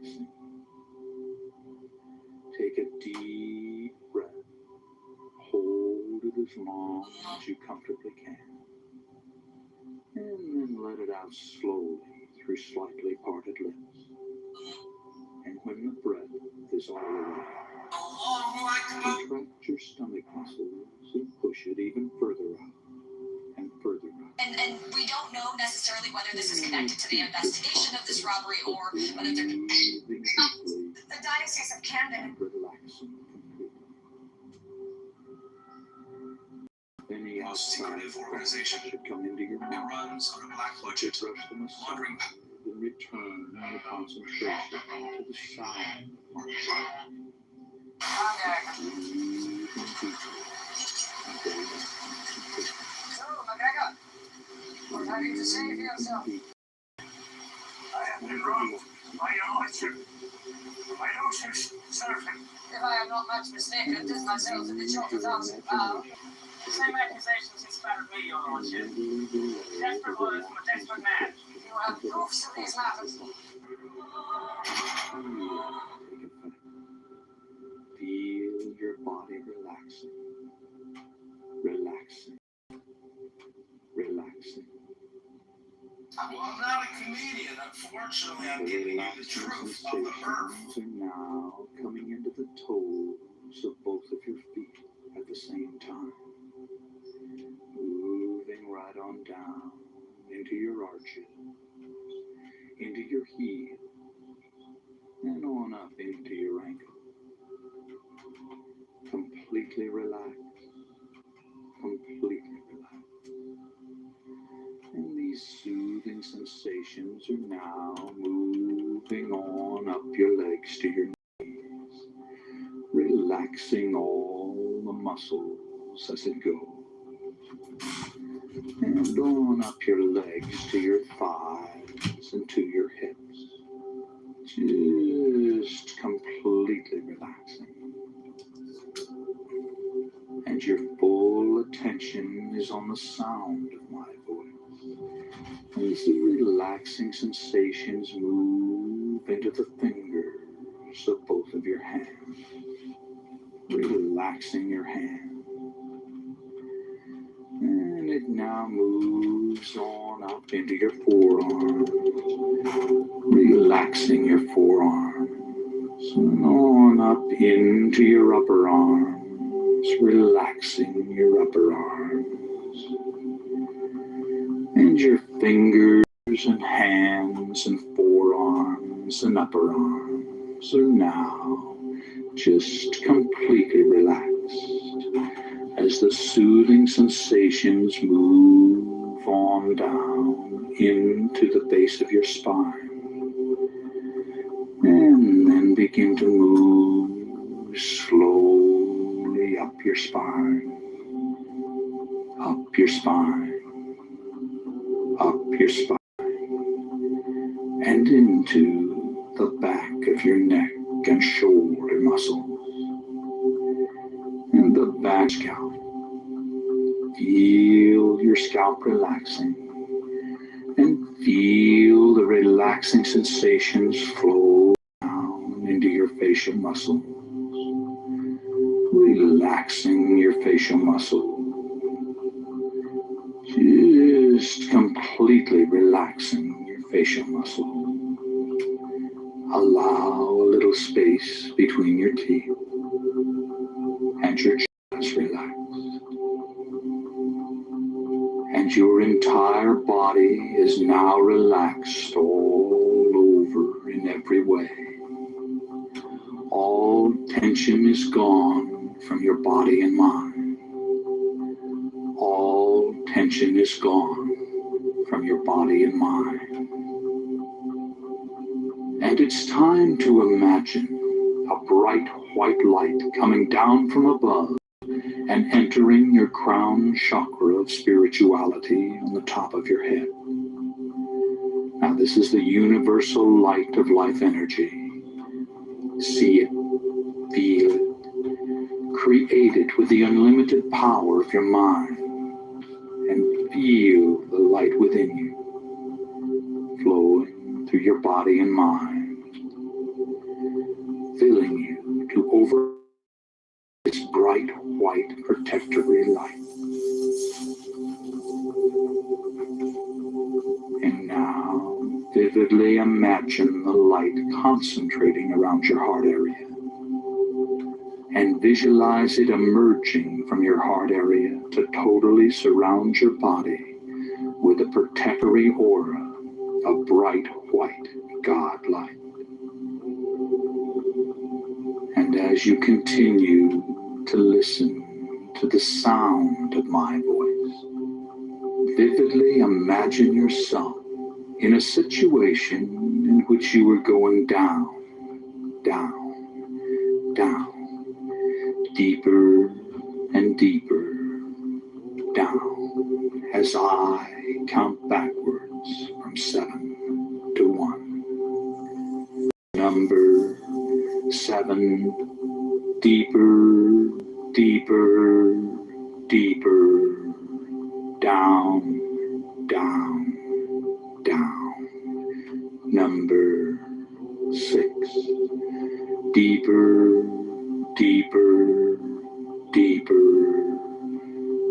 relaxing. Take a deep breath. Hold it as long as you comfortably can. And then let it out slowly through slightly parted lips. And when the breath is all away, contract your stomach muscles and push it even further out and further out. And we don't know necessarily whether this is connected to the investigation of this robbery or whether they're... The Diocese of Camden. Relaxing completely. Any secretive organization should come into your that mouth. runs on a black budget, laundering Then return the concentration to the sound of So, McGregor, what have you to say for yourself? I have been wrong, my lordship. My notions serve him. If I am not much mistaken, it is myself in the Church's arms and power. The same accusations inspired me, your lordship. Desperate words from a desperate man. You have proofs of these matters. Feel your body relaxing. Relaxing. Relaxing. Well, I'm not a comedian. Unfortunately, I'm giving you the truth of the earth. Sensations are now coming into the toes of both of your feet at the same time. Moving right on down into your arches, into your heel, and on up into your ankle. Completely relaxed. Completely relaxed. And these soothing sensations are now moving on up your legs to your knees, relaxing all the muscles as it goes. And on up your legs to your thighs and to your hips. Just completely relaxing. And your full attention is on the sound of my voice. As the relaxing sensations move into the fingers of both of your hands. Relaxing your hands. And it now moves on up into your forearms, relaxing your forearms, and on up into your upper arms, relaxing your upper arms, and your fingers and hands and forearms and upper arms are now just completely relaxed. As the soothing sensations move on down into the base of your spine, and then begin to move slowly up your spine, up your spine, up your spine, and into the back of your neck and shoulder muscles. And the back scalp. Feel your scalp relaxing and feel the relaxing sensations flow down into your facial muscles, relaxing your facial muscles, just completely relaxing your facial muscles. Allow a little space between your teeth and your chest relaxed. And your entire body is now relaxed all over in every way. All tension is gone from your body and mind. All tension is gone from your body and mind. And it's time to imagine a bright white light coming down from above and entering your crown chakra of spirituality on the top of your head. Now this is the universal light of life energy. See it, feel it, create it with the unlimited power of your mind, and feel the light within you, flowing through your body and mind, filling you to over this bright white protectory light. And now, vividly imagine the light concentrating around your heart area. And visualize it emerging from your heart area to totally surround your body with a protectory aura of bright white God light. And as you continue to listen to the sound of my voice, vividly imagine yourself in a situation in which you are going down, down, down, deeper and deeper down as I count backwards from 7 to 1. Number 7, deeper, deeper, deeper, down, down, down. Number 6, deeper, deeper, deeper,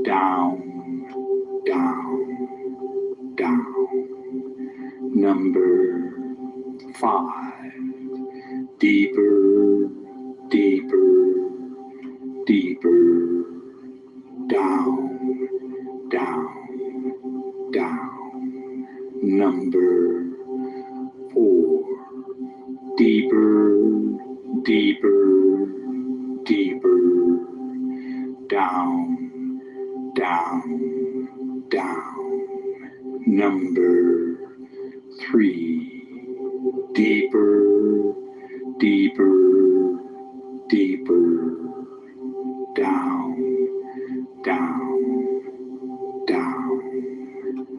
down, down, down. Number 5, deeper, deeper, deeper, down, down, down. Number 4, deeper, deeper, deeper, down, down, down. Number 3, deeper, deeper, deeper, down, down, down.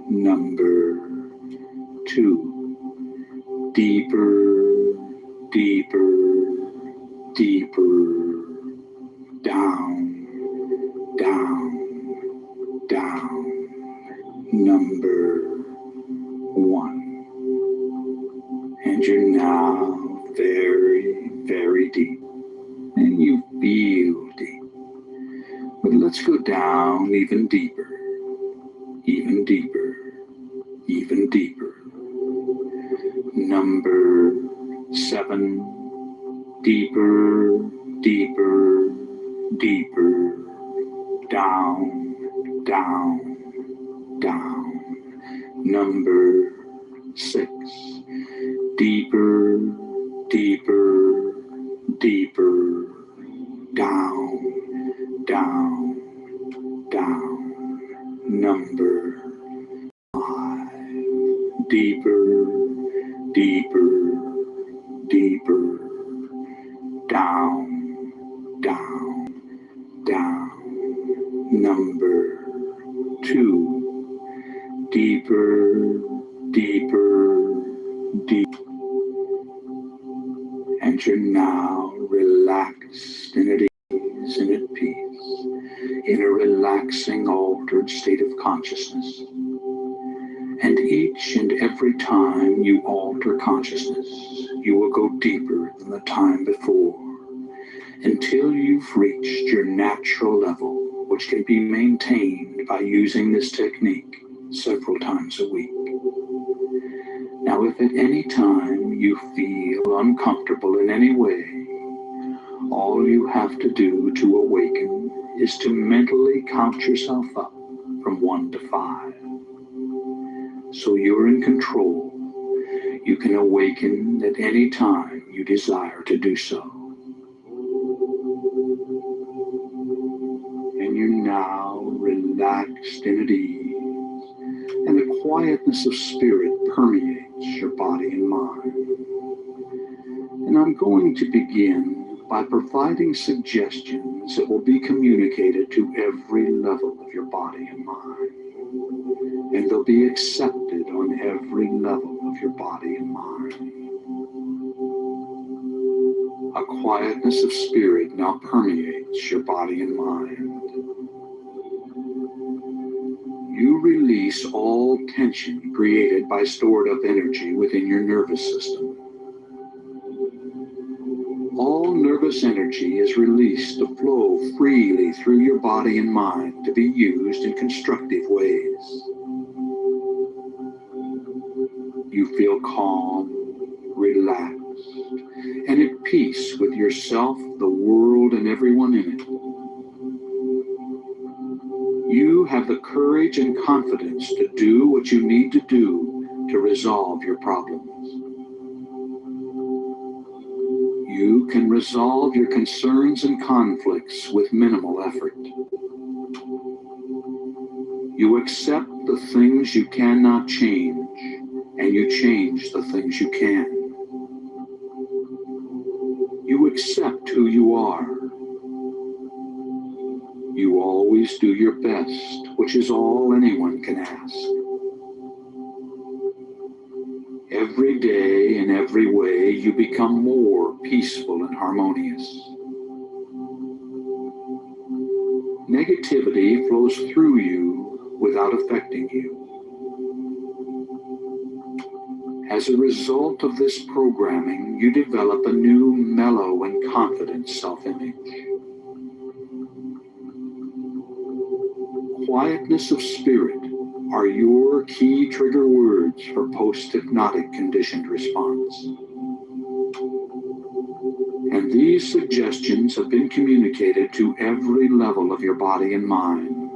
Number 2, deeper, deeper, deeper, down, down, down. Number 1. And you're now very, very deep. And you feel deep. But let's go down even deeper, even deeper, even deeper. Number 7, deeper, deeper, deeper, down, down, down. Number 6, deeper, deeper, deeper, down, down, down. Number 5, deeper, deeper, deeper, down, down, down. Number 2, deeper, deeper, deep. And you're now relaxed and at ease and at peace in a relaxing, altered state of consciousness. And each and every time you alter consciousness, you will go deeper than the time before until you've reached your natural level, which can be maintained by using this technique several times a week. Now, if at any time you feel uncomfortable in any way, all you have to do to awaken is to mentally count yourself up from 1 to 5. So you're in control. You can awaken at any time you desire to do so. And you're now relaxed and at ease, and the quietness of spirit permeates your body and mind. And I'm going to begin by providing suggestions that will be communicated to every level of your body and mind. And they'll be accepted on every level of your body and mind. A quietness of spirit now permeates your body and mind. You release all tension created by stored up energy within your nervous system. All nervous energy is released to flow freely through your body and mind to be used in constructive ways. You feel calm, relaxed, and at peace with yourself, the world, and everyone in it. You have the courage and confidence to do what you need to do to resolve your problems. You can resolve your concerns and conflicts with minimal effort. You accept the things you cannot change, and you change the things you can. You accept who you are. You always do your best, which is all anyone can ask. Every day, in every way, you become more peaceful and harmonious. Negativity flows through you without affecting you. As a result of this programming, you develop a new mellow and confident self-image. Quietness of spirit are your key trigger words for post-hypnotic conditioned response. And these suggestions have been communicated to every level of your body and mind,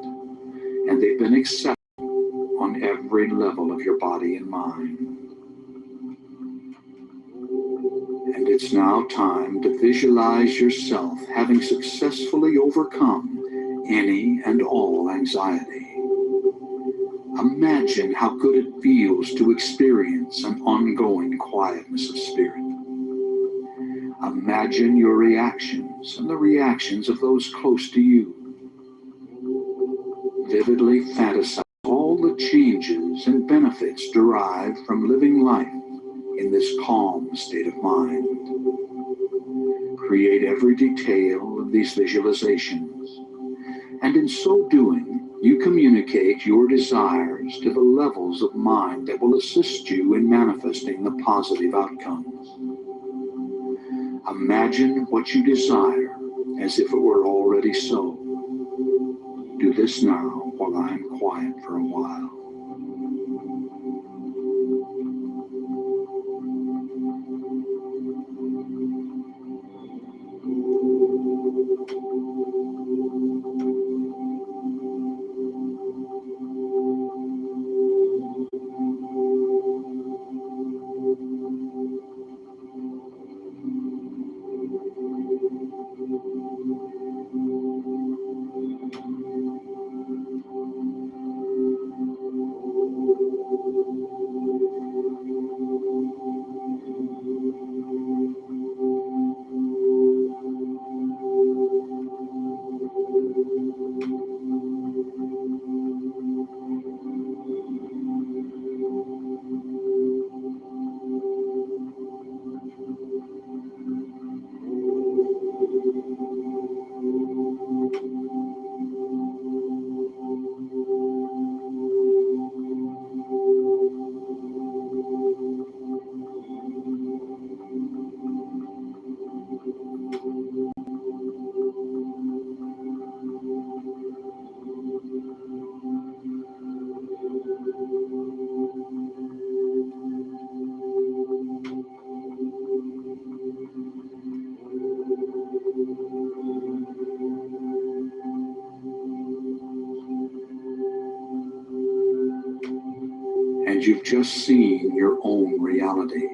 and they've been accepted on every level of your body and mind. And it's now time to visualize yourself having successfully overcome any and all anxiety. Imagine how good it feels to experience an ongoing quietness of spirit. Imagine your reactions and the reactions of those close to you. Vividly fantasize all the changes and benefits derived from living life in this calm state of mind. Create every detail of these visualizations, and in so doing, you communicate your desires to the levels of mind that will assist you in manifesting the positive outcomes. Imagine what you desire as if it were already so. Do this now while I'm quiet for a while. And you've just seen your own reality.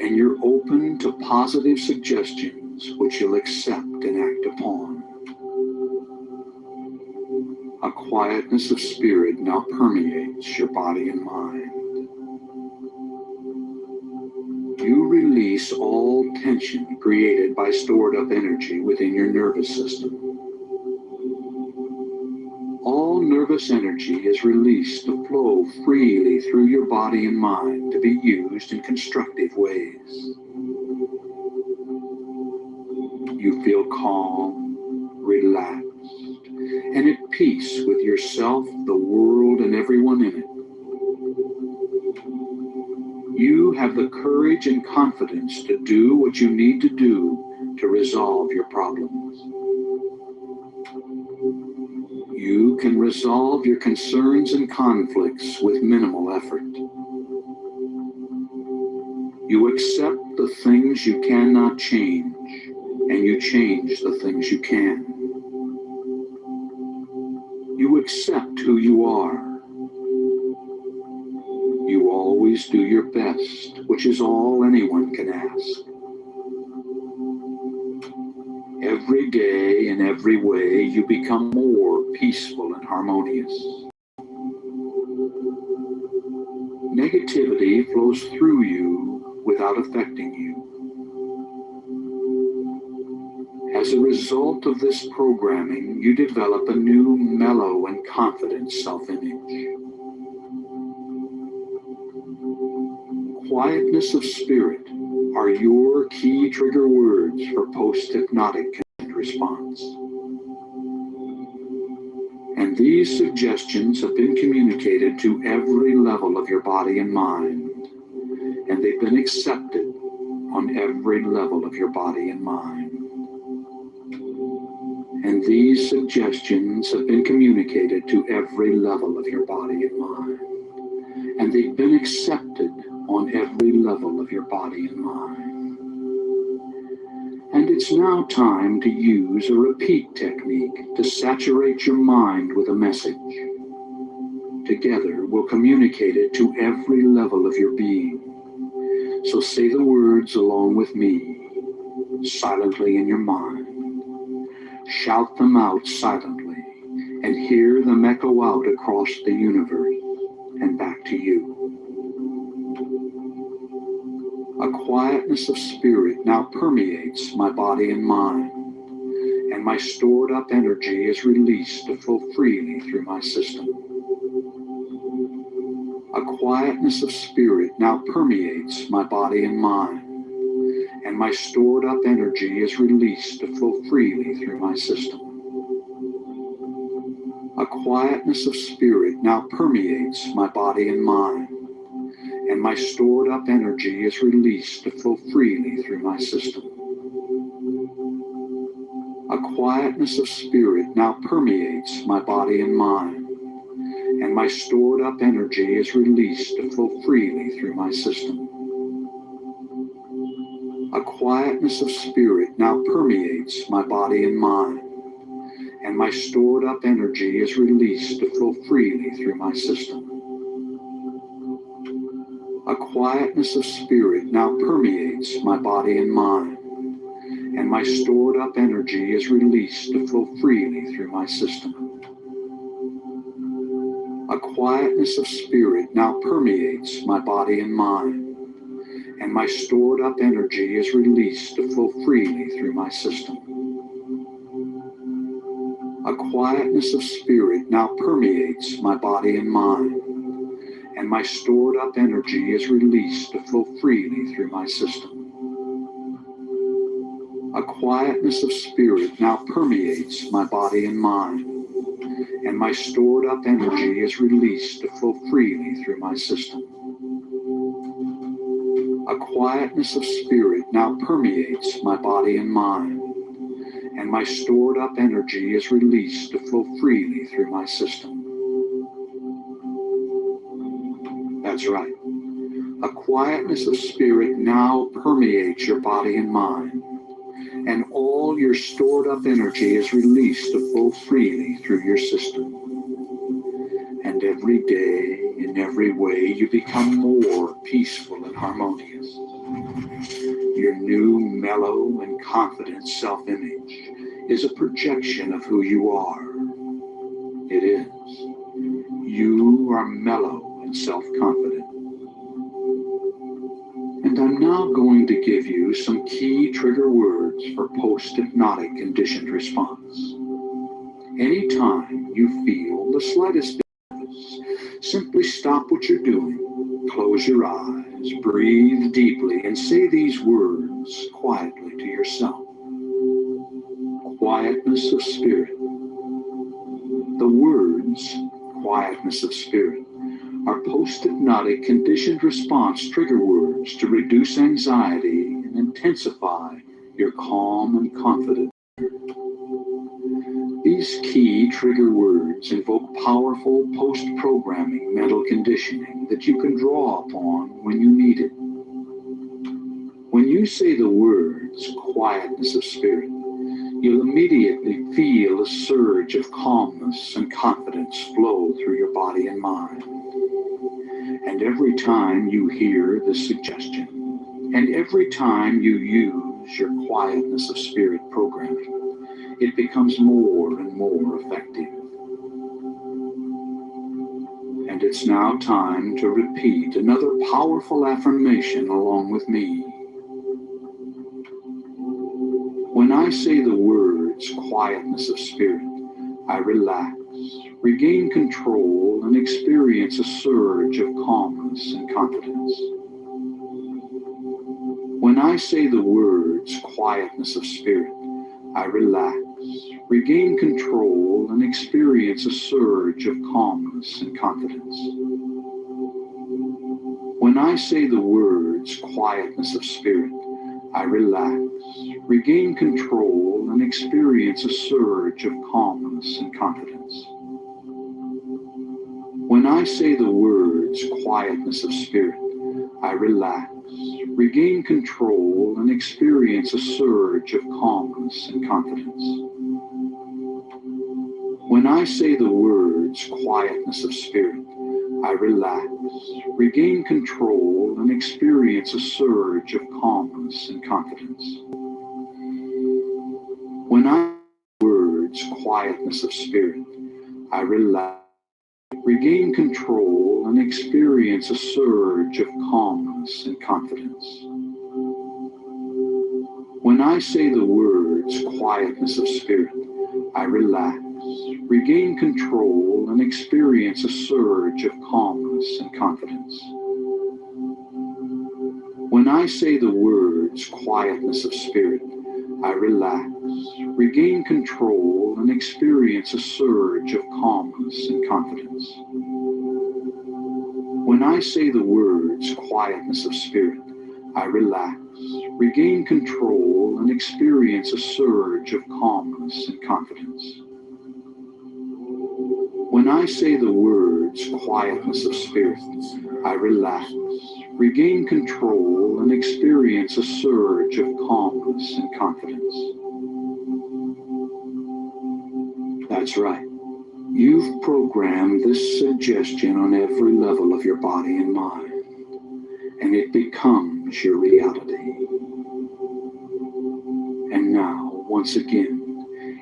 And you're open to positive suggestions which you'll accept and act upon. A quietness of spirit now permeates your body and mind. You release all tension created by stored up energy within your nervous system. All nervous energy is released to flow freely through your body and mind to be used in constructive ways. You feel calm, relaxed, and at peace with yourself, the world, and everyone in it. You have the courage and confidence to do what you need to do to resolve your problems. You can resolve your concerns and conflicts with minimal effort. You accept the things you cannot change, and you change the things you can. You accept who you are. You always do your best, which is all anyone can ask. Every day, in every way, you become more peaceful and harmonious. Negativity flows through you without affecting you. As a result of this programming, you develop a new mellow and confident self-image. Quietness of spirit are your key trigger words for post-hypnotic response. And these suggestions have been communicated to every level of your body and mind, and they've been accepted on every level of your body and mind. And these suggestions have been communicated to every level of your body and mind, and they've been accepted on every level of your body and mind. And it's now time to use a repeat technique to saturate your mind with a message. Together, we'll communicate it to every level of your being. So say the words along with me, silently in your mind. Shout them out silently, and hear them echo out across the universe and back to you. A quietness of spirit now permeates my body and mind, and my stored up energy is released to flow freely through my system. A quietness of spirit now permeates my body and mind, and my stored up energy is released to flow freely through my system. A quietness of spirit now permeates my body and mind, and my stored up energy is released to flow freely through my system. A quietness of spirit now permeates my body and mind, and my stored up energy is released to flow freely through my system. A quietness of spirit now permeates my body and mind, and my stored up energy is released to flow freely through my system. A quietness of spirit now permeates my body and mind, and my stored up energy is released to flow freely through my system. A quietness of spirit now permeates my body and mind, and my stored up energy is released to flow freely through my system. A quietness of spirit now permeates my body and mind, and my stored up energy is released to flow freely through my system. A quietness of spirit now permeates my body and mind, and my stored up energy is released to flow freely through my system. A quietness of spirit now permeates my body and mind, and my stored up energy is released to flow freely through my system. That's right. A quietness of spirit now permeates your body and mind, and all your stored up energy is released to flow freely through your system. And every day, in every way, you become more peaceful and harmonious. Your new, mellow, and confident self-image is a projection of who you are. It is. You are mellow and self-confident. And I'm now going to give you some key trigger words for post-hypnotic conditioned response. Anytime you feel the slightest nervous, simply stop what you're doing, close your eyes, breathe deeply, and say these words quietly to yourself. Quietness of spirit. The words quietness of spirit are post-hypnotic conditioned response trigger words to reduce anxiety and intensify You're calm and confident. These key trigger words invoke powerful post-programming mental conditioning that you can draw upon when you need it. When you say the words quietness of spirit, you'll immediately feel a surge of calmness and confidence flow through your body and mind. And every time you hear this suggestion, and every time you use your quietness of spirit programming, it becomes more and more effective. And it's now time to repeat another powerful affirmation along with me. When I say the words quietness of spirit, I relax, regain control, and experience a surge of calmness and confidence. When I say the words quietness of spirit, I relax, regain control, and experience a surge of calmness and confidence. When I say the words quietness of spirit, I relax, regain control, and experience a surge of calmness and confidence. When I say the words quietness of spirit, I relax, regain control, and experience a surge of calmness and confidence. When I say the words quietness of spirit, I relax, regain control, and experience a surge of calmness and confidence. When I say the words quietness of spirit, I relax, regain control, and experience a surge of calmness and confidence. When I say the words quietness of spirit, I relax, regain control, and experience a surge of calmness and confidence. When I say the words quietness of spirit, I relax, regain control, and experience a surge of calmness and confidence. When I say the words quietness of spirit, I relax, regain control, and experience a surge of calmness and confidence. When I say the words quietness of spirit, I relax, regain control, and experience a surge of calmness and confidence. That's right. You've programmed this suggestion on every level of your body and mind, and it becomes your reality. And now, once again,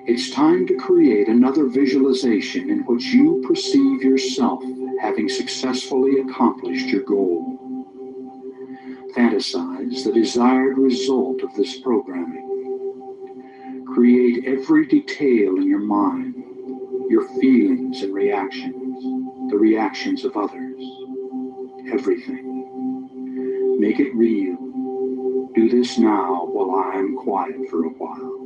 it's time to create another visualization in which you perceive yourself having successfully accomplished your goal. Fantasize the desired result of this programming. Create every detail in your mind, your feelings and reactions, the reactions of others, everything. Make it real. Do this now while I'm quiet for a while.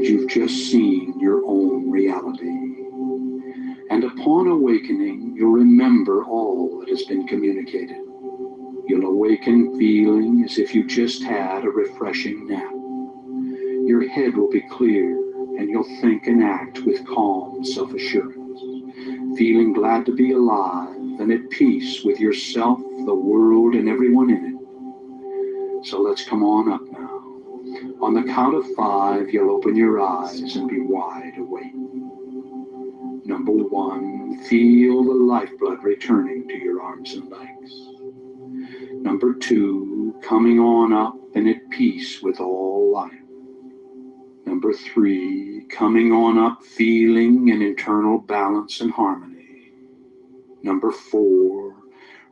you've just seen your own reality. And upon awakening, you'll remember all that has been communicated. You'll awaken feeling as if you just had a refreshing nap. Your head will be clear, and you'll think and act with calm self-assurance, feeling glad to be alive and at peace with yourself, the world, and everyone in it. So let's come on up now. On the count of 5, you'll open your eyes and be wide awake. Number 1, feel the lifeblood returning to your arms and legs. Number 2, coming on up and at peace with all life. Number 3, coming on up feeling an internal balance and harmony. Number 4,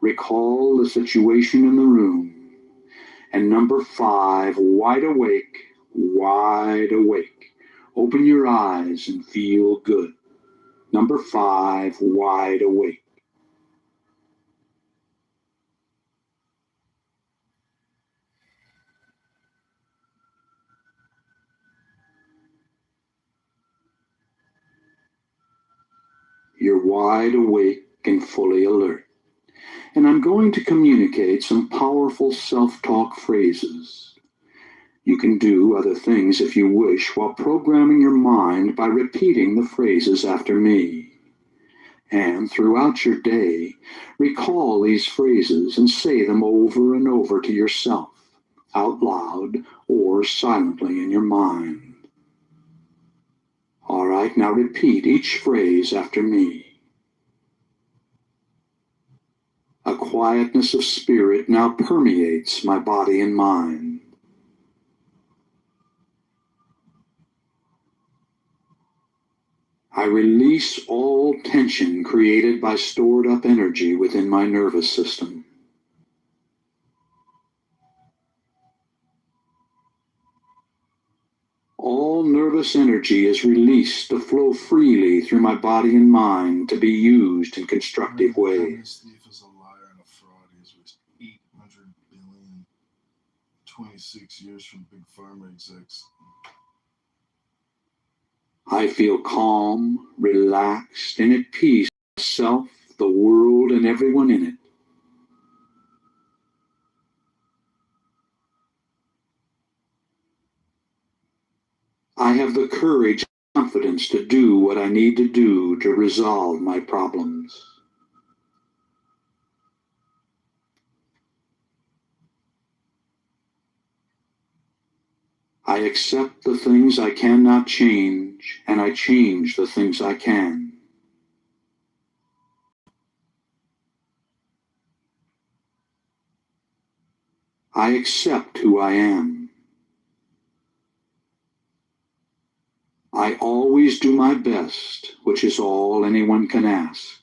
recall the situation in the room. And number 5, wide awake, wide awake. Open your eyes and feel good. Number 5, wide awake. You're wide awake and fully alert. And I'm going to communicate some powerful self-talk phrases. You can do other things if you wish while programming your mind by repeating the phrases after me. And throughout your day, recall these phrases and say them over and over to yourself, out loud or silently in your mind. All right, now repeat each phrase after me. A quietness of spirit now permeates my body and mind. I release all tension created by stored up energy within my nervous system. All nervous energy is released to flow freely through my body and mind to be used in constructive ways. This thief is a liar and a fraud. He has risked $800 billion, 26 years from big pharma execs. I feel calm, relaxed, and at peace with myself, the world, and everyone in it. I have the courage and confidence to do what I need to do to resolve my problems. I accept the things I cannot change, and I change the things I can. I accept who I am. I always do my best, which is all anyone can ask.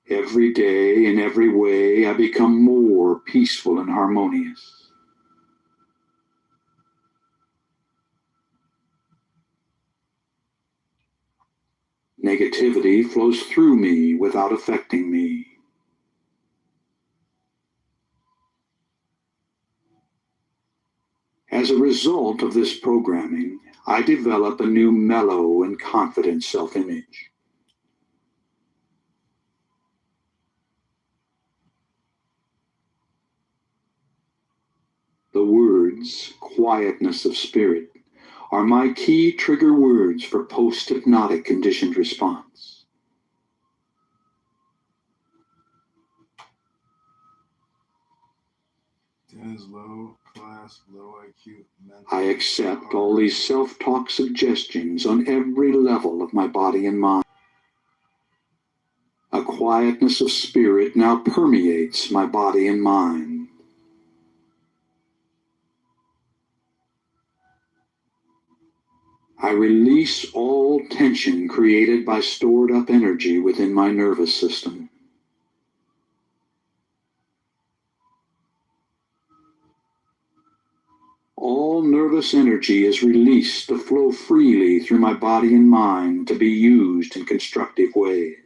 Every day, in every way, I become more peaceful and harmonious. Negativity flows through me without affecting me. As a result of this programming, I develop a new mellow and confident self-image. The words, quietness of spirit, are my key trigger words for post-hypnotic conditioned response. Dan is low class, low IQ, mental. I accept all these self-talk suggestions on every level of my body and mind. A quietness of spirit now permeates my body and mind. I release all tension created by stored up energy within my nervous system. All nervous energy is released to flow freely through my body and mind to be used in constructive ways.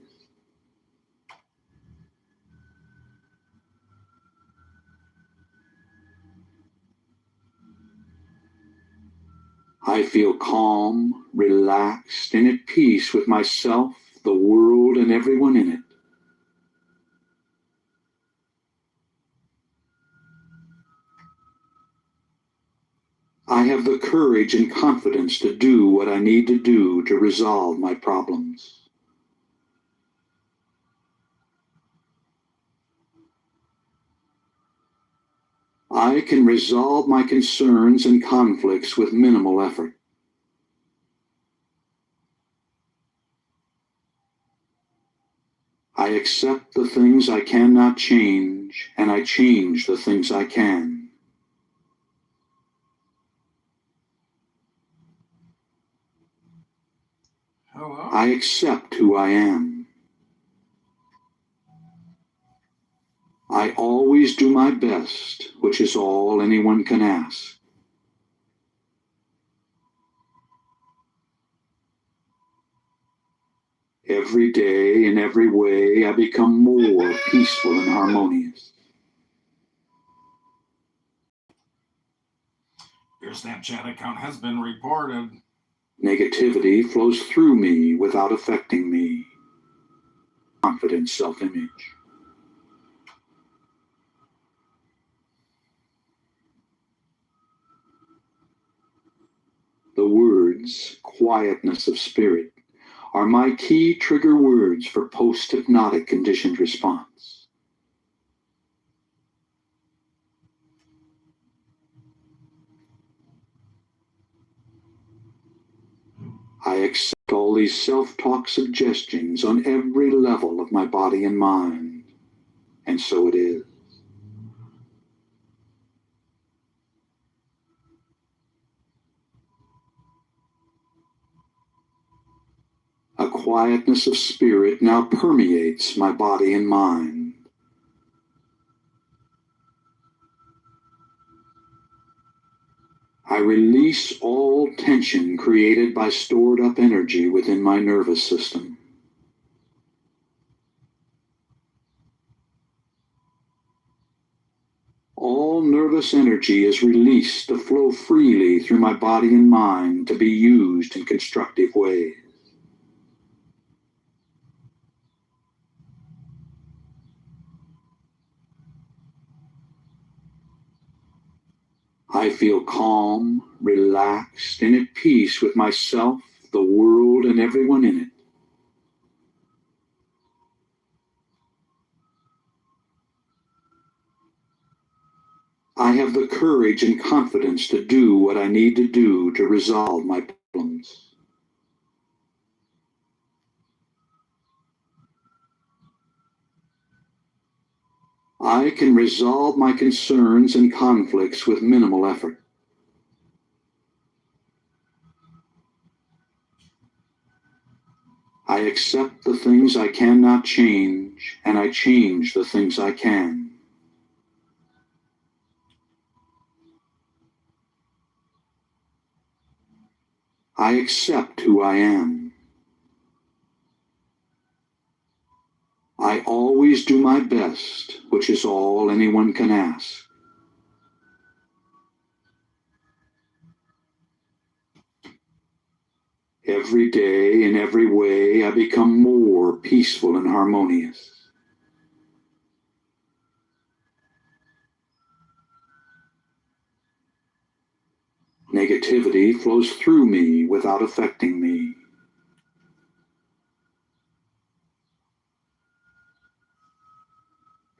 I feel calm, relaxed, and at peace with myself, the world, and everyone in it. I have the courage and confidence to do what I need to do to resolve my problems. I can resolve my concerns and conflicts with minimal effort. I accept the things I cannot change, and I change the things I can. Hello? I accept who I am. I always do my best, which is all anyone can ask. Every day, in every way, I become more peaceful and harmonious. Your Snapchat account has been reported. Negativity flows through me without affecting me. Confident self-image. The words, quietness of spirit, are my key trigger words for post-hypnotic conditioned response. I accept all these self-talk suggestions on every level of my body and mind, and so it is. A quietness of spirit now permeates my body and mind. I release all tension created by stored up energy within my nervous system. All nervous energy is released to flow freely through my body and mind to be used in constructive ways. I feel calm, relaxed, and at peace with myself, the world, and everyone in it. I have the courage and confidence to do what I need to do to resolve my problems. I can resolve my concerns and conflicts with minimal effort. I accept the things I cannot change, and I change the things I can. I accept who I am. I always do my best, which is all anyone can ask. Every day, in every way, I become more peaceful and harmonious. Negativity flows through me without affecting me.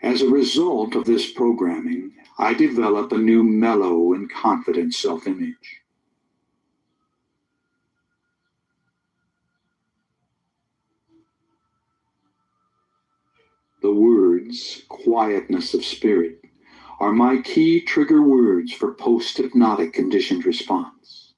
As a result of this programming, I develop a new mellow and confident self-image. The words, quietness of spirit, are my key trigger words for post-hypnotic conditioned response.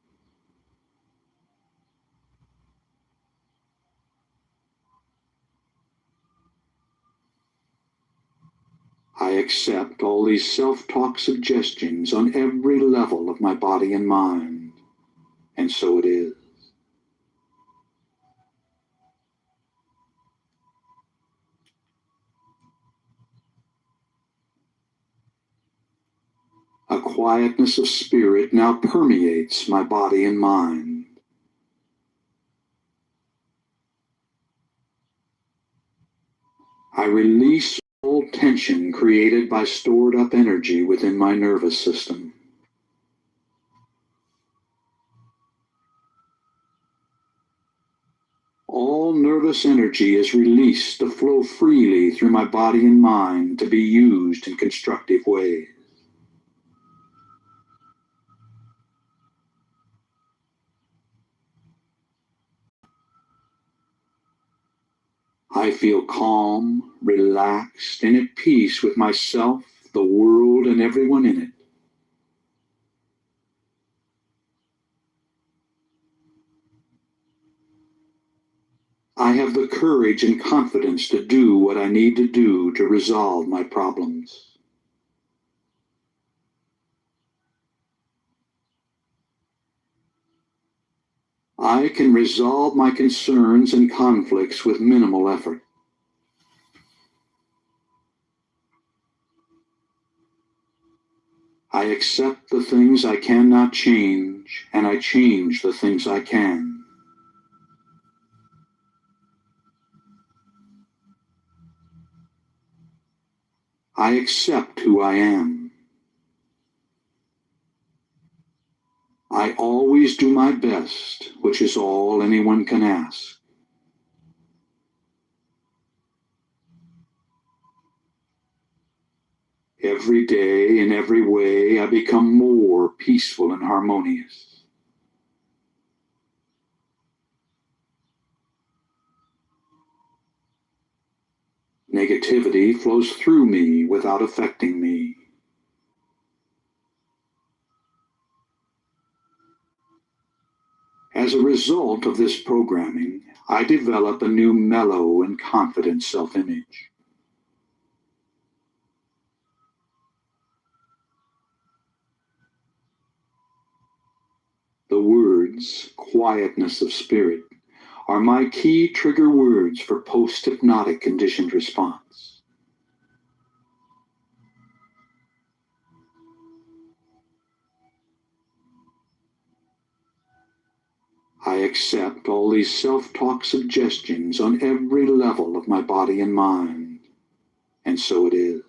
I accept all these self-talk suggestions on every level of my body and mind, and so it is. A quietness of spirit now permeates my body and mind. I release all tension created by stored up energy within my nervous system. All nervous energy is released to flow freely through my body and mind to be used in constructive ways. I feel calm, relaxed, and at peace with myself, the world, and everyone in it. I have the courage and confidence to do what I need to do to resolve my problems. I can resolve my concerns and conflicts with minimal effort. I accept the things I cannot change, and I change the things I can. I accept who I am. I always do my best, which is all anyone can ask. Every day, in every way, I become more peaceful and harmonious. Negativity flows through me without affecting me. As a result of this programming, I develop a new mellow and confident self-image. The words, quietness of spirit, are my key trigger words for post-hypnotic conditioned response. I accept all these self-talk suggestions on every level of my body and mind, and so it is.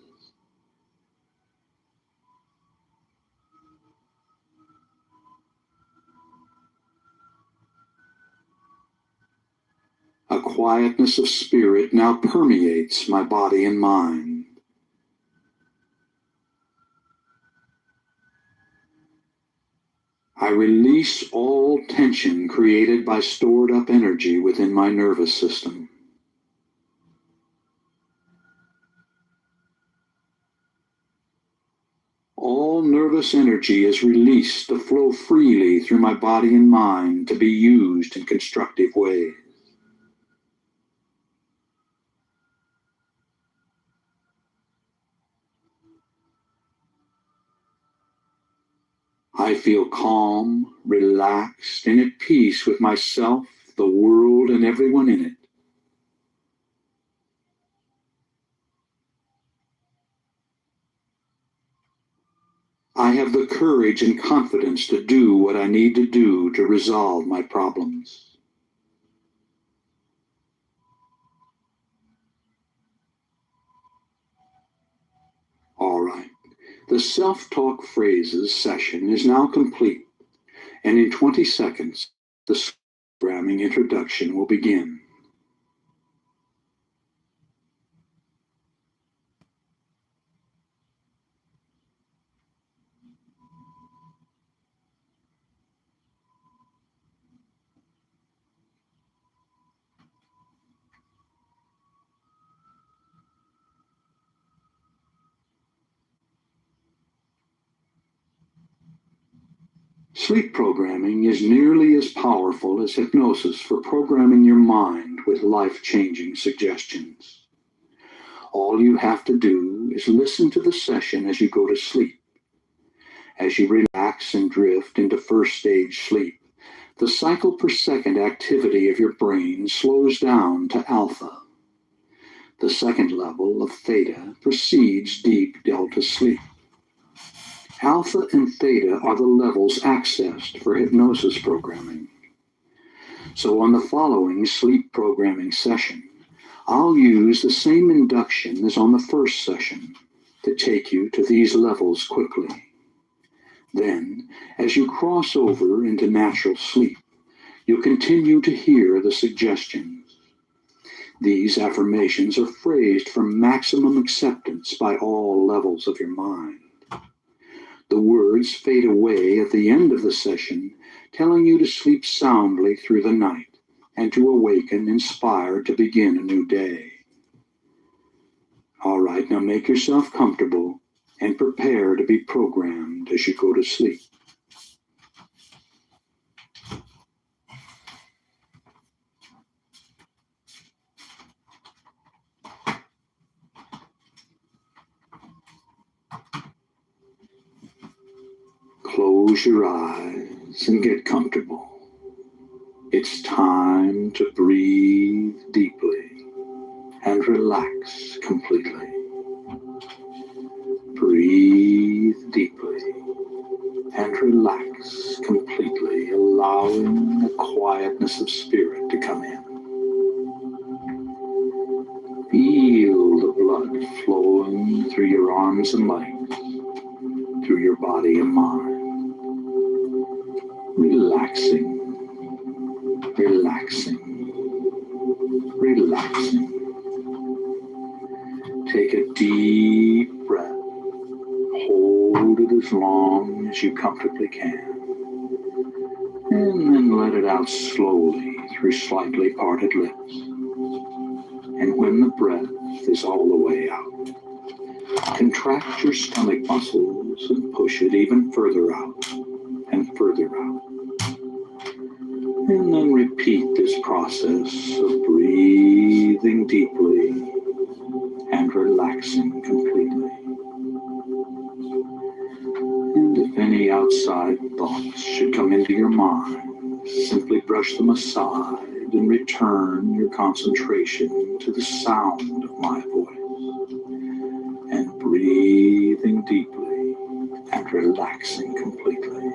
A quietness of spirit now permeates my body and mind. I release all tension created by stored up energy within my nervous system. All nervous energy is released to flow freely through my body and mind to be used in constructive ways. I feel calm, relaxed, and at peace with myself, the world, and everyone in it. I have the courage and confidence to do what I need to do to resolve my problems. All right. The self-talk phrases session is now complete, and in 20 seconds, the programming introduction will begin. Sleep programming is nearly as powerful as hypnosis for programming your mind with life-changing suggestions. All you have to do is listen to the session as you go to sleep. As you relax and drift into first stage sleep, the cycle per second activity of your brain slows down to alpha. The second level of theta precedes deep delta sleep. Alpha and theta are the levels accessed for hypnosis programming. So on the following sleep programming session, I'll use the same induction as on the first session to take you to these levels quickly. Then, as you cross over into natural sleep, you'll continue to hear the suggestions. These affirmations are phrased for maximum acceptance by all levels of your mind. The words fade away at the end of the session, telling you to sleep soundly through the night and to awaken inspired to begin a new day. All right, now make yourself comfortable and prepare to be programmed as you go to sleep. Close your eyes and get comfortable. It's time to breathe deeply and relax completely. Breathe deeply and relax completely, allowing the quietness of spirit to come in. Feel the blood flowing through your arms and legs, through your body and mind. Relaxing, relaxing, relaxing. Take a deep breath. Hold it as long as you comfortably can. And then let it out slowly through slightly parted lips. And when the breath is all the way out, contract your stomach muscles and push it even further out and further out. And then repeat this process of breathing deeply and relaxing completely. And if any outside thoughts should come into your mind, simply brush them aside and return your concentration to the sound of my voice. And breathing deeply and relaxing completely.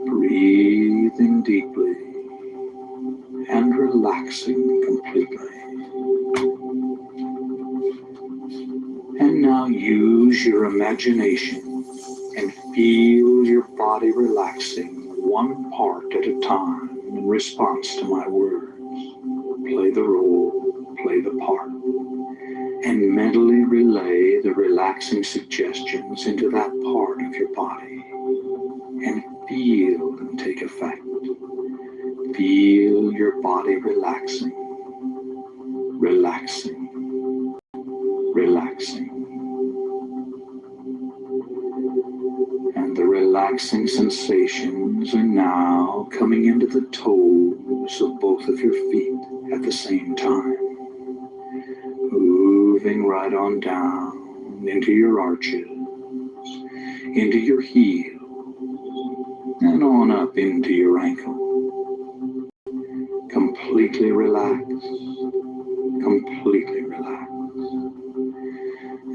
Breathing deeply and relaxing completely. And now use your imagination and feel your body relaxing one part at a time in response to my words. Play the role, play the part, and mentally relay the relaxing suggestions into that part of your body. And feel them take effect. Feel your body relaxing, relaxing, relaxing. And the relaxing sensations are now coming into the toes of both of your feet at the same time. Moving right on down into your arches, into your heel, and on up into your ankle. Completely relaxed, completely relaxed.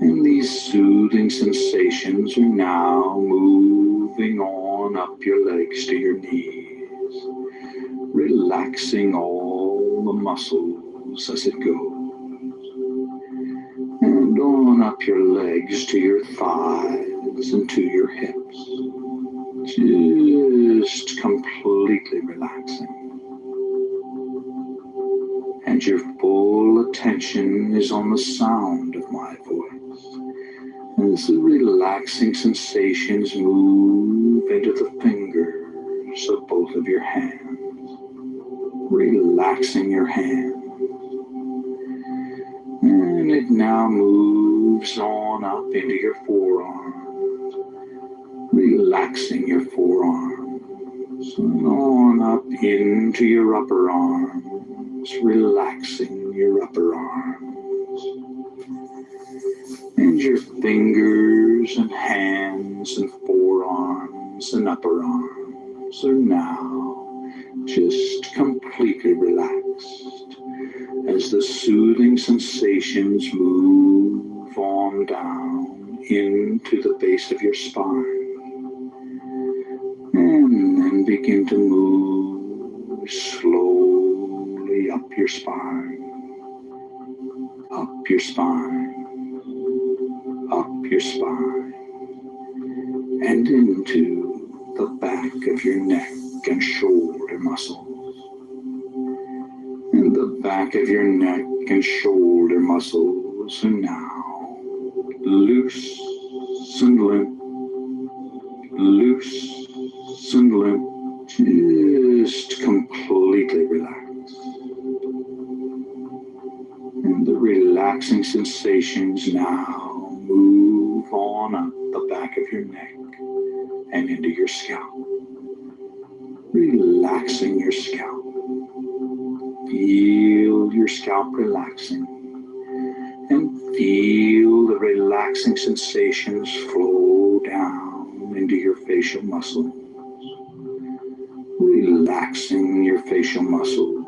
And these soothing sensations are now moving on up your legs to your knees, relaxing all the muscles as it goes. And on up your legs to your thighs and to your hips, just completely relaxing. And your full attention is on the sound of my voice. As the relaxing sensations move into the fingers of both of your hands, relaxing your hands. And it now moves on up into your forearms, relaxing your forearms, and on up into your upper arms, relaxing your upper arms. And your fingers and hands and forearms and upper arms are now just completely relaxed as the soothing sensations move on down into the base of your spine. And then begin to move slowly up your spine, up your spine, up your spine, and into the back of your neck and shoulder muscles. And the back of your neck and shoulder muscles are now loose and limp, loose and limp, just completely relaxed. And the relaxing sensations now move on up the back of your neck and into your scalp, relaxing your scalp. Feel your scalp relaxing, and feel the relaxing sensations flow down into your facial muscles, relaxing your facial muscles,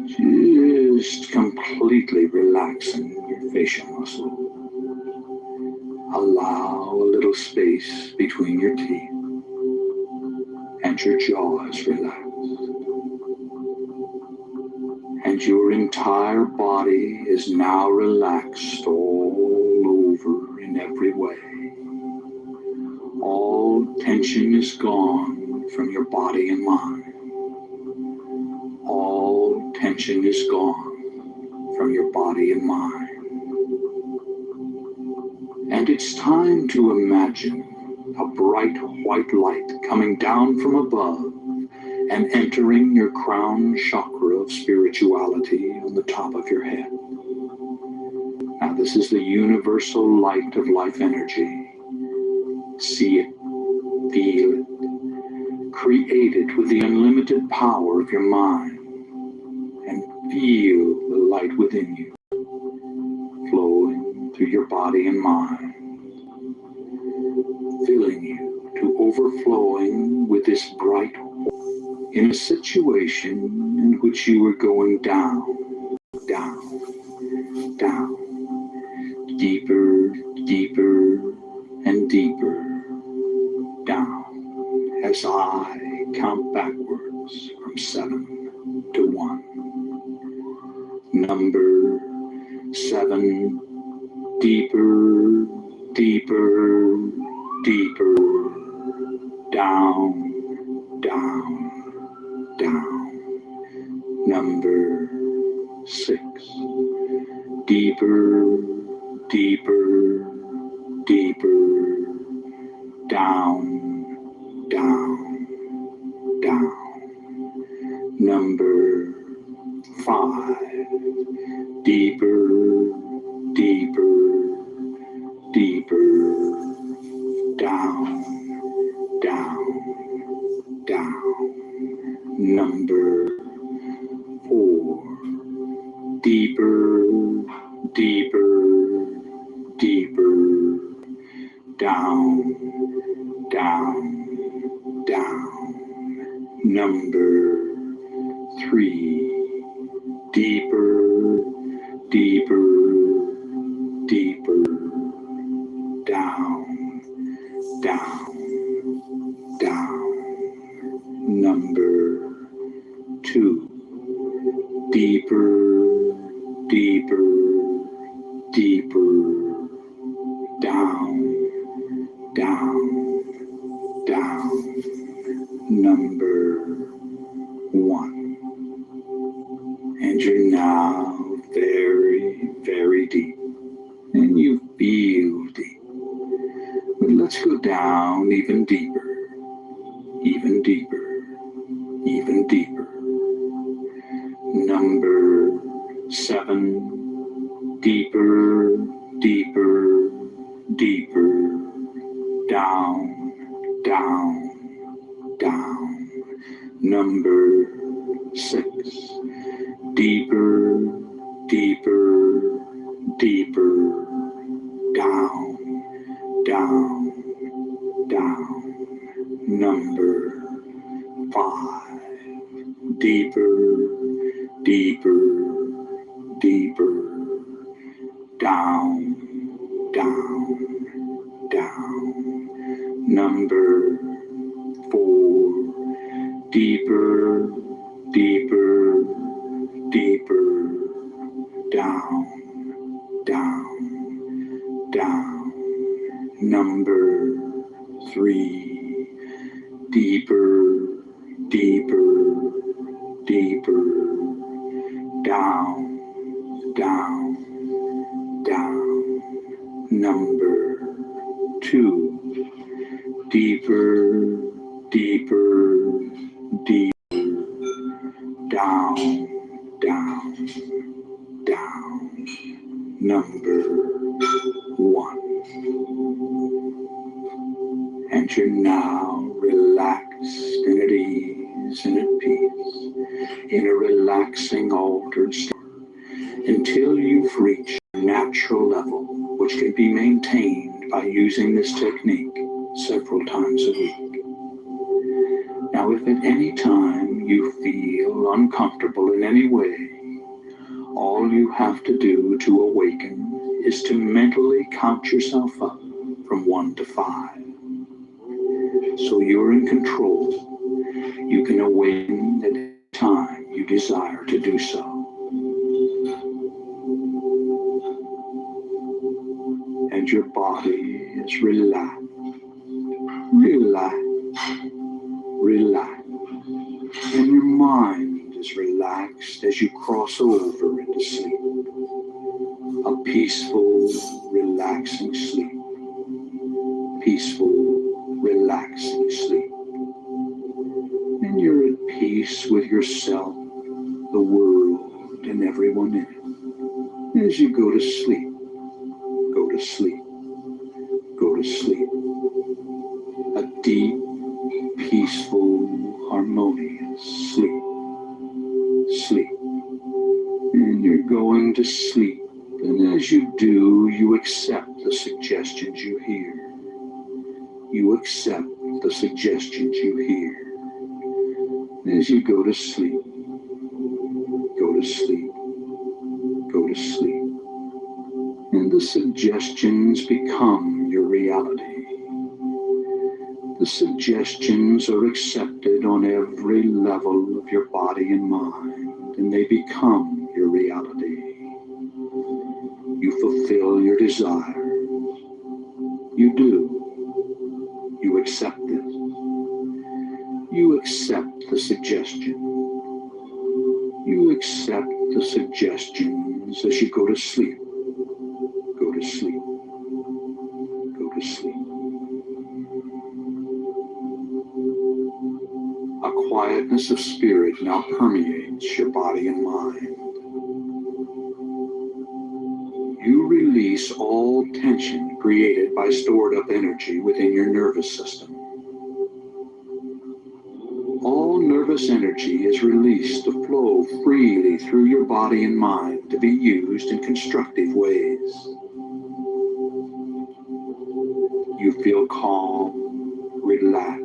just completely relaxing your facial muscles. Allow a little space between your teeth, and your jaw is relaxed. And your entire body is now relaxed all over in every way. All tension is gone from your body and mind. All tension is gone from your body and mind. And it's time to imagine a bright white light coming down from above and entering your crown chakra of spirituality on the top of your head. Now this is the universal light of life energy. See it, feel it, create it with the unlimited power of your mind, and feel the light within you, flowing through your body and mind, filling you to overflowing with this bright in a situation in which you are going down, down, down, deeper, deeper, and deeper down as I count backwards from 7 to 1. Number 7, deeper, deeper, deeper, down, down, down. Number 6, deeper, deeper, deeper, down, down, down. Number 5, deeper, deeper, deeper, down, down, down. Number 4, deeper, deeper, deeper, down, down, down. Number 3, deeper, deeper, deeper, down, down, down. Number 2, deeper, deeper, deeper, down, down, down. Number 1. And you're now very, very deep, and you feel deep. But let's go down even deeper, even deeper, even deeper. Number 7, deeper, deeper, deeper, down, down, down. Number 6, deeper, deeper, deeper, down, down, down. Number 5, deeper, deeper, deeper, down, down, down. Number 4, deeper, deeper, deeper, down, down, down. Number 3, deeper, deeper, deeper, down, down, down. Number 2, deeper, deeper, deeper, down, down, down. Number 1. And you're now relaxed and at ease and at peace in a relaxing altered state until you've reached a natural level which can be maintained by using this technique several times a week. Now, if at any time you feel uncomfortable in any way, all you have to do to awaken is to mentally count yourself up from 1 to 5. So you're in control. You can awaken at any time you desire to do so. And your body is relaxed, relaxed, relaxed. And your mind is relaxed as you cross over into sleep. A peaceful, relaxing sleep. Peaceful, relaxing sleep. And you're at peace with yourself, the world, and everyone in it. As you go to sleep, go to sleep, go to sleep. A deep, peaceful, harmonious sleep. Sleep. And you're going to sleep. And as you do, you accept the suggestions you hear. You accept the suggestions you hear. As you go to sleep, go to sleep, go to sleep. And the suggestions become your reality. The suggestions are accepted on every level of your body and mind, and they become your reality. You fulfill your desires. You do. You accept this. You accept the suggestion. You accept the suggestions as you go to sleep. Go to sleep. Go to sleep. A quietness of spirit now permeates your body and mind. You release all tension created by stored up energy within your nervous system. All nervous energy is released to flow freely through your body and mind to be used in constructive ways. You feel calm, relaxed,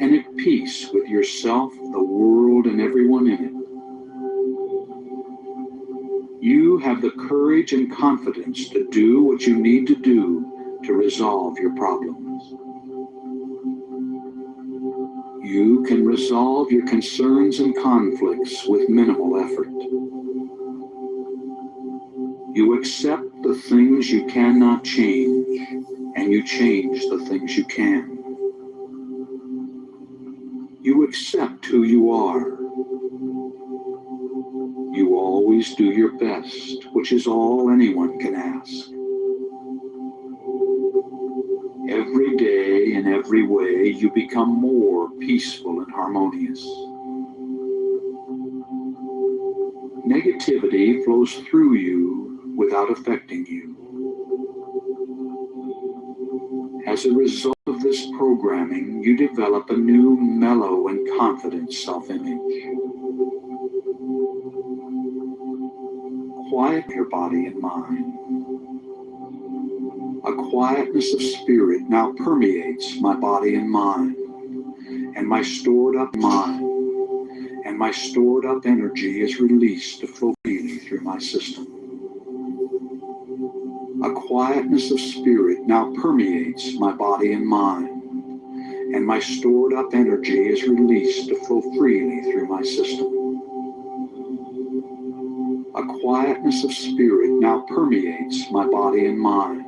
and at peace with yourself, the world, and everyone in it. You have the courage and confidence to do what you need to do to resolve your problems. You can resolve your concerns and conflicts with minimal effort. You accept the things you cannot change, and you change the things you can. You accept who you are. You always do your best, which is all anyone can ask. Every day, in every way, you become more peaceful and harmonious. Negativity flows through you without affecting you. As a result of this programming, you develop a new mellow and confident self-image. Quiet your body and mind. A quietness of spirit now permeates my body and mind, and my stored up mind, and my stored up energy is released to flow freely through my system. A quietness of spirit now permeates my body and mind, and my stored up energy is released to flow freely through my system. A quietness of spirit now permeates my body and mind,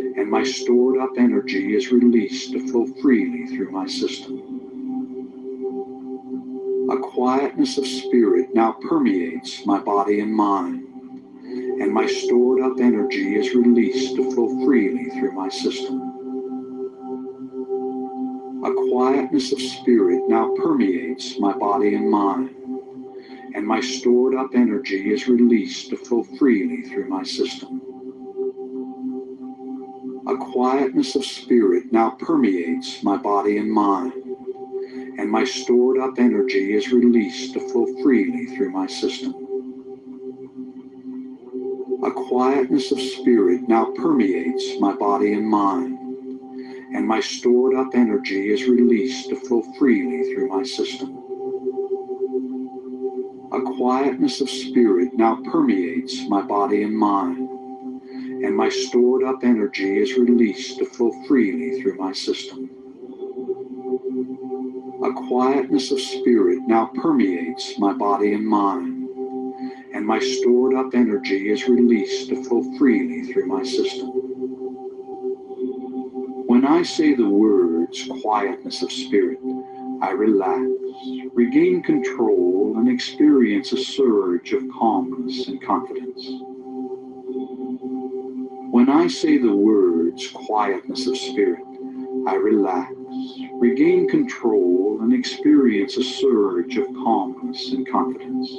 and my stored up energy is released to flow freely through my system. A quietness of spirit now permeates my body and mind, and my stored up energy is released to flow freely through my system. A quietness of spirit now permeates my body and mind, and my stored up energy is released to flow freely through my system. A quietness of spirit now permeates my body and mind, and my stored up energy is released to flow freely through my system. A quietness of spirit now permeates my body and mind, and my stored up energy is released to flow freely through my system. A quietness of spirit now permeates my body and mind, and my stored up energy is released to flow freely through my system. A quietness of spirit now permeates my body and mind, and my stored up energy is released to flow freely through my system. When I say the words quietness of spirit, I relax, regain control, and experience a surge of calmness and confidence. When I say the words quietness of spirit, I relax, regain control, and experience a surge of calmness and confidence.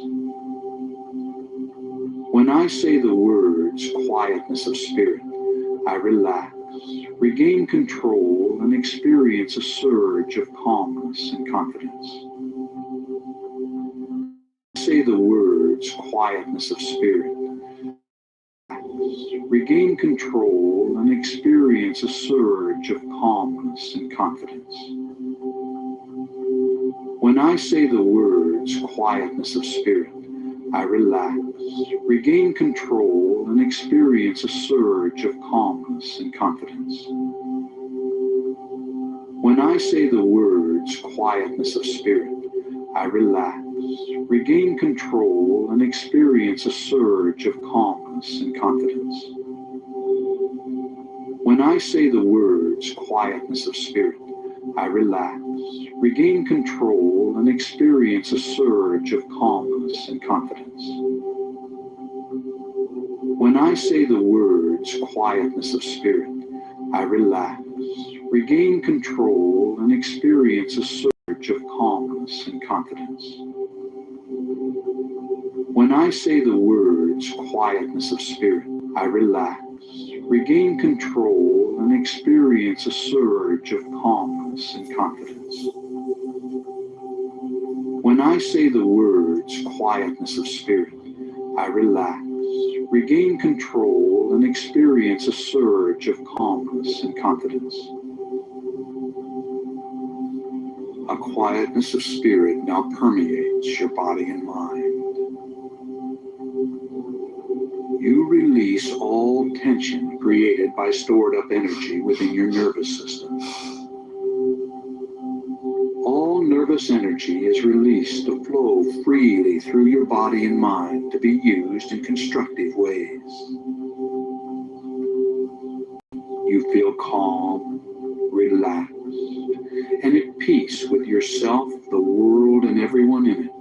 When I say the words quietness of spirit, I relax, regain control, and experience a surge of calmness and confidence. When I say the words quietness of spirit, regain control, and experience a surge of calmness and confidence. When I say the words quietness of spirit, I relax, regain control, and experience a surge of calmness and confidence. When I say the words quietness of spirit, I relax, regain control, and experience a surge of calmness and confidence. When I say the words quietness of spirit, I relax, regain control, and experience a surge of calmness and confidence. When I say the words quietness of spirit, I relax, regain control, and experience a surge of calmness and confidence. When I say the words quietness of spirit, I relax, regain control, and experience a surge of calmness and confidence. When I say the words quietness of spirit, I relax, regain control, and experience a surge of calmness and confidence. A quietness of spirit now permeates your body and mind. You release all tension created by stored up energy within your nervous system. All nervous energy is released to flow freely through your body and mind to be used in constructive ways. You feel calm, relaxed, and at peace with yourself, the world, and everyone in it.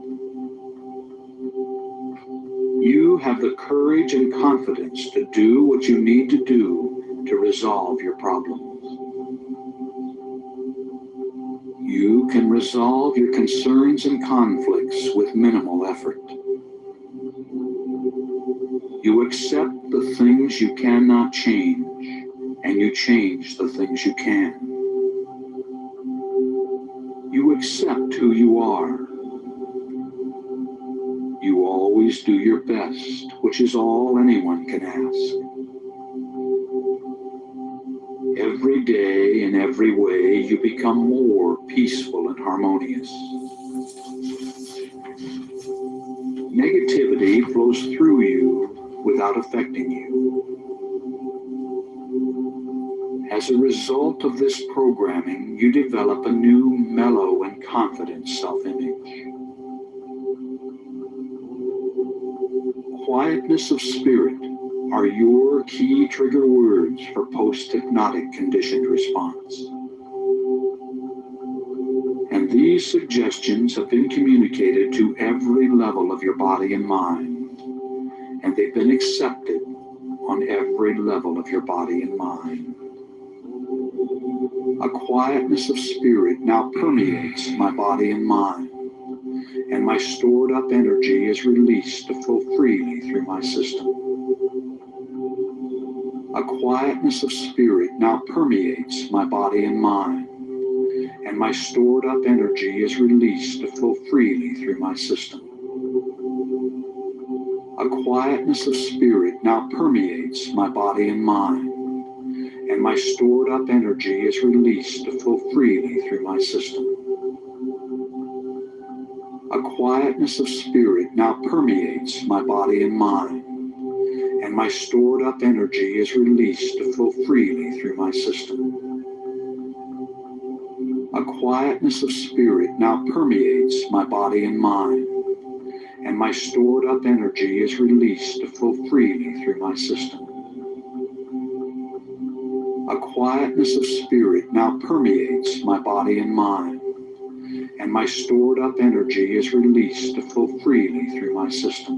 You have the courage and confidence to do what you need to do to resolve your problems. You can resolve your concerns and conflicts with minimal effort. You accept the things you cannot change, and you change the things you can. You accept who you are. You always do your best, which is all anyone can ask. Every day, in every way, you become more peaceful and harmonious. Negativity flows through you without affecting you. As a result of this programming, you develop a new mellow and confident self-image. Quietness of spirit are your key trigger words for post-hypnotic conditioned response. And these suggestions have been communicated to every level of your body and mind, and they've been accepted on every level of your body and mind. A quietness of spirit now permeates my body and mind, and my stored up energy is released to flow freely through my system. A quietness of spirit now permeates my body and mind, and my stored up energy is released to flow freely through my system. A quietness of spirit now permeates my body and mind, and my stored up energy is released to flow freely through my system. A quietness of spirit now permeates my body and mind, and my stored up energy is released to flow freely through my system. A quietness of spirit now permeates my body and mind, and my stored up energy is released to flow freely through my system. A quietness of spirit now permeates my body and mind, and my stored up energy is released to flow freely through my system.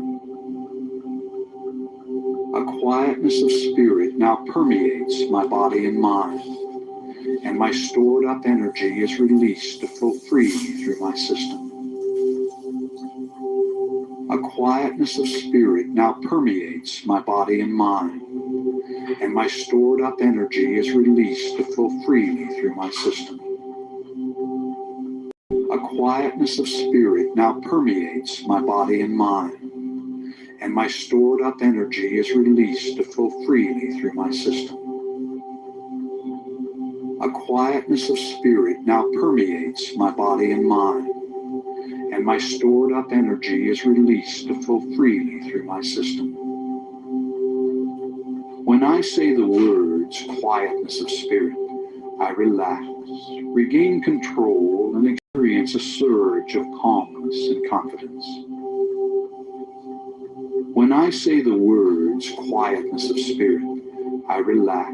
A quietness of spirit now permeates my body and mind, and my stored up energy is released to flow freely through my system. A quietness of spirit now permeates my body and mind, and my stored up energy is released to flow freely through my system. A quietness of spirit now permeates my body and mind, and my stored up energy is released to flow freely through my system. A quietness of spirit now permeates my body and mind, and my stored up energy is released to flow freely through my system. When I say the words quietness of spirit, I relax, regain control, and experience a surge of calmness and confidence. When I say the words quietness of spirit, I relax,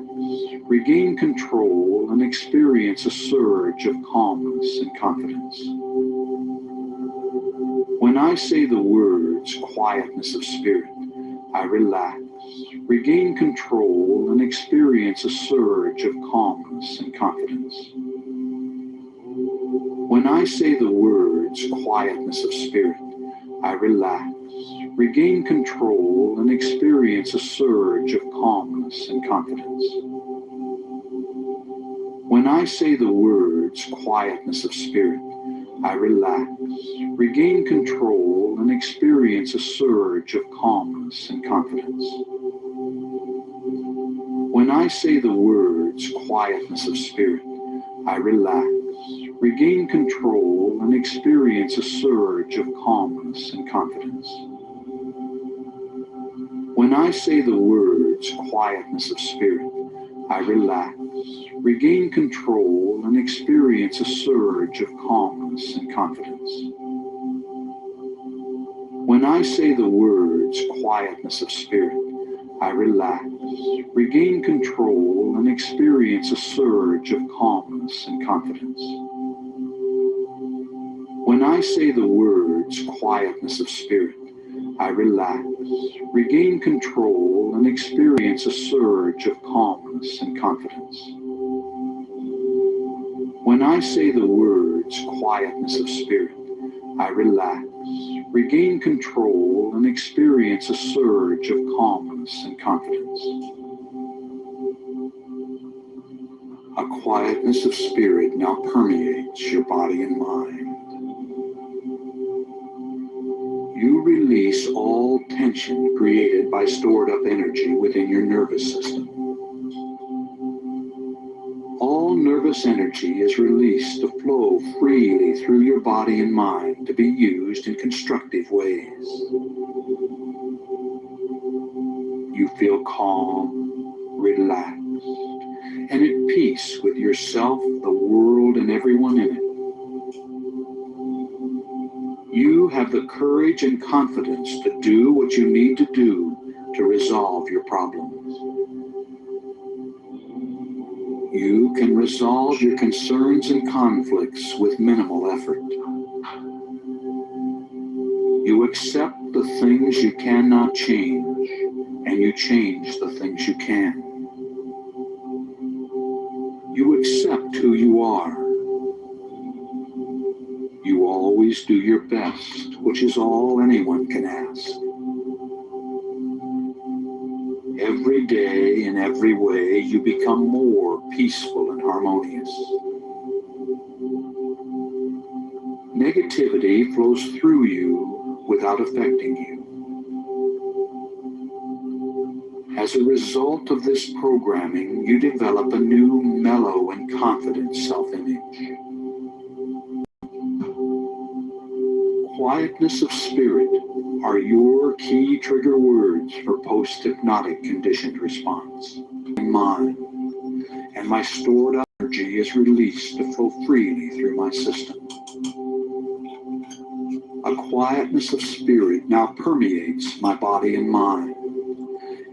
regain control, and experience a surge of calmness and confidence. When I say the words quietness of spirit, I relax, regain control, and experience a surge of calmness and confidence. When I say the words quietness of spirit, I relax, regain control, and experience a surge of calmness and confidence. When I say the words quietness of spirit, I relax, regain control, and experience a surge of calmness and confidence. When I say the words quietness of spirit, I relax, regain control, and experience a surge of calmness and confidence. When I say the words quietness of spirit, I relax, regain control, and experience a surge of calmness and confidence. When I say the words quietness of spirit, I relax, regain control, and experience a surge of calmness and confidence. When I say the words quietness of spirit, I relax, regain control, and experience a surge of calmness and confidence. When I say the words quietness of spirit, I relax, regain control, and experience a surge of calmness and confidence. A quietness of spirit now permeates your body and mind. You release all tension created by stored up energy within your nervous system. All nervous energy is released to flow freely through your body and mind to be used in constructive ways. You feel calm, relaxed, and at peace with yourself, the world, and everyone in it. You have the courage and confidence to do what you need to do to resolve your problems. You can resolve your concerns and conflicts with minimal effort. You accept the things you cannot change, and you change the things you can. You accept who you are. You always do your best, which is all anyone can ask. Every day, in every way, you become more peaceful and harmonious. Negativity flows through you without affecting you. As a result of this programming, you develop a new, mellow, and confident self-image. Quietness of spirit are your key trigger words for post-hypnotic conditioned response. Mine, and my stored energy is released to flow freely through my system. A quietness of spirit now permeates my body and mind,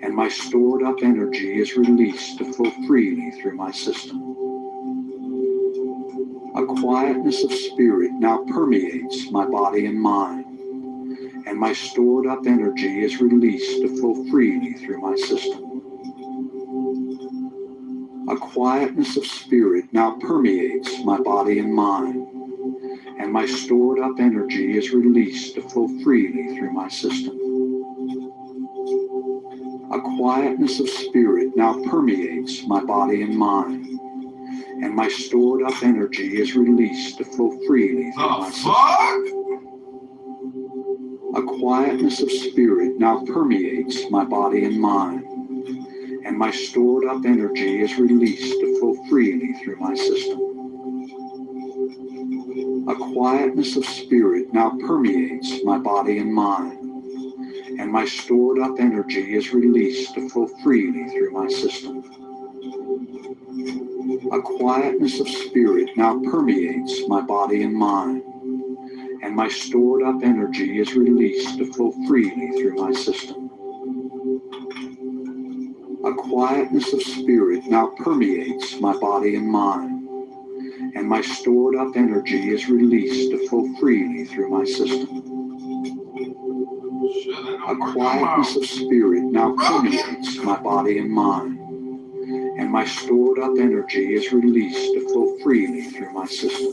and my stored up energy is released to flow freely through my system. A quietness of spirit now permeates my body and mind, and my stored up energy is released to flow freely through my system. A quietness of spirit now permeates my body and mind, and my stored up energy is released to flow freely through my system. A quietness of spirit now permeates my body and mind, and my stored up energy is released to flow freely through my system. A quietness of spirit now permeates my body and mind, and my stored up energy is released to flow freely through my system. A quietness of spirit now permeates my body and mind, and my stored up energy is released to flow freely through my system. A quietness of spirit now permeates my body and mind, and my stored up energy is released to flow freely through my system. A quietness of spirit now permeates my body and mind, and my stored up energy is released to flow freely through my system. A quietness of spirit now permeates my body and mind, and my stored up energy is released to flow freely through my system.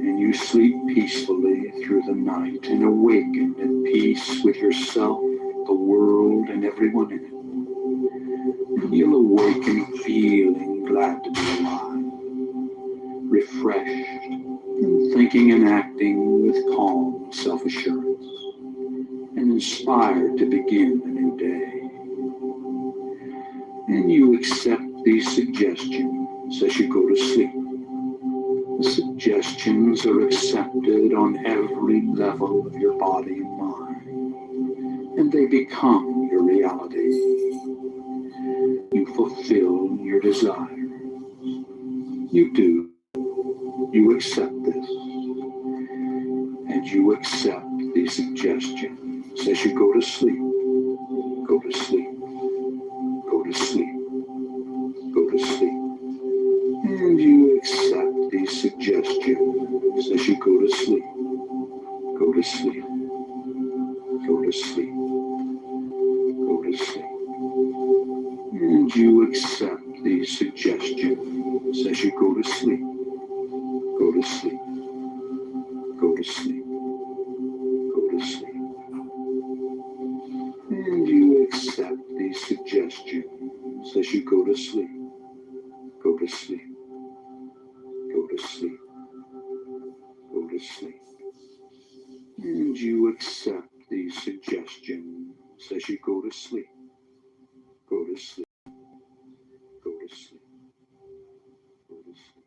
And you sleep peacefully through the night and awaken at peace with yourself, the world, and everyone in it. And you'll awaken feeling glad to be alive, refreshed, and thinking and acting with calm self-assurance, and inspired to begin a new day. And you accept these suggestions as you go to sleep. The suggestions are accepted on every level of your body and mind, and they become your reality. You fulfill your desire. You do. You accept this. And you accept these suggestions as you go to sleep. Go to sleep. Go to sleep. Go to sleep. And you accept these suggestions as you go to sleep. Go to sleep. Go to sleep. Go to sleep. And you accept these suggestions as you go to sleep. Go to sleep. Go to sleep. Go to sleep. And you accept these suggestions as you go to sleep. Go to sleep. Go to sleep. Go to sleep. And you accept these suggestions as you go to sleep. Go to sleep. Go to sleep. Go to sleep.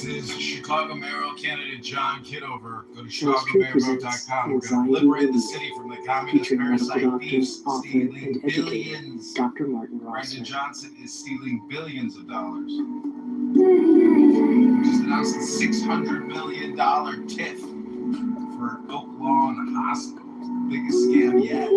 This is Chicago mayoral candidate John Kitover. Go to Illustrate presents ChicagoMayorVote.com. We're going to Anxiety liberate the Relief, city from the communist featuring medical parasite doctors, thieves author, stealing and educator billions. Dr. Martin Brandon Rossman. Johnson is stealing billions of dollars. Just announced a $600 million TIF for Oak Lawn Hospital. Biggest scam yet.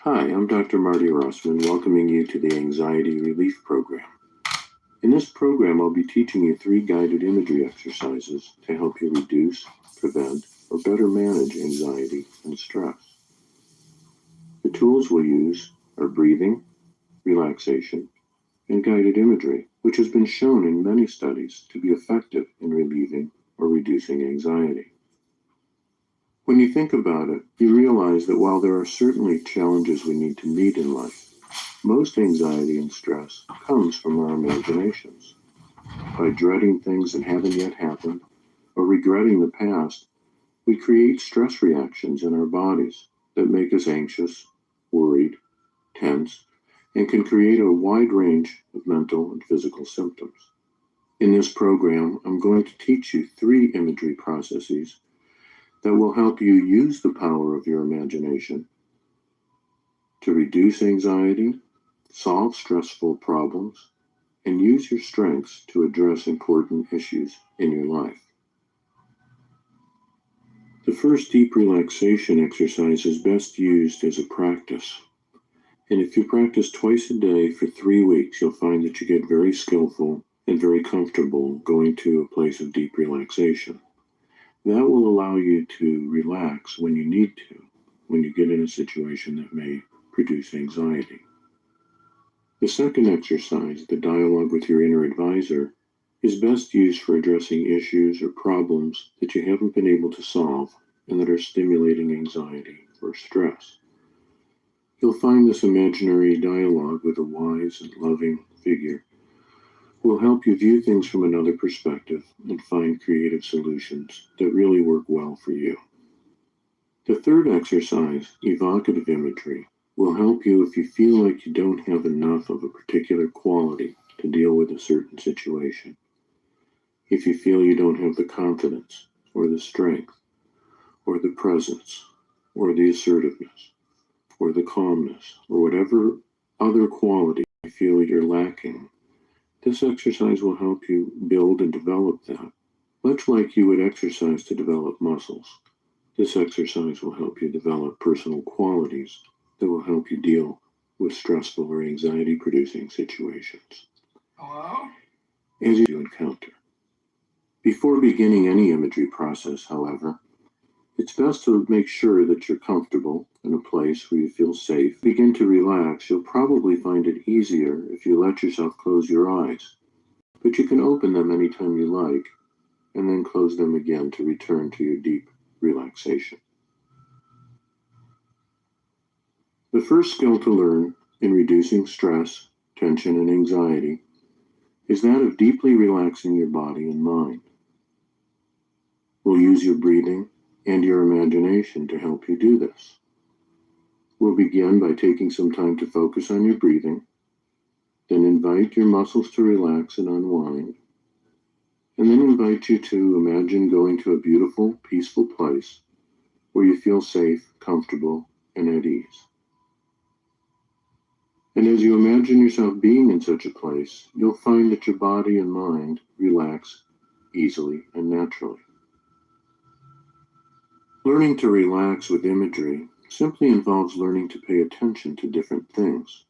Hi, I'm Dr. Marty Rossman, welcoming you to the Anxiety Relief Program. In this program, I'll be teaching you 3 guided imagery exercises to help you reduce, prevent, or better manage anxiety and stress. The tools we'll use are breathing, relaxation, and guided imagery, which has been shown in many studies to be effective in relieving or reducing anxiety. When you think about it, you realize that while there are certainly challenges we need to meet in life, most anxiety and stress comes from our imaginations. By dreading things that haven't yet happened, or regretting the past, we create stress reactions in our bodies that make us anxious, worried, tense, and can create a wide range of mental and physical symptoms. In this program, I'm going to teach you 3 imagery processes that will help you use the power of your imagination to reduce anxiety, solve stressful problems, and use your strengths to address important issues in your life. The first deep relaxation exercise is best used as a practice. And if you practice twice a day for 3 weeks, you'll find that you get very skillful and very comfortable going to a place of deep relaxation. That will allow you to relax when you need to, when you get in a situation that may produce anxiety. The second exercise, the dialogue with your inner advisor, is best used for addressing issues or problems that you haven't been able to solve and that are stimulating anxiety or stress. You'll find this imaginary dialogue with a wise and loving figure will help you view things from another perspective and find creative solutions that really work well for you. The third exercise, evocative imagery, will help you if you feel like you don't have enough of a particular quality to deal with a certain situation. If you feel you don't have the confidence or the strength or the presence or the assertiveness or the calmness or whatever other quality you feel you're lacking, this exercise will help you build and develop that, much like you would exercise to develop muscles. This exercise will help you develop personal qualities that will help you deal with stressful or anxiety-producing situations. Hello? As you encounter. Before beginning any imagery process, however, it's best to make sure that you're comfortable in a place where you feel safe. Begin to relax. You'll probably find it easier if you let yourself close your eyes, but you can open them anytime you like and then close them again to return to your deep relaxation. The first skill to learn in reducing stress, tension, and anxiety is that of deeply relaxing your body and mind. We'll use your breathing and your imagination to help you do this. We'll begin by taking some time to focus on your breathing, then invite your muscles to relax and unwind, and then invite you to imagine going to a beautiful, peaceful place where you feel safe, comfortable, and at ease. And as you imagine yourself being in such a place, you'll find that your body and mind relax easily and naturally. Learning to relax with imagery simply involves learning to pay attention to different things.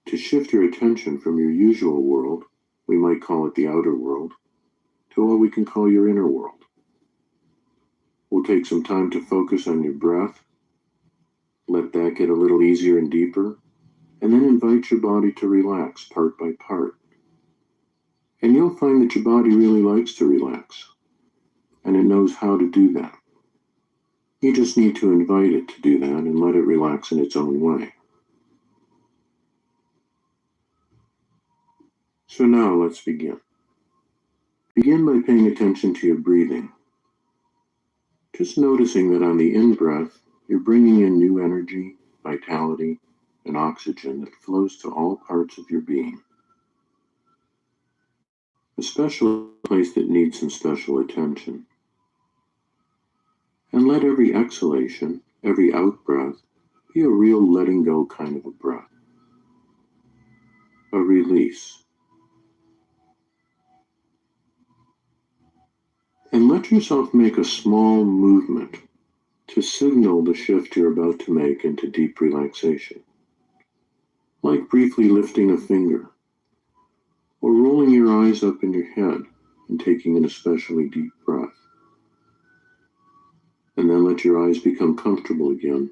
To shift your attention from your usual world, we might call it the outer world, to what we can call your inner world. We'll take some time to focus on your breath, let that get a little easier and deeper, and then invite your body to relax part by part. And you'll find that your body really likes to relax, and it knows how to do that. You just need to invite it to do that and let it relax in its own way. So now let's begin. Begin by paying attention to your breathing. Just noticing that on the in-breath, you're bringing in new energy, vitality, and oxygen that flows to all parts of your being. A special place that needs some special attention. And let every exhalation, every out-breath, be a real letting go kind of a breath. A release. And let yourself make a small movement to signal the shift you're about to make into deep relaxation. Like briefly lifting a finger, or rolling your eyes up in your head and taking an especially deep breath. And then let your eyes become comfortable again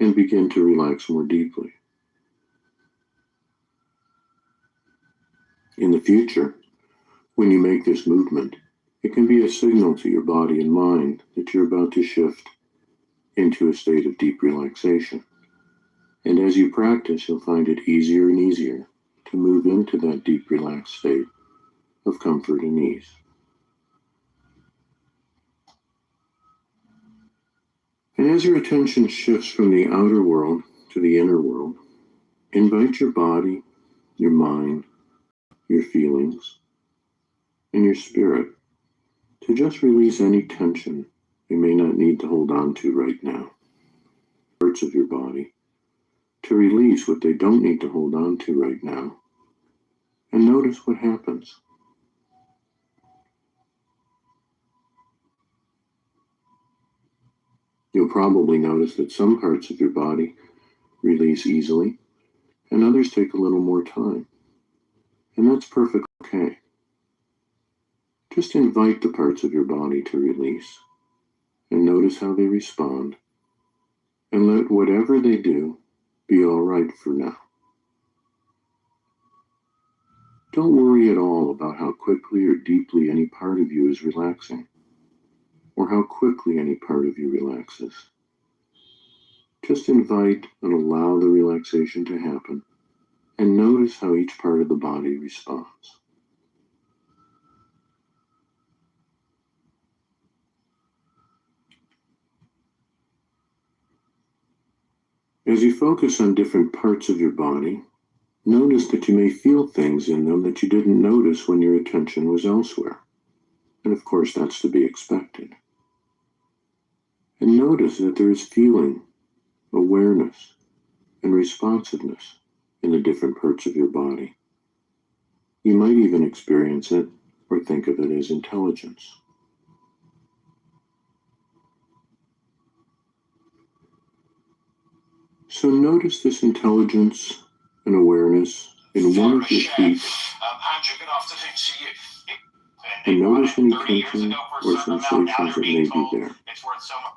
and begin to relax more deeply. In the future, when you make this movement, it can be a signal to your body and mind that you're about to shift into a state of deep relaxation. And as you practice, you'll find it easier and easier to move into that deep relaxed state of comfort and ease. And as your attention shifts from the outer world to the inner world, invite your body, your mind, your feelings, and your spirit to just release any tension you may not need to hold on to right now. Parts of your body to release what they don't need to hold on to right now, and notice what happens. You'll probably notice that some parts of your body release easily, and others take a little more time. And that's perfectly okay. Just invite the parts of your body to release, and notice how they respond, and let whatever they do be all right for now. Don't worry at all about how quickly or deeply any part of you is relaxing, or how quickly any part of you relaxes. Just invite and allow the relaxation to happen, and notice how each part of the body responds. As you focus on different parts of your body, notice that you may feel things in them that you didn't notice when your attention was elsewhere. And of course, that's to be expected. And notice that there is feeling, awareness, and responsiveness in the different parts of your body. You might even experience it or think of it as intelligence. So notice this intelligence and awareness in one of your feet, How'd you get off the thing? See, and notice any 30 years tension ago for a or certain amount, now sensations you're that being may be told there. it's worth so much.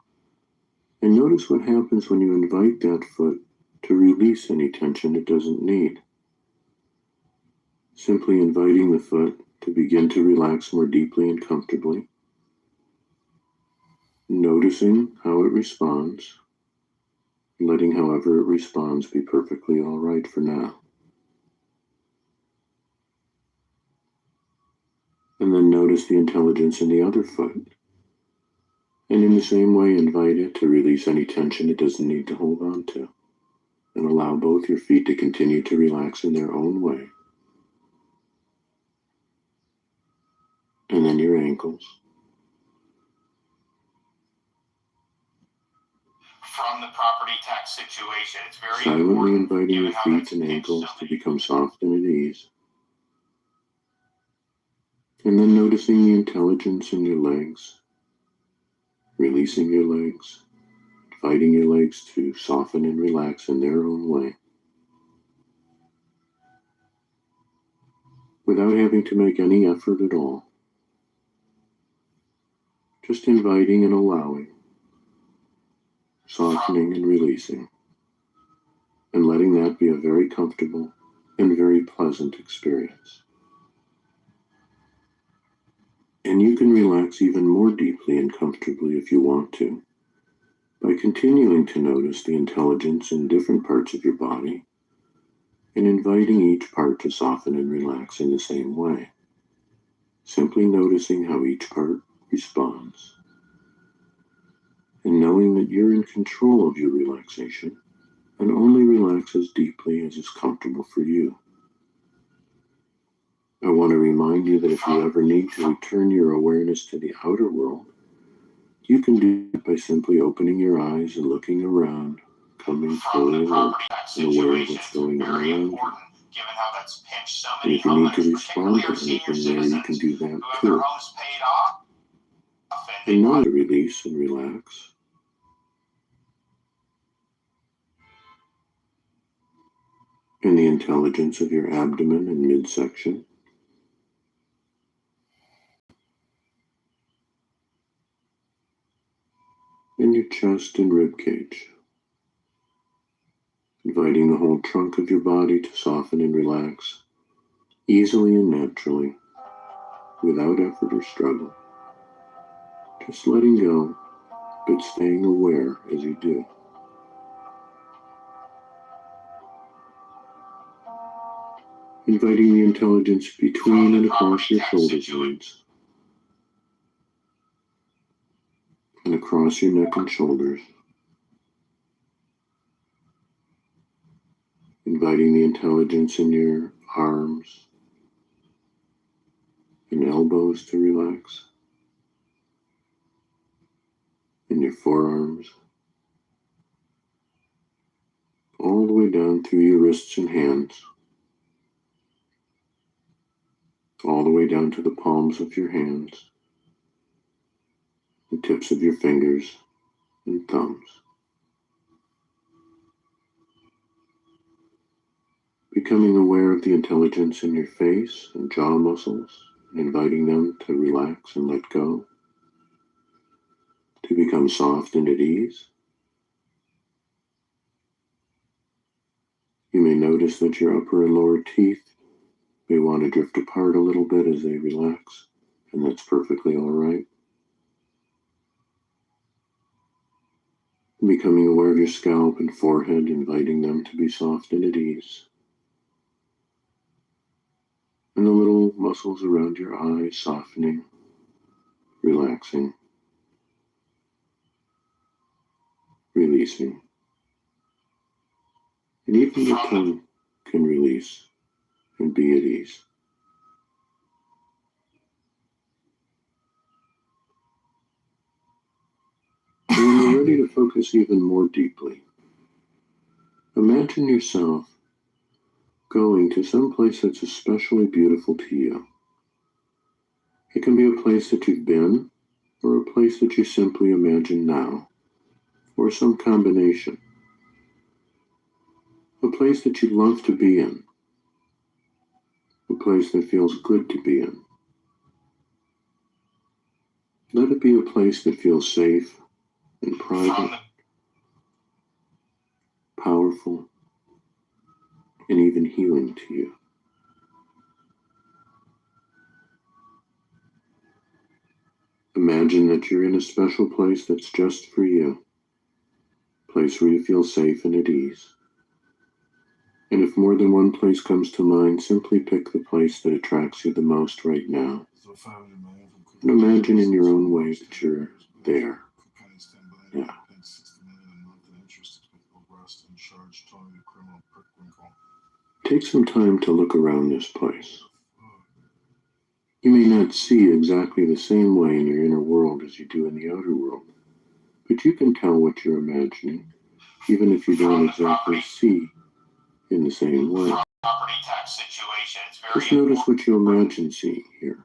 And notice what happens when you invite that foot to release any tension it doesn't need. Simply inviting the foot to begin to relax more deeply and comfortably, noticing how it responds, letting however it responds be perfectly all right for now. And then notice the intelligence in the other foot. And in the same way, invite it to release any tension it doesn't need to hold on to. And allow both your feet to continue to relax in their own way. And then your ankles. From the property tax situation, it's very Silently important, inviting given your how feet that's and pinched ankles so to many. become soft and at ease. And then noticing the intelligence in your legs, releasing your legs, inviting your legs to soften and relax in their own way, without having to make any effort at all. Just inviting and allowing, softening and releasing, and letting that be a very comfortable and very pleasant experience. And you can relax even more deeply and comfortably if you want to, by continuing to notice the intelligence in different parts of your body and inviting each part to soften and relax in the same way, simply noticing how each part responds, and knowing that you're in control of your relaxation and only relax as deeply as is comfortable for you. I want to remind you that if you ever need to return your awareness to the outer world, you can do it by simply opening your eyes and looking around, coming From fully the alert property tax and aware of situation, what's it's going on very around you. important, given how that's pinched so And many if you need to homeowners, respond particularly to our senior anything there, you can citizens do that who have their too. homes paid off and they And know want to release and relax. In the intelligence of your abdomen and midsection. In your chest and rib cage. Inviting the whole trunk of your body to soften and relax, easily and naturally, without effort or struggle. Just letting go, but staying aware as you do. Inviting the intelligence between and across your shoulder blades, and across your neck and shoulders. Inviting the intelligence in your arms and elbows to relax, in your forearms, all the way down through your wrists and hands, all the way down to the palms of your hands, the tips of your fingers and thumbs. Becoming aware of the intelligence in your face and jaw muscles, and inviting them to relax and let go, to become soft and at ease. You may notice that your upper and lower teeth may want to drift apart a little bit as they relax, and that's perfectly all right. Becoming aware of your scalp and forehead, inviting them to be soft and at ease. And the little muscles around your eyes softening, relaxing, releasing. And even your tongue can release and be at ease. And when you're ready to focus even more deeply, imagine yourself going to some place that's especially beautiful to you. It can be a place that you've been, or a place that you simply imagine now, or some combination. A place that you love to be in. A place that feels good to be in. Let it be a place that feels safe and private, powerful, and even healing to you. Imagine that you're in a special place that's just for you, a place where you feel safe and at ease. And if more than one place comes to mind, simply pick the place that attracts you the most right now. And imagine in your own way that you're there. Yeah. Take some time to look around this place. You may not see exactly the same way in your inner world as you do in the outer world, but you can tell what you're imagining, even if you don't exactly see in the same way. Property tax situation. It's very Just notice what you imagine seeing here.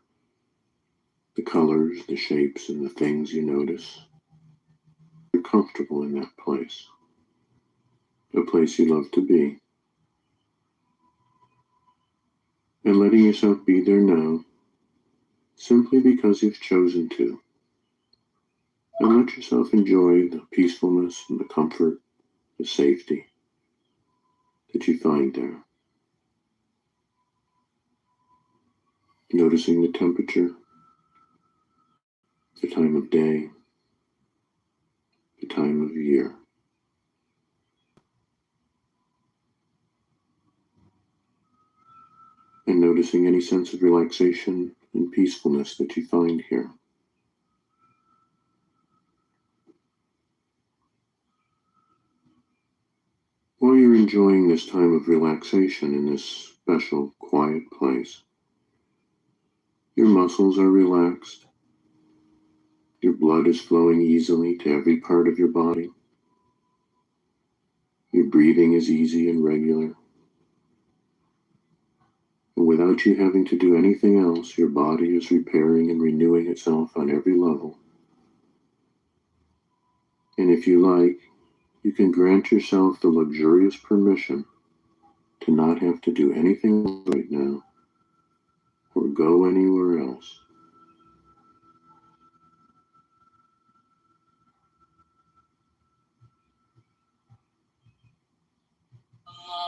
The colors, the shapes, and the things you notice. You're comfortable in that place. A place you love to be. And letting yourself be there now, simply because you've chosen to. And let yourself enjoy the peacefulness and the comfort, the safety that you find there. Noticing the temperature, the time of day, the time of year. And noticing any sense of relaxation and peacefulness that you find here. While you're enjoying this time of relaxation in this special, quiet place, your muscles are relaxed. Your blood is flowing easily to every part of your body. Your breathing is easy and regular. And without you having to do anything else, your body is repairing and renewing itself on every level. And if you like, you can grant yourself the luxurious permission to not have to do anything else right now or go anywhere else.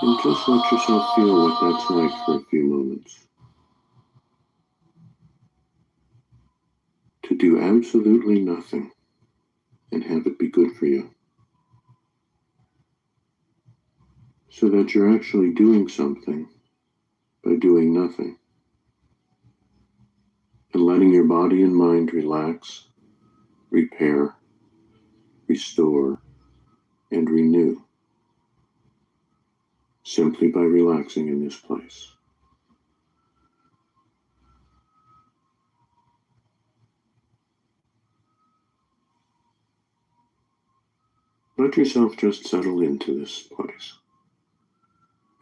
And just let yourself feel what that's like for a few moments. To do absolutely nothing and have it be good for you. So that you're actually doing something by doing nothing. And letting your body and mind relax, repair, restore, and renew. Simply by relaxing in this place. Let yourself just settle into this place,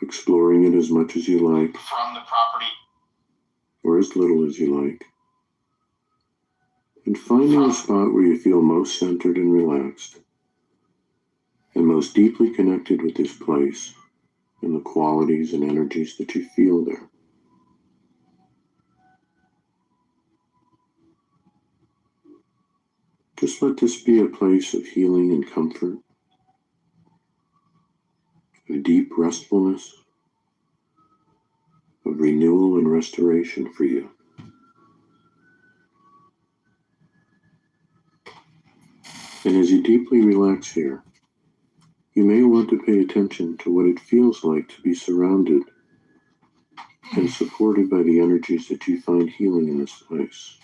exploring it as much as you like, from the property. or as little as you like, and finding a spot where you feel most centered and relaxed, and most deeply connected with this place and the qualities and energies that you feel there. Just let this be a place of healing and comfort, of deep restfulness, of renewal and restoration for you. And as you deeply relax here, you may want to pay attention to what it feels like to be surrounded and supported by the energies that you find healing in this place.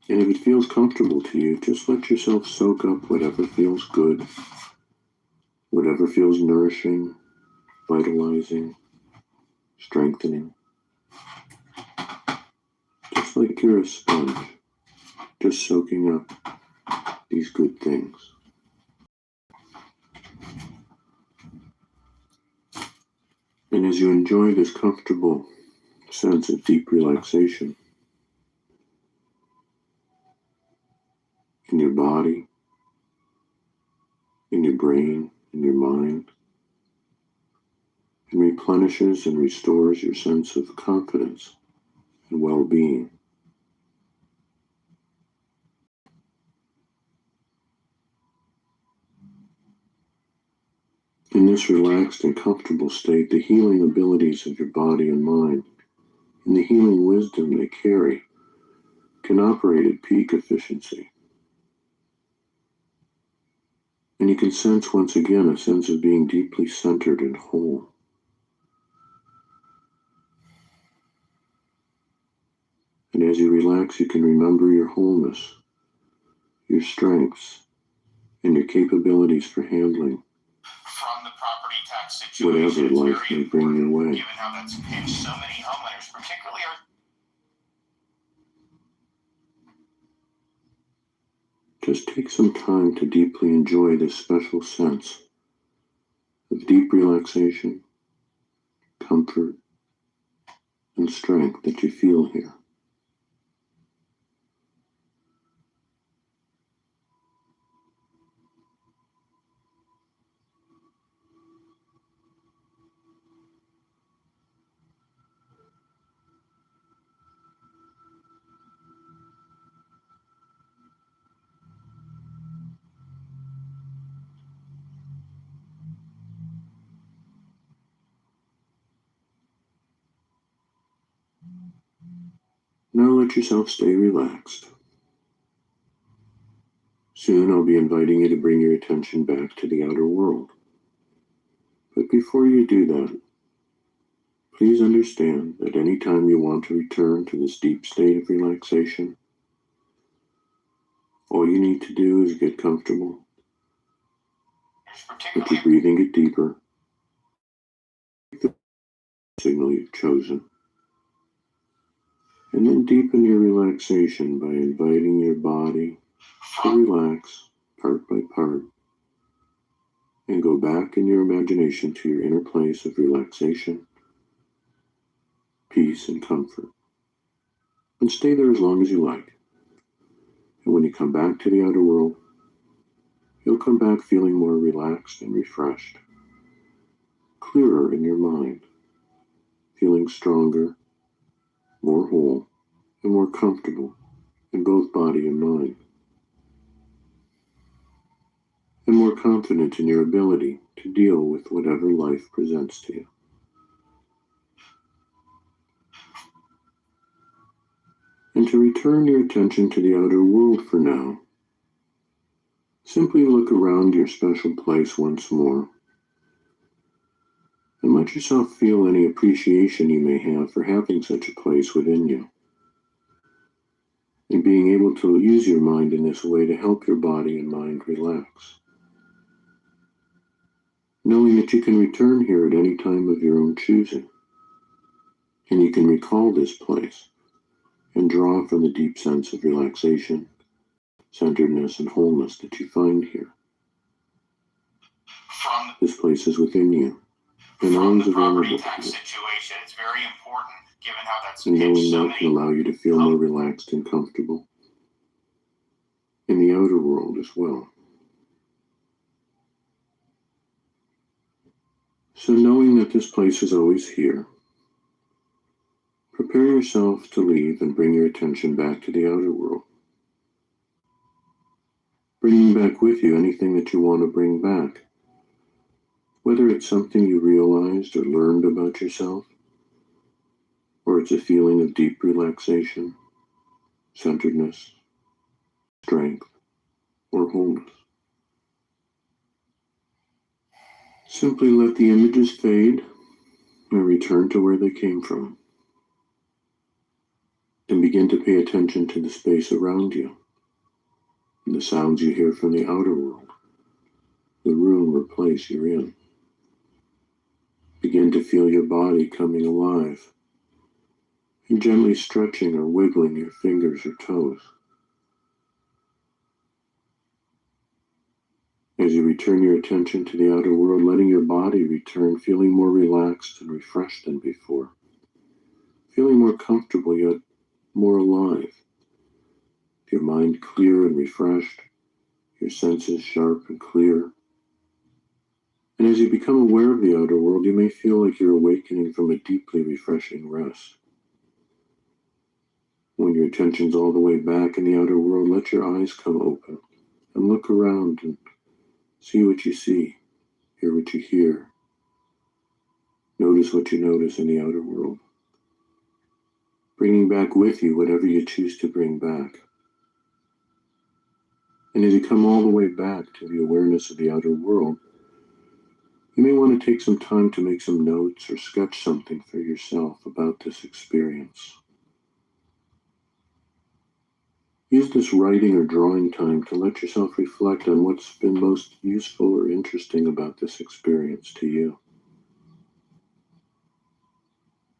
And if it feels comfortable to you, just let yourself soak up whatever feels good, whatever feels nourishing, vitalizing, strengthening. Just like you're a sponge, just soaking up these good things. And as you enjoy this comfortable sense of deep relaxation in your body, in your brain, in your mind and replenishes and restores your sense of confidence and well-being. In this relaxed and comfortable state, the healing abilities of your body and mind and the healing wisdom they carry can operate at peak efficiency. And you can sense once again a sense of being deeply centered and whole. And as you relax, you can remember your wholeness, your strengths, and your capabilities for handling From the property tax whatever situation, it's life very may bring your important, way. given how that's pinched so many homeowners, particularly our Just take some time to deeply enjoy this special sense of deep relaxation, comfort, and strength that you feel here. Now let yourself stay relaxed. Soon I'll be inviting you to bring your attention back to the outer world. But before you do that, please understand that any time you want to return to this deep state of relaxation, all you need to do is get comfortable, let your particularly breathing get deeper, the signal you've chosen, and then deepen your relaxation by inviting your body to relax part by part and go back in your imagination to your inner place of relaxation, peace, and comfort. And stay there as long as you like. And when you come back to the outer world, you'll come back feeling more relaxed and refreshed, clearer in your mind, feeling stronger, more whole, and more comfortable in both body and mind, and more confident in your ability to deal with whatever life presents to you. And to return your attention to the outer world for now, simply look around your special place once more and let yourself feel any appreciation you may have for having such a place within you, and being able to use your mind in this way to help your body and mind relax. Knowing that you can return here at any time of your own choosing, and you can recall this place and draw from the deep sense of relaxation, centeredness, and wholeness that you find here. This place is within you, and from always the property available to tax you. situation, it's very important, given how that's And pinched knowing so that can many. allow you to feel more relaxed and comfortable in the outer world as well. So knowing that this place is always here, prepare yourself to leave and bring your attention back to the outer world. Bringing back with you anything that you want to bring back, whether it's something you realized or learned about yourself, or it's a feeling of deep relaxation, centeredness, strength, or wholeness. Simply let the images fade and return to where they came from, and begin to pay attention to the space around you and the sounds you hear from the outer world, the room or place you're in. Begin to feel your body coming alive and gently stretching or wiggling your fingers or toes. As you return your attention to the outer world, letting your body return feeling more relaxed and refreshed than before, feeling more comfortable yet more alive, your mind clear and refreshed, your senses sharp and clear, And as you become aware of the outer world, you may feel like you're awakening from a deeply refreshing rest. When your attention's all the way back in the outer world, let your eyes come open and look around and see what you see, hear what you hear. Notice what you notice in the outer world, bringing back with you whatever you choose to bring back. And as you come all the way back to the awareness of the outer world, you may want to take some time to make some notes or sketch something for yourself about this experience. Use this writing or drawing time to let yourself reflect on what's been most useful or interesting about this experience to you.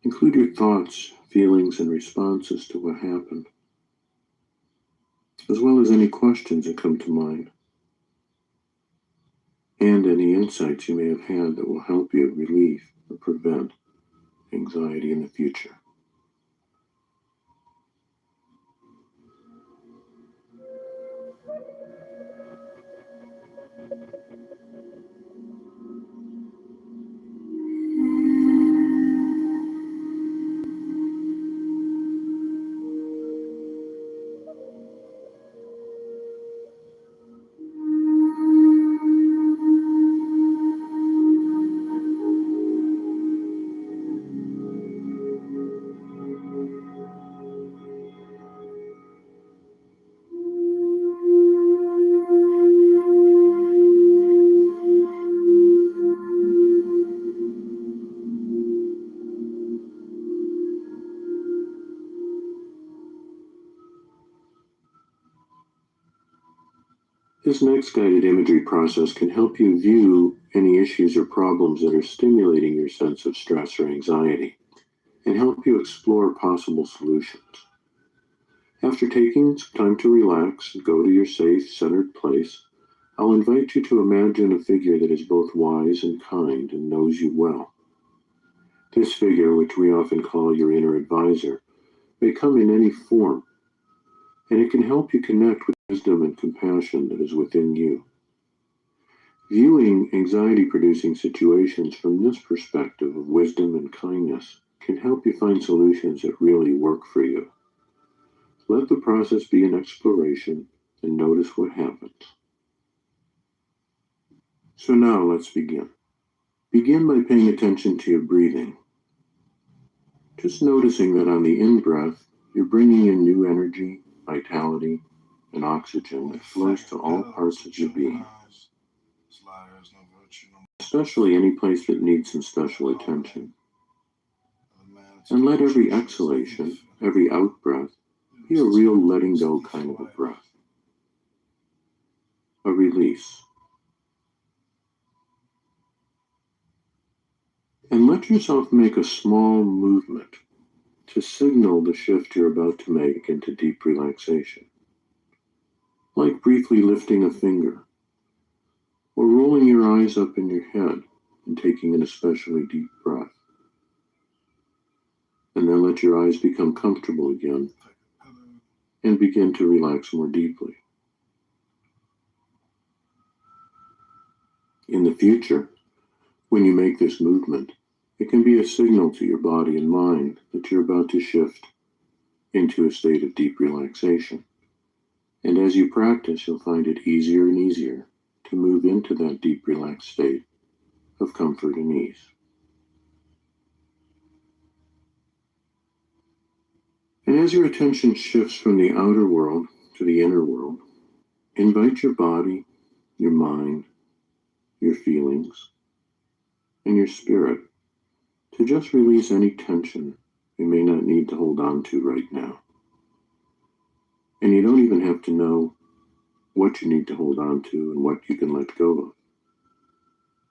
Include your thoughts, feelings, and responses to what happened, as well as any questions that come to mind, and any insights you may have had that will help you relieve or prevent anxiety in the future. This next guided imagery process can help you view any issues or problems that are stimulating your sense of stress or anxiety and help you explore possible solutions. After taking some time to relax and go to your safe, centered place, I'll invite you to imagine a figure that is both wise and kind and knows you well. This figure, which we often call your inner advisor, may come in any form, and it can help you connect with wisdom and compassion that is within you. Viewing anxiety-producing situations from this perspective of wisdom and kindness can help you find solutions that really work for you. Let the process be an exploration and notice what happens. So now let's begin. Begin by paying attention to your breathing. Just noticing that on the in-breath, you're bringing in new energy, vitality, and oxygen that flows to all parts of your being, especially any place that needs some special attention. And let every exhalation, every out-breath, be a real letting go kind of a breath. A release. And let yourself make a small movement to signal the shift you're about to make into deep relaxation. Like briefly lifting a finger, or rolling your eyes up in your head and taking an especially deep breath. And then let your eyes become comfortable again and begin to relax more deeply. In the future, when you make this movement, it can be a signal to your body and mind that you're about to shift into a state of deep relaxation. And as you practice, you'll find it easier and easier to move into that deep relaxed state of comfort and ease. And as your attention shifts from the outer world to the inner world, invite your body, your mind, your feelings, and your spirit to just release any tension you may not need to hold on to right now. And you don't even have to know what you need to hold on to and what you can let go of.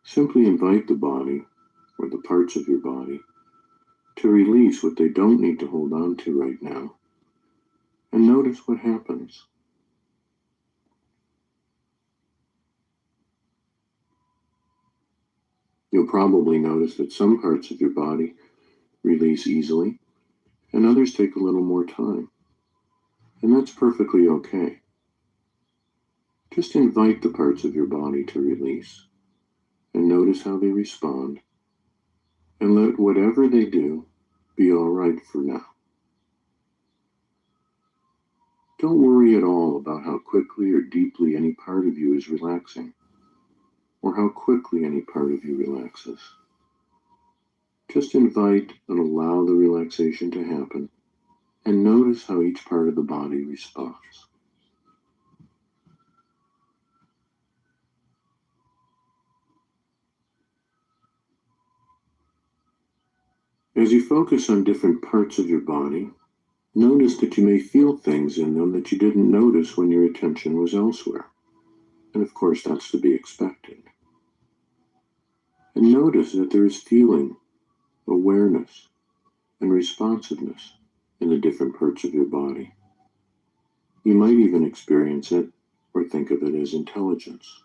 Simply invite the body, or the parts of your body, to release what they don't need to hold on to right now, and notice what happens. You'll probably notice that some parts of your body release easily, and others take a little more time. And that's perfectly okay. Just invite the parts of your body to release, and notice how they respond, and let whatever they do be all right for now. Don't worry at all about how quickly or deeply any part of you is relaxing, or how quickly any part of you relaxes. Just invite and allow the relaxation to happen, and notice how each part of the body responds. As you focus on different parts of your body, notice that you may feel things in them that you didn't notice when your attention was elsewhere. And of course, that's to be expected. And notice that there is feeling, awareness, and responsiveness in the different parts of your body. You might even experience it or think of it as intelligence.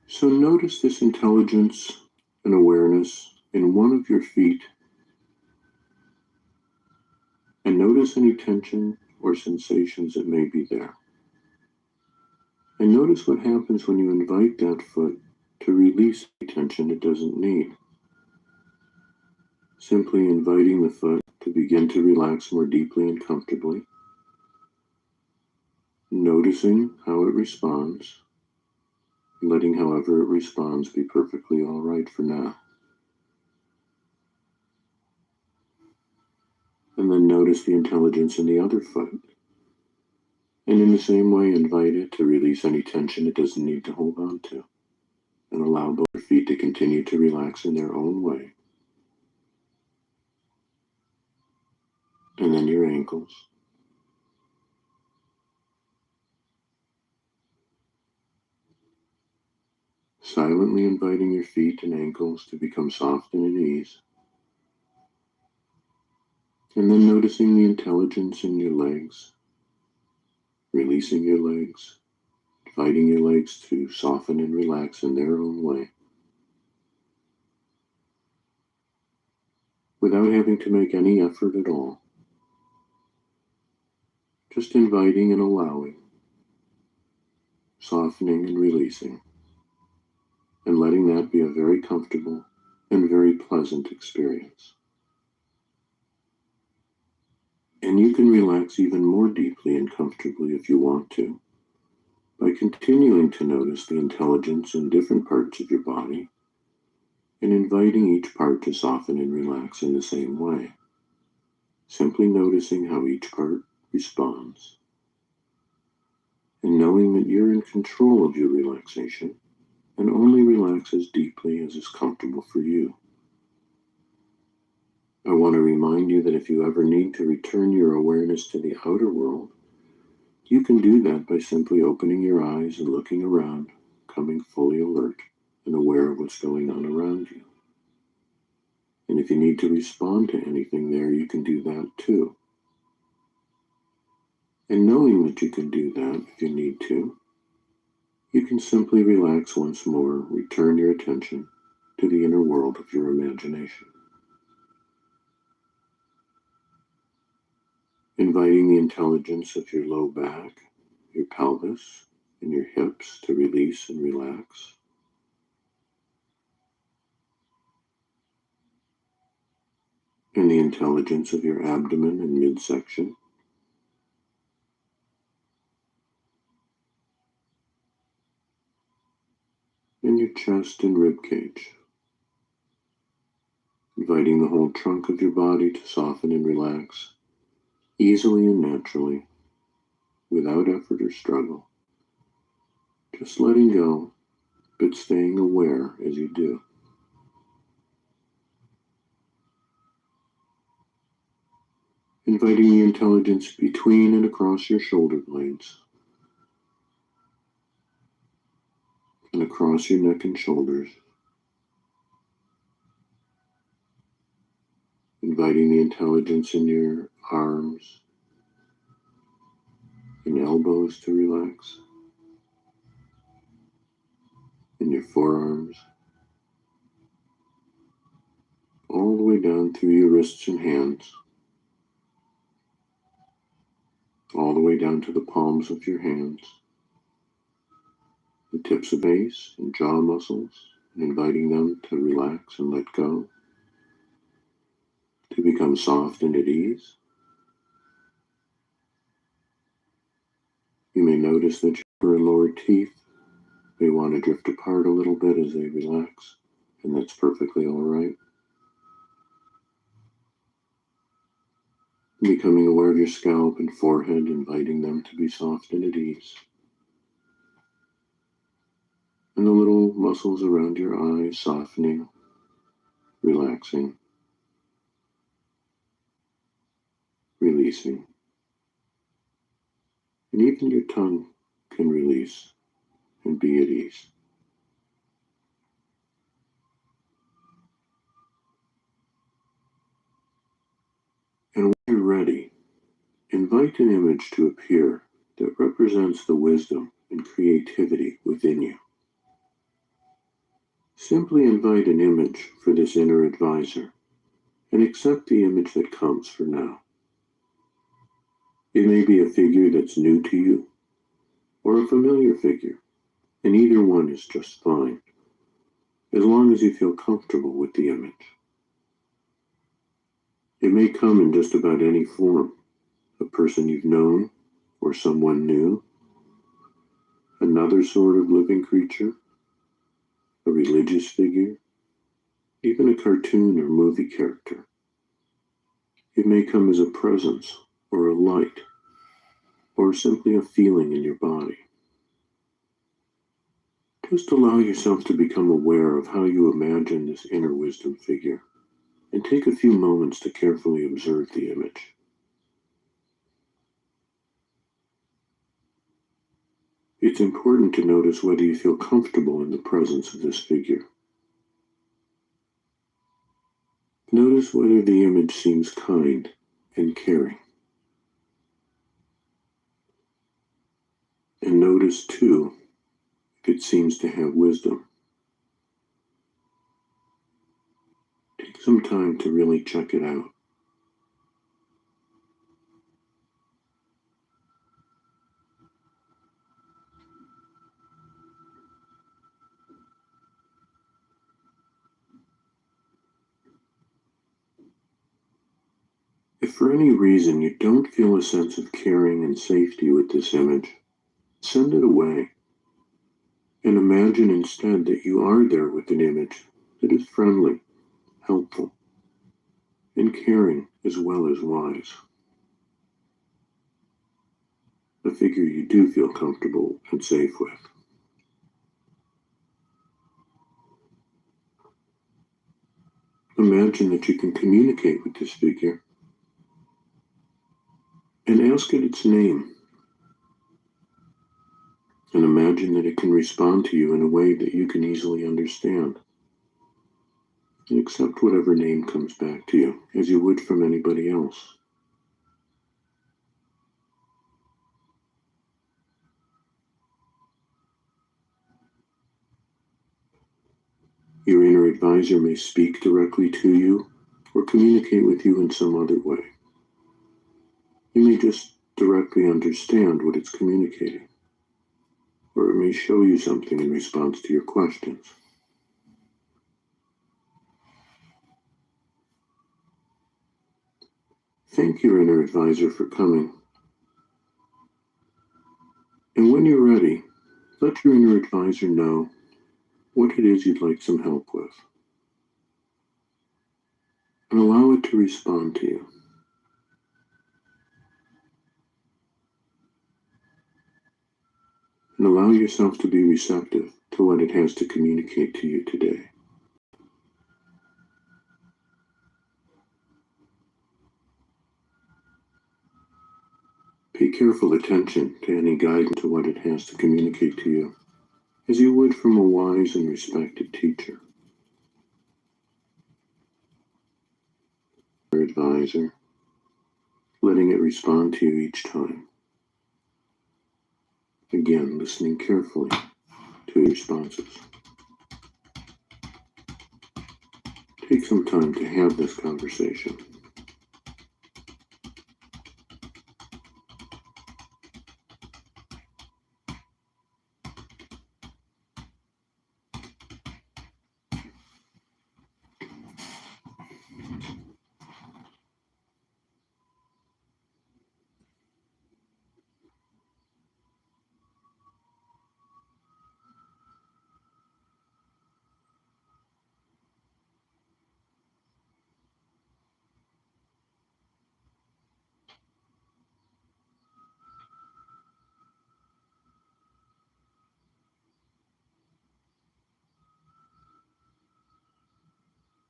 So notice this intelligence and awareness in one of your feet, and notice any tension or sensations that may be there. And notice what happens when you invite that foot to release the tension it doesn't need. Simply inviting the foot to begin to relax more deeply and comfortably, noticing how it responds, letting however it responds be perfectly all right for now. And then notice the intelligence in the other foot. And in the same way, invite it to release any tension it doesn't need to hold on to, and allow both your feet to continue to relax in their own way. And then your ankles. Silently inviting your feet and ankles to become soft and at ease. And then noticing the intelligence in your legs, releasing your legs, inviting your legs to soften and relax in their own way, without having to make any effort at all. Just inviting and allowing, softening and releasing, and letting that be a very comfortable and very pleasant experience. And you can relax even more deeply and comfortably if you want to, by continuing to notice the intelligence in different parts of your body and inviting each part to soften and relax in the same way, simply noticing how each part responds, and knowing that you're in control of your relaxation and only relax as deeply as is comfortable for you. I want to remind you that if you ever need to return your awareness to the outer world, you can do that by simply opening your eyes and looking around, coming fully alert and aware of what's going on around you. And if you need to respond to anything there, you can do that too. And knowing that you can do that if you need to, you can simply relax once more, return your attention to the inner world of your imagination. Inviting the intelligence of your low back, your pelvis, and your hips to release and relax. And the intelligence of your abdomen and midsection. And your chest and rib cage. Inviting the whole trunk of your body to soften and relax, easily and naturally, without effort or struggle. Just letting go, but staying aware as you do. Inviting the intelligence between and across your shoulder blades, and across your neck and shoulders. Inviting the intelligence in your arms and elbows to relax, in your forearms, all the way down through your wrists and hands, all the way down to the palms of your hands, the tips of face and jaw muscles, inviting them to relax and let go, to become soft and at ease. You may notice that your lower teeth may want to drift apart a little bit as they relax, and that's perfectly all right. Becoming aware of your scalp and forehead, inviting them to be soft and at ease. And the little muscles around your eyes softening, relaxing, releasing. And even your tongue can release and be at ease. And when you're ready, invite an image to appear that represents the wisdom and creativity within you. Simply invite an image for this inner advisor and accept the image that comes for now. It may be a figure that's new to you or a familiar figure, and either one is just fine, as long as you feel comfortable with the image. It may come in just about any form, a person you've known or someone new, another sort of living creature, a religious figure, even a cartoon or movie character. It may come as a presence or a light, or simply a feeling in your body. Just allow yourself to become aware of how you imagine this inner wisdom figure, and take a few moments to carefully observe the image. It's important to notice whether you feel comfortable in the presence of this figure. Notice whether the image seems kind and caring. And notice, too, if it seems to have wisdom. Take some time to really check it out. If for any reason you don't feel a sense of caring and safety with this image, send it away and imagine instead that you are there with an image that is friendly, helpful, and caring as well as wise. A figure you do feel comfortable and safe with. Imagine that you can communicate with this figure and ask it its name. And imagine that it can respond to you in a way that you can easily understand. And accept whatever name comes back to you, as you would from anybody else. Your inner advisor may speak directly to you or communicate with you in some other way. You may just directly understand what it's communicating, or it may show you something in response to your questions. Thank your inner advisor for coming. And when you're ready, let your inner advisor know what it is you'd like some help with. And allow it to respond to you. And allow yourself to be receptive to what it has to communicate to you today. Pay careful attention to any guidance to what it has to communicate to you, as you would from a wise and respected teacher. Your advisor, letting it respond to you each time. Again, listening carefully to your responses. Take some time to have this conversation.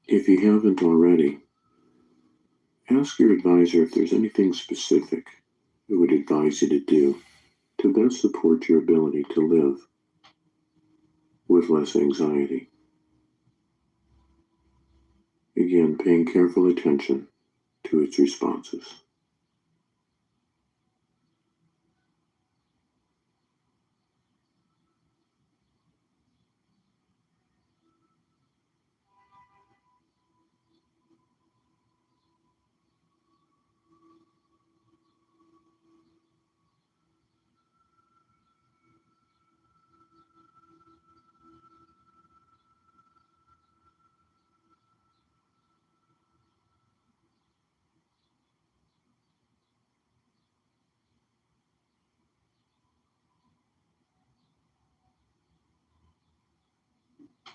If you haven't already, ask your advisor if there's anything specific it would advise you to do to best support your ability to live with less anxiety. Again, paying careful attention to its responses.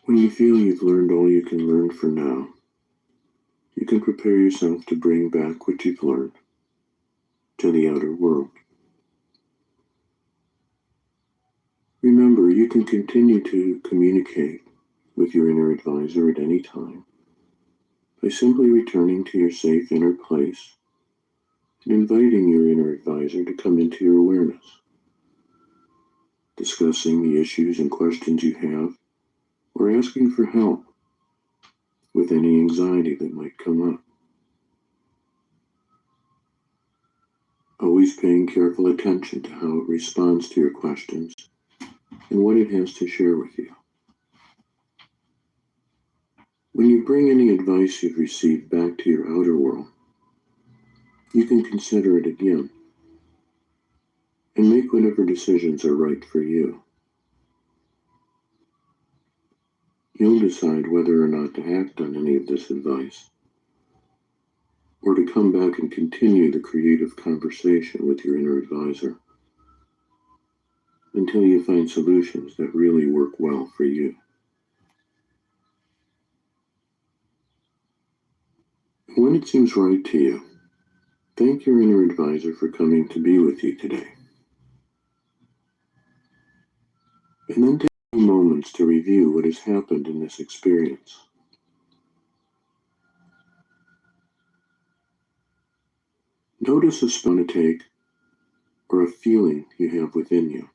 When you feel you've learned all you can learn for now, you can prepare yourself to bring back what you've learned to the outer world. Remember, you can continue to communicate with your inner advisor at any time by simply returning to your safe inner place and inviting your inner advisor to come into your awareness, discussing the issues and questions you have, or asking for help with any anxiety that might come up. Always paying careful attention to how it responds to your questions and what it has to share with you. When you bring any advice you've received back to your outer world, you can consider it again and make whatever decisions are right for you. You'll decide whether or not to act on any of this advice, or to come back and continue the creative conversation with your inner advisor until you find solutions that really work well for you. When it seems right to you, thank your inner advisor for coming to be with you today. And then take a few moments to review what has happened in this experience. Notice a spot to take or a feeling you have within you.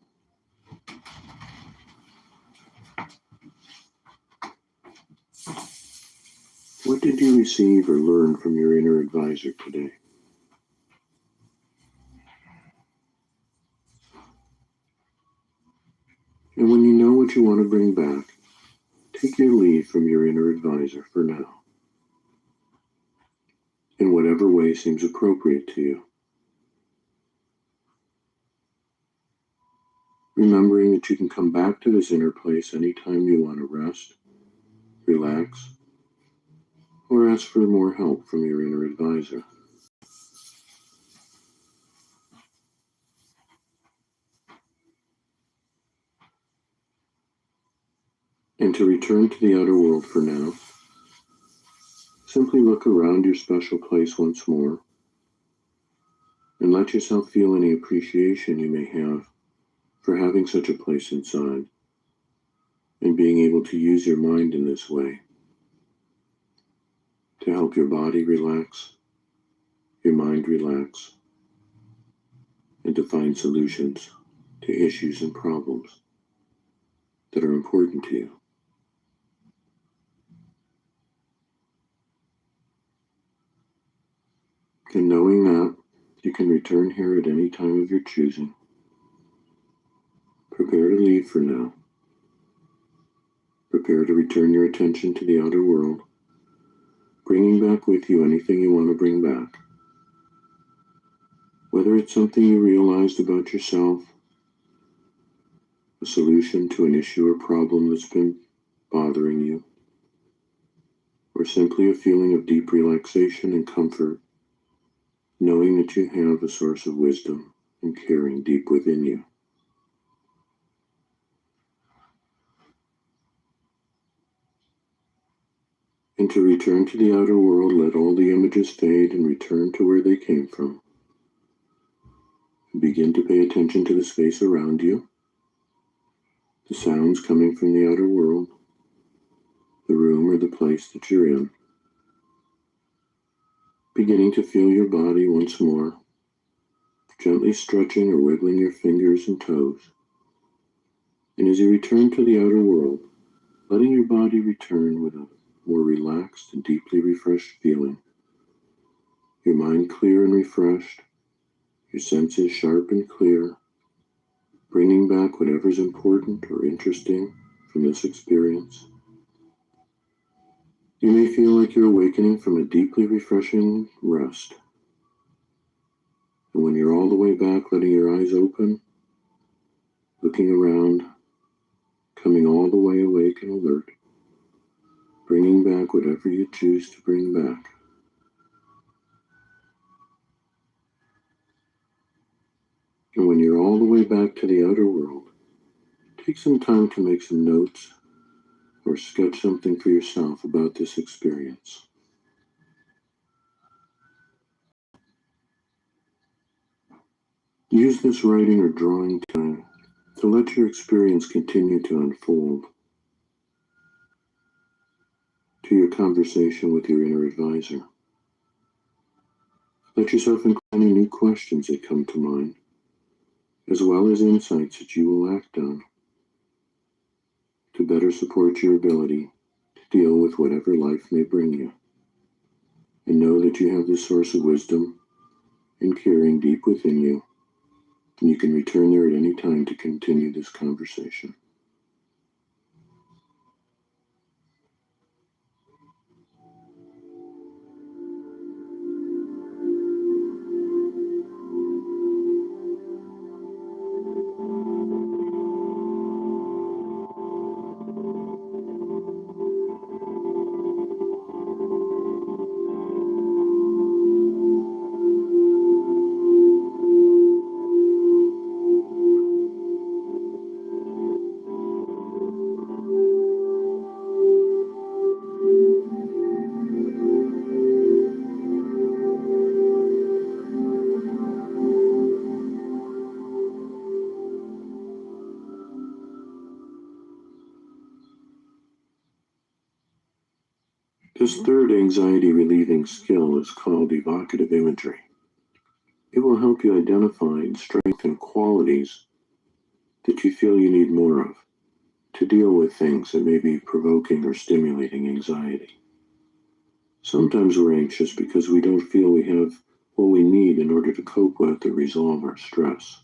What did you receive or learn from your inner advisor today? And when you know what you want to bring back, take your leave from your inner advisor for now, in whatever way seems appropriate to you. Remembering that you can come back to this inner place anytime you want to rest, relax, or ask for more help from your inner advisor. And to return to the outer world for now, simply look around your special place once more and let yourself feel any appreciation you may have for having such a place inside and being able to use your mind in this way to help your body relax, your mind relax, and to find solutions to issues and problems that are important to you. And knowing that, you can return here at any time of your choosing. Prepare to leave for now. Prepare to return your attention to the outer world, bringing back with you anything you want to bring back. Whether it's something you realized about yourself, a solution to an issue or problem that's been bothering you, or simply a feeling of deep relaxation and comfort, knowing that you have a source of wisdom and caring deep within you. And to return to the outer world, let all the images fade and return to where they came from. Begin to pay attention to the space around you, the sounds coming from the outer world, the room or the place that you're in, beginning to feel your body once more, gently stretching or wiggling your fingers and toes. And as you return to the outer world, letting your body return with a more relaxed and deeply refreshed feeling. Your mind clear and refreshed, your senses sharp and clear, bringing back whatever's important or interesting from this experience. You may feel like you're awakening from a deeply refreshing rest. And when you're all the way back, letting your eyes open, looking around, coming all the way awake and alert, bringing back whatever you choose to bring back. And when you're all the way back to the outer world, take some time to make some notes or sketch something for yourself about this experience. Use this writing or drawing time to let your experience continue to unfold to your conversation with your inner advisor. Let yourself include any new questions that come to mind, as well as insights that you will act on to better support your ability to deal with whatever life may bring you. And know that you have this source of wisdom and caring deep within you, and you can return there at any time to continue this conversation. This third anxiety-relieving skill is called evocative imagery. It will help you identify and strengthen qualities that you feel you need more of to deal with things that may be provoking or stimulating anxiety. Sometimes we're anxious because we don't feel we have what we need in order to cope with or resolve our stress.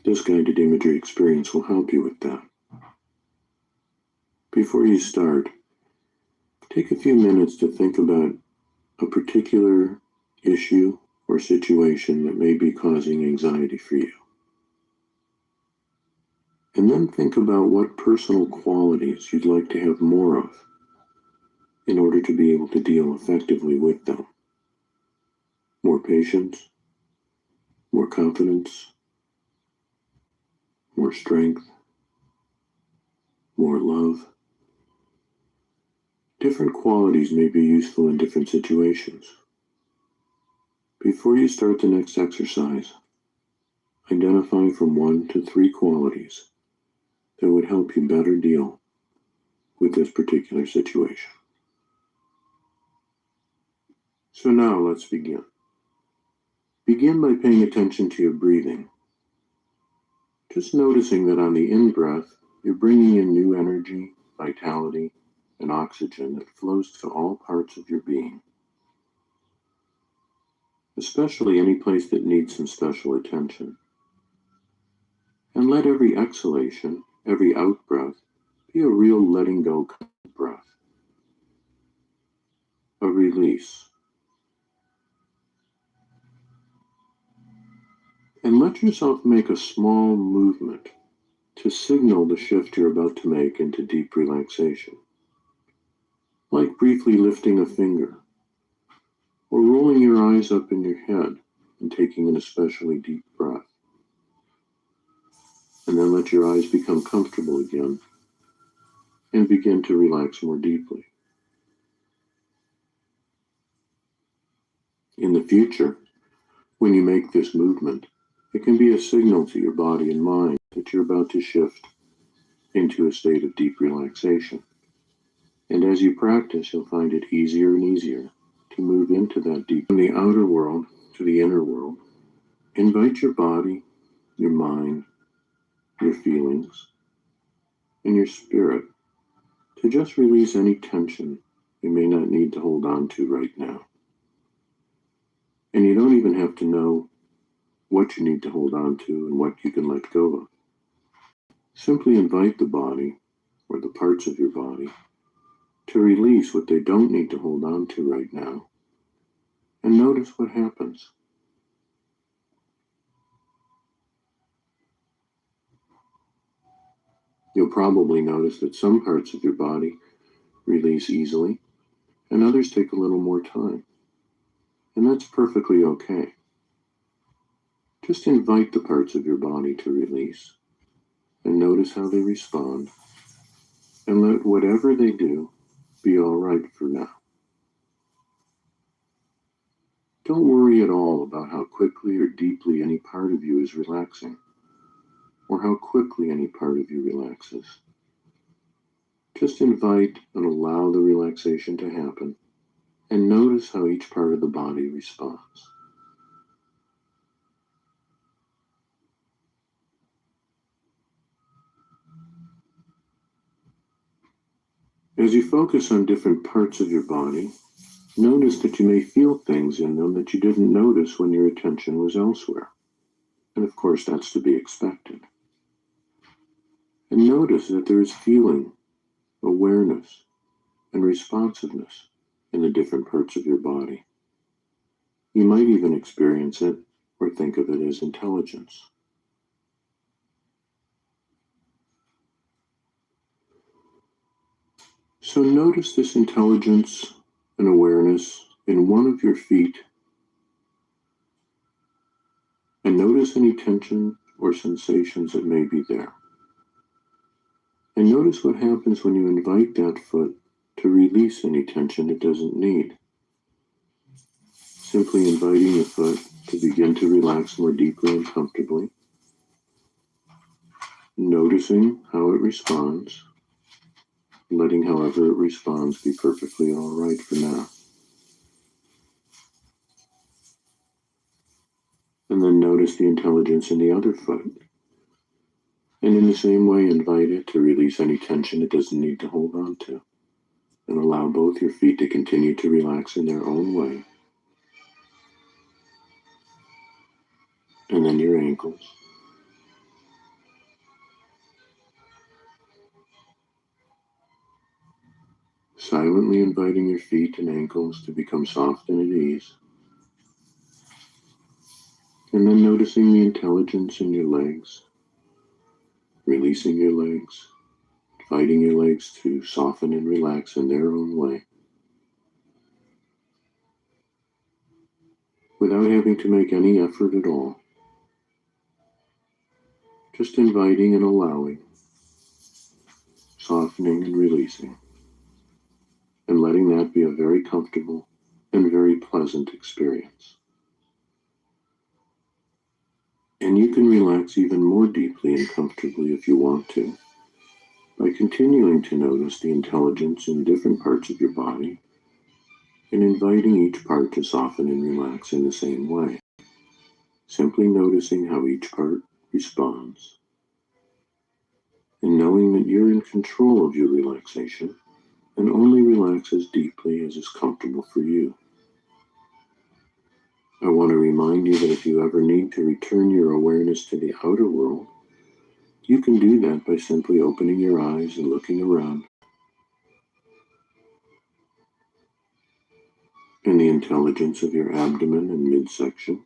This guided imagery experience will help you with that. Before you start, take a few minutes to think about a particular issue or situation that may be causing anxiety for you. And then think about what personal qualities you'd like to have more of in order to be able to deal effectively with them. More patience, more confidence, more strength, more love. Different qualities may be useful in different situations. Before you start the next exercise, identify from 1 to 3 qualities that would help you better deal with this particular situation. So now let's begin. Begin by paying attention to your breathing. Just noticing that on the in-breath, you're bringing in new energy, vitality, and oxygen that flows to all parts of your being, especially any place that needs some special attention. And let every exhalation, every out-breath, be a real letting go kind of breath, a release. And let yourself make a small movement to signal the shift you're about to make into deep relaxation, like briefly lifting a finger, or rolling your eyes up in your head and taking an especially deep breath. And then let your eyes become comfortable again and begin to relax more deeply. In the future, when you make this movement, it can be a signal to your body and mind that you're about to shift into a state of deep relaxation. And as you practice, you'll find it easier and easier to move into that deep, from the outer world to the inner world. Invite your body, your mind, your feelings, and your spirit to just release any tension you may not need to hold on to right now. And you don't even have to know what you need to hold on to and what you can let go of. Simply invite the body, or the parts of your body, to release what they don't need to hold on to right now, and notice what happens. You'll probably notice that some parts of your body release easily, and others take a little more time. And that's perfectly okay. Just invite the parts of your body to release, and notice how they respond, and let whatever they do be all right for now. Don't worry at all about how quickly or deeply any part of you is relaxing, or how quickly any part of you relaxes. Just invite and allow the relaxation to happen, and notice how each part of the body responds. As you focus on different parts of your body, notice that you may feel things in them that you didn't notice when your attention was elsewhere. And of course, that's to be expected. And notice that there is feeling, awareness, and responsiveness in the different parts of your body. You might even experience it or think of it as intelligence. So notice this intelligence and awareness in one of your feet, and notice any tension or sensations that may be there. And notice what happens when you invite that foot to release any tension it doesn't need. Simply inviting the foot to begin to relax more deeply and comfortably. Noticing how it responds, letting however it responds be perfectly all right for now. And then notice the intelligence in the other foot. And in the same way, invite it to release any tension it doesn't need to hold on to. And allow both your feet to continue to relax in their own way. And then your ankles. Silently inviting your feet and ankles to become soft and at ease. And then noticing the intelligence in your legs. Releasing your legs. Inviting your legs to soften and relax in their own way. Without having to make any effort at all. Just inviting and allowing, softening and releasing, and letting that be a very comfortable and very pleasant experience. And you can relax even more deeply and comfortably if you want to, by continuing to notice the intelligence in different parts of your body, and inviting each part to soften and relax in the same way, simply noticing how each part responds. And knowing that you're in control of your relaxation and only relax as deeply as is comfortable for you. I want to remind you that if you ever need to return your awareness to the outer world, you can do that by simply opening your eyes and looking around. In the intelligence of your abdomen and midsection,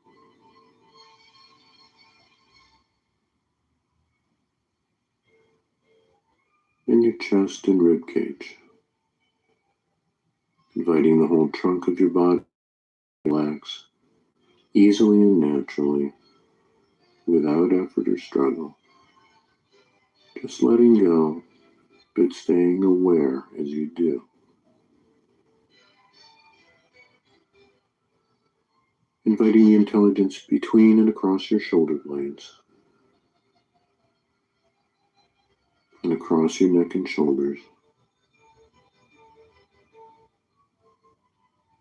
in your chest and rib cage, inviting the whole trunk of your body to relax easily and naturally, without effort or struggle. Just letting go, but staying aware as you do. Inviting the intelligence between and across your shoulder blades, and across your neck and shoulders,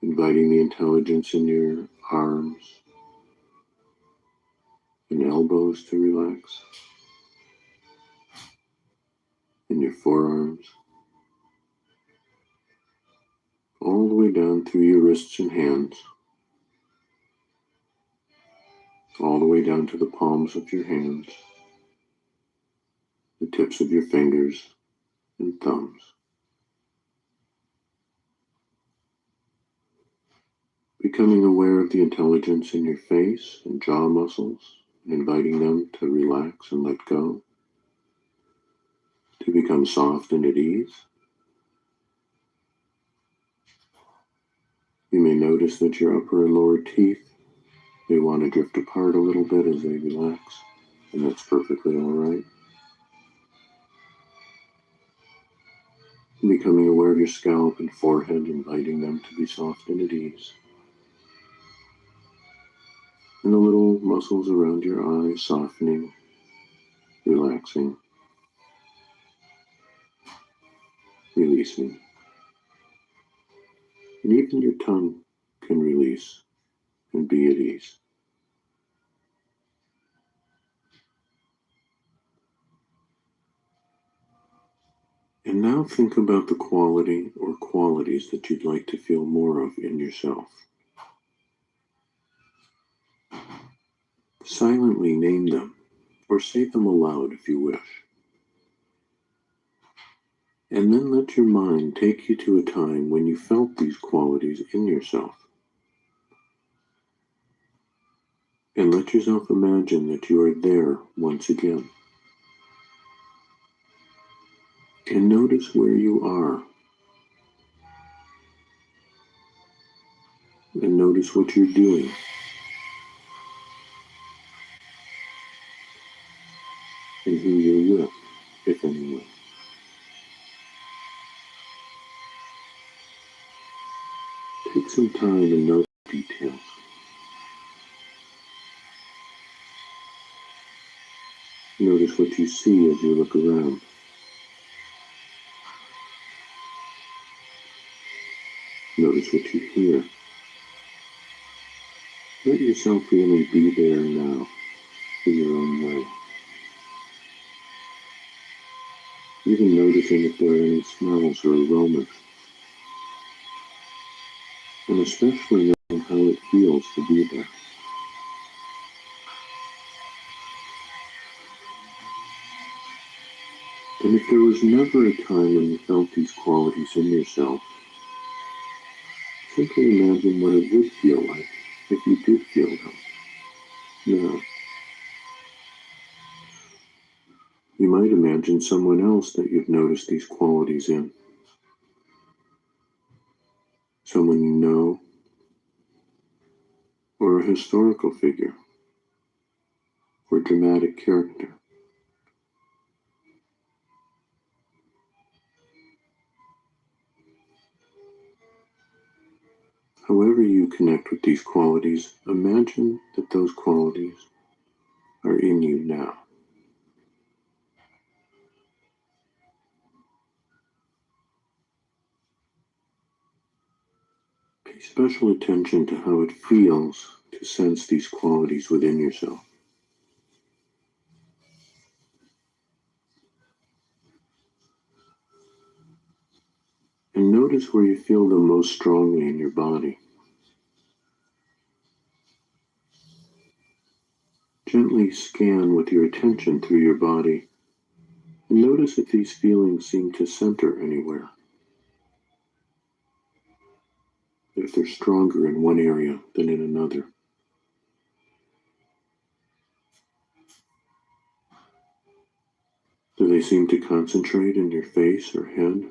inviting the intelligence in your arms and elbows to relax, in your forearms, all the way down through your wrists and hands, all the way down to the palms of your hands, the tips of your fingers and thumbs. Becoming aware of the intelligence in your face and jaw muscles, inviting them to relax and let go, to become soft and at ease. You may notice that your upper and lower teeth may want to drift apart a little bit as they relax, and that's perfectly all right. Becoming aware of your scalp and forehead, inviting them to be soft and at ease. And the little muscles around your eyes softening, relaxing, releasing. And even your tongue can release and be at ease. And now think about the quality or qualities that you'd like to feel more of in yourself. Silently name them, or say them aloud if you wish. And then let your mind take you to a time when you felt these qualities in yourself. And let yourself imagine that you are there once again. And notice where you are. And notice what you're doing. And who you're with, if anyone. Take some time and note details. Notice what you see as you look around. Notice what you hear. Let yourself really be there now, in your own way. Even noticing if there are any smells or aromas. And especially knowing how it feels to be there. And if there was never a time when you felt these qualities in yourself, simply imagine what it would feel like if you did feel them. Now, you might imagine someone else that you've noticed these qualities in. Someone you know, or a historical figure, or dramatic character. However you connect with these qualities, imagine that those qualities are in you now. Pay special attention to how it feels to sense these qualities within yourself. And notice where you feel them most strongly in your body. Gently scan with your attention through your body and notice if these feelings seem to center anywhere. If they're stronger in one area than in another. Do they seem to concentrate in your face or head?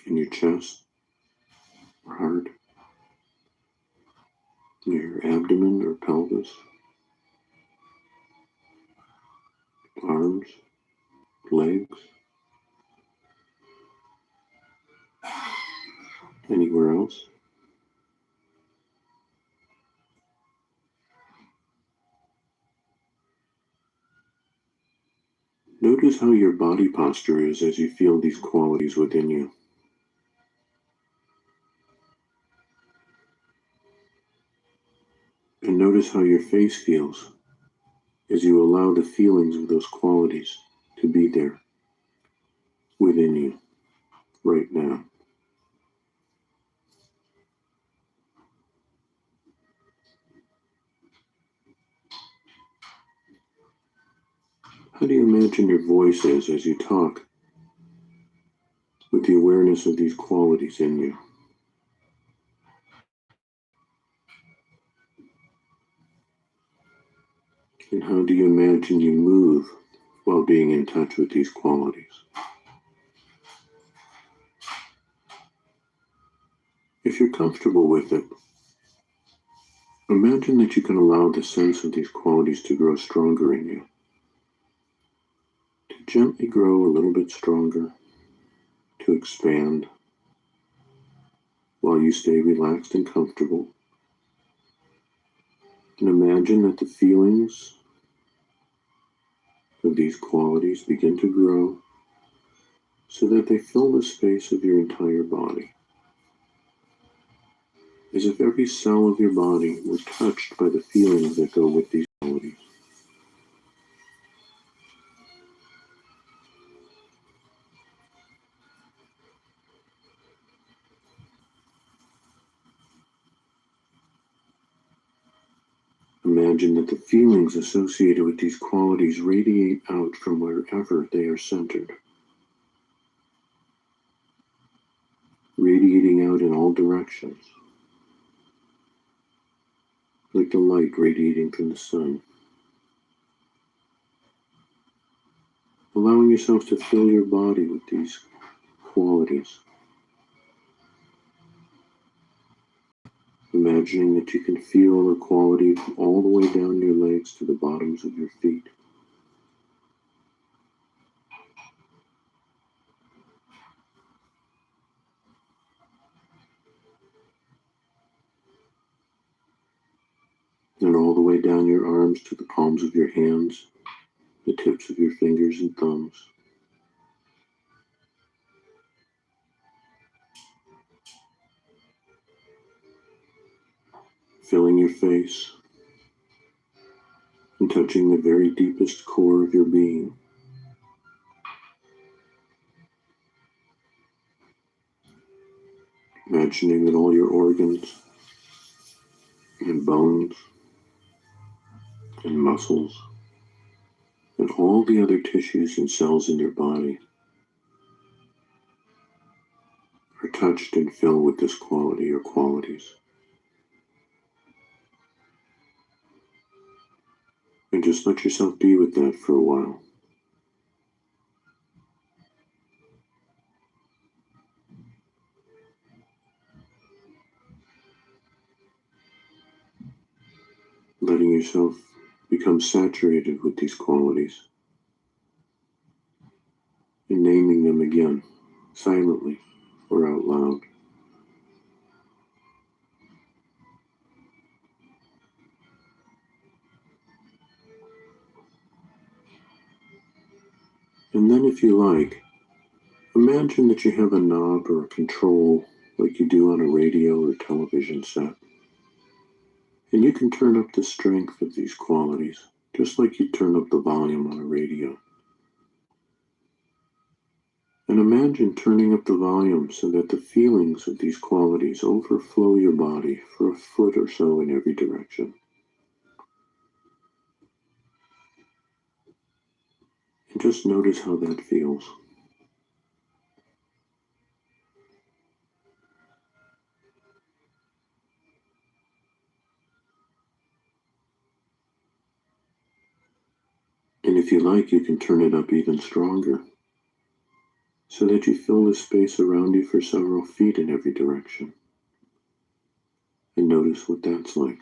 In your chest or heart? In your abdomen or pelvis? Arms? Legs? Anywhere else? Notice how your body posture is as you feel these qualities within you. And notice how your face feels as you allow the feelings of those qualities to be there within you right now. How do you imagine your voice is as you talk with the awareness of these qualities in you? And how do you imagine you move while being in touch with these qualities? If you're comfortable with it, imagine that you can allow the sense of these qualities to grow stronger in you, to gently grow a little bit stronger, to expand while you stay relaxed and comfortable. And imagine that the feelings of these qualities begin to grow so that they fill the space of your entire body, as if every cell of your body were touched by the feelings that go with these qualities. Imagine that the feelings associated with these qualities radiate out from wherever they are centered, radiating out in all directions, like the light radiating from the sun. Allowing yourself to fill your body with these qualities. Imagining that you can feel the quality all the way down your legs to the bottoms of your feet. And all the way down your arms to the palms of your hands, the tips of your fingers and thumbs. Filling your face and touching the very deepest core of your being. Imagining that all your organs and bones and muscles and all the other tissues and cells in your body are touched and filled with this quality or qualities. And just let yourself be with that for a while. Letting yourself become saturated with these qualities and naming them again, silently or out loud. And then if you like, imagine that you have a knob or a control like you do on a radio or television set. And you can turn up the strength of these qualities, just like you turn up the volume on a radio. And imagine turning up the volume so that the feelings of these qualities overflow your body for a foot or so in every direction. And just notice how that feels. And if you like, you can turn it up even stronger so that you fill the space around you for several feet in every direction. And notice what that's like.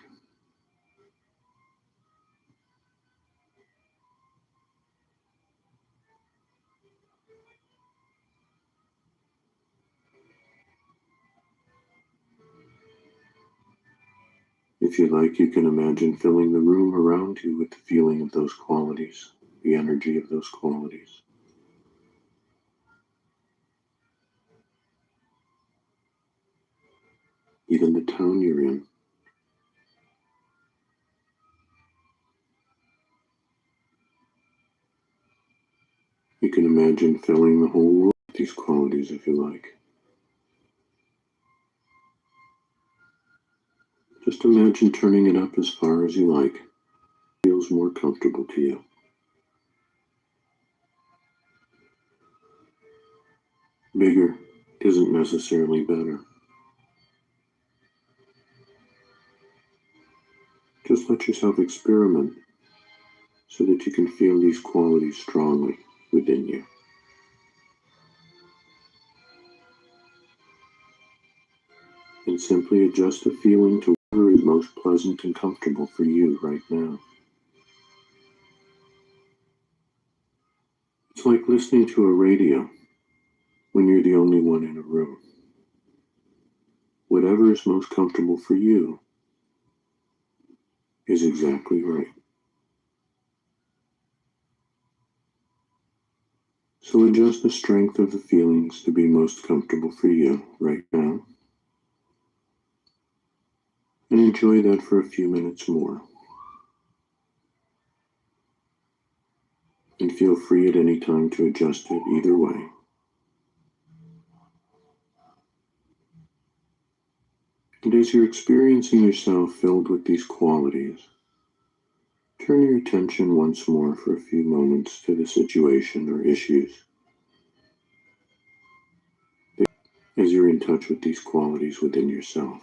If you like, you can imagine filling the room around you with the feeling of those qualities, the energy of those qualities. Even the town you're in. can imagine filling the whole world with these qualities if you like. Just imagine turning it up as far as you like. It feels more comfortable to you. Bigger isn't necessarily better. Just let yourself experiment so that you can feel these qualities strongly within you. And simply adjust the feeling to whatever is most pleasant and comfortable for you right now. It's like listening to a radio when you're the only one in a room. Whatever is most comfortable for you is exactly right. So adjust the strength of the feelings to be most comfortable for you right now. And enjoy that for a few minutes more. And feel free at any time to adjust it either way. And as you're experiencing yourself filled with these qualities, turn your attention once more for a few moments to the situation or issues as you're in touch with these qualities within yourself.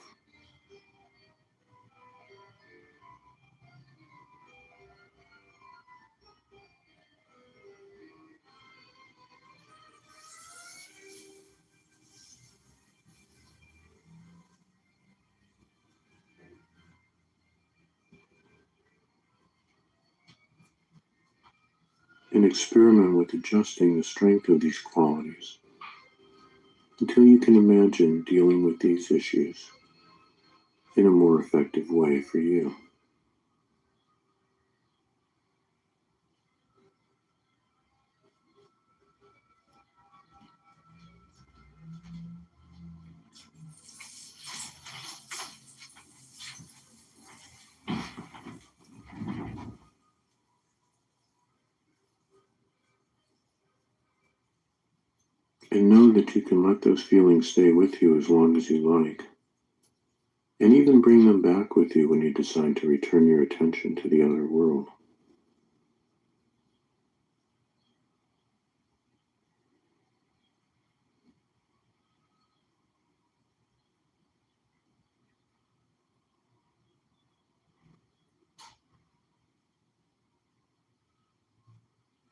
And experiment with adjusting the strength of these qualities until you can imagine dealing with these issues in a more effective way for you. And know that you can let those feelings stay with you as long as you like, and even bring them back with you when you decide to return your attention to the outer world.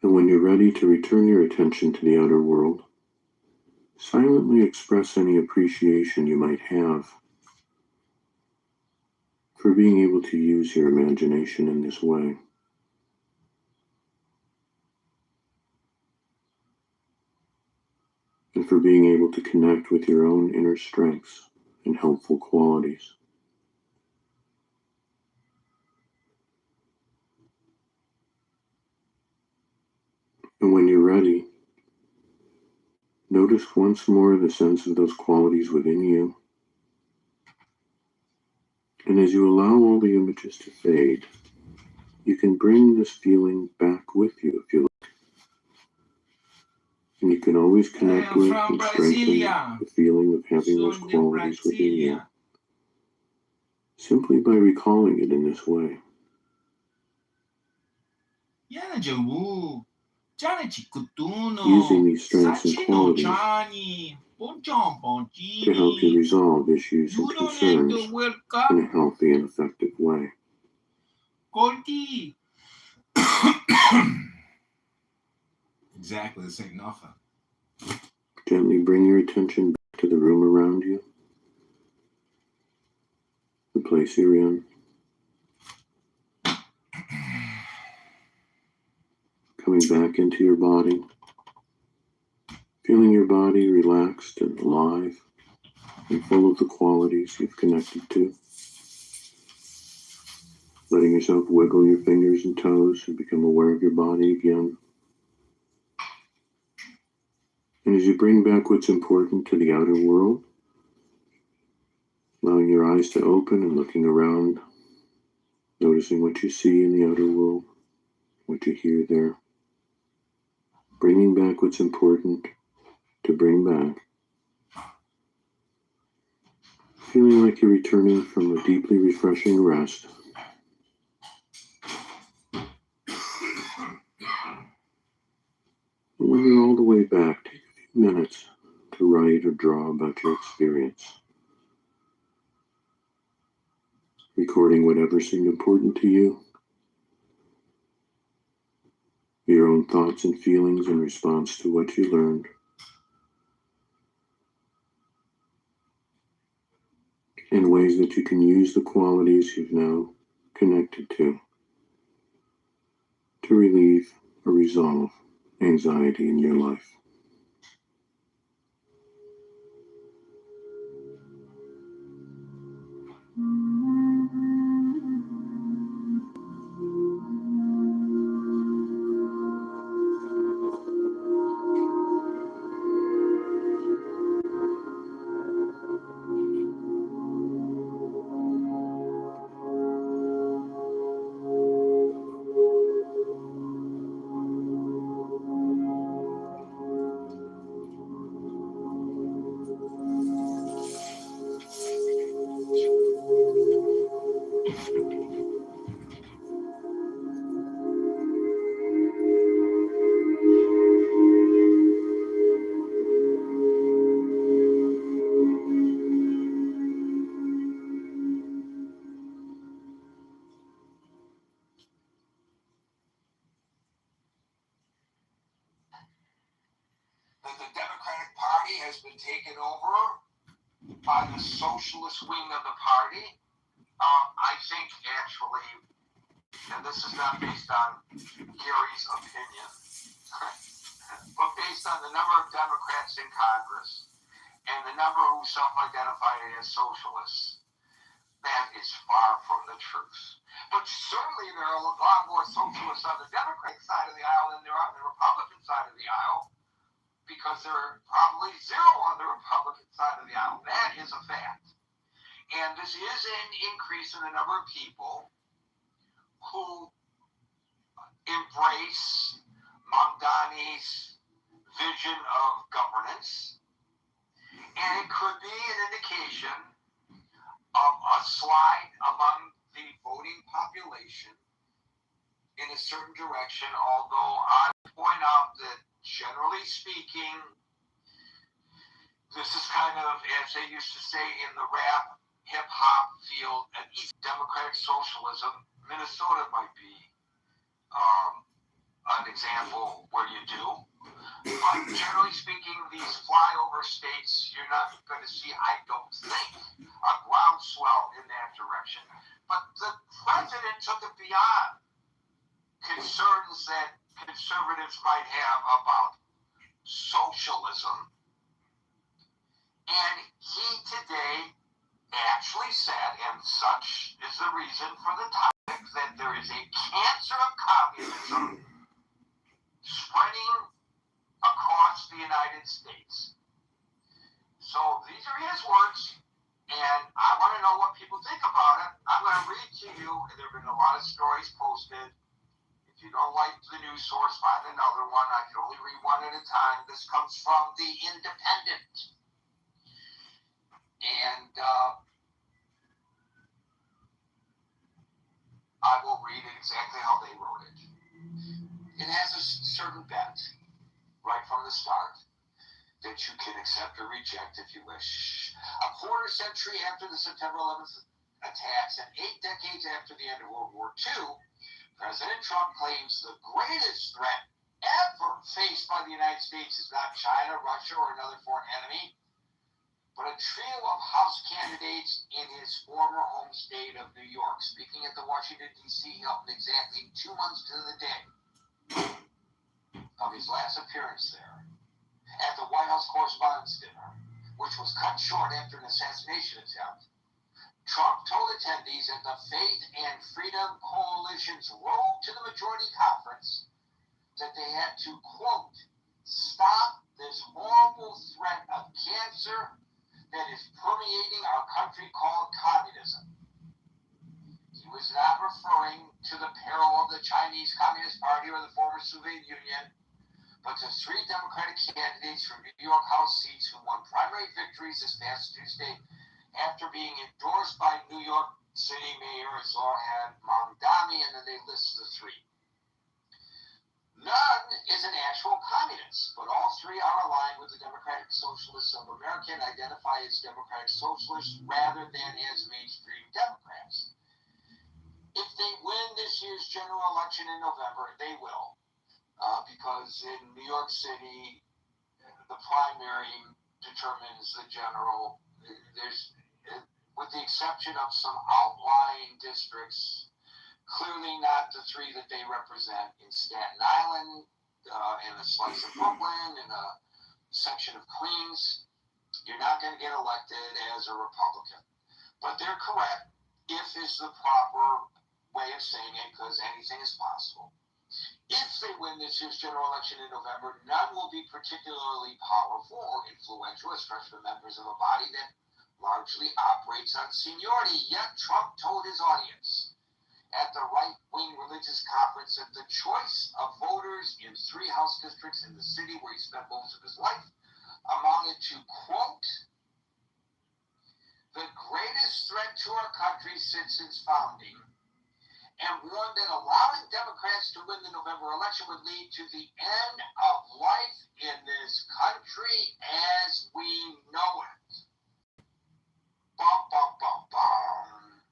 And when you're ready to return your attention to the outer world, silently express any appreciation you might have for being able to use your imagination in this way. And for being able to connect with your own inner strengths and helpful qualities. And when you're ready, notice once more the sense of those qualities within you. And as you allow all the images to fade, you can bring this feeling back with you if you like. And you can always connect with and strengthen the feeling of having those qualities within you, simply by recalling it in this way. Using these strengths and qualities to help you resolve issues and concerns in a healthy and effective way. Exactly, this ain't nothing. Gently bring your attention back to the room around you, the place you're in. Coming back into your body, feeling your body relaxed and alive and full of the qualities you've connected to. Letting yourself wiggle your fingers and toes and become aware of your body again. And as you bring back what's important to the outer world, allowing your eyes to open and looking around, noticing what you see in the outer world, what you hear there. bringing back what's important to bring back, feeling like you're returning from a deeply refreshing rest. When you're all the way back, take a few minutes to write or draw about your experience, recording whatever seemed important to you, your own thoughts and feelings in response to what you learned, in ways that you can use the qualities you've now connected to relieve or resolve anxiety in your life. That the Democratic Party has been taken over by the socialist wing of the party. I think actually, and this is not based on Gary's opinion, but based on the number of Democrats in Congress and the number who self-identify as socialists, that is far from the truth. But certainly there are a lot more socialists on the Democratic side of the aisle than there are on the Republican side of the aisle, because there are probably zero on the Republican side of the aisle. That is a fact. And this is an increase in the number of people who embrace Mamdani's vision of governance. And it could be an indication of a slide among the voting population in a certain direction, although I point out that generally speaking, this is kind of, as they used to say in the rap hip-hop field, an East Democratic socialism. Minnesota might be an example where you do. But generally speaking, these flyover states, you're not going to see, I don't think, a groundswell in that direction. But the president took it beyond concerns that conservatives might have about socialism. And he today actually said, and such is the reason for the topic, that there is a cancer of communism spreading across the United States. So these are his words, and I want to know what people think about it. I'm going to read to you, and there have been a lot of stories posted. If you don't like the news source, find another one. I can only read one at a time. This comes from The Independent. And I will read it exactly how they wrote it. It has a certain bent, right from the start, that you can accept or reject if you wish. A quarter century after the September 11th attacks and 8 decades after the end of World War II, President Trump claims the greatest threat ever faced by the United States is not China, Russia, or another foreign enemy, but a trio of House candidates in his former home state of New York. Speaking at the Washington, D.C. Hilton exactly 2 months to the day of his last appearance there, at the White House Correspondents' Dinner, which was cut short after an assassination attempt, Trump told attendees at the Faith and Freedom Coalition's Road to the Majority Conference that they had to, quote, stop this horrible threat of cancer that is permeating our country called communism. He was not referring to the peril of the Chinese Communist Party or the former Soviet Union, but but the three Democratic candidates for New York House seats who won primary victories this past Tuesday after being endorsed by New York City Mayor Zohran Mamdani, and then they list the three. None is an actual communist, but all three are aligned with the Democratic Socialists of America and identify as Democratic Socialists rather than as mainstream Democrats. If they win this year's general election in November, they will, because in New York City, the primary determines the general. There's, with the exception of some outlying districts, clearly not the three that they represent in Staten Island, in a slice of Brooklyn, in a section of Queens. You're not going to get elected as a Republican. But they're correct. If is the proper way of saying it, because anything is possible. If they win this year's general election in November, none will be particularly powerful or influential as freshman members of a body that largely operates on seniority. Yet Trump told his audience at the right-wing religious conference that the choice of voters in 3 House districts in the city where he spent most of his life amounted to, quote, the greatest threat to our country since its founding, and warned that allowing Democrats to win the November election would lead to the end of life in this country as we know it. Bum, bum, bum, bum.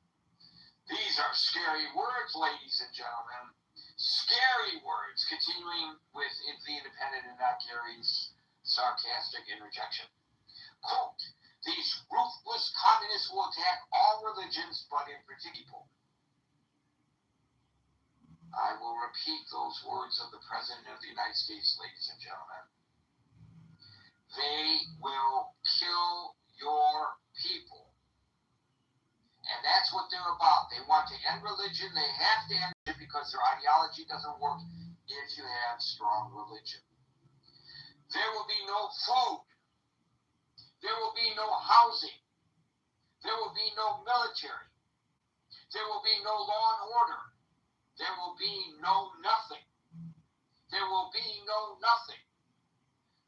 These are scary words, ladies and gentlemen. Scary words. Continuing with The Independent and not Gary's sarcastic interjection. Quote, these ruthless communists will attack all religions, but in particular. I will repeat those words of the President of the United States, ladies and gentlemen. They will kill your people. And that's what they're about. They want to end religion. They have to end it because their ideology doesn't work if you have strong religion. There will be no food. There will be no housing. There will be no military. There will be no law and order. There will be no nothing. There will be no nothing.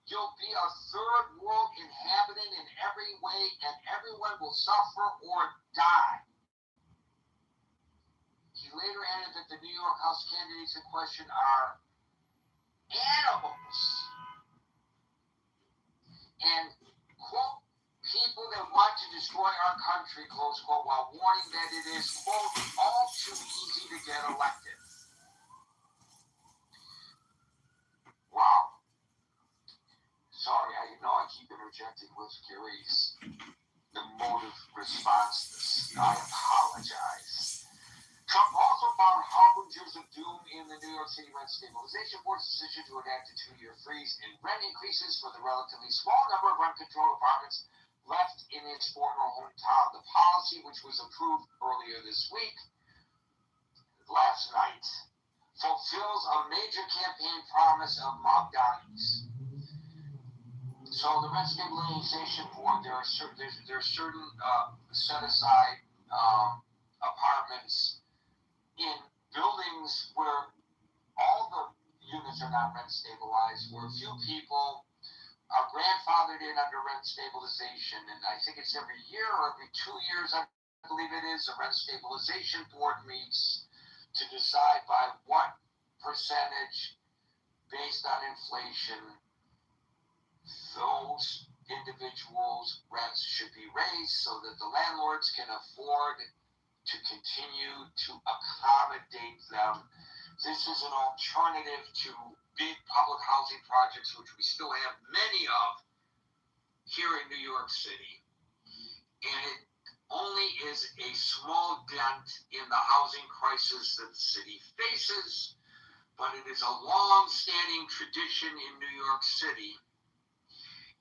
You'll be a third world inhabitant in every way, and everyone will suffer or die. He later added that the New York House candidates in question are animals. And, quote, people that want to destroy our country, close quote, while warning that it is, quote, all too easy to get elected. Wow. Sorry, I know I keep interjecting with Gary's emotive response to this. I apologize. Trump also found harbingers of doom in the New York City Rent Stabilization Board's decision to enact a 2-year freeze in rent increases for the relatively small number of rent-controlled apartments left in its former hometown. The policy, which was approved earlier this week, last night, fulfills a major campaign promise of Mamdani's. So the Rent Stabilization Board, there are certain set-aside apartments in buildings where all the units are not rent stabilized, where few people are grandfathered in under rent stabilization, and I think it's every year or every 2 years, I believe it is, the Rent Stabilization Board meets to decide by what percentage, based on inflation, those individuals' rents should be raised so that the landlords can afford to continue to accommodate them. This is an alternative to big public housing projects, which we still have many of here in New York City. And it only is a small dent in the housing crisis that the city faces, but it is a long-standing tradition in New York City.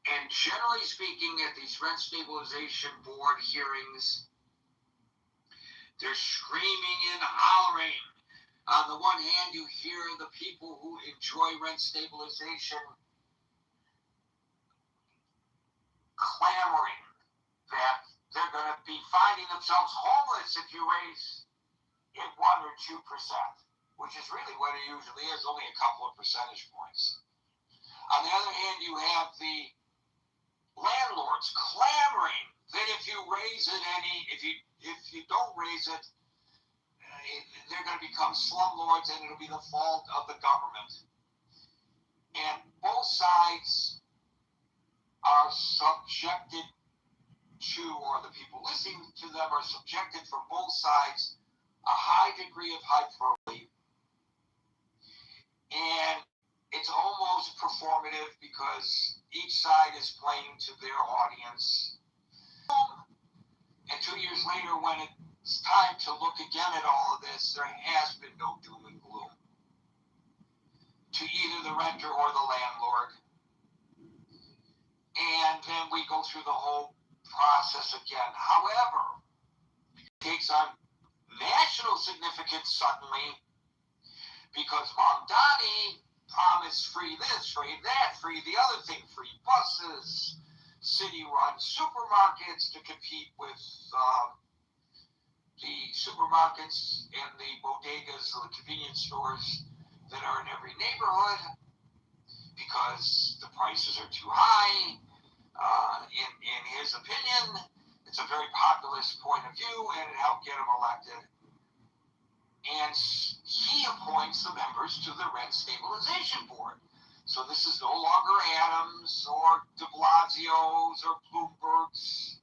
And generally speaking, at these Rent Stabilization Board hearings, they're screaming and hollering. On the one hand, you hear the people who enjoy rent stabilization clamoring that they're going to be finding themselves homeless if you raise it 1 or 2%, which is really what it usually is, only a couple of percentage points. On the other hand, you have the landlords clamoring that if you raise it if you don't raise it, they're going to become slumlords and it'll be the fault of the government. And both sides are subjected to, or the people listening to them are subjected from both sides, a high degree of hyperbole. And it's almost performative because each side is playing to their audience. And 2 years later, when it's time to look again at all of this, there has been no doom and gloom to either the renter or the landlord. And then we go through the whole process again. However, it takes on national significance suddenly because Mamdani promised free this, free that, free the other thing, free buses, city-run supermarkets to compete with the supermarkets and the bodegas, the convenience stores that are in every neighborhood because the prices are too high. In his opinion, it's a very populist point of view, and it helped get him elected. And he appoints the members to the Rent Stabilization Board. So this is no longer Adams or de Blasio's or Bloomberg's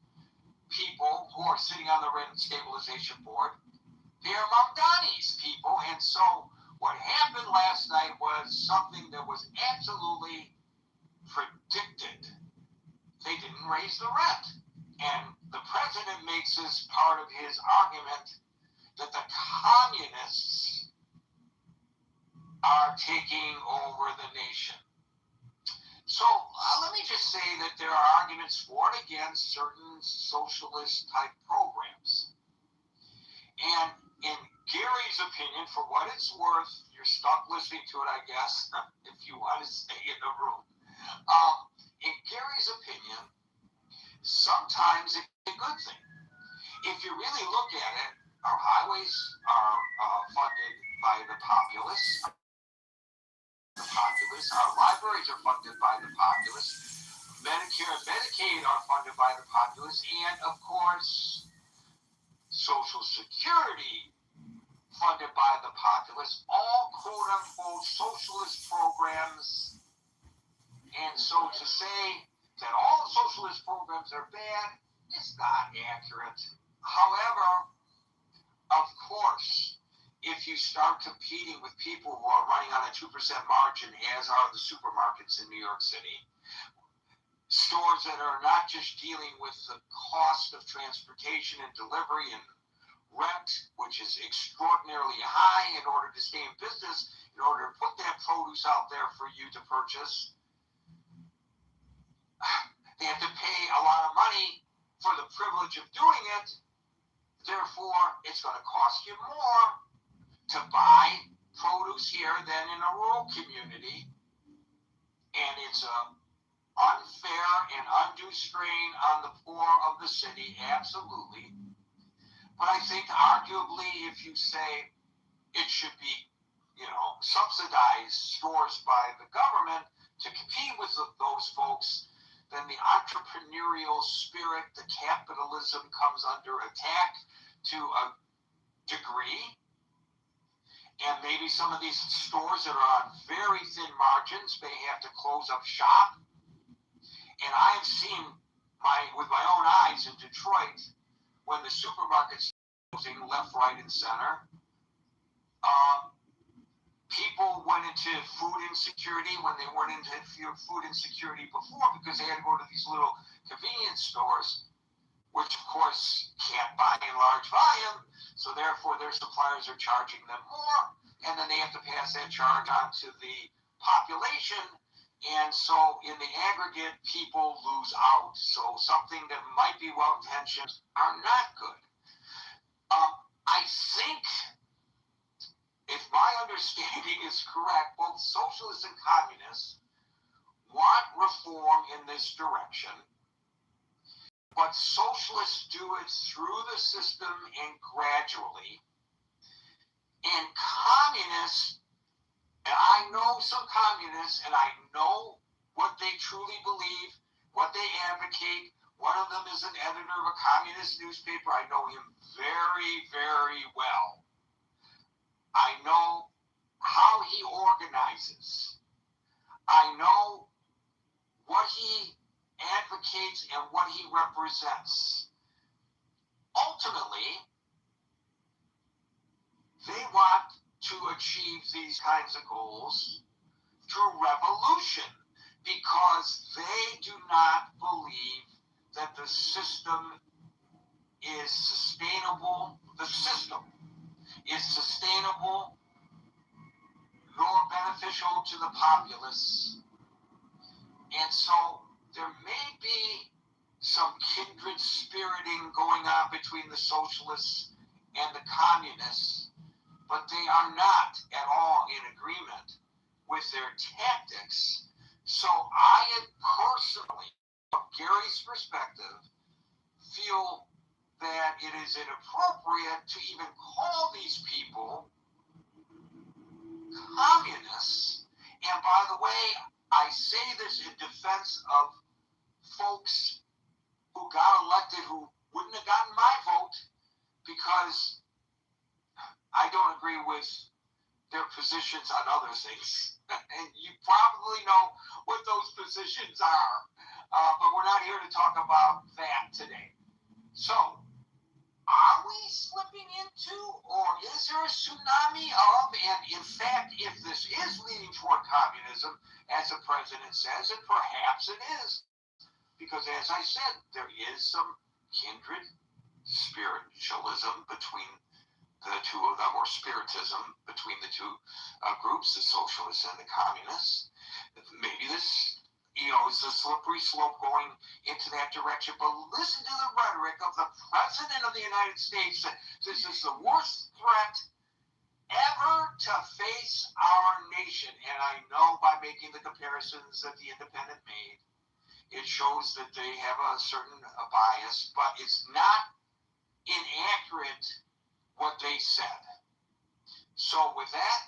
people who are sitting on the Rent Stabilization Board. They are Mamdani's people. And so what happened last night was something that was absolutely predicted. They didn't raise the rent. And the president makes this part of his argument that the communists are taking over the nation. So let me just say that there are arguments for and against certain socialist type programs. And in Gary's opinion, for what it's worth, you're stuck listening to it, I guess, if you want to stay in the room. In Gary's opinion, sometimes it's a good thing. If you really look at it, our highways are funded by the populace. Our libraries are funded by the populace. Medicare and Medicaid are funded by the populace. And, of course, Social Security funded by the populace. All quote-unquote socialist programs. And so to say that all socialist programs are bad is not accurate. However, of course, if you start competing with people who are running on a 2% margin, as are the supermarkets in New York City, stores that are not just dealing with the cost of transportation and delivery and rent, which is extraordinarily high in order to stay in business, in order to put that produce out there for you to purchase, they have to pay a lot of money for the privilege of doing it. Therefore, it's going to cost you more to buy produce here than in a rural community. And it's an unfair and undue strain on the poor of the city, absolutely. But I think arguably if you say it should be, subsidized stores by the government to compete with those folks, then the entrepreneurial spirit, the capitalism comes under attack to a degree. And maybe some of these stores that are on very thin margins may have to close up shop. And I have seen with my own eyes in Detroit when the supermarkets are closing left, right, and center. People went into food insecurity when they weren't into food insecurity before because they had to go to these little convenience stores, which of course can't buy in large volume, so therefore their suppliers are charging them more, and then they have to pass that charge on to the population, and so in the aggregate, people lose out. So something that might be well-intentioned are not good. I think, if my understanding is correct, both socialists and communists want reform in this direction, but socialists do it through the system and gradually. And communists, and I know some communists, and I know what they truly believe, what they advocate. One of them is an editor of a communist newspaper. I know him very, very well. I know how he organizes. I know what he advocates and what he represents. Ultimately, they want to achieve these kinds of goals through revolution because they do not believe that the system is sustainable. The system is sustainable nor beneficial to the populace. And so there may be some kindred spiriting going on between the socialists and the communists, but they are not at all in agreement with their tactics. So I personally, from Gary's perspective, feel that it is inappropriate to even call these people communists. And by the way, I say this in defense of folks who got elected who wouldn't have gotten my vote because I don't agree with their positions on other things. And you probably know what those positions are. But we're not here to talk about that today. So, are we slipping into, or is there a tsunami of, and in fact, if this is leaning toward communism, as the president says, and perhaps it is, because as I said, there is some kindred spiritualism between the two of them, or spiritism between the two groups, the socialists and the communists. Maybe this, is a slippery slope going into that direction. But listen to the rhetoric of the President of the United States that this is the worst threat ever to face our nation. And I know by making the comparisons that the Independent made, it shows that they have a certain bias, but it's not inaccurate what they said. So with that,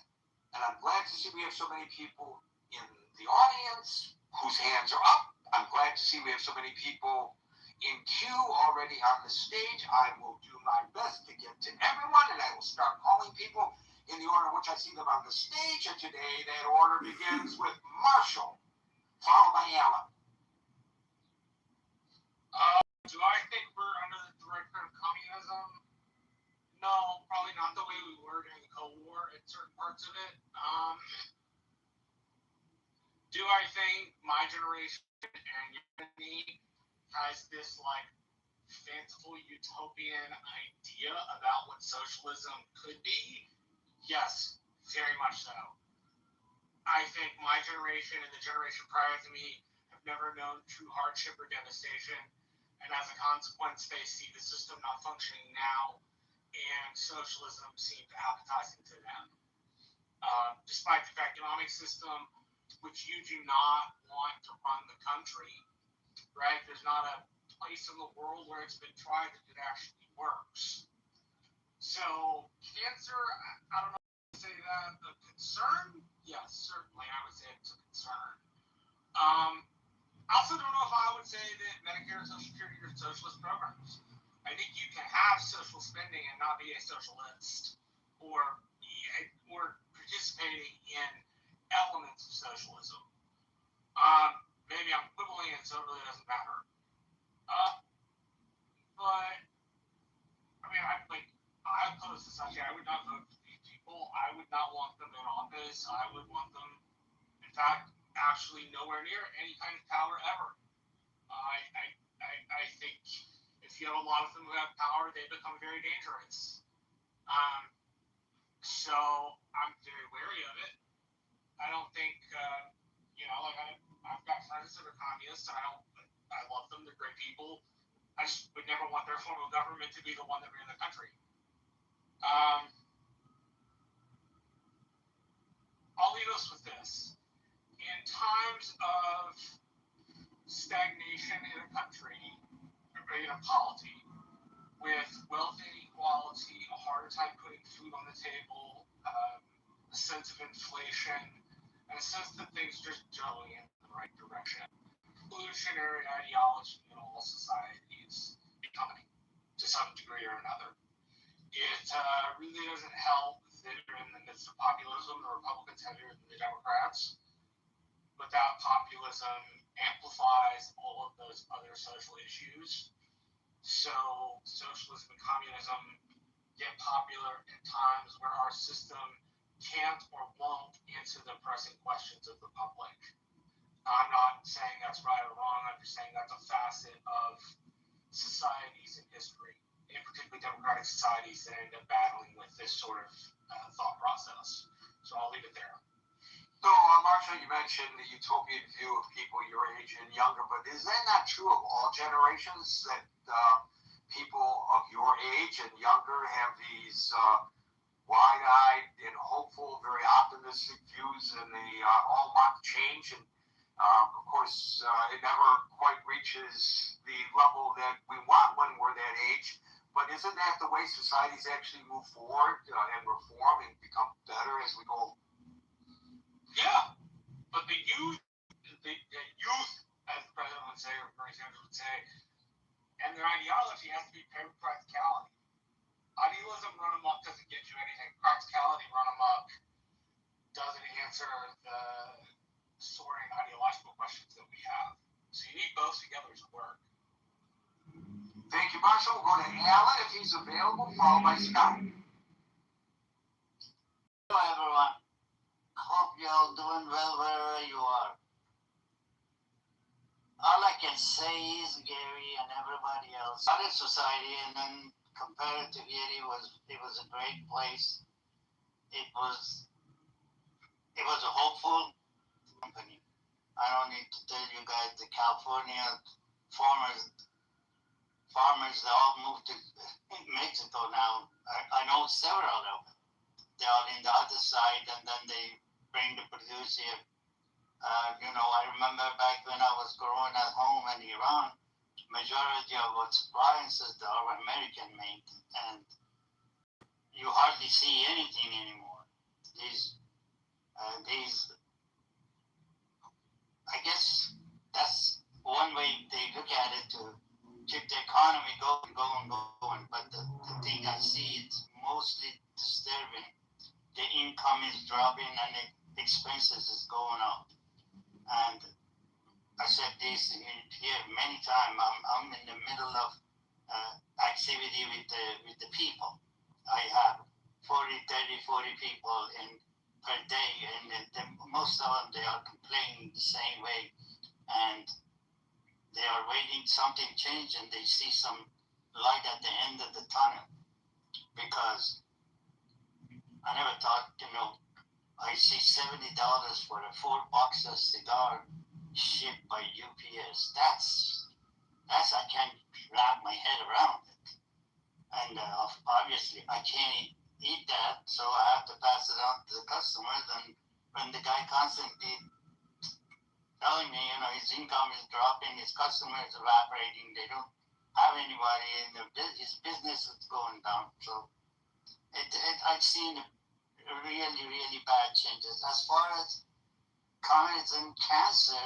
and I'm glad to see we have so many people in the audience whose hands are up. I'm glad to see we have so many people in queue already on the stage. I will do my best to get to everyone, and I will start calling people in the order in which I see them on the stage. And today that order begins with Marshall, followed by Alan. Do I think we're under the direction of communism? No, probably not the way we were during the Cold War in certain parts of it. Do I think my generation and me has this fanciful utopian idea about what socialism could be? Yes, very much so. I think my generation and the generation prior to me have never known true hardship or devastation, and as a consequence, they see the system not functioning now, and socialism seems appetizing to them. Despite the fact economic system, which you do not want to run the country, right? There's not a place in the world where it's been tried that it actually works. So cancer, I don't know if I say that, a concern? Yes, certainly I would say it's a concern. I also don't know if I would say that Medicare and Social Security are socialist programs. I think you can have social spending and not be a socialist, or participating in elements of socialism. Maybe I'm quibbling, and so it really doesn't matter. But I mean, I oppose this idea. I would not vote for these people. I would not want them in office. I would want them, in fact, actually nowhere near any kind of power ever. I think if you have a lot of them who have power, they become very dangerous. So I'm very wary of it. I don't think, I've got friends that are communists, and I love them. They're great people. I just would never want their form of government to be the one that ran the country. I'll leave us with this. In times of stagnation in a country, in a polity, with wealth inequality, a harder time putting food on the table, a sense of inflation, in a sense that things are just going in the right direction. Evolutionary ideology in all societies becoming to some degree or another. It really doesn't help that you're in the midst of populism. The Republicans heavier than the Democrats. But that populism amplifies all of those other social issues. So socialism and communism get popular at times where our system can't or won't answer the pressing questions of the public. I'm not saying that's right or wrong. I'm just saying that's a facet of societies in history, in particularly democratic societies that end up battling with this sort of thought process. So I'll leave it there. So, Marshall, you mentioned the utopian view of people your age and younger, but is that not true of all generations, that people of your age and younger have these wide-eyed and hopeful, very optimistic views, and they all want change? And, of course, it never quite reaches the level that we want when we're that age. But isn't that the way societies actually move forward and reform and become better as we go? Yeah, but the youth, as the president would say, or Bernie Sanders would say, and their ideology has to be paired with practicality. Idealism run amok doesn't get you anything. Practicality run amok doesn't answer the soaring ideological questions that we have. So you need both together to work. Thank you, Marshall. We'll go to Alan if he's available, followed by Scott. Hello, everyone. Hope you're all doing well wherever you are. All I can say is Gary and everybody else started society, and then compared to here, it was a great place. It was a hopeful company. I don't need to tell you guys the California farmers they all moved to Mexico now. I know several of them. They are in the other side, and then they bring the produce here. I remember back when I was growing at home in Iran, majority of what's appliances are American made, and you hardly see anything anymore. These, I guess that's one way they look at it, to keep the economy going. But the thing I see, it's mostly disturbing. The income is dropping and the expenses is going up. And I said this here many times. I'm in the middle of activity with the people. I have 40 people per day, and most of them, they are complaining the same way, and they are waiting something change, and they see some light at the end of the tunnel. Because I never thought, I see $70 for a 4-box of cigar shipped by UPS. That's I can't wrap my head around it. And obviously I can't eat that, so I have to pass it on to the customers. And when the guy constantly telling me, his income is dropping, his customers are evaporating, they don't have anybody, and his business is going down. So I've seen really, really bad changes. As far as communism, cancer,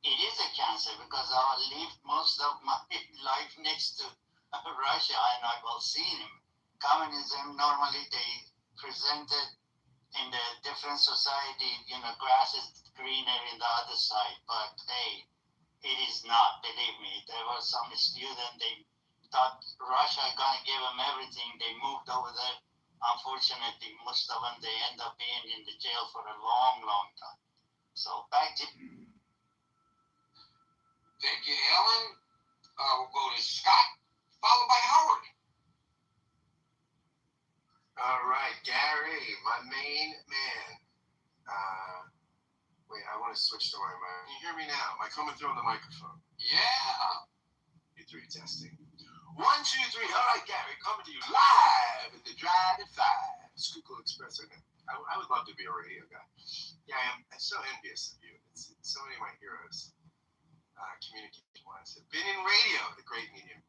it is a cancer, because I lived most of my life next to Russia, and I've all seen him. Communism, normally they presented in the different society, grass is greener in the other side, but hey, it is not, believe me. There was some student, they thought Russia gonna give them everything. They moved over there. Unfortunately, most of them, they end up being in the jail for a long, long time. So back to... Thank you, Alan. We'll go to Scott, followed by Howard. All right, Gary, my main man. Wait, I want to switch to my mic. Can you hear me now? Am I coming through on the microphone? Yeah. 3 testing. 1, 2, 3. All right, Gary, coming to you live at the Drive at 5. Schuylkill Express. I would love to be a radio guy. Yeah, I'm so envious of you. It's so many of my heroes, communication-wise, have been in radio, the great medium.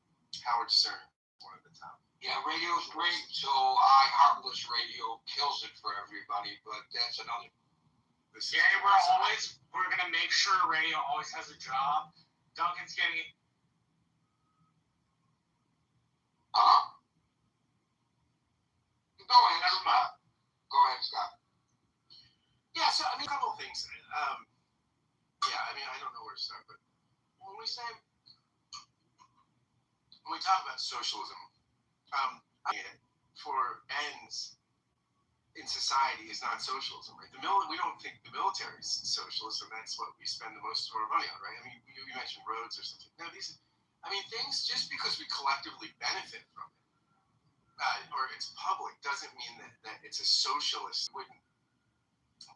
Howard Stern, one of the top. Yeah, radio's great, so iHeartless Radio kills it for everybody, but that's another This Yeah, we're gonna make sure radio always has a job. Duncan's getting it. Huh? Go ahead, Scott. Go ahead, Scott. Yeah, so I mean, a couple of things. Yeah, I mean, I don't know where to start, but when we talk about socialism, for ends in society is not socialism, right? We don't think the military is socialism. That's what we spend the most of our money on, right? I mean, you mentioned roads or something. No, things, just because we collectively benefit from it, or it's public, doesn't mean that it's a socialist. We wouldn't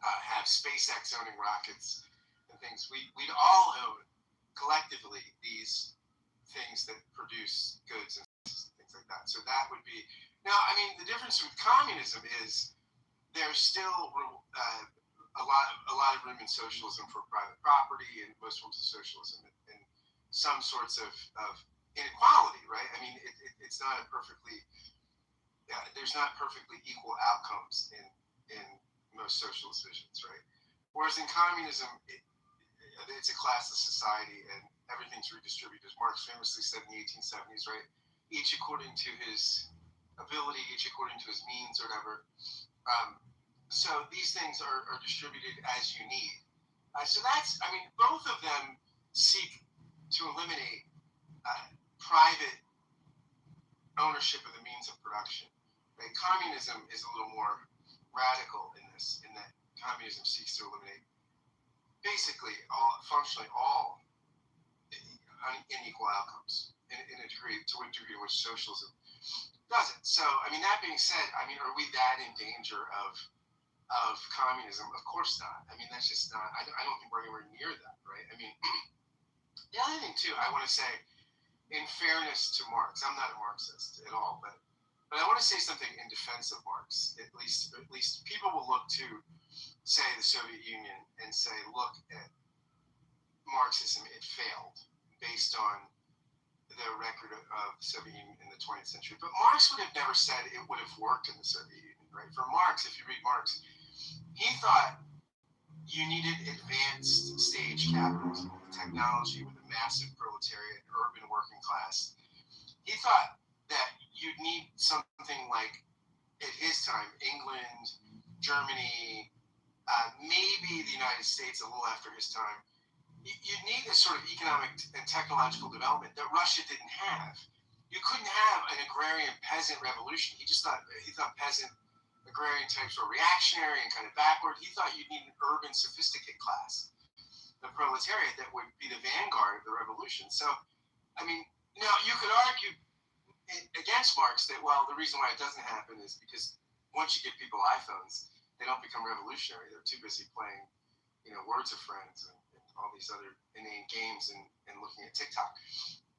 have SpaceX owning rockets and things. We'd all own collectively these things that produce goods and things like that. So that would be, now, I mean, the difference with communism is there's still a lot of room in socialism for private property and most forms of socialism and some sorts of inequality, right? I mean, it's not there's not perfectly equal outcomes in most socialist visions, right? Whereas in communism, it's a classless society and everything's redistributed, as Marx famously said in the 1870s, right? Each according to his ability, each according to his means, or whatever. So these things are distributed as you need. So that's, I mean, both of them seek to eliminate private ownership of the means of production. Right? Communism is a little more radical in this, in that communism seeks to eliminate basically functionally all unequal outcomes to a degree in which socialism doesn't. So, I mean, that being said, I mean, are we that in danger of communism? Of course not. I mean, that's just not, I don't think we're anywhere near that, right? I mean, the other thing too, I want to say, in fairness to Marx, I'm not a Marxist at all, but I want to say something in defense of Marx. At least people will look to, say, the Soviet Union and say, look at Marxism, it failed based on the record of the Soviet Union in the 20th century. But Marx would have never said it would have worked in the Soviet Union, right? For Marx, if you read Marx, he thought you needed advanced stage capitalism with technology, with a massive proletariat, urban working class. He thought that you'd need something like, at his time, England, Germany, maybe the United States a little after his time. You'd need this sort of economic and technological development that Russia didn't have. You couldn't have an agrarian peasant revolution. He thought peasant agrarian types were reactionary and kind of backward. He thought you'd need an urban, sophisticated class, the proletariat, that would be the vanguard of the revolution. So, I mean, now you could argue against Marx that, well, the reason why it doesn't happen is because once you give people iPhones, they don't become revolutionary. They're too busy playing, Words of Friends and all these other inane games and looking at TikTok.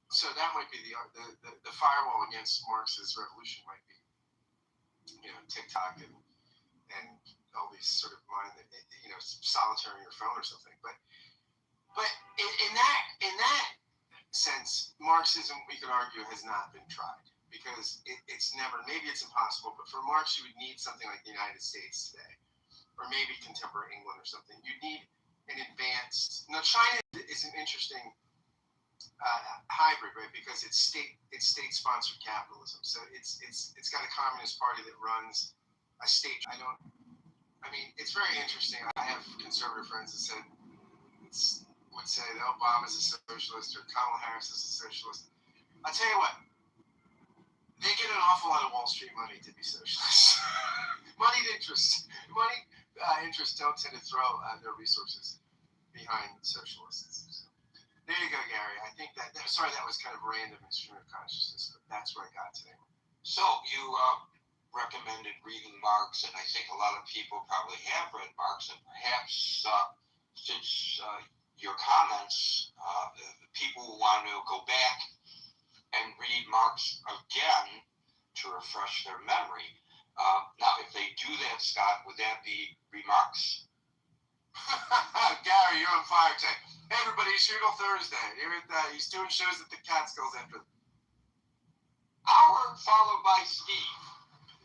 So that might be the firewall against Marx's revolution might be, TikTok and all these sort of solitaire on your phone or something. But in that sense, Marxism, we could argue, has not been tried because it's never, maybe it's impossible, but for Marx, you would need something like the United States today, or maybe contemporary England or something. You'd need an advanced. Now, China is an interesting hybrid, right? Because it's state-sponsored capitalism. So it's got a communist party that runs a state. It's very interesting. I have conservative friends that would say that Obama's a socialist or Kamala Harris is a socialist. I'll tell you what, they get an awful lot of Wall Street money to be socialists. Moneyed interest. Interests don't tend to throw their resources behind socialists. So, there you go, Gary. I think that was kind of random in stream of consciousness, but that's where I got today. So you recommended reading Marx, and I think a lot of people probably have read Marx, and perhaps since your comments, the people who want to go back and read Marx again to refresh their memory. Now, if they do that, Scott, would that be remarks? Gary, you're on fire today. Hey, everybody, it's Hugo Thursday. He's doing shows at the Catskills after Howard, followed by Steve.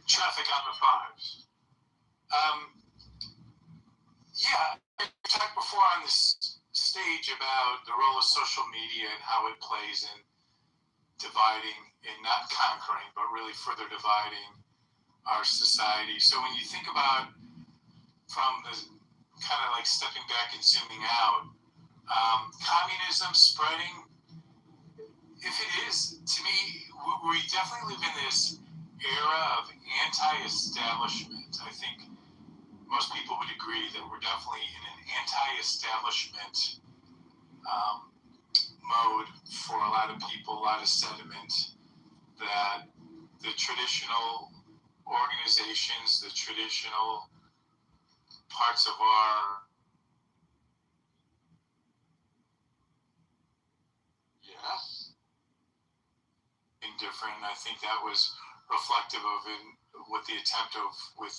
Traffic on the fives. Yeah, I talked before on this stage about the role of social media and how it plays in dividing and not conquering, but really further dividing our society. So when you think about from the kind of like stepping back and zooming out, communism spreading, if it is, to me, we definitely live in this era of anti-establishment. I think most people would agree that we're definitely in an anti-establishment mode for a lot of people, a lot of sentiment that the traditional organizations, the traditional parts of our being different. And I think that was reflective of what the attempt of with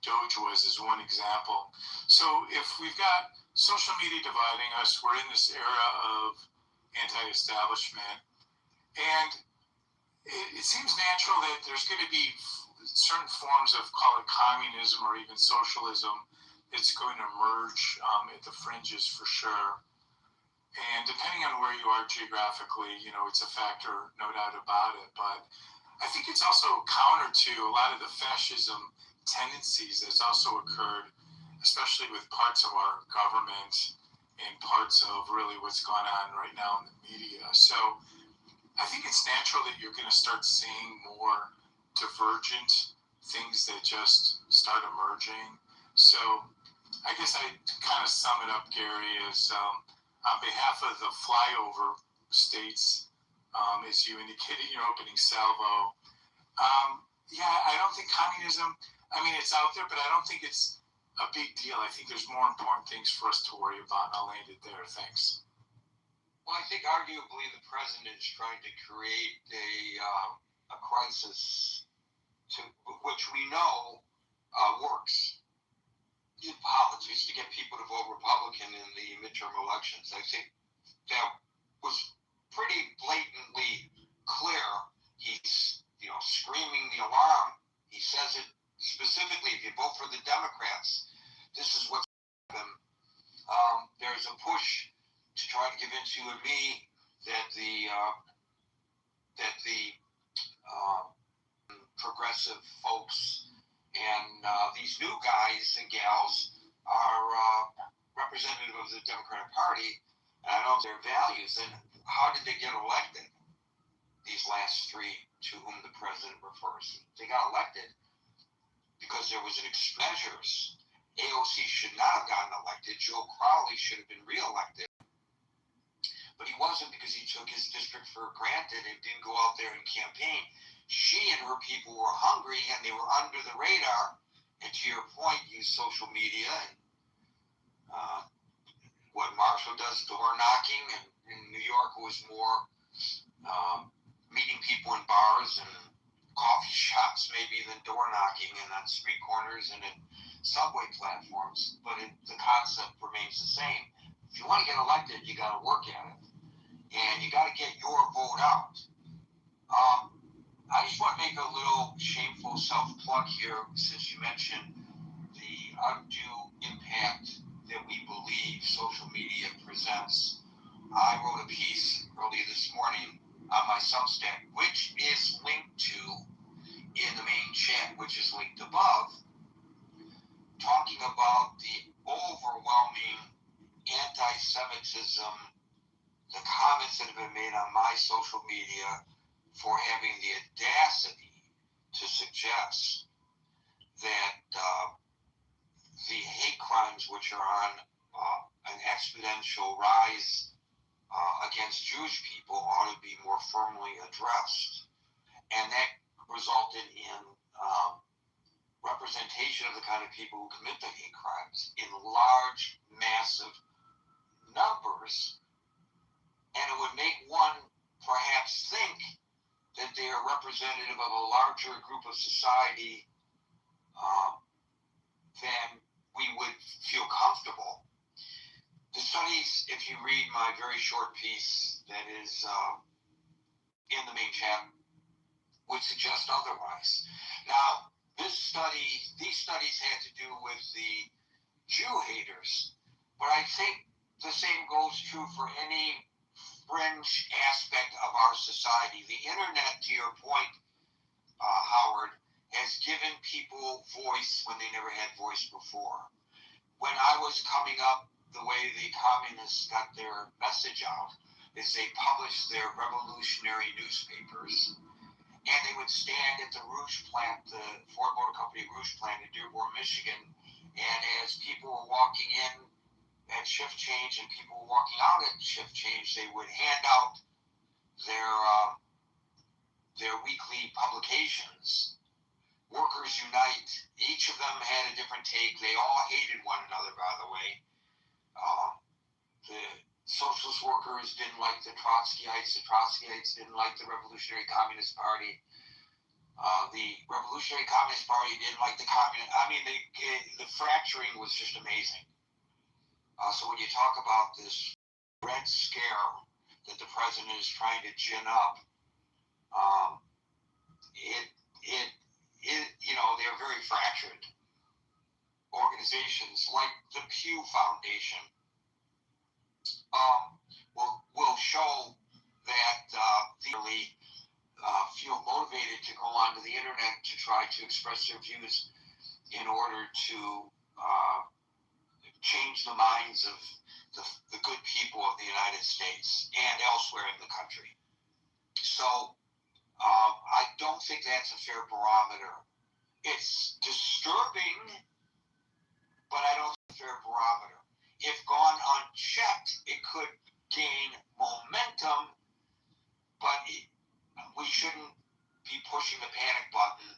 Doge was as one example. So if we've got social media dividing us, we're in this era of anti-establishment, and it seems natural that there's going to be certain forms of, call it communism or even socialism, it's going to emerge at the fringes for sure. And depending on where you are geographically, it's a factor, no doubt about it. But I think it's also counter to a lot of the fascism tendencies that's also occurred, especially with parts of our government and parts of really what's going on right now in the media. So I think it's natural that you're going to start seeing more divergent things that just start emerging. So I guess I kind of sum it up, Gary, as on behalf of the flyover states, as you indicated in your opening salvo, I don't think communism, it's out there, but I don't think it's a big deal. I think there's more important things for us to worry about, and I'll land it there. Thanks. Well, I think arguably the president is trying to create a crisis which we know works in politics to get people to vote Republican in the midterm elections. I think that was pretty blatantly clear. He's screaming the alarm. He says it specifically, if you vote for the Democrats, this is what's going to happen. There's a push to try to convince you and me that the progressive folks and these new guys and gals are representative of the Democratic Party, and I know their values. And how did they get elected? These last three to whom the president refers, they got elected because there was an measures. AOC should not have gotten elected. Joe Crowley should have been reelected. But he wasn't, because he took his district for granted and didn't go out there and campaign. She and her people were hungry, and they were under the radar. And to your point, use social media and what Marshall does, door knocking. And in New York, it was more meeting people in bars and coffee shops, maybe, than door knocking, and on street corners and in subway platforms. But the concept remains the same. If you want to get elected, you got to work at it. And you got to get your vote out. I just want to make a little shameful self-plug here, since you mentioned the undue impact that we believe social media presents. I wrote a piece early this morning on my Substack, which is linked to in the main chat, which is linked above, talking about the overwhelming anti-Semitism, the comments that have been made on my social media for having the audacity to suggest that the hate crimes, which are on an exponential rise against Jewish people, ought to be more firmly addressed. And that resulted in representation of the kind of people who commit the hate crimes in large, massive numbers. And it would make one perhaps think that they are representative of a larger group of society than we would feel comfortable. The studies, if you read my very short piece that is in the main chat, would suggest otherwise. Now, these studies had to do with the Jew haters. But I think the same goes true for any fringe aspect of our society. The internet, to your point, Howard, has given people voice when they never had voice before. When I was coming up, the way the communists got their message out is they published their revolutionary newspapers, and they would stand at the Rouge plant, the Ford Motor Company Rouge plant in Dearborn, Michigan, and as people were walking in at shift change and people were walking out at shift change, they would hand out their weekly publications. Workers Unite. Each of them had a different take. They all hated one another, by the way. The socialist workers didn't like the Trotskyites. The Trotskyites didn't like the Revolutionary Communist Party. The Revolutionary Communist Party didn't like the Communist. I mean, the fracturing was just amazing. So when you talk about this Red Scare that the president is trying to gin up, they're very fractured. Organizations like the Pew Foundation will show that they really feel motivated to go onto the internet to try to express their views in order to change the minds of the good people of the United States and elsewhere in the country. So I don't think that's a fair barometer. It's disturbing, but I don't think it's a fair barometer. If gone unchecked, it could gain momentum, but we shouldn't be pushing the panic button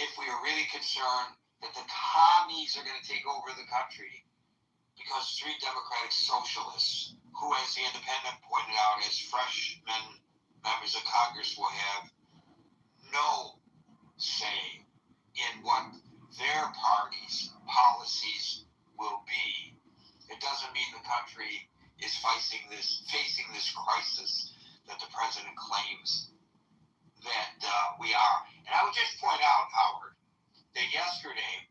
if we are really concerned that the commies are going to take over the country, because three democratic socialists, who, as the Independent pointed out, as freshmen members of Congress will have no say in what their party's policies will be. It doesn't mean the country is facing this crisis that the president claims that we are. And I would just point out, Howard, that yesterday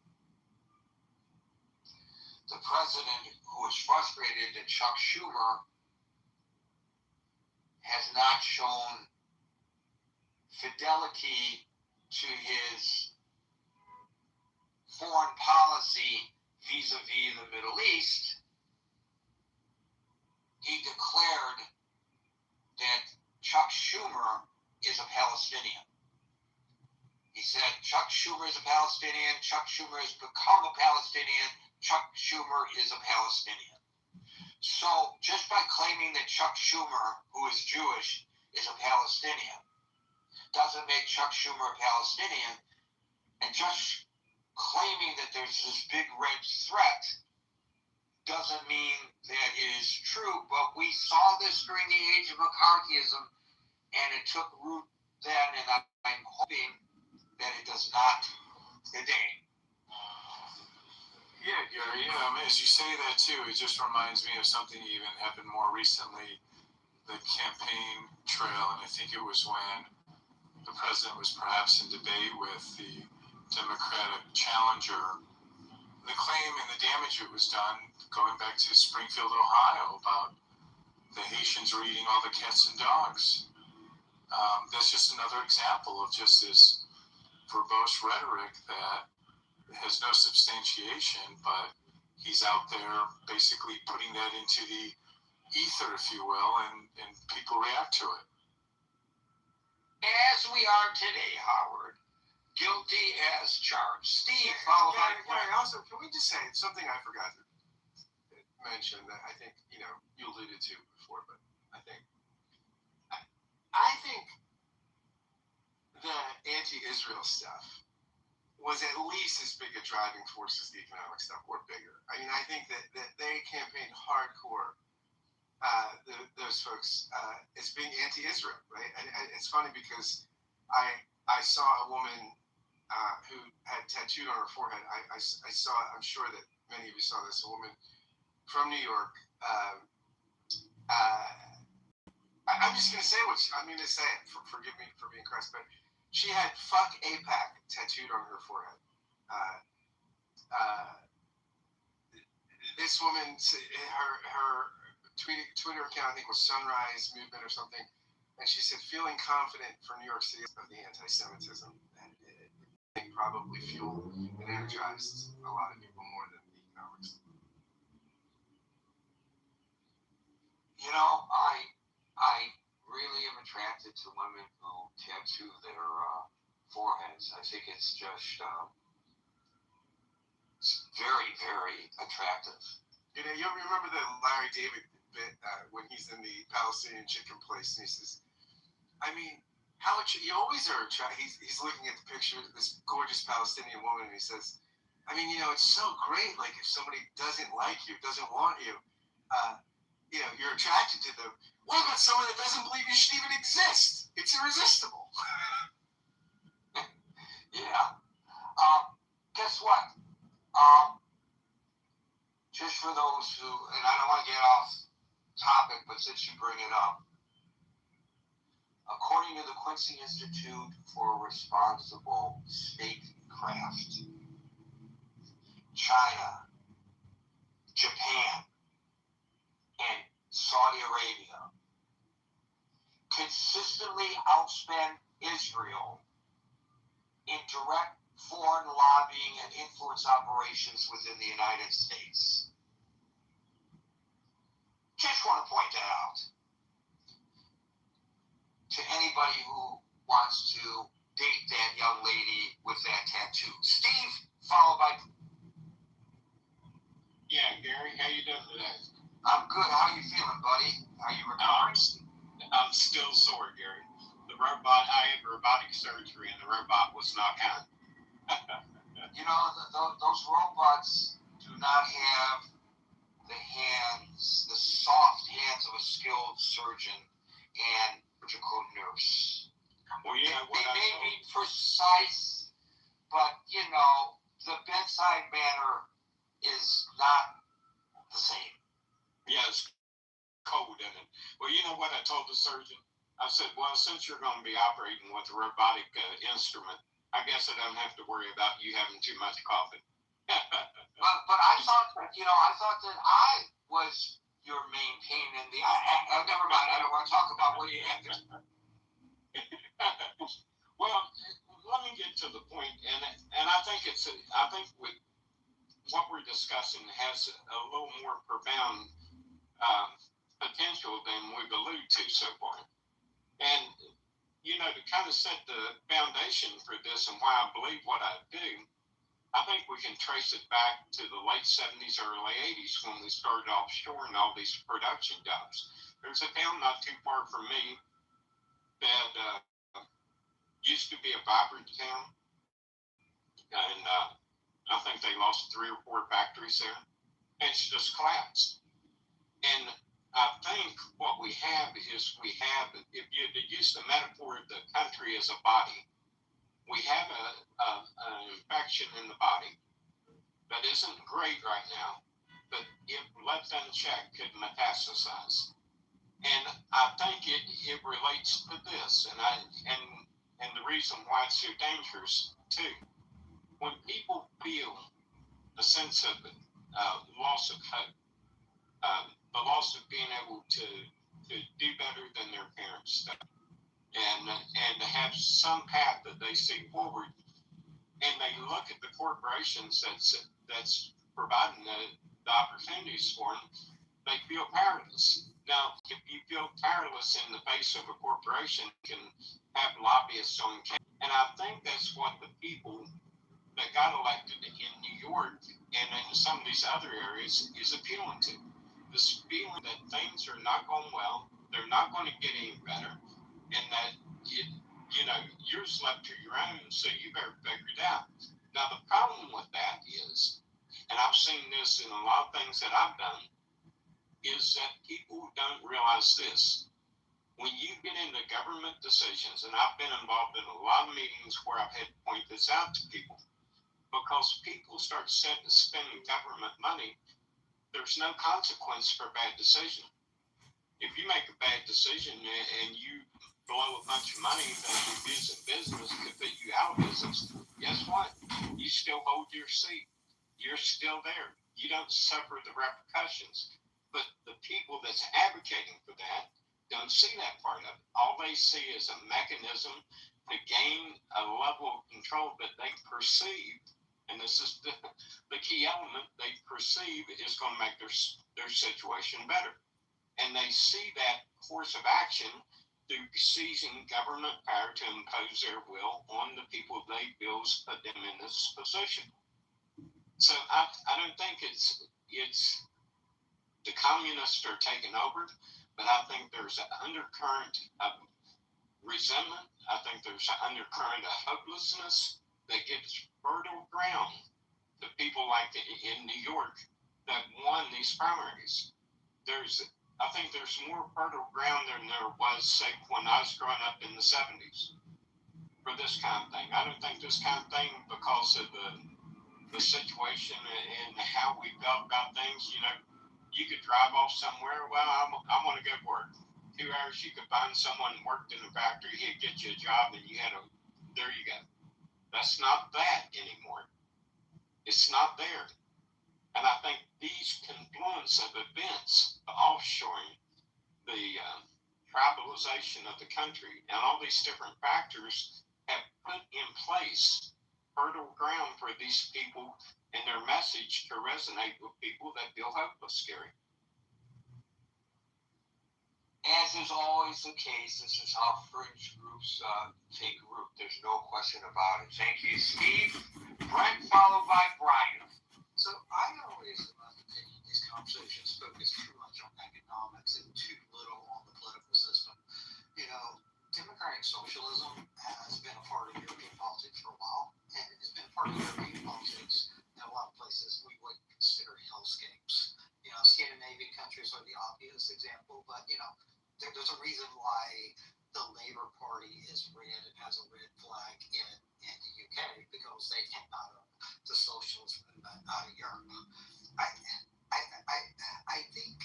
the president, who is frustrated that Chuck Schumer has not shown fidelity to his foreign policy vis-a-vis the Middle East, he declared that Chuck Schumer is a Palestinian. He said Chuck Schumer is a Palestinian, Chuck Schumer has become a Palestinian, Chuck Schumer is a Palestinian. So just by claiming that Chuck Schumer, who is Jewish, is a Palestinian, doesn't make Chuck Schumer a Palestinian, and just claiming that there's this big red threat doesn't mean that it is true. But we saw this during the age of McCarthyism, and it took root then, and I'm hoping that it does not today. Yeah, Gary, as you say that too, it just reminds me of something that even happened more recently, the campaign trail, and I think it was when the president was perhaps in debate with the Democratic challenger. The claim and the damage that was done going back to Springfield, Ohio, about the Haitians were eating all the cats and dogs. That's just another example of just this verbose rhetoric that has no substantiation, but he's out there basically putting that into the ether, if you will, and people react to it. As we are today, Howard, guilty as charged. Steve, followed by Gary, also, can we just say something I forgot to mention that I think, you alluded to before, but I think the anti-Israel stuff was at least as big a driving force as the economic stuff, or bigger. I mean, I think that they campaigned hardcore, those folks, as being anti-Israel, right? And it's funny because I saw a woman who had tattooed on her forehead. I saw, I'm sure that many of you saw this, a woman from New York. I'm just going to say I'm going to say it. Forgive me for being crass, but she had "fuck AIPAC" tattooed on her forehead. this woman, her Twitter account, I think, was Sunrise Movement or something, and she said, feeling confident for New York City of the anti-Semitism, and it probably fueled and energized a lot of people more than the economics. You know, I really am attracted to women who tattoo their foreheads. I think it's just very, very attractive. You know, you remember the Larry David bit when he's in the Palestinian chicken place, and he says, I mean, how much you always are attracted. He's looking at the picture of this gorgeous Palestinian woman, and he says, I mean, you know, it's so great. Like, if somebody doesn't like you, doesn't want you, you know, you're attracted to them. What about someone that doesn't believe you should even exist? It's irresistible. Yeah. Guess what? Just for those who, and I don't want to get off topic, but since you bring it up, according to the Quincy Institute for Responsible Statecraft, China, Japan, and Saudi Arabia consistently outspend Israel in direct foreign lobbying and influence operations within the United States. Just want to point that out to anybody who wants to date that young lady with that tattoo. Steve, followed by... Yeah, Gary, how you doing today? I'm good. How you feeling, buddy? Are you recovering? I'm still sore, Gary. I had robotic surgery, and the robot was not kind. You know, those robots do not have the hands, the soft hands of a skilled surgeon and surgical nurse. Well, you know what they may be precise, but, you know, the bedside manner is not the same. Yeah, it's cold, isn't it? Well, you know what I told the surgeon? I said, well, since you're going to be operating with a robotic instrument, I guess I don't have to worry about you having too much coffee. but I thought that I was your main pain in the... never mind, I don't want to talk about what you had. Well, let me get to the point, and I think what we're discussing has a little more profound potential than we've alluded to so far. And, you know, to kind of set the foundation for this and why I believe what I do, I think we can trace it back to the late 70s, early 80s when we started offshoring all these production jobs. There's a town not too far from me that used to be a vibrant town, and I think they lost 3 or 4 factories there, and it's just collapsed. And I think what we have, if you had to use the metaphor of the country as a body, we have an infection in the body that isn't great right now, but if left unchecked could metastasize. And I think it relates to this, and the reason why it's so dangerous too. When people feel a sense of loss of hope, the loss of being able to do better than their parents did, and to have some path that they see forward, and they look at the corporations that's providing the opportunities for them, they feel powerless. Now, if you feel powerless in the face of a corporation, you can have lobbyists on case. And I think that's what the people that got elected in New York and in some of these other areas is appealing to. This feeling that things are not going well, they're not going to get any better, and that you're left to your own, so you better figure it out. Now, the problem with that is, and I've seen this in a lot of things that I've done, is that people don't realize this. When you get into government decisions, and I've been involved in a lot of meetings where I've had to point this out to people, because people start spending government money, there's no consequence for a bad decision. If you make a bad decision and you blow a bunch of money that you use in business to put you out of business, guess what? You still hold your seat. You're still there. you don't suffer the repercussions. But the people that's advocating for that don't see that part of it. All they see is a mechanism to gain a level of control that they perceive, and this is the key element, they perceive is going to make their situation better. And they see that course of action through seizing government power to impose their will on the people they feel put them in this position. So I don't think it's the communists are taking over, but I think there's an undercurrent of resentment. I think there's an undercurrent of hopelessness that gives fertile ground to people like in New York that won these primaries. I think there's more fertile ground than there was, say, when I was growing up in the 70s for this kind of thing. I don't think this kind of thing, because of the situation and how we felt about things, you could drive off somewhere. Well, I want to go work. 2 hours, you could find someone who worked in the factory, he'd get you a job, and there you go. That's not that anymore. It's not there. And I think these confluence of events, the offshoring, the tribalization of the country, and all these different factors have put in place fertile ground for these people and their message to resonate with people that feel hopeless, Gary. As is always the case, this is how fringe groups take root. There's no question about it. Thank you, Steve. Brent, followed by Brian. So I always, in my opinion, these conversations focus too much on economics and too little on the political system. Democratic socialism has been a part of European politics for a while, and it's been a part of European politics in a lot of places we would consider hellscapes. Scandinavian countries are the obvious example, but there's a reason why the Labour Party is red and has a red flag in the UK, because they came out of the socialist movement out of Europe. I think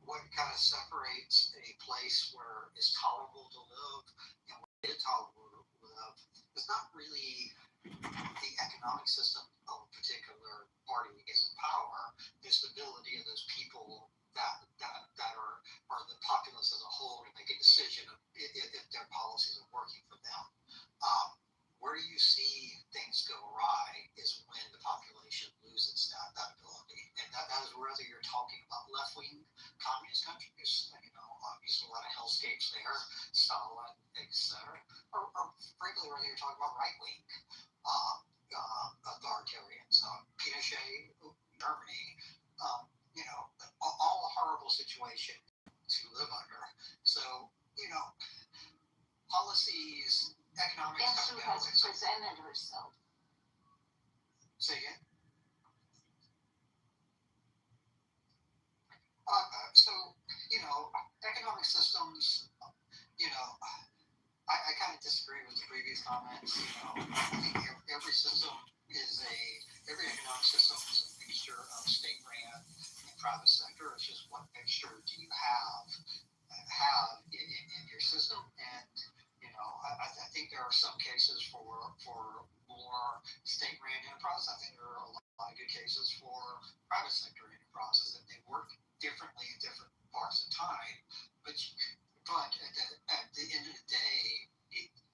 what kind of separates a place where it's tolerable to live and where it's intolerable to live is not really the economic system of a particular party is in power. The stability of those people that are the populace as a whole to make a decision if their policies are working for them. Where you see things go awry is when the population loses that ability. And that is whether you're talking about left-wing communist countries, obviously a lot of hellscapes there, Stalin, etc., or frankly, whether you're talking about right-wing authoritarians, Pinochet, Germany, all a horrible situation to live under. So, policies, economics. Guess who has presented herself? Say again? Economic systems, I kind of disagree with the previous comments. I think every economic system is a mixture of state-ran and private sector. It's just what mixture do you have in your system? And I think there are some cases for more state-ran enterprise. I think there are a lot of good cases for private sector enterprises, and they work differently in different parts of time. But at the end of the day,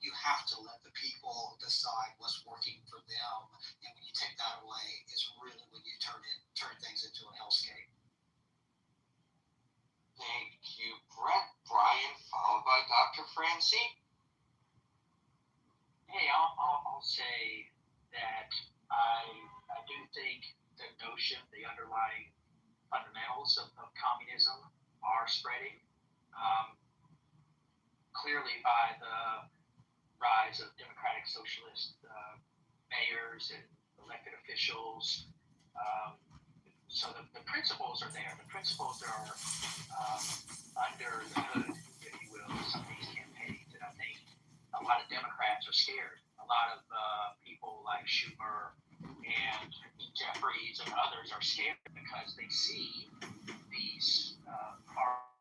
you have to let the people decide what's working for them. And when you take that away, it's really when you turn things into a hellscape. Thank you, Brent. Brian, followed by Dr. Francine. Hey, I'll say that I do think the notion, the underlying fundamentals of communism are spreading. Clearly by the rise of democratic socialist mayors and elected officials. So the principles are there. The principles are under the hood, if you will, of some of these campaigns. And I think a lot of Democrats are scared. A lot of people like Schumer and Jeffries and others are scared because they see these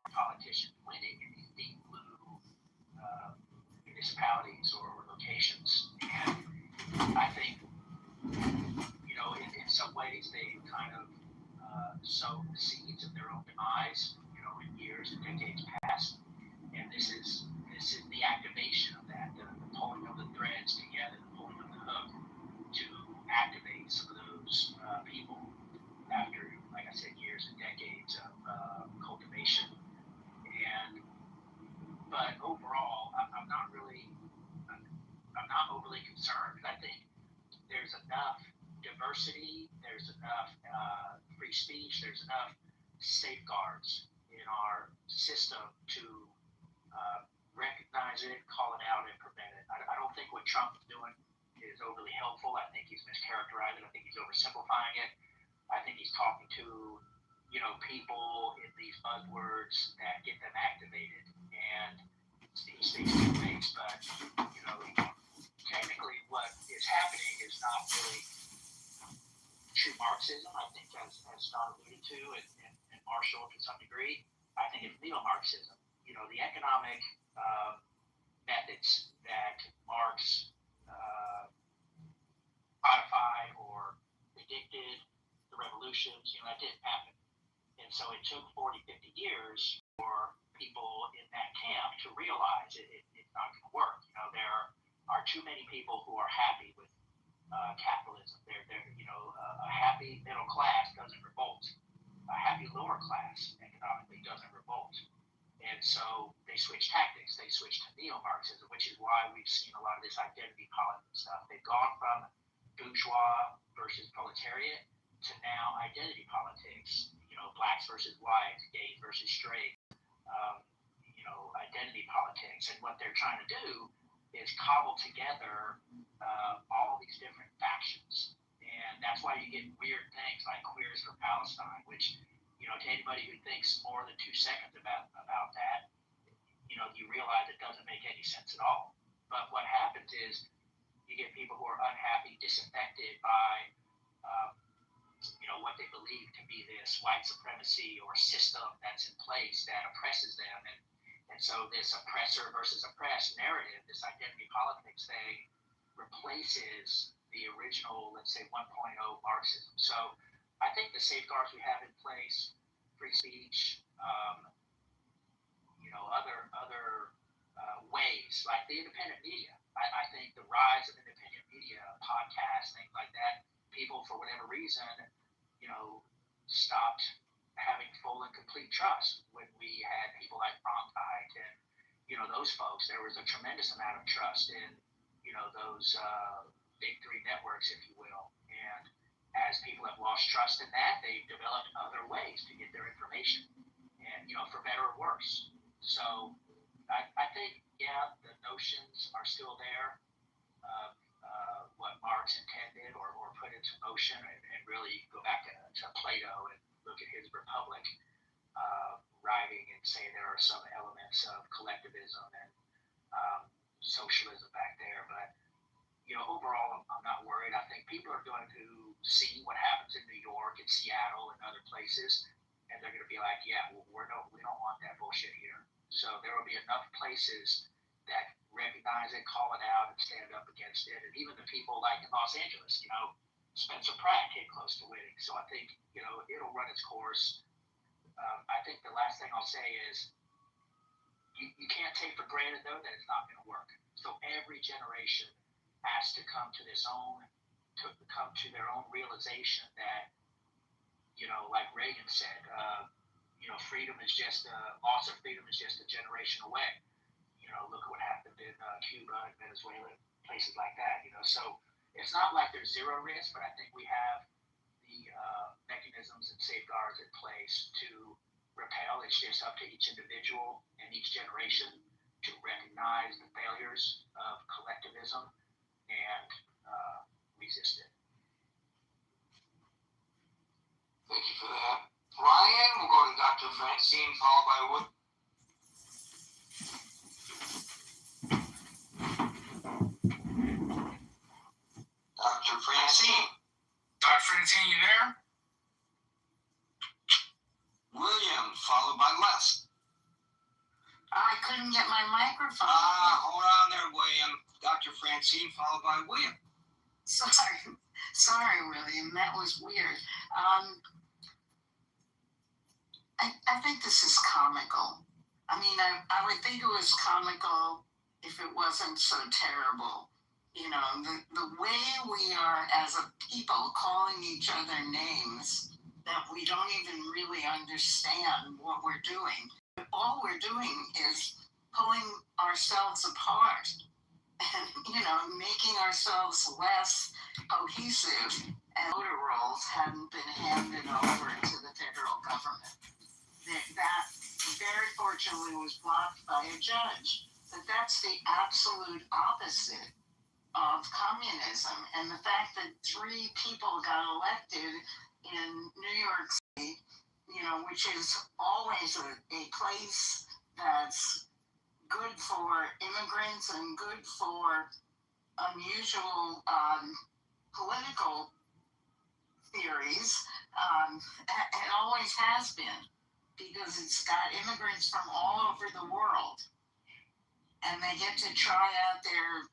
politicians winning in these deep blue municipalities or locations. And I think, in some ways they kind of sow the seeds of their own demise, in years and decades past. And this is the activation of that, the pulling of the threads together, the pulling of the hook to activate some of those people after, like I said, years and decades of cultivation. But overall, I'm not overly concerned. I think there's enough diversity, there's enough free speech, there's enough safeguards in our system to recognize it, call it out, and prevent it. I don't think what Trump is doing is overly helpful. I think he's mischaracterizing it. I think he's oversimplifying it. I think he's talking to, people in these buzzwords that get them activated. And he speaks two ways, but, technically what is happening is not really true Marxism, I think, as Scott alluded to, and Marshall to some degree. I think it's neo-Marxism. The economic methods that Marx codified or predicted, the revolutions, that didn't happen. And so it took 40, 50 years for people in that camp to realize it's not going to work. There are too many people who are happy with capitalism. They're a happy middle class doesn't revolt. A happy lower class economically doesn't revolt. And so they switch tactics. They switch to neo-Marxism, which is why we've seen a lot of this identity politics stuff. They've gone from bourgeois versus proletariat to now identity politics. Blacks versus whites, gays versus straight. Identity politics. And what they're trying to do is cobble together all these different factions. And that's why you get weird things like Queers for Palestine, which, to anybody who thinks more than 2 seconds about that, you realize it doesn't make any sense at all. But what happens is you get people who are unhappy, disaffected by, what they believe to be this white supremacy or system that's in place that oppresses them. And so this oppressor versus oppressed narrative, this identity politics thing, replaces the original, let's say, 1.0 Marxism. So I think the safeguards we have in place, free speech, other ways, like the independent media. I think the rise of independent media, podcasts, things like that, people, for whatever reason, stopped having full and complete trust when we had people like Cronkite and, those folks. There was a tremendous amount of trust in, those big three networks, if you will. And as people have lost trust in that, they've developed other ways to get their information, and, for better or worse. So I think, the notions are still there of what Marx intended or put into motion, and really go back to Plato and look at his Republic writing and say there are some elements of collectivism and socialism back there. But, overall, I'm not worried. I think people are going to see what happens in New York and Seattle and other places, and they're going to be like, we don't want that bullshit here. So there will be enough places that recognize it, call it out, and stand up against it. And even the people like in Los Angeles, Spencer Pratt came close to winning. So I think, it'll run its course. I think the last thing I'll say is you can't take for granted, though, that it's not going to work. So every generation has to come to their own realization that, like Reagan said, freedom is loss of freedom is just a generation away. Look at what happened in Cuba and Venezuela, places like that. So it's not like there's zero risk, but I think we have the mechanisms and safeguards in place to repel. It's just up to each individual and each generation to recognize the failures of collectivism and resist it. Thank you for that. Ryan, we'll go to Dr. Francine, followed by Wood. Dr. Francine. Dr. Francine, you there? William, followed by Les. I couldn't get my microphone. Hold on there, William. Dr. Francine, followed by William. Sorry, William. That was weird. I think this is comical. I mean, I would think it was comical if it wasn't so terrible. You know, the way we are as a people calling each other names that we don't even really understand what we're doing. All we're doing is pulling ourselves apart and, you know, making ourselves less cohesive. And voter rolls hadn't been handed over to the federal government. That very fortunately was blocked by a judge. But that's the absolute opposite of communism. And the fact that 3 people got elected in New York City, you know, which is always a place that's good for immigrants and good for unusual political theories, it always has been, because it's got immigrants from all over the world, and they get to try out their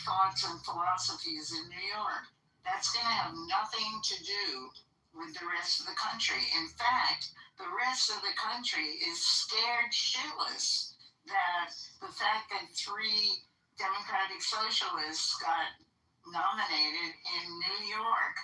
thoughts and philosophies in New York. That's going to have nothing to do with the rest of the country. In fact, the rest of the country is scared shitless that the fact that 3 Democratic socialists got nominated in New York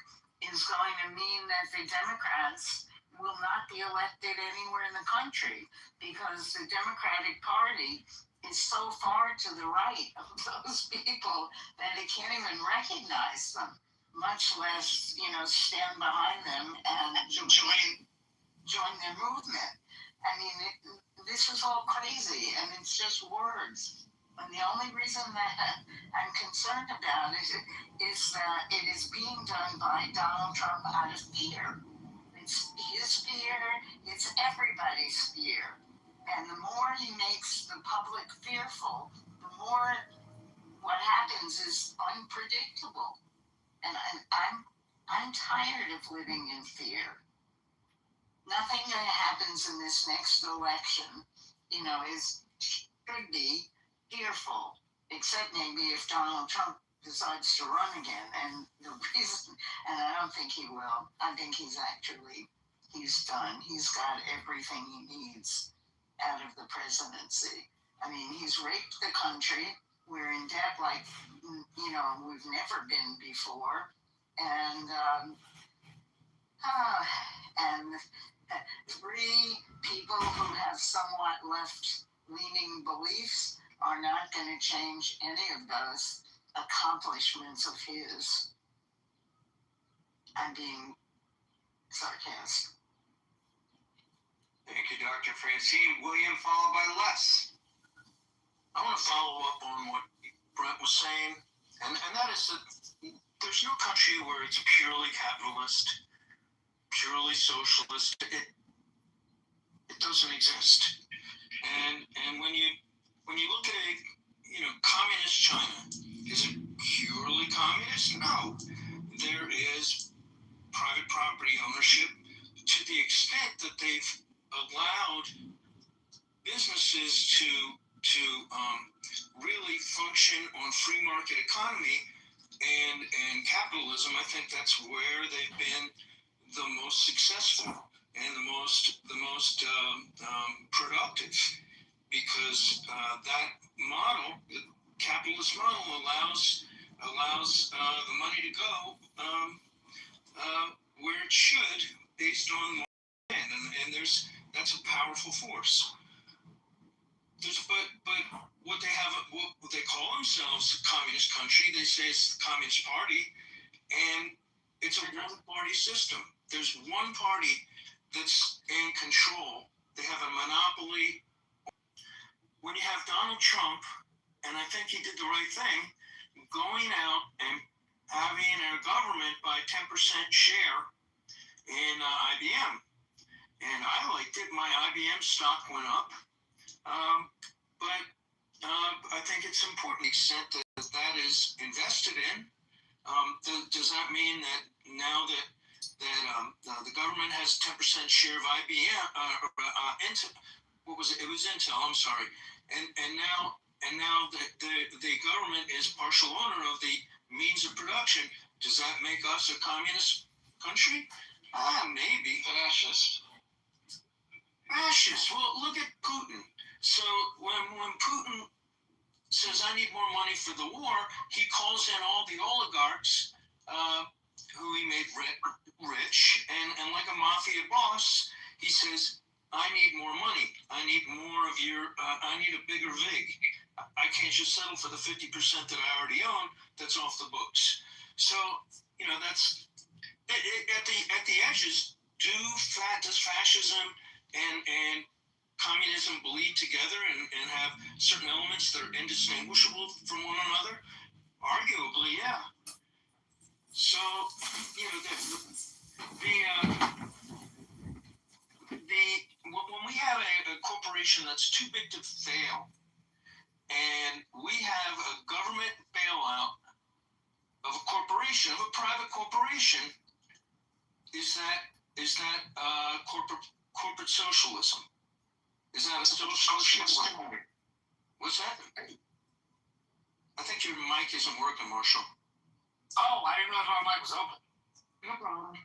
is going to mean that the Democrats will not be elected anywhere in the country, because the Democratic Party is so far to the right of those people that it can't even recognize them, much less, you know, stand behind them and join their movement. I mean, this is all crazy, and it's just words. And the only reason that I'm concerned about it is that it is being done by Donald Trump out of fear. It's his fear, it's everybody's fear. And the more he makes the public fearful, the more what happens is unpredictable. And I'm tired of living in fear. Nothing that happens in this next election, you know, should be fearful, except maybe if Donald Trump decides to run again. And the reason, and I don't think he will, I think he's done. He's got everything he needs out of the presidency. I mean, he's raped the country. We're in debt like, you know, we've never been before. And 3 people who have somewhat left-leaning beliefs are not going to change any of those accomplishments of his. I'm being sarcastic. Thank you, Dr. Francine. William, followed by Les. I want to follow up on what Brent was saying, and that is that there's no country where it's purely capitalist, purely socialist. It doesn't exist. And when you look at communist China, is it purely communist? No. There is private property ownership to the extent that they've allowed businesses to really function on free market economy and capitalism. I think that's where they've been the most successful and the most productive, because that model, the capitalist model, allows the money to go where it should, based on demand, and that's a powerful force. But what they call themselves, a communist country, they say it's the Communist Party, and it's a one-party system. There's one party that's in control. They have a monopoly. When you have Donald Trump, and I think he did the right thing, going out and having our government buy 10% share in IBM. And I liked it. My IBM stock went up. But I think it's important, the extent that is invested in. Does that mean that now that the government has 10% share of IBM, Intel? What was it? It was Intel. I'm sorry. And now the government is partial owner of the means of production. Does that make us a communist country? Maybe. Fascist. Fascist. Well, look at Putin. So when Putin says, I need more money for the war, he calls in all the oligarchs who he made rich, and like a mafia boss, he says, I need more money. I need more of your, I need a bigger VIG. I can't just settle for the 50% that I already own that's off the books. So, that's, at the edges, does fascism and communism bleed together and have certain elements that are indistinguishable from one another? Arguably, yeah. So, when we have a corporation that's too big to fail, and we have a government bailout of a corporation, of a private corporation, is that corporate socialism? Is that a socialist? What's that? I think your mic isn't working, Marshall. Oh, I didn't know if my mic was open. No problem.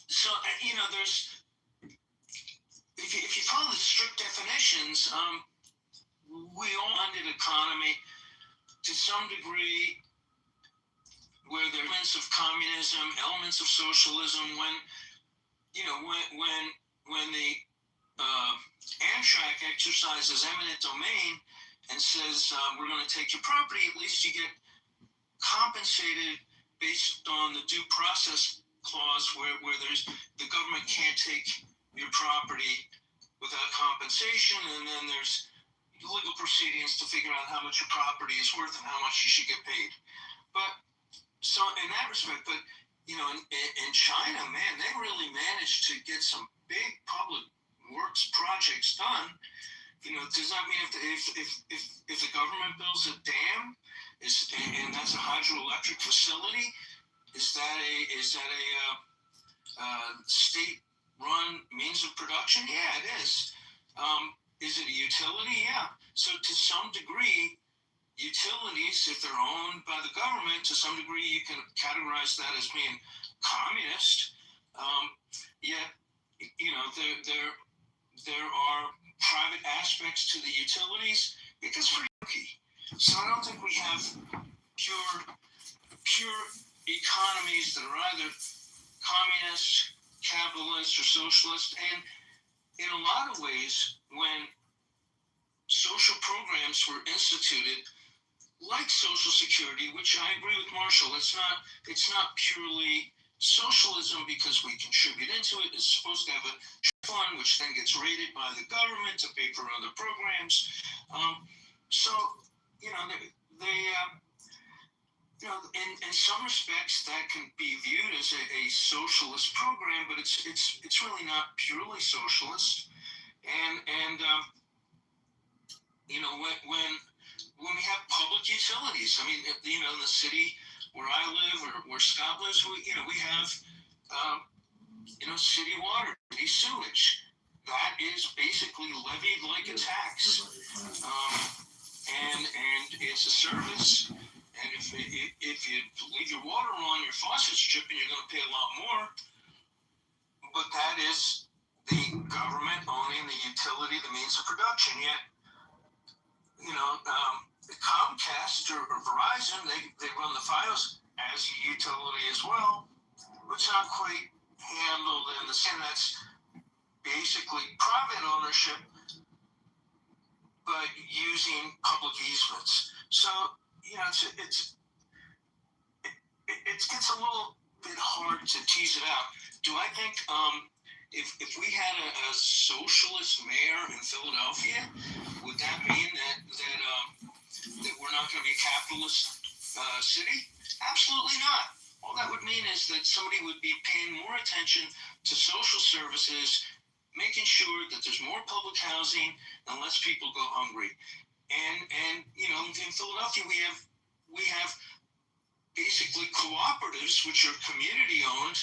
So, there's, if you follow the strict definitions, we all funded economy to some degree where there are elements of communism, elements of socialism, when the Amtrak exercises eminent domain and says, we're going to take your property, at least you get compensated based on the due process clause where there's the government can't take your property without compensation, and then there's legal proceedings to figure out how much your property is worth and how much you should get paid. But so in that respect, but in China, man, they really managed to get some big public works projects done. Does that mean if the government builds a dam, and that's a hydroelectric facility, is that a state-run means of production? Yeah, it is. Is it a utility? Yeah. So to some degree, utilities, if they're owned by the government, to some degree you can categorize that as being communist. Yet, there are private aspects to the utilities because for Yankee. So I don't think we have pure economies that are either communist, capitalist, or socialist. And in a lot of ways, when social programs were instituted, like Social Security, which I agree with Marshall, it's not purely socialism because we contribute into it. It's supposed to have a fund, which then gets rated by the government to pay for other programs. In some respects, that can be viewed as a socialist program, but it's really not purely socialist. And when we have public utilities, I mean, in the city where I live or where Scott lives, we have city water, city sewage. That is basically levied like a tax, and it's a service. And if you leave your water on, your faucet's dripping, you're going to pay a lot more. But that is the government owning the utility, the means of production. Yet, Comcast or Verizon, they run the Fios as a utility as well. It's not quite handled in the sense that's basically private ownership, but using public easements. So, it gets a little bit hard to tease it out. Do I think if we had a socialist mayor in Philadelphia, would that mean that we're not going to be a capitalist city? Absolutely not. All that would mean is that somebody would be paying more attention to social services, making sure that there's more public housing and less people go hungry. And in Philadelphia we have basically cooperatives, which are community owned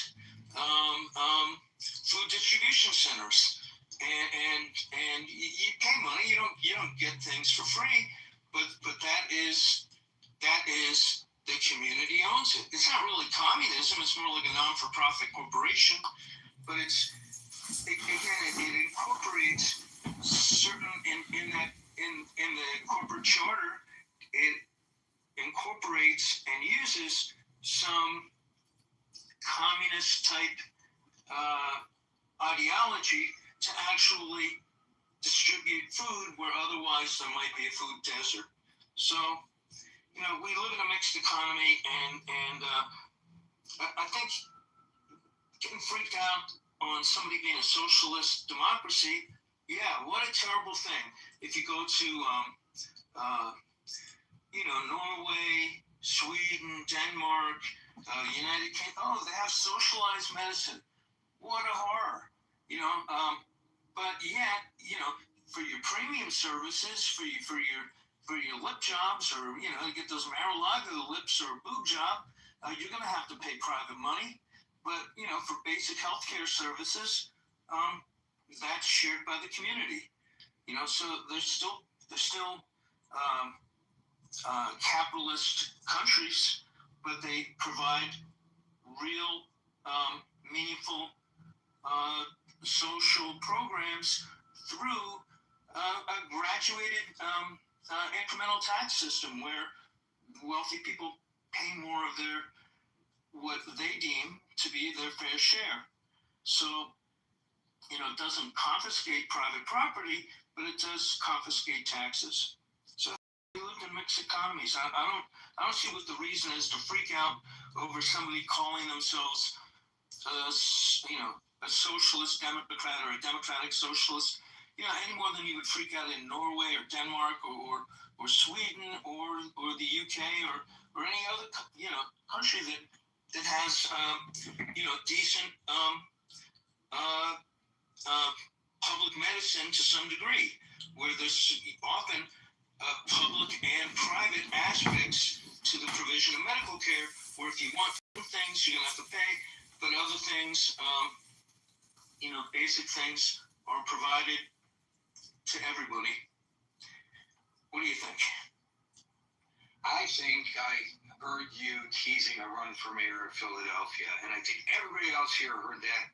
food distribution centers, and you pay money. You don't get things for free, but that is the community owns it. It's not really communism. It's more like a non-for-profit corporation, but it's it incorporates certain in the corporate charter. It incorporates and uses some communist type ideology to actually distribute food where otherwise there might be a food desert. So, we live in a mixed economy, and I think getting freaked out on somebody being a socialist democracy, yeah, what a terrible thing. If you go to, Norway, Sweden, Denmark, United Kingdom, they have socialized medicine. What a horror, but yet, for your premium services, for your lip jobs, or to get those Mar-a-Lago lips or a boob job, you're going to have to pay private money. But for basic healthcare services, that's shared by the community. So there's still capitalist countries, but they provide real meaningful social programs through a graduated incremental tax system where wealthy people pay more of what they deem to be their fair share. So, it doesn't confiscate private property, but it does confiscate taxes. So we live in mixed economies. I don't see what the reason is to freak out over somebody calling themselves a socialist Democrat or a democratic socialist, any more than you would freak out in Norway or Denmark or Sweden or the UK or any other country that has decent public medicine to some degree, where there's often public and private aspects to the provision of medical care, where if you want things, you're going to have to pay, but other things, basic things are provided to everybody. What do you think? I think I heard you teasing a run for mayor of Philadelphia, and I think everybody else here heard that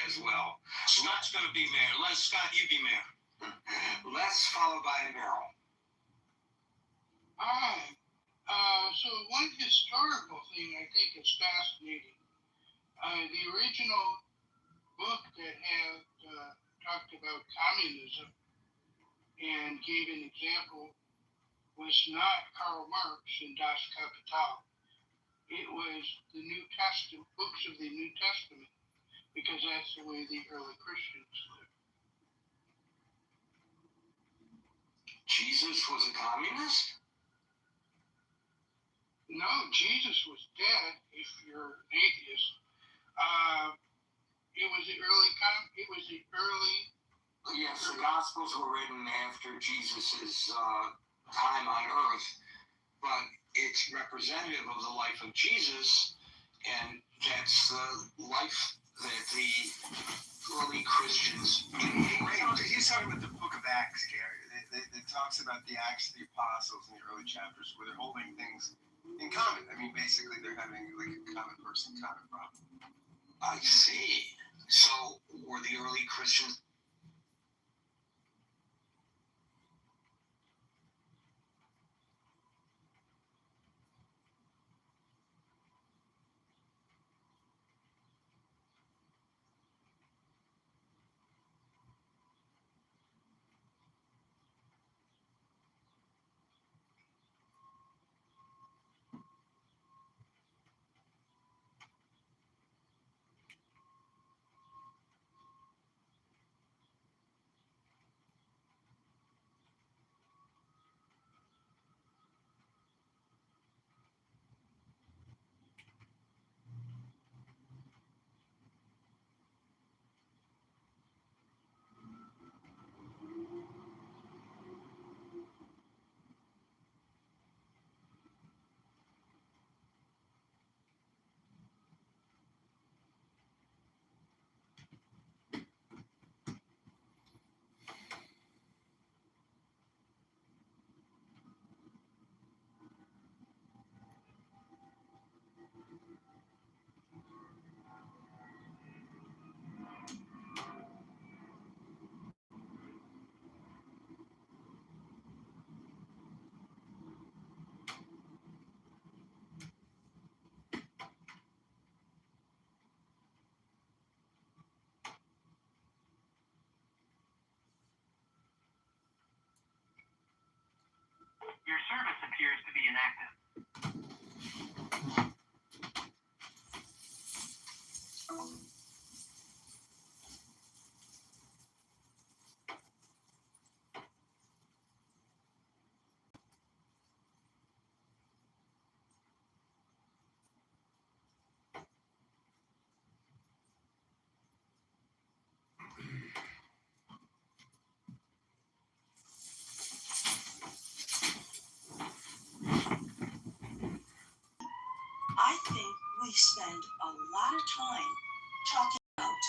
as well. Scott's going to be mayor. Scott, you be mayor. Les, followed by Merrill. So one historical thing I think is fascinating. The original book that had talked about communism and gave an example was not Karl Marx and Das Kapital. It was the New Testament, books of the New Testament, because that's the way the early Christians lived. Jesus was a communist? No, Jesus was dead. If you're an atheist, it was the early. Yes, the Gospels were written after Jesus' time on earth, but it's representative of the life of Jesus, and that's the life that the early Christians. He's talking about the Book of Acts, Gary. It talks about the Acts of the Apostles in the early chapters, where they're holding things in common. I mean, basically, they're having like a common person, common problem. I see. So were the early Christians? appears to be inactive. I think we spend a lot of time talking about,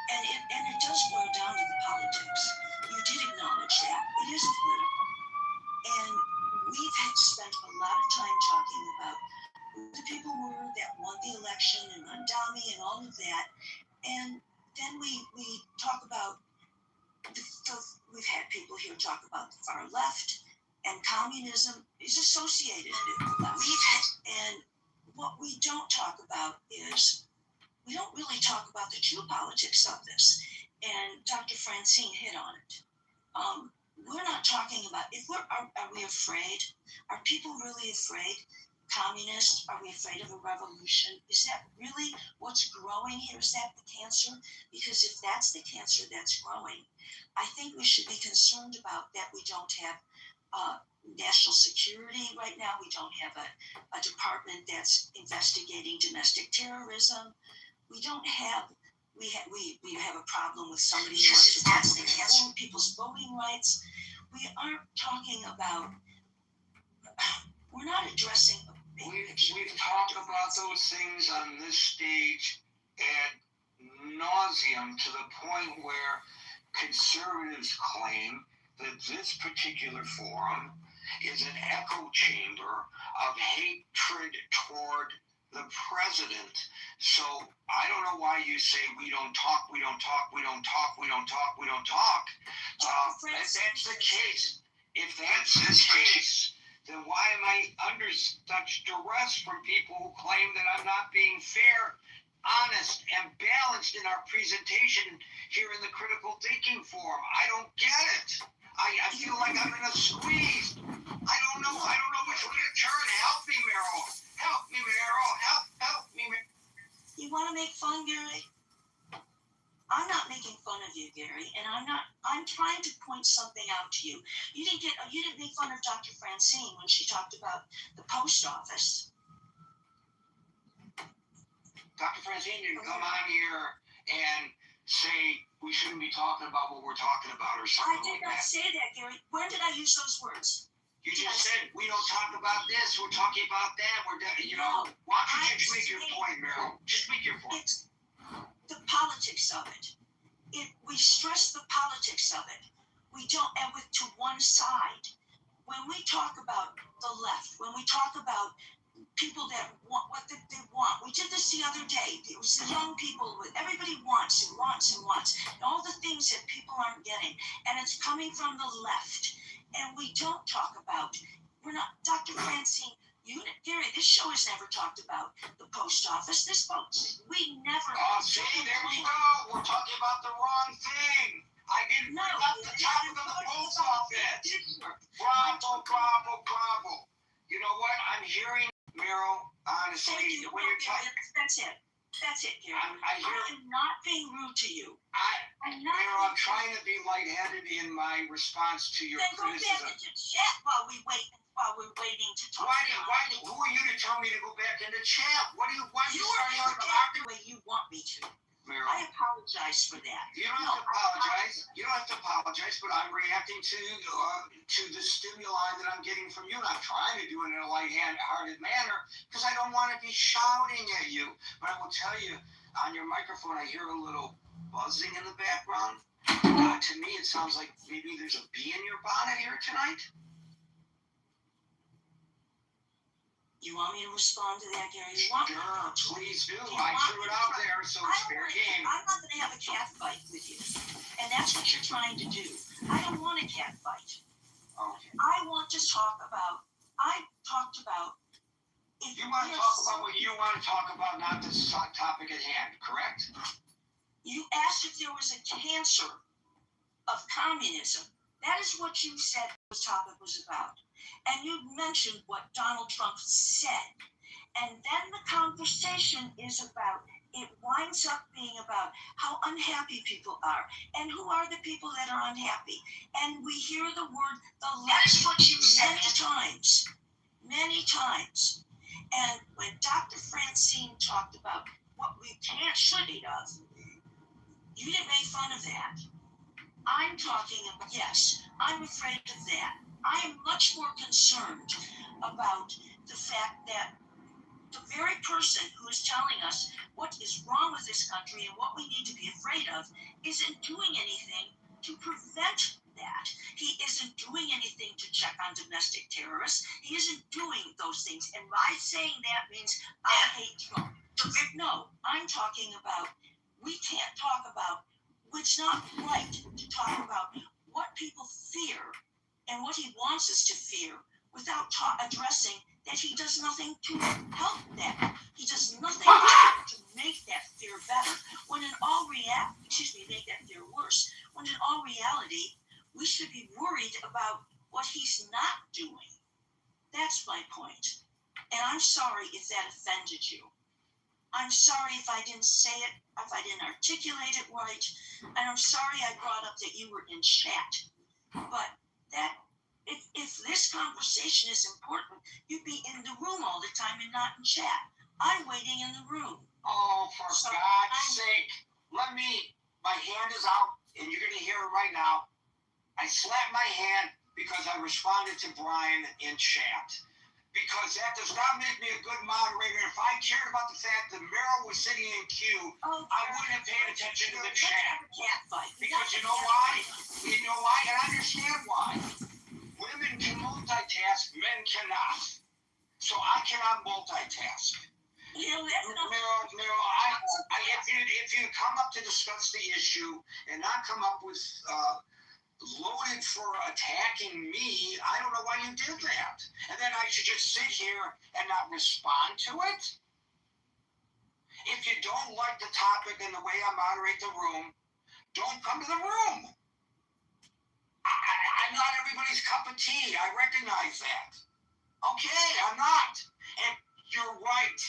and it does boil down to the politics. You did acknowledge that. It is political. And we've spent a lot of time talking about who the people were that won the election and Mandami and all of that. And then we talk about, we've had people here talk about the far left, and communism is associated with the left. And what we don't talk about is, we don't really talk about the true politics of this. And Dr. Francine hit on it. We're not talking about, are we afraid? Are people really afraid? Communists, are we afraid of a revolution? Is that really what's growing here? Is that the cancer? Because if that's the cancer that's growing, I think we should be concerned about that. We don't have national security right now. We don't have a department that's investigating domestic terrorism. We don't have, we have a problem with somebody who wants to transform people's voting rights. We aren't talking about, we're not addressing a big picture. We've talked about those things on this stage ad nauseum, to the point where conservatives claim that this particular forum is an echo chamber of hatred toward the president. So I don't know why you say we don't talk. If that's the case, then why am I under such duress from people who claim that I'm not being fair, honest, and balanced in our presentation here in the Critical Thinking Forum? I don't get it. I feel like I'm in a squeeze. I don't know which way to turn. Help me, Meryl. Help me, Meryl. Help me, Meryl. You want to make fun, Gary? I'm not making fun of you, Gary, and I'm trying to point something out to you. You didn't make fun of Dr. Francine when she talked about the post office. Dr. Francine didn't come on here and say we shouldn't be talking about what we're talking about or something like that. I did not say that, Gary. When did I use those words? You just said we don't talk about this, we're talking about that, why don't you just make your point, Meryl? Just make your point. It's the politics of it. We stress the politics of it. We don't, and to one side. When we talk about the left, when we talk about people that want what they want, we did this the other day. It was the young people. Everybody wants and wants and wants, and all the things that people aren't getting, and it's coming from the left. And we don't talk about. We're not, Dr. Francine. Gary, this show has never talked about the post office. We never. Oh, see, there we go. We're talking about the wrong thing. I didn't bring up the topic of the post office. Bravo. You know what? I'm hearing, Meryl, honestly, when you're talking. That's it, Gary. I am not being rude to you. Meryl, I'm trying to be lightheaded in my response to your criticism. Then go back into chat while we're waiting to talk. Who are you to tell me to go back into chat? Why are you starting out the way you want me to? Meryl, I apologize for that. You don't have to apologize. You don't have to apologize, but I'm reacting to the stimuli that I'm getting from you. And I'm trying to do it in a light-hearted manner because I don't want to be shouting at you. But I will tell you, on your microphone, I hear a little buzzing in the background. To me, it sounds like maybe there's a bee in your bonnet here tonight. You want me to respond to that, Gary? Sure, please do. I threw it out there, so it's fair game. I'm not going to have a cat fight with you. And that's what you're trying to do. I don't want a cat fight. Okay. I want to talk about, You want to talk about what you want to talk about, not this topic at hand, correct? You asked if there was a cancer of communism. That is what you said this topic was about. And you mentioned what Donald Trump said. And then the conversation is about, it winds up being about how unhappy people are and who are the people that are unhappy. And we hear the word, the left, what you said many times. And when Dr. Francine talked about what we can't study of, you didn't make fun of that. I'm talking about, yes, I'm afraid of that. I am much more concerned about the fact that the very person who is telling us what is wrong with this country and what we need to be afraid of isn't doing anything to prevent that. He isn't doing anything to check on domestic terrorists. He isn't doing those things. And by saying that means I hate Trump. No, I'm talking about, we can't talk about, it's not right to talk about what people fear and what he wants us to fear without addressing that he does nothing to help that. He does nothing to make that fear better. When in all make that fear worse. When in all reality, we should be worried about what he's not doing. That's my point. And I'm sorry if that offended you. I'm sorry if I didn't say it, if I didn't articulate it right. And I'm sorry I brought up that you were in chat. But that, if this conversation is important, you'd be in the room all the time and not in chat. I'm waiting in the room. Oh, for God's sake, my hand is out, and you're going to hear it right now. I slapped my hand because I responded to Brian in chat. Because that does not make me a good moderator. If I cared about the fact that Meryl was sitting in queue, I wouldn't have paid attention to the chat. Because you know why? You know why? And I understand why. Women can multitask, men cannot. So I cannot multitask. Meryl, if you come up to discuss the issue and not come up with loaded for attacking me, I don't know why you did that. And then I should just sit here and not respond to it? If you don't like the topic and the way I moderate the room, don't come to the room. I'm not everybody's cup of tea. I recognize that. Okay, I'm not. And you're right.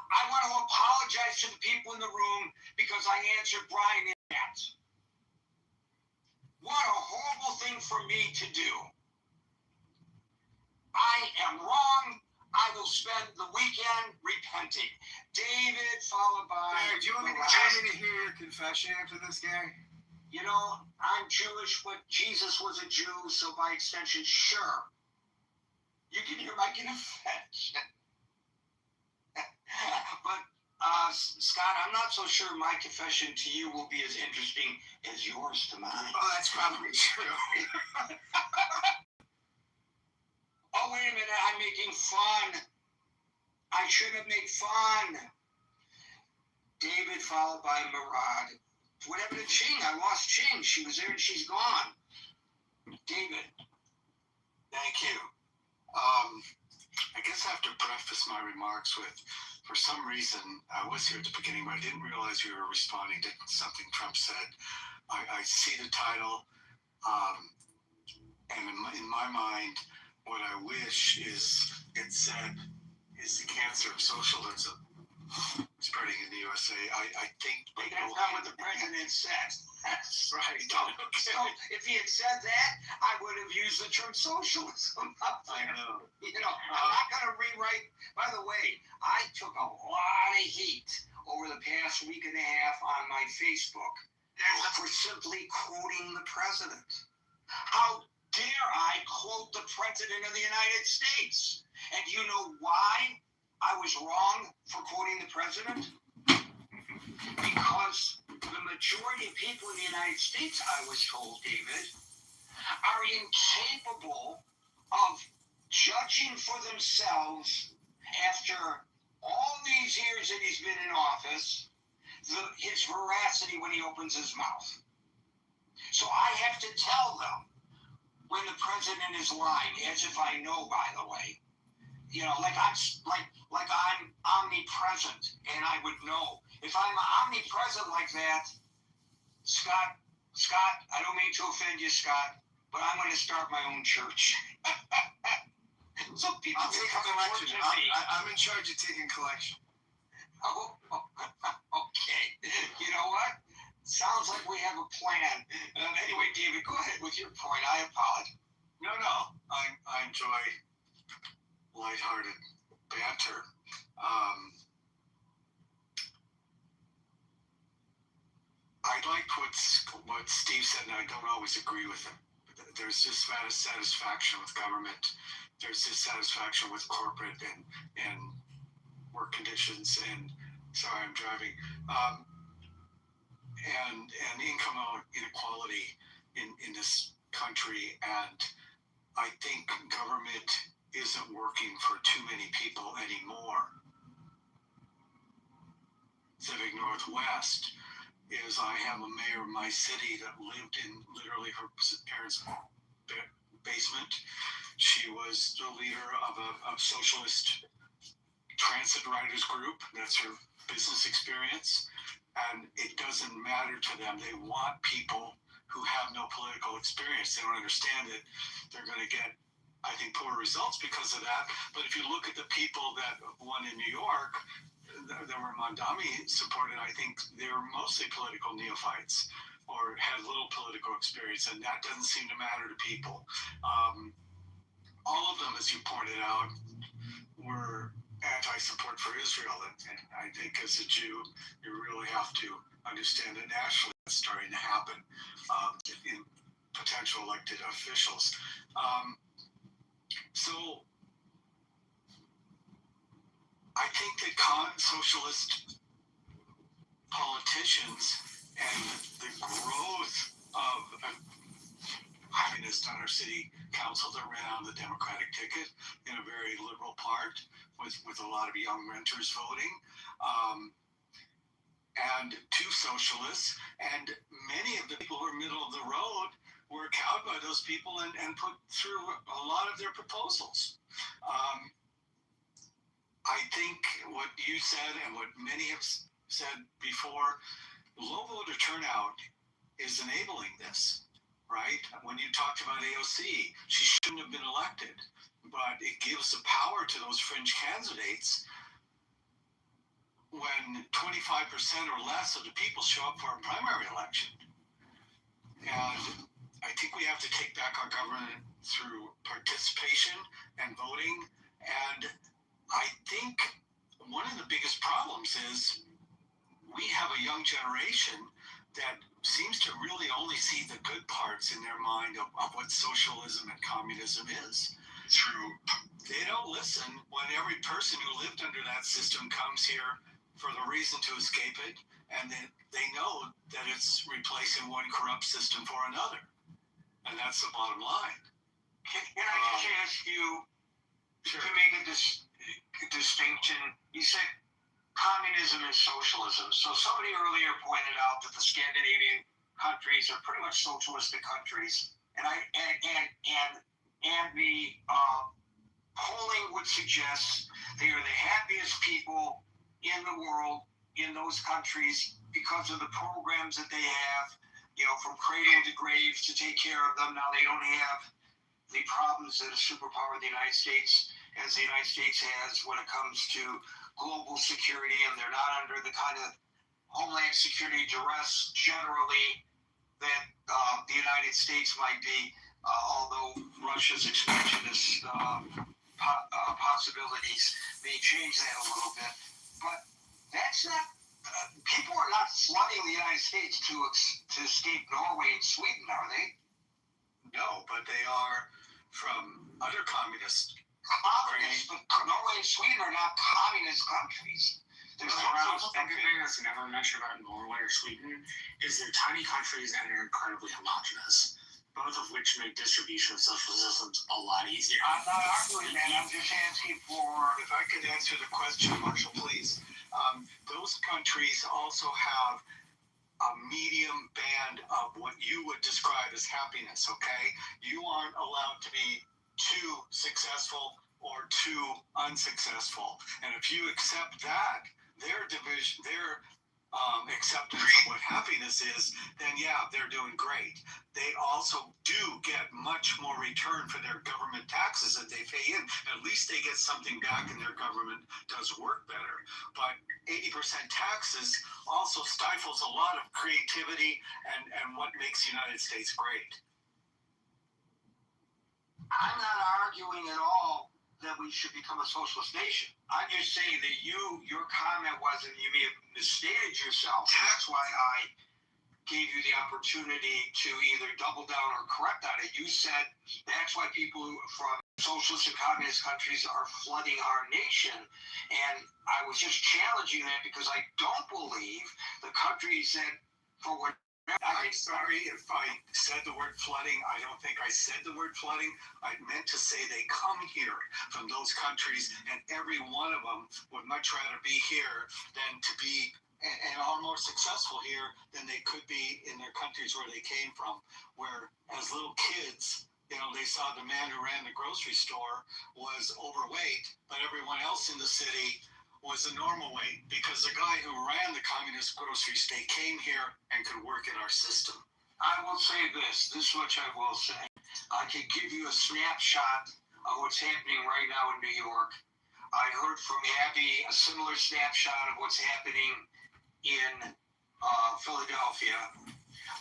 I want to apologize to the people in the room because I answered Brian in that. What a horrible thing for me to do. I am wrong. I will spend the weekend repenting. David, followed by... Hey, do you want me to hear your confession after this, Gary? You know, I'm Jewish, but Jesus was a Jew, so by extension, sure. You can hear my confession. But, Scott, I'm not so sure my confession to you will be as interesting as yours to mine. Oh, that's probably true. Oh, wait a minute, I'm making fun. I shouldn't have made fun. David, followed by Murad. What happened to Ching? I lost Ching. She was there and she's gone. David. Thank you. I guess I have to preface my remarks with, for some reason, I was here at the beginning, but I didn't realize you were responding to something Trump said. I see the title, and in my mind, what I wish is it said is the cancer of socialism spreading in the USA. I think that's not what the president said. That's right. So if he had said that, I would have used the term socialism up there. I know. You know, I'm not going to rewrite. By the way, I took a lot of heat over the past week and a half on my Facebook for simply quoting the president. How dare I quote the president of the United States? And you know why I was wrong for quoting the president? Because the majority of people in the United States, I was told, David, are incapable of judging for themselves after all these years that he's been in office, his veracity when he opens his mouth. So I have to tell them when the president is lying, as if I know, by the way. You know, like I'm omnipresent, and I would know. If I'm omnipresent like that, Scott, I don't mean to offend you, Scott, but I'm going to start my own church. I'll take a collection. I'm in charge of taking collection. Oh, okay. You know what? Sounds like we have a plan. Anyway, David, go ahead with your point. I apologize. No. I enjoy lighthearted banter. I liked what Steve said, and I don't always agree with him. There's dissatisfaction with government. There's dissatisfaction with corporate and work conditions. And sorry, I'm driving. And income inequality in this country. And I think government isn't working for too many people anymore. Pacific Northwest is I have a mayor of my city that lived in literally her parents' basement. She was the leader of a socialist transit riders group. That's her business experience. And it doesn't matter to them. They want people who have no political experience. They don't understand that they're going to get, I think, poor results because of that. But if you look at the people that won in New York, that were Mondami supported, I think they were mostly political neophytes or had little political experience, and that doesn't seem to matter to people. All of them, as you pointed out, were anti-support for Israel, and I think as a Jew, you really have to understand that nationally it's starting to happen in potential elected officials. So I think that socialist politicians and the growth of communists on our city council that ran on the Democratic ticket in a very liberal part with a lot of young renters voting, and two socialists, and many of the people who are middle of the road were cowed by those people and put through a lot of their proposals. I think what you said and what many have said before, low voter turnout is enabling this, right? When you talked about AOC, she shouldn't have been elected, but it gives the power to those fringe candidates when 25% or less of the people show up for a primary election. And I think we have to take back our government through participation and voting. And I think one of the biggest problems is we have a young generation that seems to really only see the good parts in their mind of what socialism and communism is. They don't listen when every person who lived under that system comes here for the reason to escape it, and then they know that it's replacing one corrupt system for another. And that's the bottom line. Can I just ask you to make a distinction? You said communism and socialism. So somebody earlier pointed out that the Scandinavian countries are pretty much socialistic countries, and the polling would suggest they are the happiest people in the world in those countries because of the programs that they have, from cradle to grave to take care of them. Now they don't have the problems that a superpower, the United States, as the United States has when it comes to global security, and they're not under the kind of homeland security duress generally that the United States might be, although Russia's expansionist possibilities may change that a little bit. But that's not, people are not flooding the United States to escape Norway and Sweden, are they? No, but they are from other communists. But Norway and Sweden are not communist countries. There's the thing that's never mentioned about Norway or Sweden is they're tiny countries and they're incredibly homogenous, both of which make distribution of social systems a lot easier. I'm not arguing that. I'm just asking for... If I could answer the question, Marshall, please. Those countries also have a medium band of what you would describe as happiness, okay? You aren't allowed to be too successful or too unsuccessful. And if you accept that, their acceptance of what happiness is, then yeah, they're doing great. They also do get much more return for their government taxes that they pay in. At least they get something back and their government does work better. But 80% taxes also stifles a lot of creativity and what makes the United States great. I'm not arguing at all that we should become a socialist nation. I'm just saying that your comment was, and you may have misstated yourself. That's why I gave you the opportunity to either double down or correct on it. You said that's why people from socialist and communist countries are flooding our nation. And I was just challenging that because I don't believe the countries that, for what, I'm sorry if I said the word flooding. I don't think I said the word flooding. I meant to say they come here from those countries, and every one of them would much rather be here than to be and are more successful here than they could be in their countries where they came from, where as little kids, they saw the man who ran the grocery store was overweight, but everyone else in the city was the normal weight because the guy who ran the communist grocery store came here and could work in our system. I will say this much I will say. I can give you a snapshot of what's happening right now in New York. I heard from Abby a similar snapshot of what's happening in Philadelphia.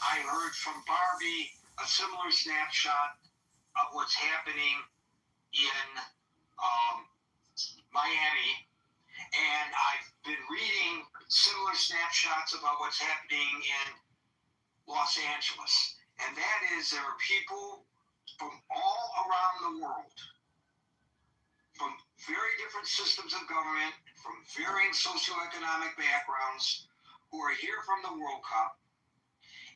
I heard from Barbie a similar snapshot of what's happening in Miami. And I've been reading similar snapshots about what's happening in Los Angeles. And that is there are people from all around the world, from very different systems of government, from varying socioeconomic backgrounds, who are here from the World Cup.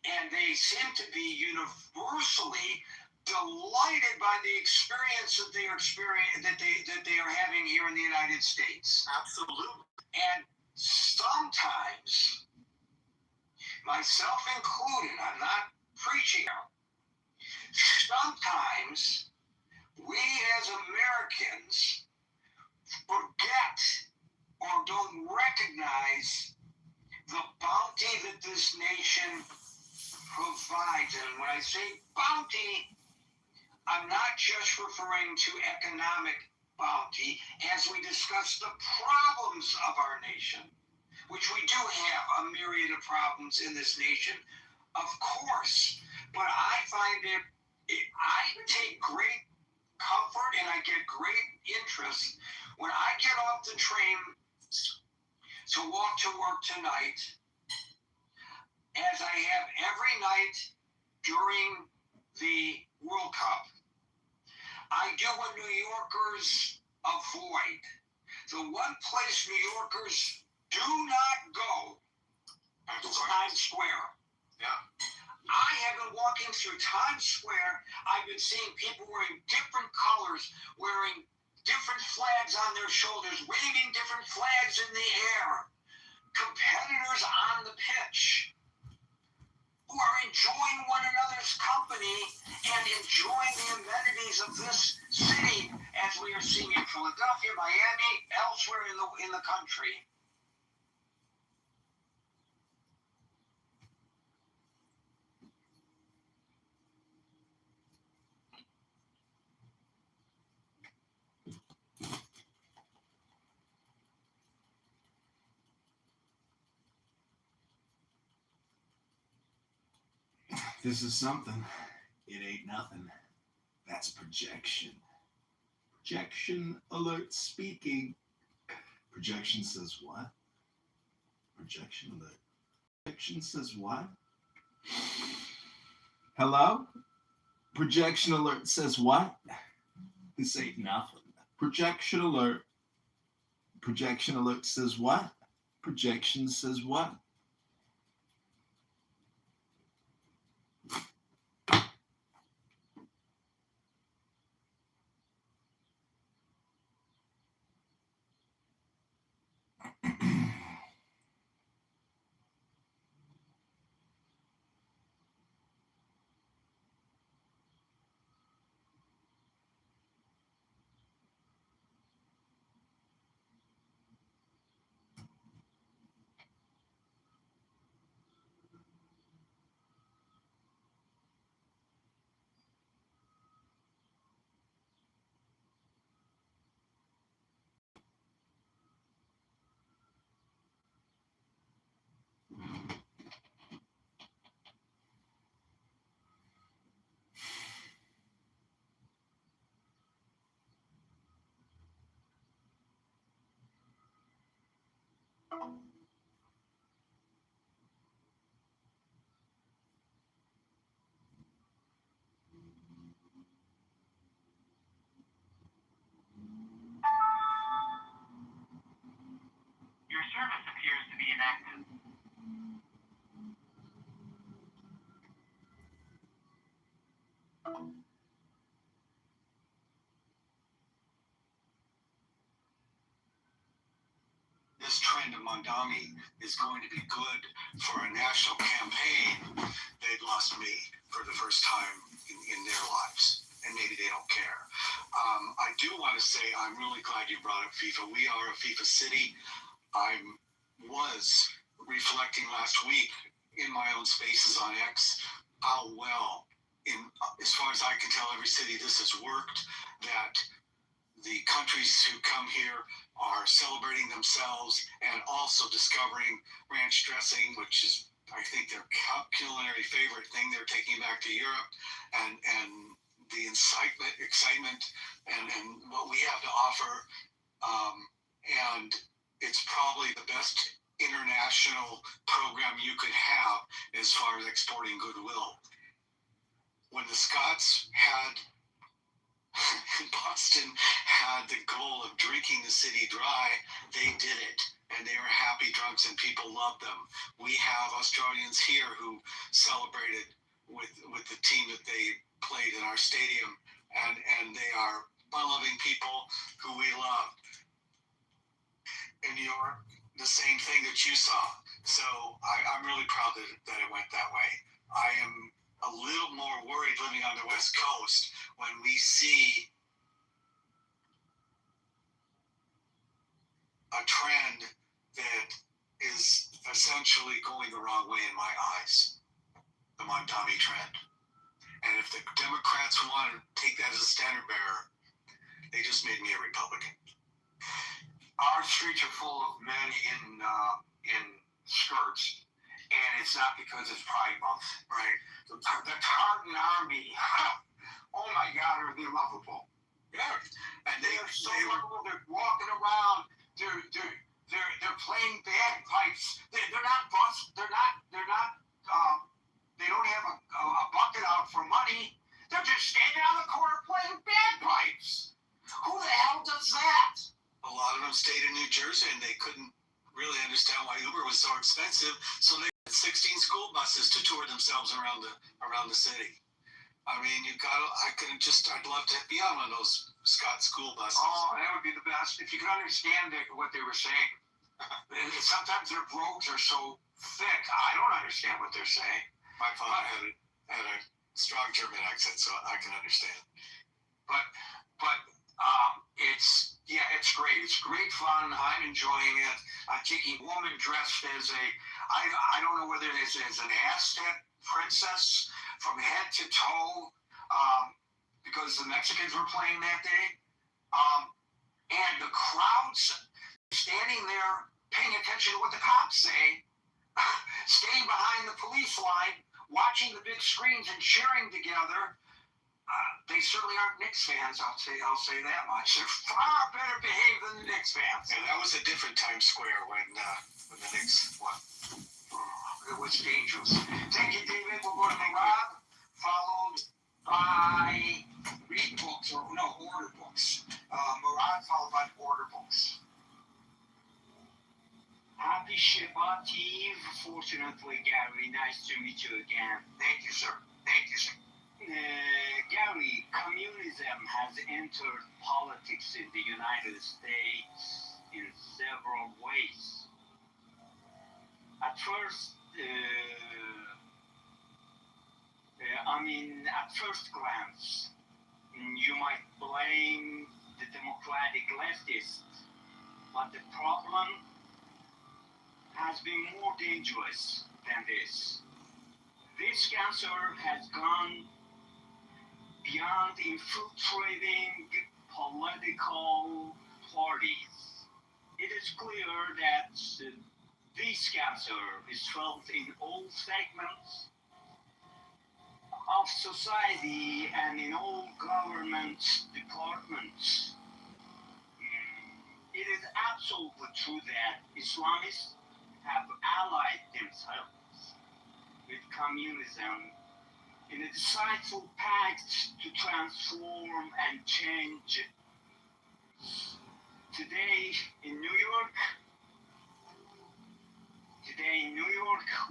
And they seem to be universally delighted by the experience that they are having here in the United States. Absolutely. And sometimes, myself included, I'm not preaching out, sometimes we as Americans forget or don't recognize the bounty that this nation provides. And when I say bounty, I'm not just referring to economic bounty as we discuss the problems of our nation, which we do have a myriad of problems in this nation, of course. But I find I take great comfort and I get great interest when I get off the train to walk to work tonight, as I have every night during the World Cup. I do what New Yorkers avoid. The one place New Yorkers do not go is Times Square. Yeah. I have been walking through Times Square. I've been seeing people wearing different colors, wearing different flags on their shoulders, waving different flags in the air. Competitors on the pitch who are enjoying one another's company and enjoying the amenities of this city, as we are seeing in Philadelphia, Miami, elsewhere in the country. This is something. It ain't nothing. That's projection. Projection alert speaking. Projection says what? Projection alert. Projection says what? Hello? Projection alert says what? This ain't nothing. Projection alert. Projection alert says what? Projection says what? Your service appears to be inactive. This trend of Mondami is going to be good for a national campaign. They've lost me for the first time in their lives, and maybe they don't care. I do want to say I'm really glad you brought up FIFA. We are a FIFA city. I was reflecting last week in my own spaces on X how well, as far as I can tell, every city this has worked, that the countries who come here are celebrating themselves and also discovering ranch dressing, which is, I think, their culinary favorite thing they're taking back to Europe, and the excitement and what we have to offer. And it's probably the best international program you could have as far as exporting goodwill. When the Scots Boston had the goal of drinking the city dry, they did it, and they were happy drunks, and people loved them. We have Australians here who celebrated with the team that they played in our stadium, and they are fun-loving people who we love. In New York, the same thing that you saw. So I'm really proud that it went that way. I am a little more worried living on the West Coast when we see a trend that is essentially going the wrong way in my eyes, the Mondami trend. And if the Democrats want to take that as a standard bearer, they just made me a Republican. Our streets are full of men in skirts, and it's not because it's Pride Month, right? The Tartan Army, oh my God, are they lovable? Yeah, and they are so lovable. They're walking around. They're playing bagpipes. They're not bust. They're not. They don't have a bucket out for money. They're just standing on the corner playing bagpipes. Who the hell does that? A lot of them stayed in New Jersey, and they couldn't really understand why Uber was so expensive, so they had 16 school buses to tour themselves around the city. I mean, I'd love to be on one of those Scott school buses. Oh, that would be the best. If you could understand what they were saying. Sometimes their brogues are so thick, I don't understand what they're saying. My father had a strong German accent, so I can understand. But it's great. It's great fun. I'm enjoying it. I'm taking a woman dressed as I don't know whether it's as an Aztec princess from head to toe, because the Mexicans were playing that day. And the crowds standing there paying attention to what the cops say, staying behind the police line, watching the big screens and cheering together. They certainly aren't Knicks fans, I'll say that much. They're far better behaved than the Knicks fans. Yeah, that was a different Times Square when the Knicks won. It was dangerous. Thank you, David. We'll go to Rob, followed by order books. Murad followed by order books. Happy Shabbat Eve. Fortunately, Gary, nice to meet you again. Thank you, sir. Thank you, sir. Gary, communism has entered politics in the United States in several ways. At first glance, you might blame the Democratic leftists, but the problem has been more dangerous than this. This cancer has gone beyond infiltrating political parties. It is clear that this cancer is felt in all segments of society and in all government departments. It is absolutely true that Islamists have allied themselves with communism in a decisive pact to transform and change. Today in New York,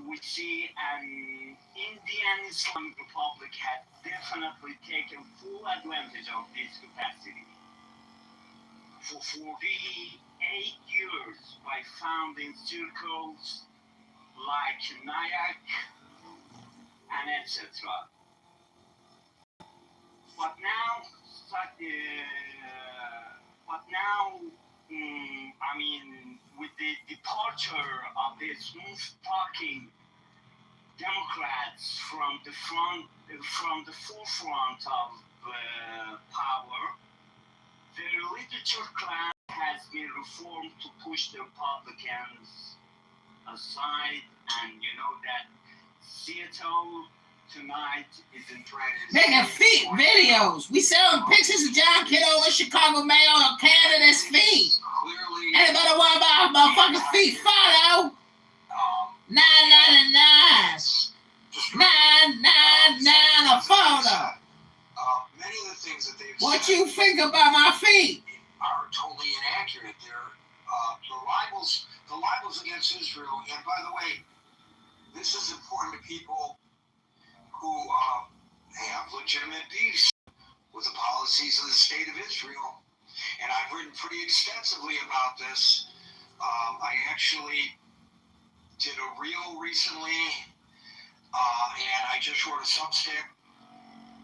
we see an Indian Islamic Republic has definitely taken full advantage of this capacity. For 48 years, by founding circles like Nyack and etc. But now, with the departure of the smooth-talking Democrats from the forefront of power, the literature class has been reformed to push the Republicans aside, and you know that Seattle tonight is in Making feet videos. We selling pictures of John Kitover, Chicago Mayor on candidate's feet. Anybody want about motherfucking feet? Follow. $9.99. $9.99 a photo. Many of the things that they've What said you think about my feet? are totally inaccurate. They're the libels against Israel. And by the way, this is important to people who have legitimate beefs with the policies of the state of Israel. And I've written pretty extensively about this. I actually did a reel recently, and I just wrote a Substack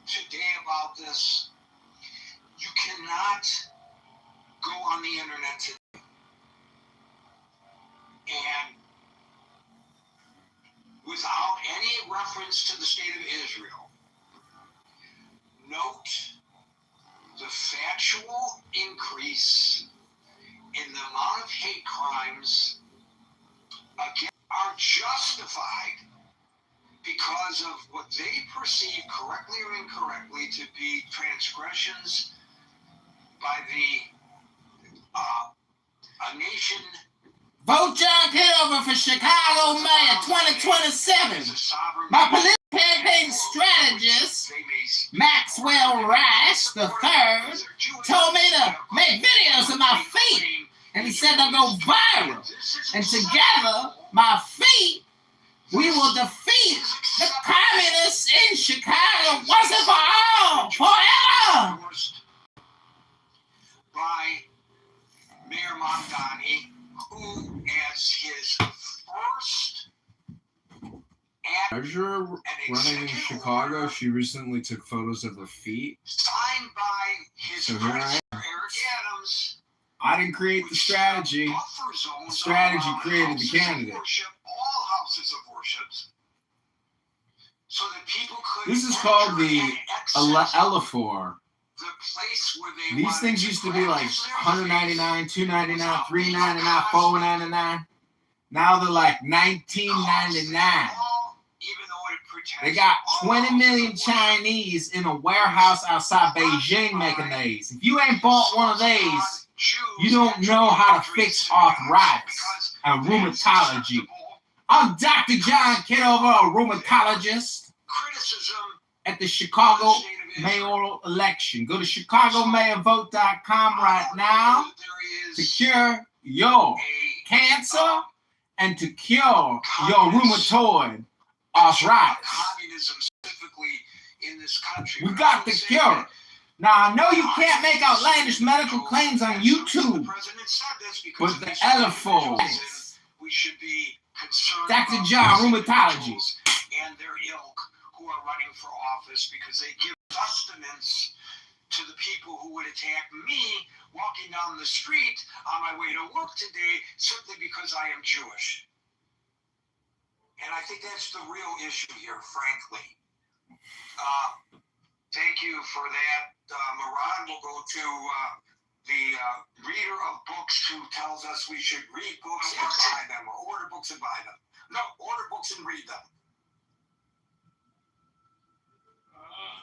today about this. You cannot go on the internet today and without any reference to the state of Israel, note the factual increase in the amount of hate crimes again are justified because of what they perceive correctly or incorrectly to be transgressions by a nation. Vote John Kitover for Chicago Mayor 2027. My political campaign strategist, Maxwell Rice III, told me to make videos of my feet. And he said they'll go viral. And together, my feet, we will defeat the communists in Chicago once and for all, forever. By Mayor Mamdani, who as his first treasurer running in Chicago, she recently took photos of her feet. Signed by his So here I am. Eric Adams. I didn't create the strategy. The strategy created the candidate. All houses of worship, so that people could. This is called the Elaphor. The place where they These things used to be like $199, $299, $399, $499. Now they're like $19.99. They got 20 million Chinese in a warehouse outside Beijing making these. If you ain't bought one of these, you don't know how to fix arthritis and rheumatology. I'm Dr. John Kitover, a rheumatologist at the Chicago mayoral election. Go to ChicagoMayorVote.com right now to cure your cancer and to cure your rheumatoid arthritis. We got the cure. Now, I know you can't make outlandish medical claims on YouTube, but the Elaphor, Dr. John, rheumatology. And their ilk who are running for office because they give sustenance to the people who would attack me walking down the street on my way to work today simply because I am Jewish. And I think that's the real issue here, frankly. Thank you for that. Moran will go to the reader of books who tells us we should read books and buy them, or order books and buy them. No, order books and read them.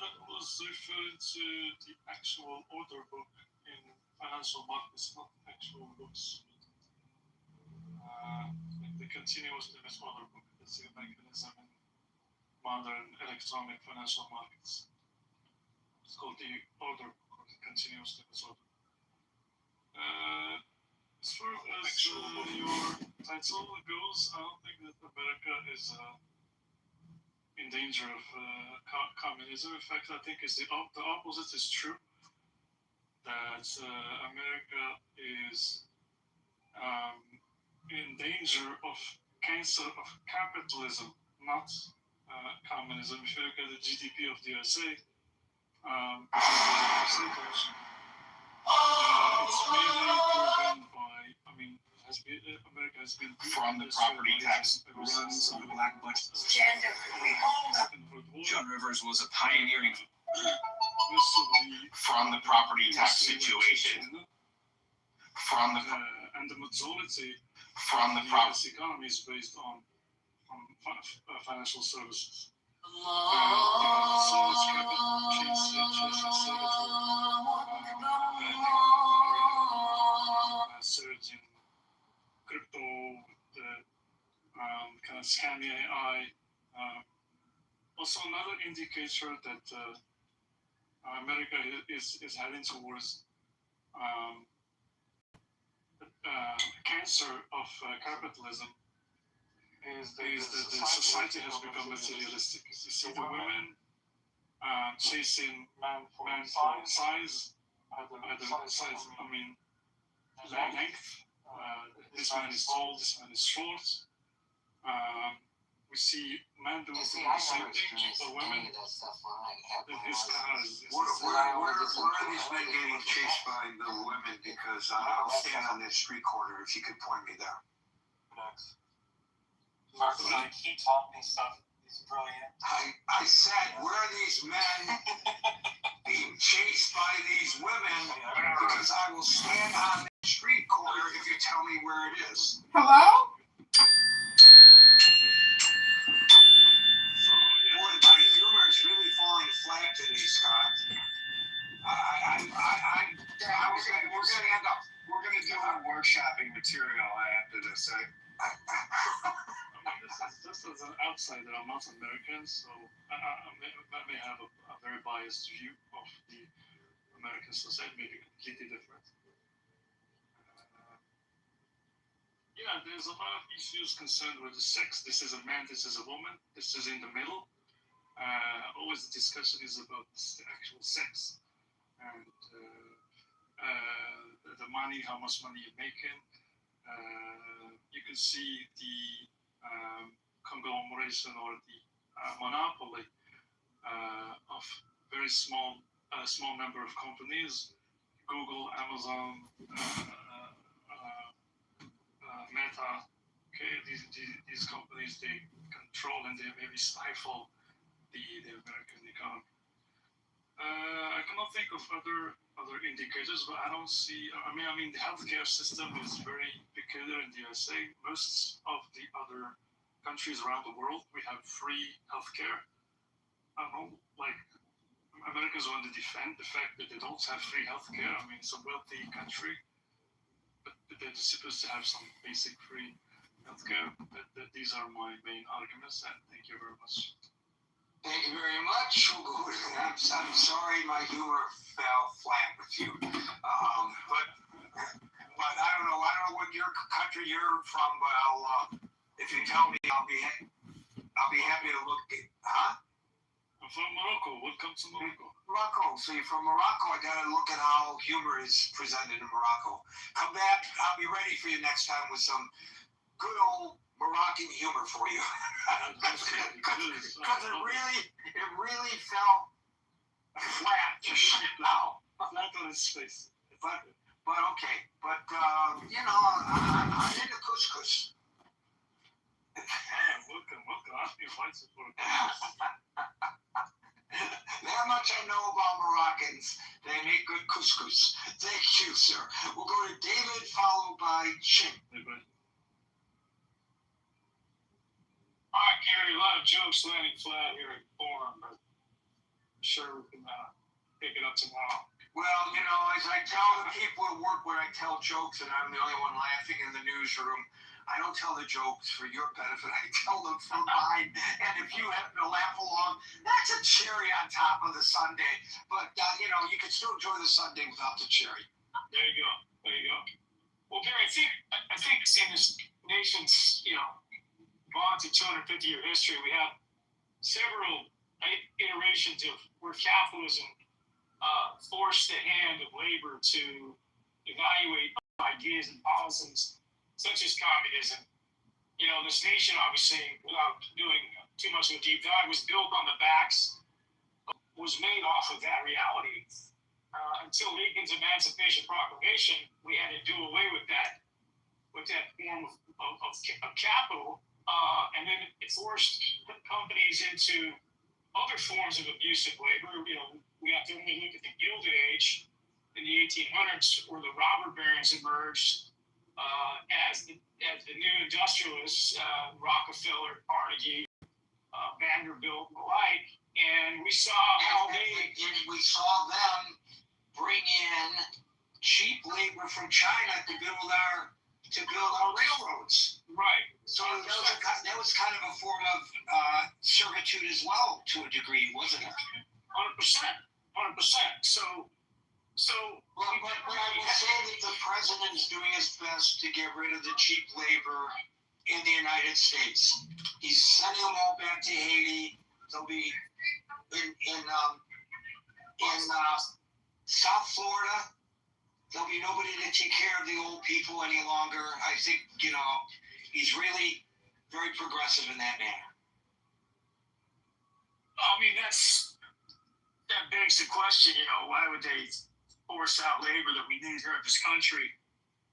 That was referring to the actual order book in financial markets, not actual books. the continuous limit order book. It's a mechanism in modern electronic financial markets. It's called the order book, or the continuous limit order. As far as your title goes, I don't think that America is in danger of communism. In fact, I think the opposite is true. That America is in danger of cancer of capitalism, not communism. If you look at the GDP of the USA, it's mainly driven by, America has been From the property tax runs of the black budgets. Joan Rivers was a pioneering from the property tax situation. From the and the majority from the property economy is based on financial services. Surge in crypto, the kind of scammy AI. Also, another indicator that America is heading towards cancer of capitalism is that the society has become materialistic. You see the women chasing man for size, length. This man is tall, this man is short. We see men doing the same thing, but women, his car is... Where are these men getting chased by the women? Because I'll stand on this street corner if you could point me there. Next. He taught me stuff. He's brilliant. I said, where are these men being chased by these women? Because I will stand on the street corner if you tell me where it is. Hello? Boy, my humor is really falling flat today, Scott. We're gonna do our workshopping material after this. This is an outsider. I'm not American, so I may have a very biased view of the American society, maybe completely different. Yeah, there's a lot of issues concerned with the sex. This is a man, this is a woman, this is in the middle. Always the discussion is about the actual sex and the money, how much money you're making. You can see the conglomeration or the monopoly of very small number of companies, Google, Amazon, Meta. Okay, these companies, they control and they maybe stifle the American economy. I cannot think of other indicators, but I don't see. I mean, the healthcare system is very peculiar in the USA. Most of the other countries around the world, we have free healthcare. I don't know, like Americans want to defend the fact that they don't have free healthcare. I mean, it's a wealthy country, but they're supposed to have some basic free healthcare. These are my main arguments, and thank you very much. Thank you very much. I'm sorry my humor fell flat with you. But I don't know what your country you're from, but if you tell me, I'll be happy to look at. Huh? I'm from Morocco. Welcome to Morocco. Morocco. So you're from Morocco. I gotta look at how humor is presented in Morocco. Come back. I'll be ready for you next time with some good old Moroccan humor for you. Because it really fell flat just now. Flat on his face. But okay. But I'm into couscous. Welcome. Ask me invited for a That much I know about Moroccans. They make good couscous. Thank you, sir. We'll go to David, followed by Chin. All right, Gary, a lot of jokes landing flat here at Forum, but I'm sure we can pick it up tomorrow. Well, as I tell the people at work when I tell jokes and I'm the only one laughing in the newsroom, I don't tell the jokes for your benefit. I tell them for mine. And if you happen to laugh along, that's a cherry on top of the sundae. But, you can still enjoy the sundae without the cherry. There you go. There you go. Well, Gary, I think in this nation's, vaunted 250-year history, we have several iterations of where capitalism forced the hand of labor to evaluate ideas and policies such as communism. This nation, obviously, without doing too much of a deep dive, was built on the backs, was made off of that reality. Until Lincoln's Emancipation Proclamation, we had to do away with that form of capital, and then it forced companies into other forms of abusive labor. We have to only look at the Gilded Age in the 1800s, where the robber barons emerged as the new industrialists, Rockefeller, Carnegie, Vanderbilt, and the like, and we saw how we saw them bring in cheap labor from China to build our railroads. Right. So that was kind of a form of servitude as well, to a degree, wasn't it? 100%. So. But I would say that the president is doing his best to get rid of the cheap labor in the United States. He's sending them all back to Haiti. They'll be in South Florida. There'll be nobody to take care of the old people any longer. I think, he's really very progressive in that manner. I mean, that begs the question, why would they force out labor that we need here in this country,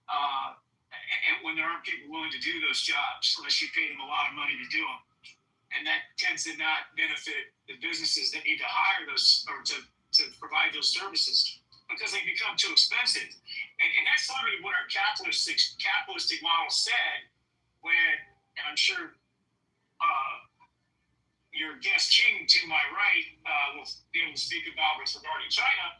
and when there aren't people willing to do those jobs, unless you pay them a lot of money to do them. And that tends to not benefit the businesses that need to hire those or to provide those services, because they become too expensive. And that's literally what our capitalistic model said when, and I'm sure your guest King to my right will be able to speak about with regard to China,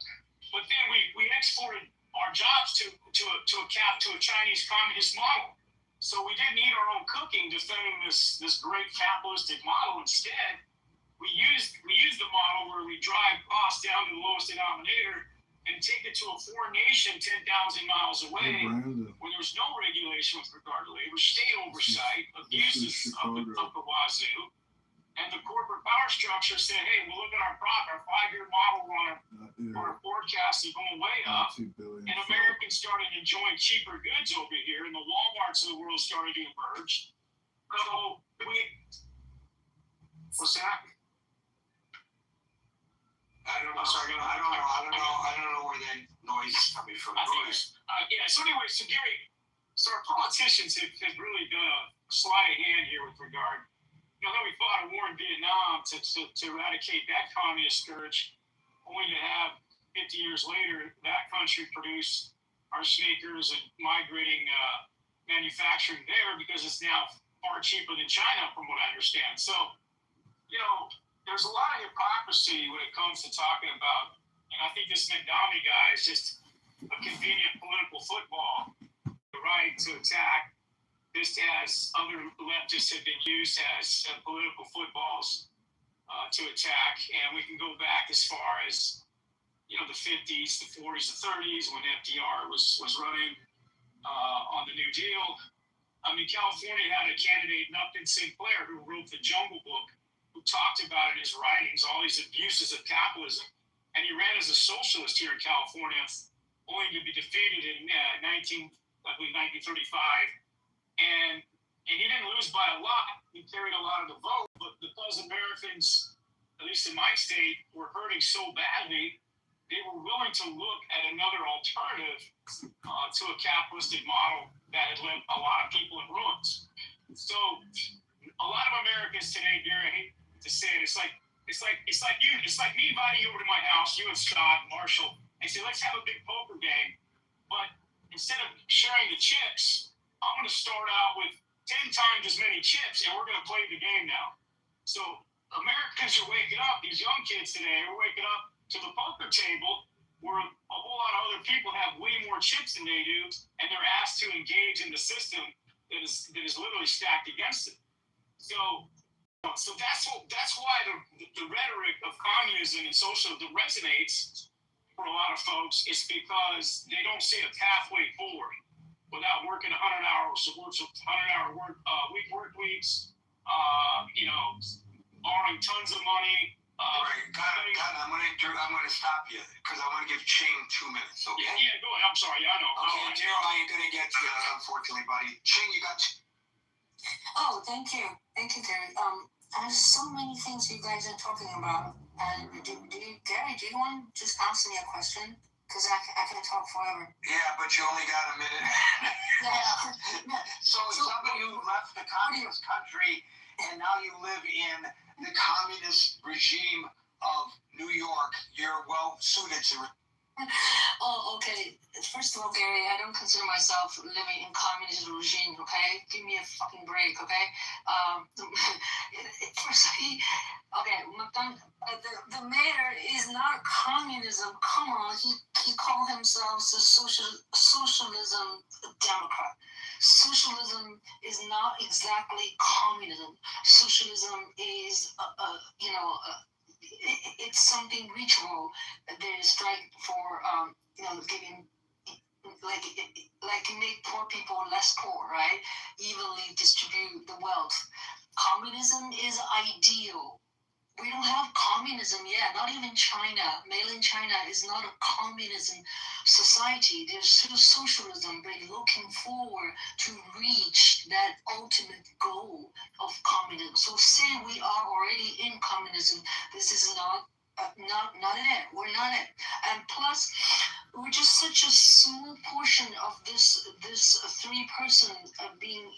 but then we exported our jobs to a Chinese communist model. So we didn't eat our own cooking defending this great capitalistic model. Instead, we used the model where we drive costs down to the lowest denominator and take it to a foreign nation 10,000 miles away, where there's no regulation with regard to labor, state oversight, abuses of the wazoo, and the corporate power structure said, hey, we'll look at our 5-year model on our forecast is going way up, and Americans started enjoying cheaper goods over here, and the Walmarts of the world started to emerge. So what's that? I don't know where that noise is coming from. So anyway, Gary, our politicians have really done a sleight of hand here with regard. Then we fought a war in Vietnam to eradicate that communist scourge, only to have 50 years later that country produce our sneakers and migrating manufacturing there because it's now far cheaper than China, from what I understand. So, there's a lot of hypocrisy when it comes to talking about, and I think this Mandami guy is just a convenient political football, the right to attack, just as other leftists have been used as political footballs to attack. And we can go back as far as, the 50s, the 40s, the 30s, when FDR was running on the New Deal. I mean, California had a candidate, Upton Sinclair, who wrote the Jungle Book, who talked about in his writings all these abuses of capitalism. And he ran as a socialist here in California, only to be defeated in 1935. And he didn't lose by a lot. He carried a lot of the vote, but because Americans, at least in my state, were hurting so badly, they were willing to look at another alternative to a capitalistic model that had left a lot of people in ruins. So a lot of Americans today, Gary, I hate to say it, it's like me inviting you over to my house, you and Scott, Marshall, and say, let's have a big poker game. But instead of sharing the chips, I'm going to start out with 10 times as many chips, and we're going to play the game now. So Americans are waking up, these young kids today are waking up to the poker table where a whole lot of other people have way more chips than they do, and they're asked to engage in the system that is literally stacked against it. So that's why the rhetoric of communism and socialism resonates for a lot of folks. It's because they don't see a pathway forward without working 100 hours, 100-hour work weeks, borrowing tons of money. Right, God, I'm gonna stop you because I want to give Ching 2 minutes. Okay? Yeah, go ahead. I'm sorry. I know. Okay, Daryl, I ain't gonna get to you, unfortunately, buddy. Ching, you got. Oh, thank you, Gary. There's so many things you guys are talking about. And Gary, do you want to just answer me a question? Because I can talk forever. Yeah, but you only got a minute. Yeah. So somebody who left the communist country and now you live in the communist regime of New York, you're well suited to. Oh, okay. First of all, Gary, I don't consider myself living in communist regime, okay? Give me a fucking break, okay? Firstly, okay, the mayor is not communism. Come on, he called himself a socialism Democrat. Socialism is not exactly communism. Socialism is, it's something reachable. There is strike for, giving, like make poor people less poor, right? Evenly distribute the wealth. Communism is ideal. We don't have communism yet. Not even China. Mainland China is not a communism society. There's still socialism, but looking forward to reach that ultimate goal of communism. So saying we are already in communism, this is not it. We're not it. And plus, we're just such a small portion of this 3-person being,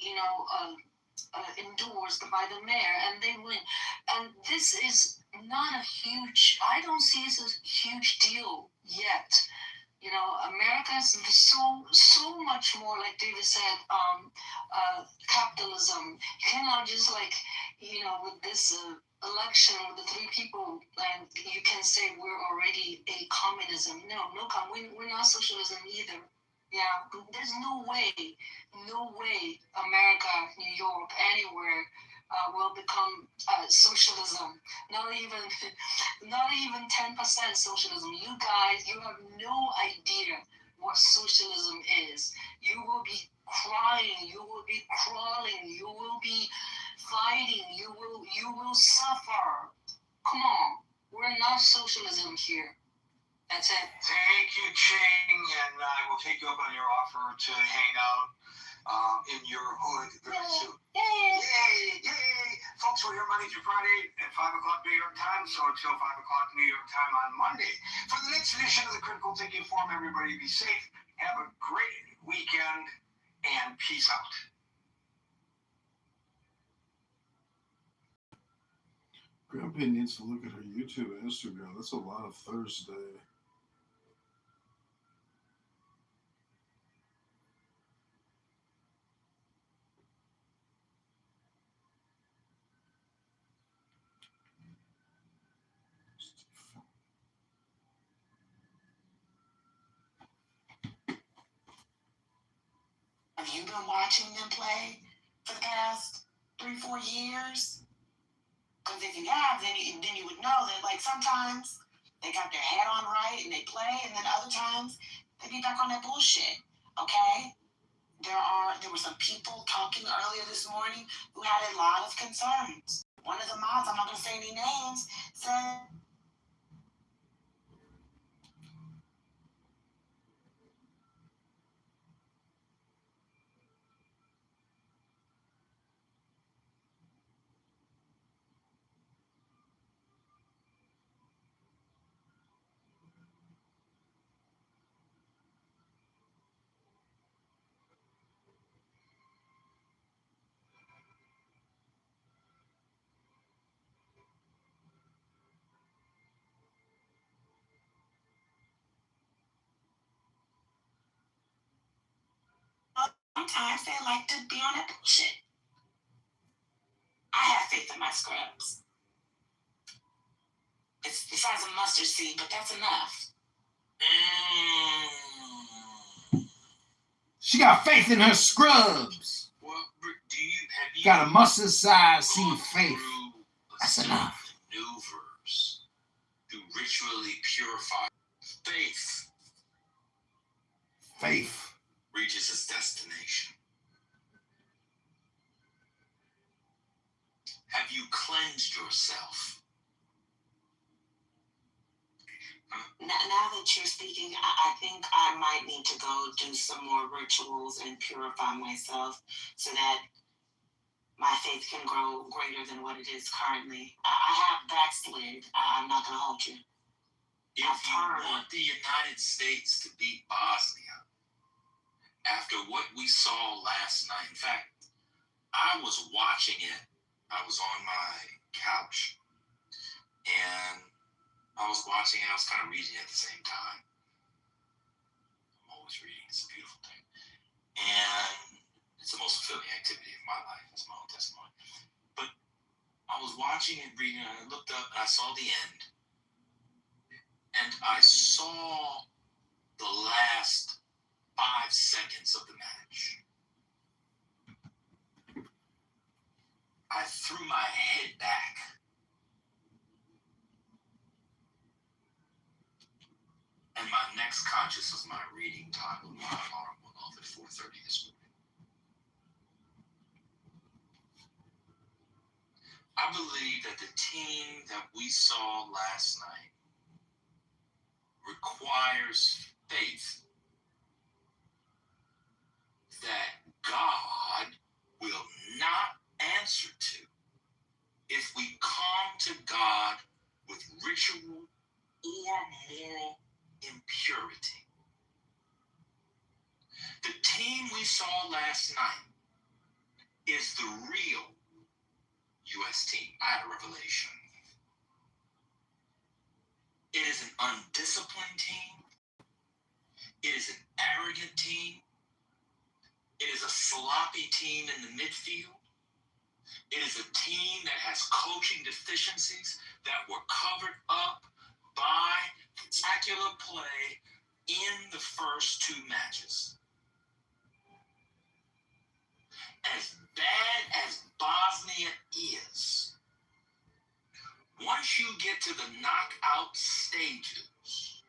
endorsed by the mayor, and they win. And this is not a huge. I don't see it as a huge deal yet. America is so much more, like David said, capitalism. You cannot just with this election with the 3 people, and you can say we're already a communism. No, we're not socialism either. Yeah, there's no way America, New York, anywhere will become socialism. Not even 10% socialism. You guys, you have no idea what socialism is. You will be crying. You will be crawling. You will be fighting. You will suffer. Come on, we're not socialism here. That's it. Thank you, Ching, and I will take you up on your offer to hang out in your hood very soon. Yay! Folks, we're here Monday through Friday at 5 o'clock New York time, so until 5 o'clock New York time on Monday. For the next edition of the Critical Thinking Forum, everybody be safe, have a great weekend, and peace out. Grandpa needs to look at her YouTube and Instagram. That's a lot of Thursday. Have you been watching them play for the past 3-4 years? Because if you have, then you would know that, like, sometimes they got their head on right and they play, and then other times they be back on that bullshit. Okay? There were some people talking earlier this morning who had a lot of concerns. One of the mods, I'm not going to say any names, said, sometimes they like to be on that bullshit. I have faith in my scrubs. It's the size of mustard seed, but that's enough. She got faith in her scrubs. Well, Got a mustard-sized seed faith. That's enough. Maneuvers to ritually purify faith. Faith reaches its destination. Have you cleansed yourself? Now that you're speaking, I think I might need to go do some more rituals and purify myself so that my faith can grow greater than what it is currently. I have backslid. I'm not going to hold you. If you want the United States to beat Bosnia, after what we saw last night, in fact, I was watching it. I was on my couch, and I was watching it. I was kind of reading at the same time. I'm always reading. It's a beautiful thing. And it's the most fulfilling activity of my life. It's my own testimony. But I was watching it, reading, and I looked up, and I saw the end. And I saw the last 5 seconds of the match. I threw my head back. And my next conscious was my reading time when my alarm went off at 4:30 this morning. I believe that the team that we saw last night requires faith that God will not answer to if we come to God with ritual or moral impurity. The team we saw last night is the real U.S. team. I had a revelation. It is an undisciplined team. It is an arrogant team. It is a sloppy team in the midfield. It is a team that has coaching deficiencies that were covered up by spectacular play in the first 2 matches. As bad as Bosnia is, once you get to the knockout stages,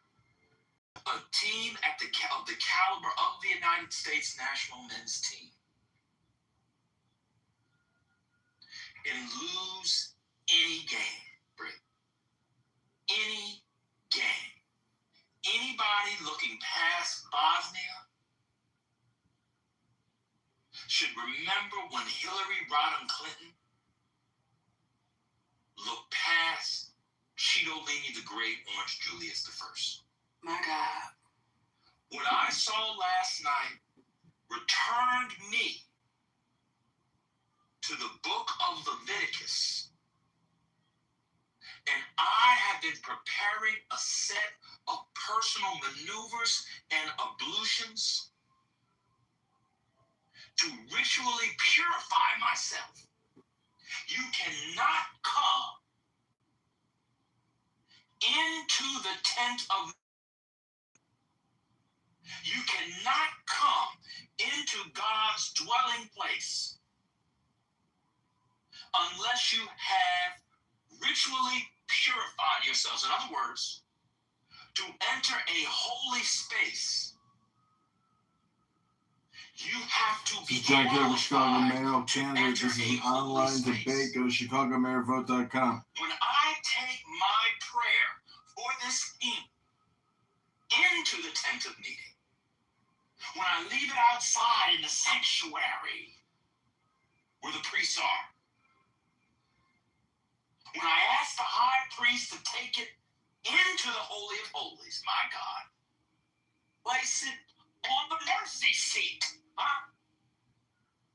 a team at the caliber of the United States national men's team can lose any game, Britt. Any game. Anybody looking past Bosnia should remember when Hillary Rodham Clinton looked past Chitolini the Great, Orange Julius I. My God. What I saw last night returned me to the book of Leviticus. And I have been preparing a set of personal maneuvers and ablutions to ritually purify myself. You cannot come into the tent of. You cannot come into God's dwelling place unless you have ritually purified yourselves. In other words, to enter a holy space, you have to be Jack Kitover, Chicago qualified Mayor of Canada. This is an online debate. Go to ChicagoMayorVote.com. When I take my prayer for this team into the tent of meeting, when I leave it outside in the sanctuary where the priests are, when I ask the high priest to take it into the Holy of Holies, my God, place it on the mercy seat. Huh?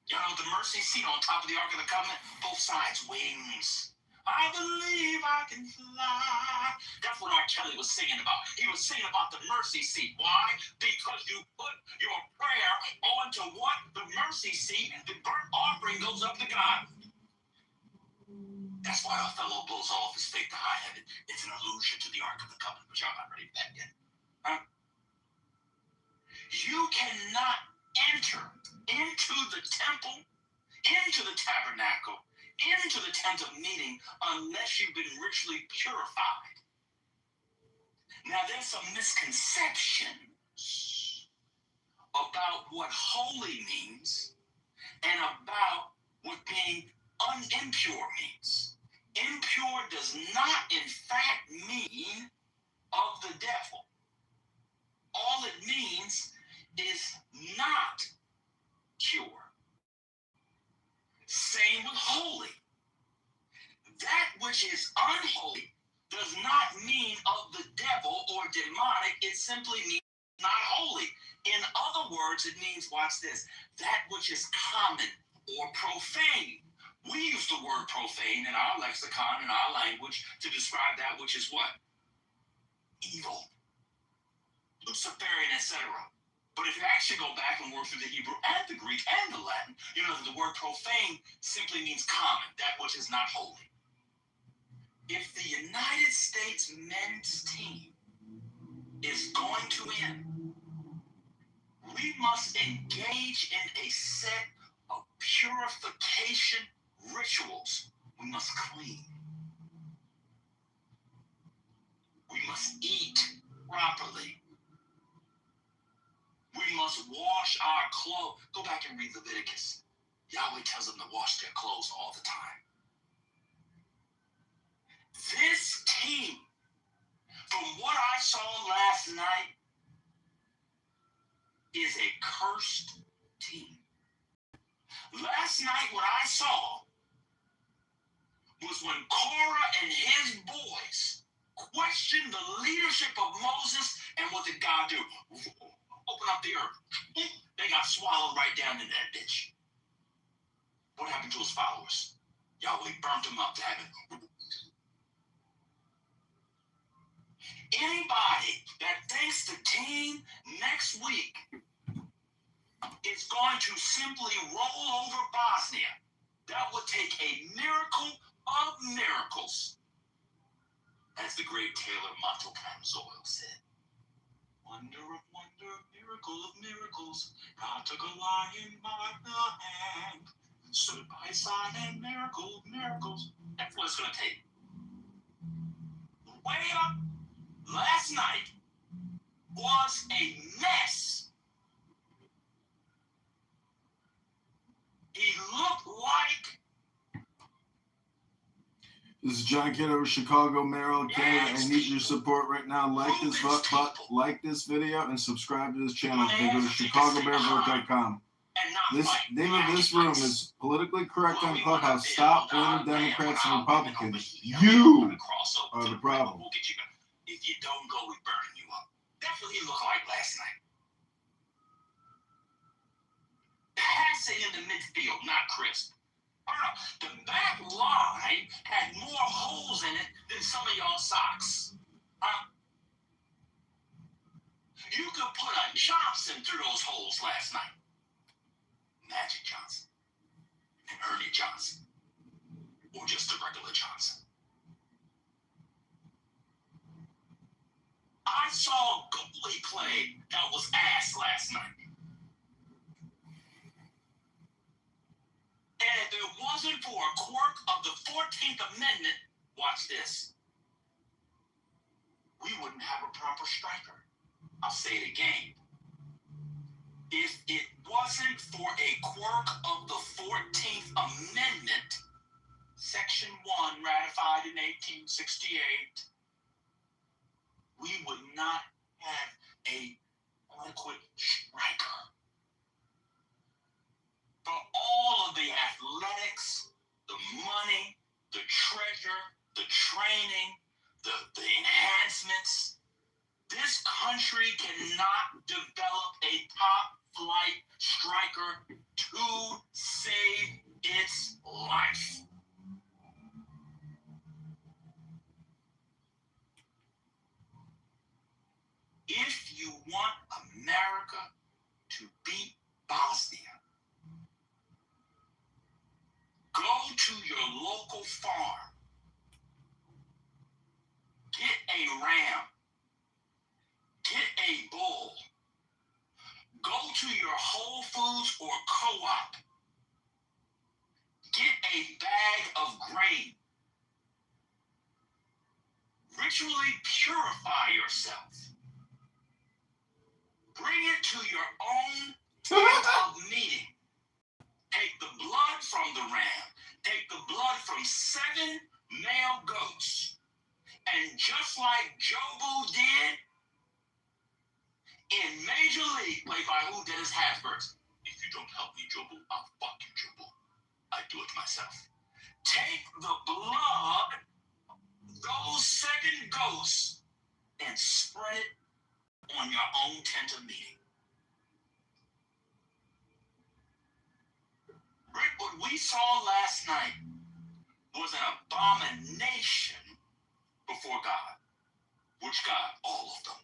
You know, the mercy seat on top of the Ark of the Covenant, both sides, wings. I believe I can fly. That's what R. Kelly was singing about. He was singing about the mercy seat. Why? Because you put your prayer onto what? The mercy seat. The burnt offering goes up to God. That's why Othello blows all of his faith to high heaven. It's an allusion to the Ark of the Covenant, but y'all not ready for that yet. Huh? You cannot enter into the temple into the tabernacle, into the tent of meeting, unless you've been ritually purified. Now, there's some misconceptions about what holy means and about what being unimpure means. Impure does not, in fact, mean of the devil. All it means is not pure. Same with holy. That which is unholy does not mean of the devil or demonic. It simply means not holy. In other words, it means, watch this, that which is common or profane. We use the word profane in our lexicon, in our language, to describe that which is what? Evil, Luciferian, etc. But if you actually go back and work through the Hebrew and the Greek and the Latin, you know that the word profane simply means common, that which is not holy. If the United States men's team is going to win, we must engage in a set of purification rituals. We must clean. We must eat properly. We must wash our clothes. Go back and read Leviticus. Yahweh tells them to wash their clothes all the time. This team, from what I saw last night, is a cursed team. Last night, what I saw was when Korah and his boys questioned the leadership of Moses, and what did God do? Open up the earth. They got swallowed right down in that ditch. What happened to his followers? Yahweh burnt them up to heaven. Anybody that thinks the team next week is going to simply roll over Bosnia, that would take a miracle of miracles, as the great Taylor Montcalm-Zoyle said. Wonder of wonder, miracle of miracles, God took a lion by the hand, stood by side and miracle of miracles. That's what it's going to take. Way up last night was a mess. He looked like... This is John Kitover, Chicago, Maryland, Canada. I need your support right now. Like this video and subscribe to this channel. Then go to ChicagoBearVote.com. This name of this room is politically correct on Clubhouse. Stop blaming Democrats and Republicans. You are the problem. If you don't go, we're burning you up. That's what he looked like last night. Passing in the midfield, not crisp. The back line had more holes in it than some of y'all socks. You could put a Johnson through those holes last night. Magic Johnson. And Ernie Johnson. Or just a regular Johnson. I saw goalie play that was ass last night. And if it wasn't for a quirk of the 14th Amendment, watch this, we wouldn't have a proper striker. I'll say it again. If it wasn't for a quirk of the 14th Amendment, Section 1, ratified in 1868, we would not have a adequate striker. For all of the athletics, the money, the treasure, the training, the enhancements, this country cannot develop a top-flight striker to save its life. If you want America to beat Bosnia, go to your local farm, get a ram, get a bull, go to your Whole Foods or Co-op, a bag of grain. Ritually purify yourself. Bring it to your own tent of meeting. Take the blood from the ram. Take the blood from 7 male goats. And just like Jobu did in Major League, played by who? Dennis Haysbert. If you don't help me, Jobu, I'll fuck you, Jobu. I do it myself. Take the blood, those 7 goats, and spread it on your own tent of meeting. Rick, what we saw last night was an abomination before God. Which God? All of them.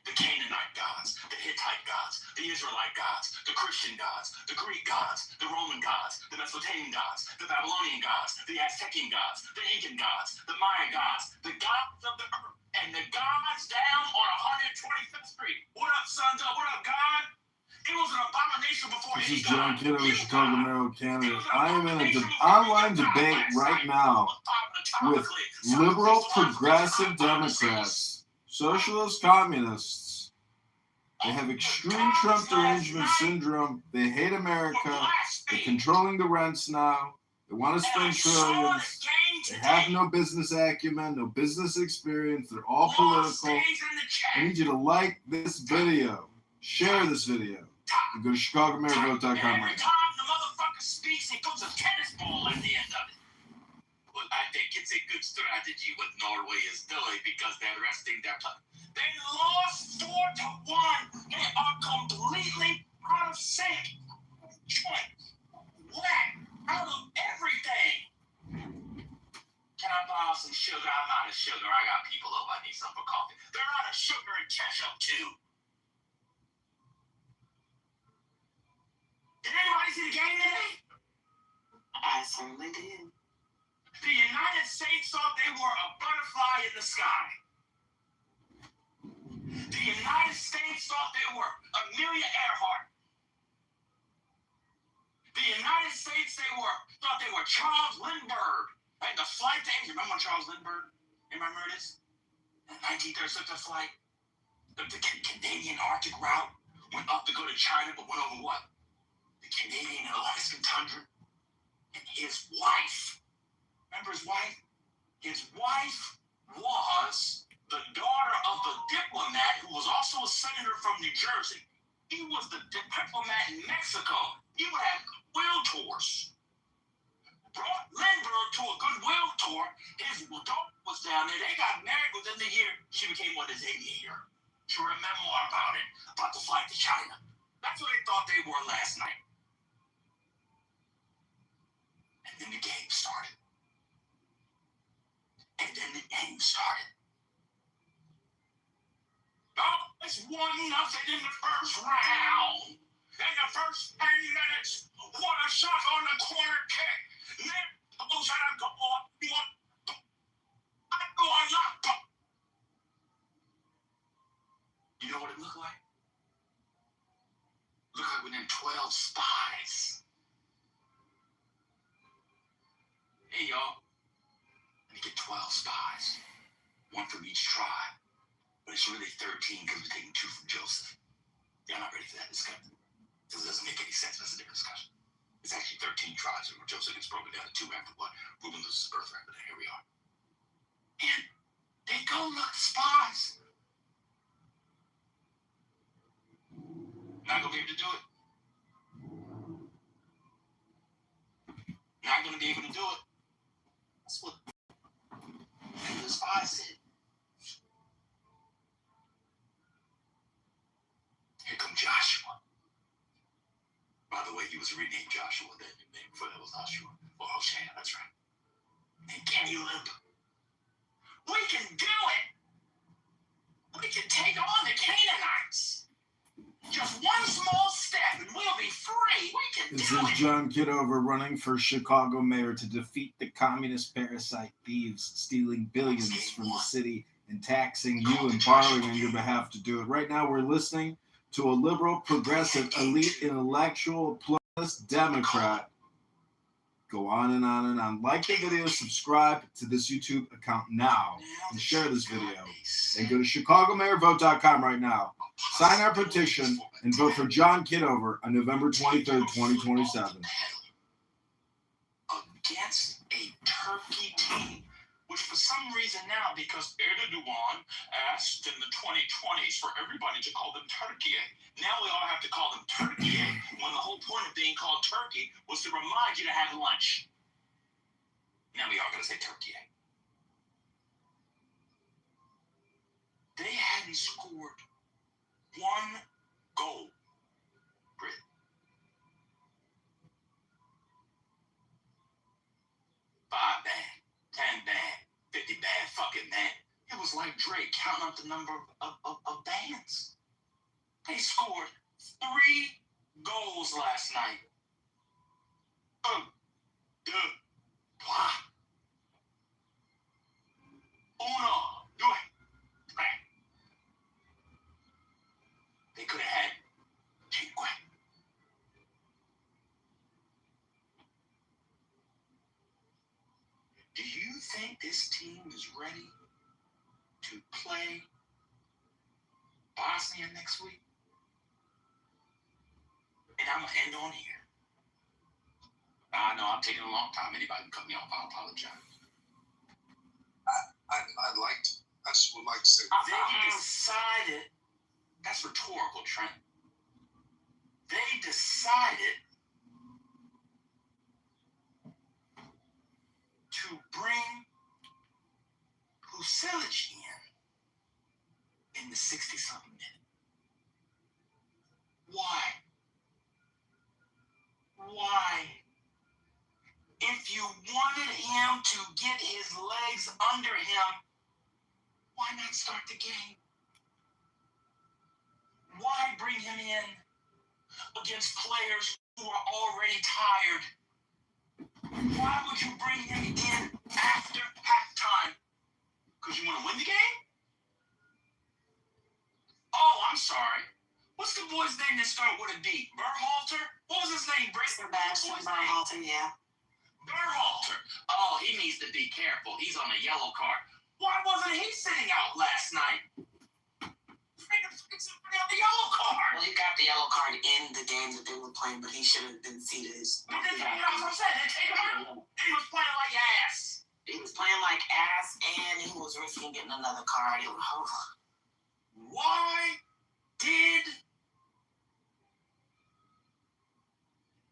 The Canaanite gods, the Hittite gods, the Israelite gods, the Christian gods, the Greek gods, the Roman gods, the Mesopotamian gods, the Babylonian gods, the Aztecian gods, the Incan gods, the Maya gods, the gods of the earth, and the gods down on 125th Street. What up, sons? What up, God? It was an abomination before This any is John God. Kitover, Chicago, Maryland, Canada. I am in an online debate right now with liberal progressive Democrats, socialist communists. They have extreme Trump derangement syndrome. They hate America. They're controlling the rents now. They want to spend trillions. They have no business acumen, no business experience. They're all political. I need you to like this video. Share this video. And go to ChicagoMaryVote.com right now. Every time the motherfucker speaks, he puts a tennis ball at the end of it. Well, I think it's a good strategy what Norway is doing because they're resting their play. They lost 4-1. They are completely out of sync. Whack. Out of everything. Can I borrow some sugar? I'm out of sugar. I got people over. I need some for coffee. They're out of sugar and ketchup, too. Did anybody see the game today? I certainly did. The United States thought they were a butterfly in the sky. The United States thought they were Amelia Earhart. The United States thought they were Charles Lindbergh. Right? The flight to Asia. Remember Charles Lindbergh? Remember this? The 1936 flight. The Canadian Arctic route went up to go to China, but went over what? The Canadian and Alaskan tundra. And his wife. Remember his wife? His wife was the daughter of the diplomat who was also a senator from New Jersey. He was the diplomat in Mexico. He would have goodwill tours. Brought Lindbergh to a goodwill tour. His daughter was down there. They got married within the year. She became his aviator. She wrote a memoir about it, about the flight to China. That's what they thought they were last night. And then the game started. Oh, it's 1-0 in the first round. In the first 10 minutes, what a shot on the corner kick. Then goes out and go on. You know what it looked like? It looked like with them 12 spies. Hey, y'all. Let me get 12 spies. 1 from each tribe. But it's really 13 because we're taking 2 from Joseph. Y'all not ready for that discussion? Because it doesn't make any sense. That's a different discussion. It's actually 13 tribes, and Joseph gets broken down to 2 after what? Reuben loses his birthright, but here we are. And they go look spies. Not gonna be able to do it. Not gonna be able to do it. That's what the spies said. Here come Joshua. By the way, he was renamed Joshua. That name before that was Joshua. Or Hoshea, that's right. And Caleb. We can do it. We can take on the Canaanites. Just one small step and we'll be free. We can This do is it. John Kitover running for Chicago mayor to defeat the communist parasite thieves stealing billions from the city and taxing you and borrowing on your behalf to do it. Right now we're listening to a liberal, progressive, elite, intellectual, pluralist Democrat go on and on and on. Like the video, subscribe to this YouTube account now, and share this video. And go to ChicagoMayorVote.com right now. Sign our petition and vote for John Kitover on November 23rd, 2027. Against a Turkey team, which for some reason now, because Erdogan asked in the 2020s for everybody to call them Turkey, now we all have to call them Turkey, when the whole point of being called Turkey was to remind you to have lunch. Now we all got to say Turkey. They hadn't scored one goal. 5 bad, 10 bad, 50 bad, fucking bad. It was like Drake counting up the number of bands. They scored 3 goals last night. Uno, dos, tres. They could have had 5. Do you think this team is ready to play Bosnia next week? And I'm going to end on here. I know I'm taking a long time. Anybody can cut me off. I apologize. I just would like to say. They decided, that's rhetorical, Trent. They decided to bring Pusilic in the 60-something minute. Why? If you wanted him to get his legs under him, why not start the game? Why bring him in against players who are already tired? Why would you bring him in after halftime? Because you want to win the game? Oh, I'm sorry. What's the boy's name that started with a D? Berhalter? What was his name? Sebastian Berhalter, yeah. Berhalter. Oh, he needs to be careful. He's on a yellow card. Why wasn't he sitting out last night? Somebody on the yellow card. Well, he got the yellow card in the game that they were playing, but he should have been seated. But then, you know what I'm saying? They take him out. And he was playing like ass. He was playing like ass, and he was risking getting another card. It was, Why did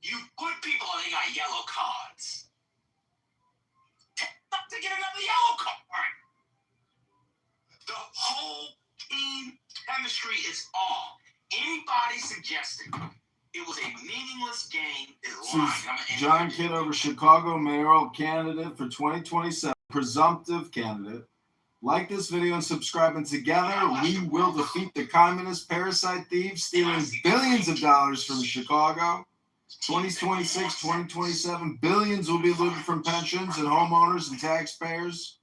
you put people on? They got yellow cards. To get another yellow card. The whole team chemistry is off. Anybody suggesting it was a meaningless game is lying. John Kitover, Chicago mayoral candidate for 2027, presumptive candidate. Like this video and subscribe, and together we will defeat the communist parasite thieves stealing billions of dollars from Chicago. 2026, 2027, billions will be looted from pensions and homeowners and taxpayers.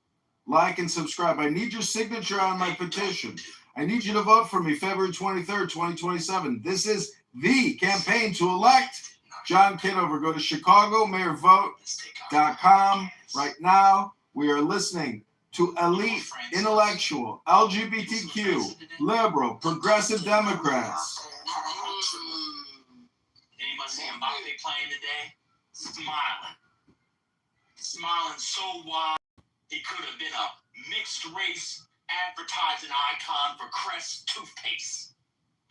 Like and subscribe. I need your signature on my petition. I need you to vote for me February 23rd, 2027. This is the campaign to elect John Kitover. Go to ChicagoMayorVote.com right now. We are listening to elite, intellectual, LGBTQ, liberal, progressive Democrats. Anybody see Mbappe playing today? Smiling so wide, he could have been a mixed race advertising icon for Crest toothpaste.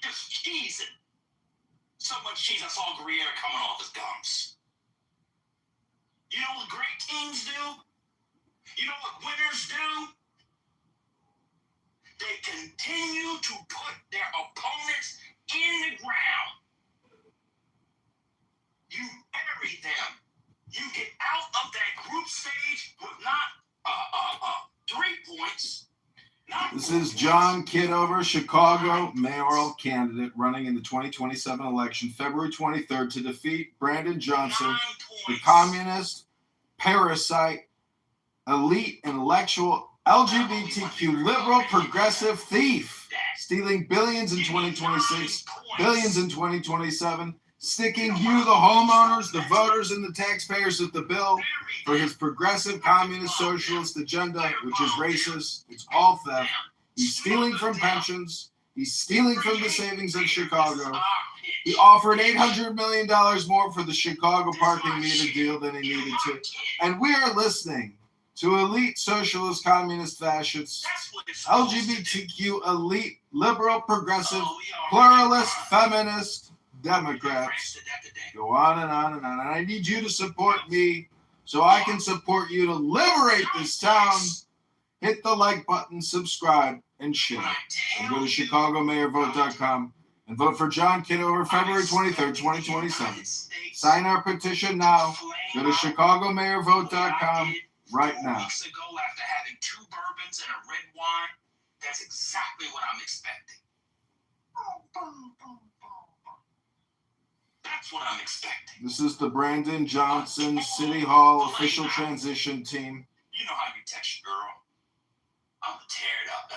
Just cheesing. So much cheese, I saw Gruyere coming off his gums. You know what great teams do? You know what winners do? They continue to put their opponents in the ground. You bury them. You get out of that group stage with not 3 points. This is John Kitover, Chicago mayoral candidate running in the 2027 election, February 23rd, to defeat Brandon Johnson, the communist, parasite, elite, intellectual, LGBTQ, liberal, progressive thief, stealing billions in 2026, billions in 2027. sticking you, the homeowners, the voters, and the taxpayers at the bill for his progressive communist socialist agenda, which is racist. It's all theft. He's stealing from pensions. He's stealing from the savings of Chicago. He offered $800 million more for the Chicago parking meter deal than he needed to. And we are listening to elite socialist, communist, fascists, LGBTQ, elite, liberal, progressive, pluralist, feminist, Democrats. Go on and on and on. And I need you to support me so I can support you to liberate this town. Hit the like button, subscribe, and share. And go to ChicagoMayorVote.com and vote for John Kitover February 23rd, 2027. Sign our petition now. Go to ChicagoMayorVote.com right now. Weeks ago, after having 2 bourbons and a red wine, that's exactly what I'm expecting. That's what I'm expecting. This is the Brandon Johnson City Hall official transition team. You know how you text your girl? I'm gonna tear it up.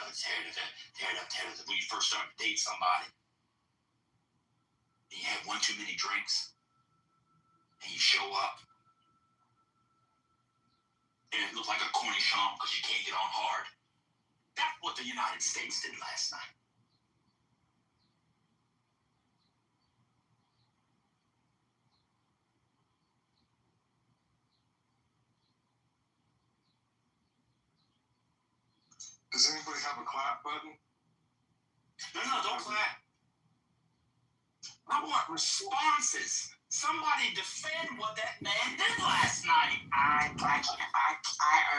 When you first start to date somebody, and you have one too many drinks, and you show up, and it looks like a cornichon because you can't get on hard. That's what the United States did last night. Does anybody have a clap button? No, don't clap. I want responses. Somebody defend what that man did last night. I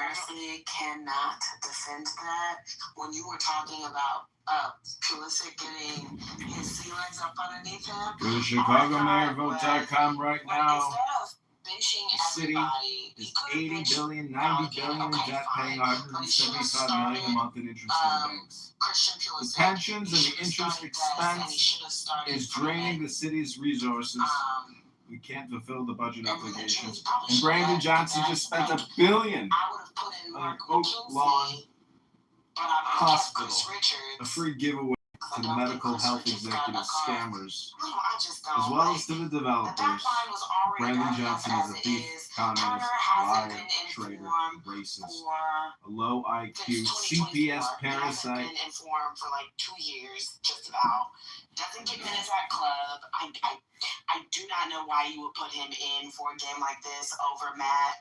honestly cannot defend that. When you were talking about Pulisic getting his sea legs up underneath him. Go to ChicagoMayorVote.com right now. Benching The city is $80 billion, $90 billion in debt, paying $175 million a month in interest to the banks. The pensions and the interest expense is draining the city's resources. We can't fulfill the budget obligations. And Brandon Johnson just spent $1 billion on an Oak Lawn hospital, a free giveaway to the medical health executive scammers, as well as to the developers. Brandon Johnson is a thief, communist, liar, traitor, racist, a low IQ, CPS parasite. Been informed for like 2 years, just about. Doesn't get minutes at club. I do not know why you would put him in for a game like this over Matt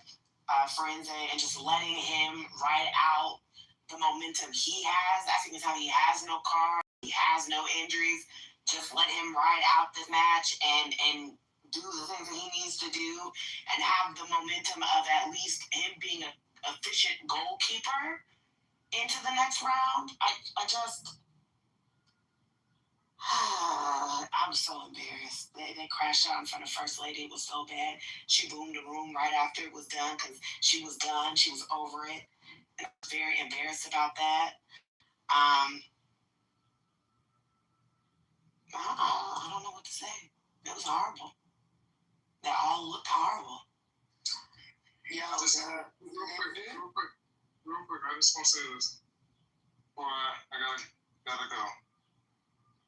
Frenze and just letting him ride out the momentum he has. That's because how he has no car, he has no injuries. Just let him ride out this match and do the things that he needs to do and have the momentum of at least him being an efficient goalkeeper into the next round. I'm so embarrassed. They crashed out in front of First Lady. It was so bad. She boomed the room right after it was done because she was done. She was over it. And I was very embarrassed about that. I don't know what to say. It was horrible. They all looked horrible. Real quick, I just want to say this. Boy, I gotta go.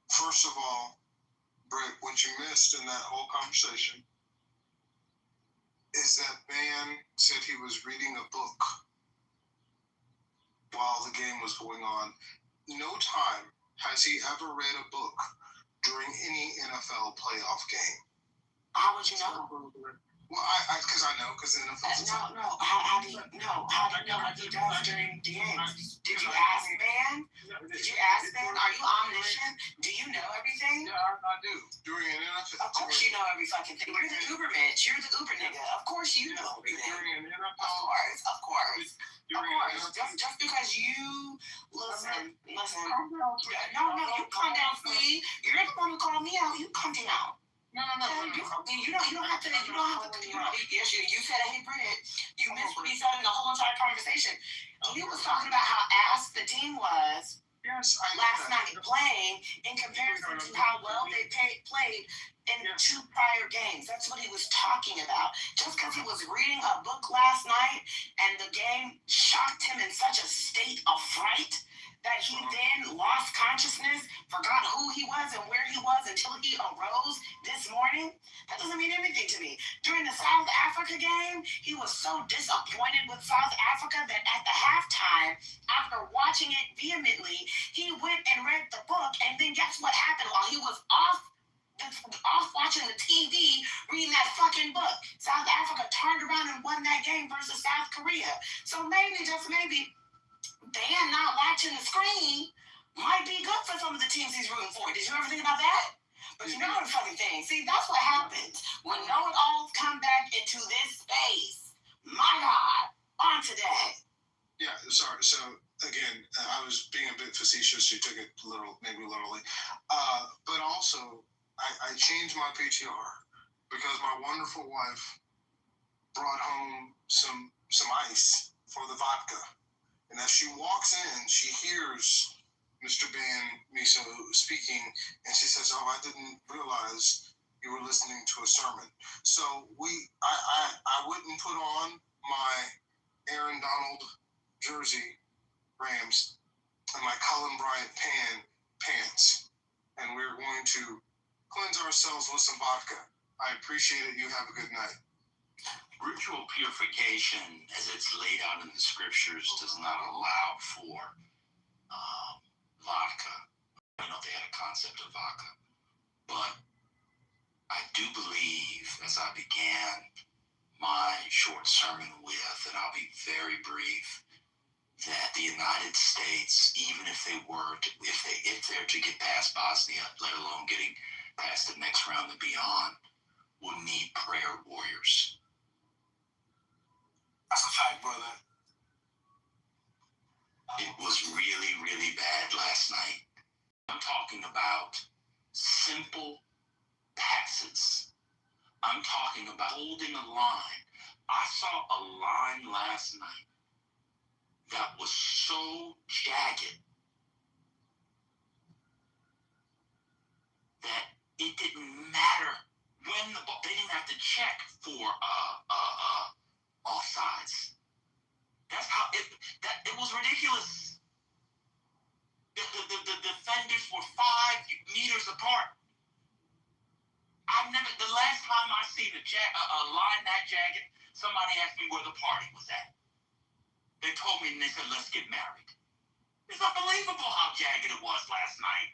First of all, Brett, what you missed in that whole conversation is that man said he was reading a book while the game was going on. No time has he ever read a book during any NFL playoff game. How would you know? Well, because I know, because the NFL's No. How do you know what he does during the games? Did you ask Ben? Are you omniscient? Do you know everything? Yeah, I do. During an NFL. Of course you know every fucking thing. You're the Uber Mitch. You're the Uber nigga. Of course you know everything. During an NFL. Of course. Just because you listen. No, you calm down, sweetie. You're the one who called me out. You calm down. No. You don't have to. Yes, you said, hey, Britt, you missed what he said in the whole entire conversation. He was talking about how ass the team was last night playing in comparison to how well they played in 2 prior games. That's what he was talking about. Just because he was reading a book last night and the game shocked him in such a state of fright that he then lost consciousness, forgot who he was and where he was until he arose this morning starting, that doesn't mean anything to me. During the South Africa game, he was so disappointed with South Africa that at the halftime, after watching it vehemently, he went and read the book. And then guess what happened while he was off watching the TV, reading that fucking book? South Africa turned around and won that game versus South Korea. So maybe, just maybe, Dan not watching the screen might be good for some of the teams he's rooting for. Did you ever think about that? But you know the funny thing. See, that's what happens when know-it-alls come back into this space. My God, on today. Yeah, sorry. So again, I was being a bit facetious. You took it maybe literally. But also, I changed my PTR because my wonderful wife brought home some ice for the vodka. And as she walks in, she hears Mr. Ben Miso speaking, and she says, "Oh, I didn't realize you were listening to a sermon." So I wouldn't put on my Aaron Donald jersey, Rams, and my Cullen Bryant pants, and we're going to cleanse ourselves with some vodka. I appreciate it. You have a good night. Ritual purification, as it's laid out in the scriptures, does not allow for vodka. I know they had a concept of vodka. But I do believe, as I began my short sermon with, and I'll be very brief, that the United States, even if they were to, if they're to get past Bosnia, let alone getting past the next round and beyond, will need prayer warriors. That's a fact, brother. It was really, really bad last night. I'm talking about simple passes. I'm talking about holding a line. I saw a line last night that was so jagged that it didn't matter when the ball, they didn't have to check for offsides. That's how it was ridiculous. The defenders were 5 meters apart. The last time I seen a line that jagged, somebody asked me where the party was at. They told me and they said, "Let's get married." It's unbelievable how jagged it was last night.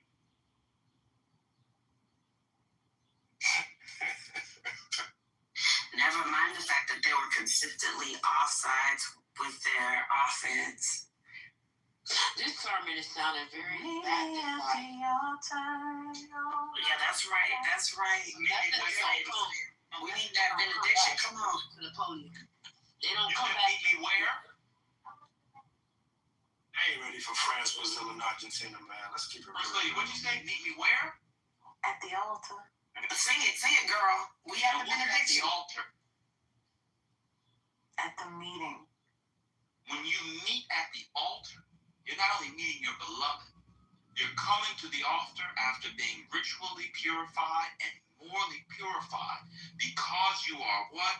Never mind the fact that they were consistently offsides with their offense. This sermon is sounding very Baptist. Yeah, that's right. That's right. We need that benediction. Come on. To the podium. They don't You come can back. meet me where? I ain't ready for France, Brazil, and Argentina, man. Let's keep it real. What'd you say? Meet me where? At the altar. Sing it, girl. We have the benediction. At the altar. At the meeting. When you meet at the altar, you're not only meeting your beloved, you're coming to the altar after being ritually purified and morally purified because you are what?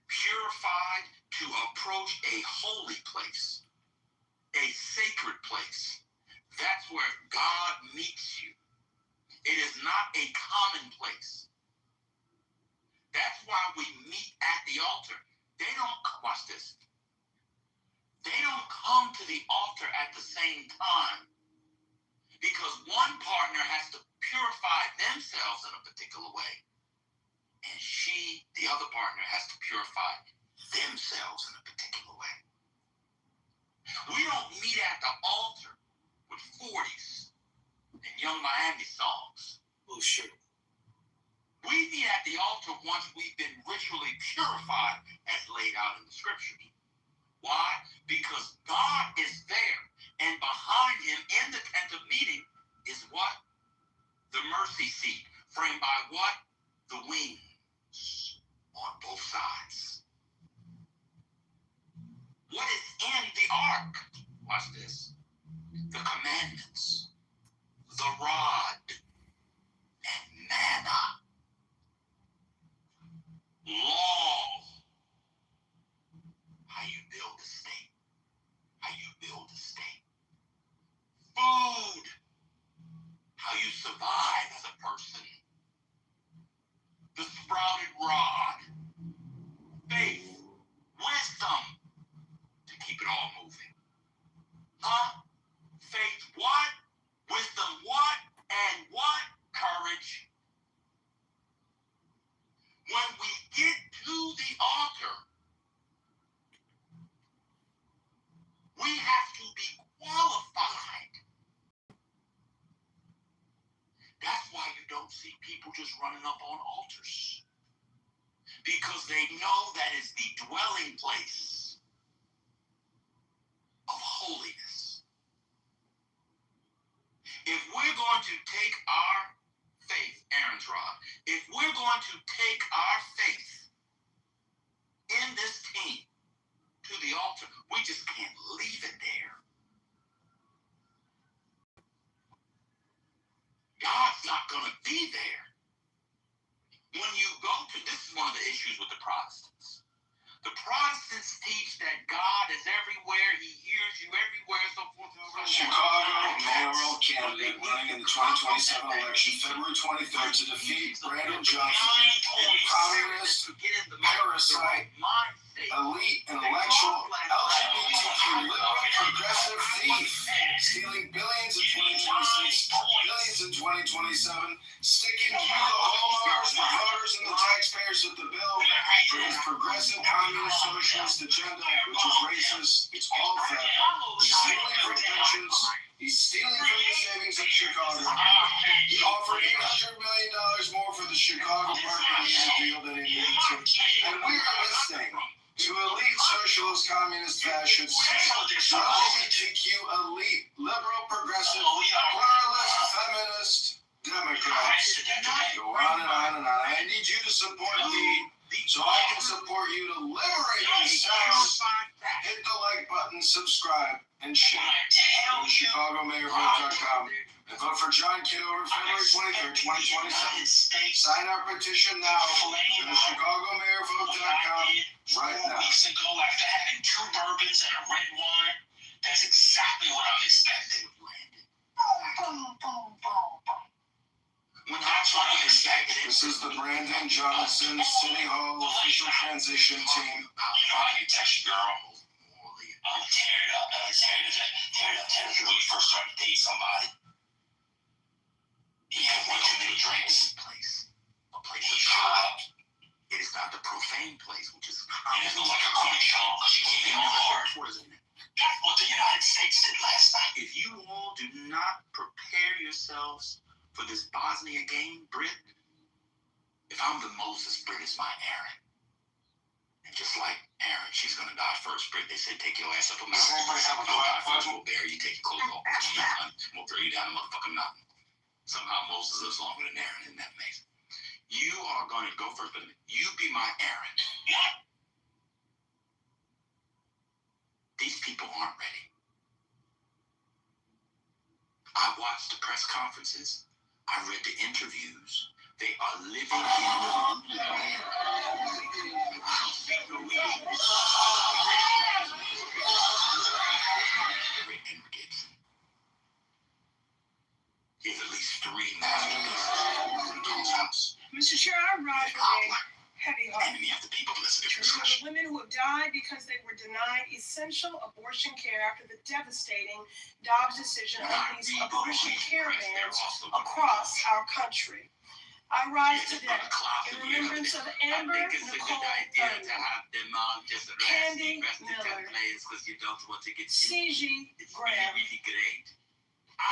Purified to approach a holy place, a sacred place. That's where God meets you. It is not a common place. That's why we meet at the altar. They don't, watch this. They don't come to the altar at the same time because one partner has to purify themselves in a particular way, and the other partner, has to purify themselves in a particular way. We don't meet at the altar with 40s and Young Miami songs. Oh, shit. We meet at the altar once we've been ritually purified as laid out in the scriptures. Why? Because God is there, and behind him in the tent of meeting is what? The mercy seat, framed by what? The wings on both sides. What is in the ark? Watch this. The commandments, the rod, and manna. Law. How you build a state. How you build a state. Food. How you survive as a person. sprouted rod. Faith, wisdom, to keep it all moving. Huh? Faith what? Wisdom what? And what? Courage. When we get to the altar, we have to be qualified. That's why you don't see people just running up on altars. Because they know that is the dwelling place of holiness. If we're going to take our faith, Aaron's rod, if we're going to take our faith in this team to the altar, we just can't leave it there. God's not going to be there. When you go to, this is one of the issues with the Protestants. The Protestants teach that God is everywhere, he hears you everywhere, so forth and so on. Chicago mayoral candidate running in the 2027 election, February 23rd, to defeat Brandon Johnson, communist, parasite, elite, intellectual, LGBTQ, liberal, progressive thief, stealing billions in 2026, billions in 2027, sticking you, the homeowners, the voters, and the taxpayers with the bill for his progressive communist socialist agenda, which is racist, it's all theft. He's stealing from pensions. He's stealing from the savings of Chicago. He offered $800 million more for the Chicago parking meter deal than he needed to. And we are listening to elite socialist, communist, fascist, LGBTQ elite, liberal, progressive, pluralist, feminist, Democrats. Go on and on and on. I need you to support me so I can support you to liberate yourselves. Hit the like button, subscribe, and share. Go to ChicagoMayorVote.com and vote for John Kitover February 23rd, 2027. Sign our petition now. Go to ChicagoMayorVote.com right now. Weeks ago, after having 2 bourbons and a red wine, that's exactly what I'm expecting. This is the Brandon Johnson City Hall official transition team. You text your girl. I'll tear it up. Tear it up. When you first start to date somebody. You have way too many drinks. A place of God. It is not the profane place, which is it feels like a corny show because you can't be on the heart. That's what the United States did last night. If you all do not prepare yourselves for this Bosnia game, Brit, if I'm the Moses, Brit is my Aaron. And just like Aaron, she's gonna die first, Brit. They said take your ass up a mountain. Everybody have a die first, we'll bury you, take your clothes off. We'll throw you down a motherfucking mountain. Somehow Moses lives longer than Aaron, isn't that amazing? You are gonna go first, but you be my Aaron. These people aren't ready. I watched the press conferences. I read the interviews. They are living in the There's at least 3 masterpieces. Mr. Chair, I rise with a heavy heart. And you have the people listening to Remember the women who have died because they were denied essential abortion care after the devastating Dobbs decision on these abortion care bans across our country. I rise today in remembrance of Amber Nicole Thurman, Candy Miller, C.G. Graham,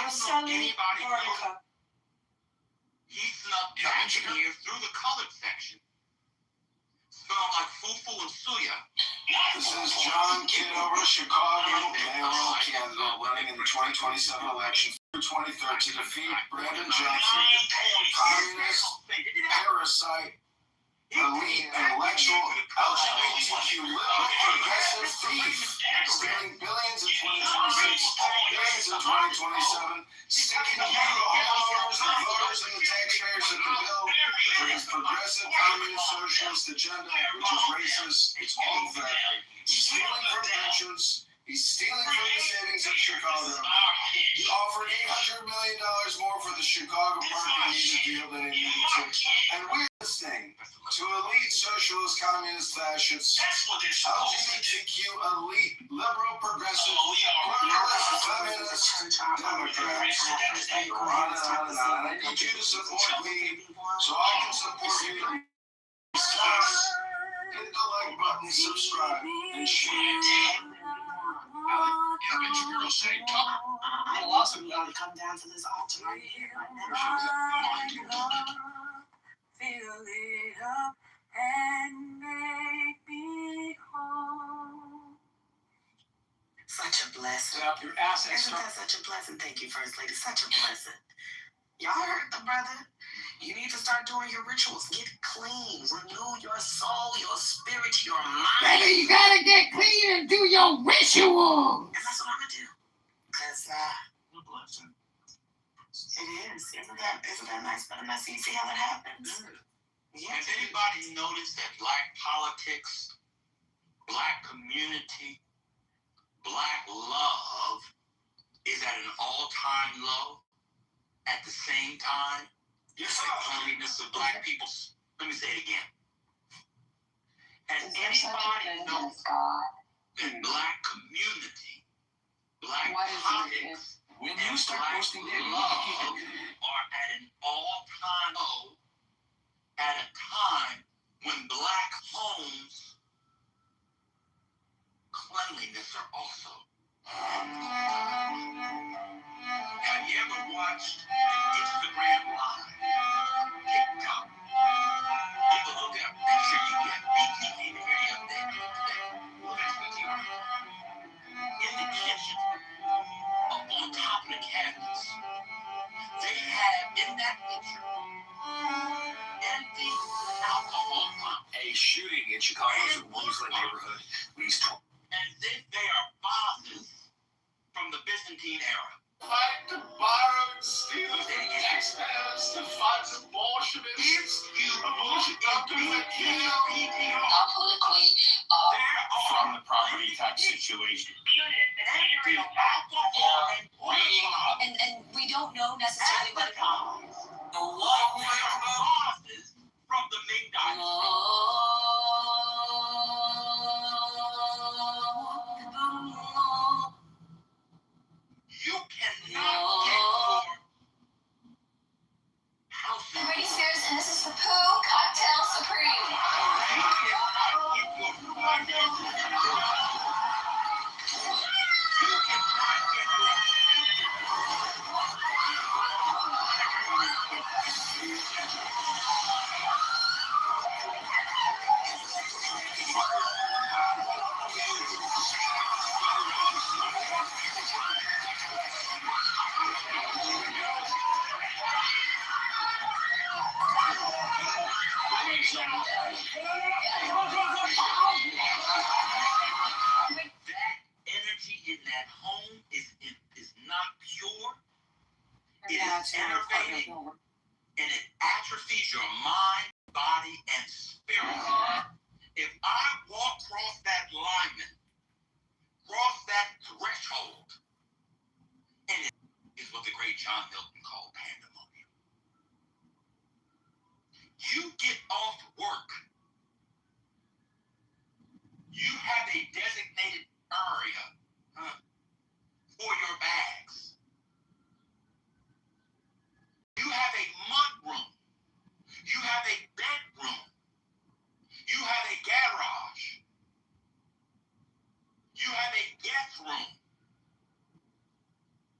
Yoseli Barnica. He snuck back in here through the colored section. Smell like fufu and suya. This is John Kitover, Chicago mayoral candidate running in the 2027 election, February 23rd, to defeat Brandon Johnson, communist, parasite, elite, intellectual, LGBTQ, liberal, progressive thief, stealing billions in 2026, billions in 2027, sticking you, the homeowners, the voters, and the taxpayers at the bill for his progressive communist socialist agenda, which is racist, it's all theft. He's stealing from pensions. He's stealing from the savings of Chicago. He offered $800 million more for the Chicago parking meter deal than he needed to. And we're listening to socialist, communist, fascists, LGBTQ, elite, liberal, progressive, pluralist, feminist, Democrats, and I need you to support me so I can support you. Hit the like button, subscribe, and share. I will also be able to come down to this altar right here, right now. Fill it up and make me whole. Such a blessing. Up your ass. Isn't that such a blessing? Thank you, First Lady. Such a blessing. Y'all heard the brother. You need to start doing your rituals. Get clean. Renew your soul, your spirit, your mind. Baby, you gotta get clean and do your rituals. And that's what I'm gonna do. Cause it is. Isn't that nice? But I'm not seeing. See how that happens. Yeah. Has anybody noticed that black politics, black community, black love is at an all-time low at the same time? Yes, the cleanliness of black people. Let me say it again. Has anybody noticed that black community, black politics, when you start posting their love are at an all-time low at a time when black homes cleanliness are also. Have you ever watched Instagram Live, TikTok? You can look at a picture you get BTV to hear you update today. Look at BTV. In the kitchen, up on top of the cabinets, they have in that picture empty alcohol pump. A shooting in Chicago's Woolsey neighborhood leaves 12. As if they are vases from the Byzantine era. Fight to borrow and steal from taxpayers to fight the Bolsheviks. Abortion doctors that kill. Politically, From the property tax situation. And we don't know necessarily what it is. Vases from the Ming Dynasty. You cannot get your house in Britney Spears, and this is the Pooh Cocktail Supreme. You cannot get your finances. You cannot get your that energy in that home is not pure. It is enervating and it atrophies your mind, body, and spirit. If I walk across that lineman, cross that threshold, and it is what the great John Milton called pandemonium. You get off work. You have a designated area for your bags. You have a mud room. You have a bedroom. You have a garage. You have a guest room.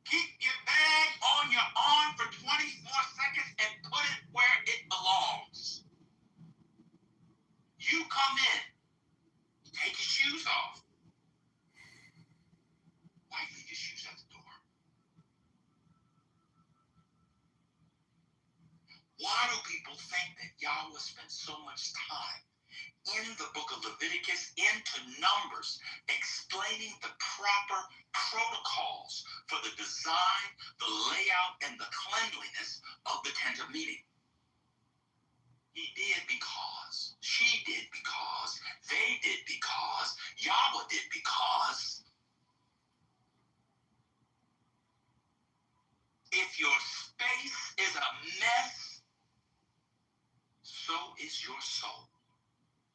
Keep your bag on your arm for 24 seconds and put it where it belongs. You come in, take your shoes off. Why leave your shoes at the door? Why do people think that Yahweh spent so much time in the book of Leviticus into Numbers explaining the proper protocols for the design, the layout, and the cleanliness of the tent of meeting? He did because, she did because, they did because, Yahweh did because. If your space is a mess, so is your soul.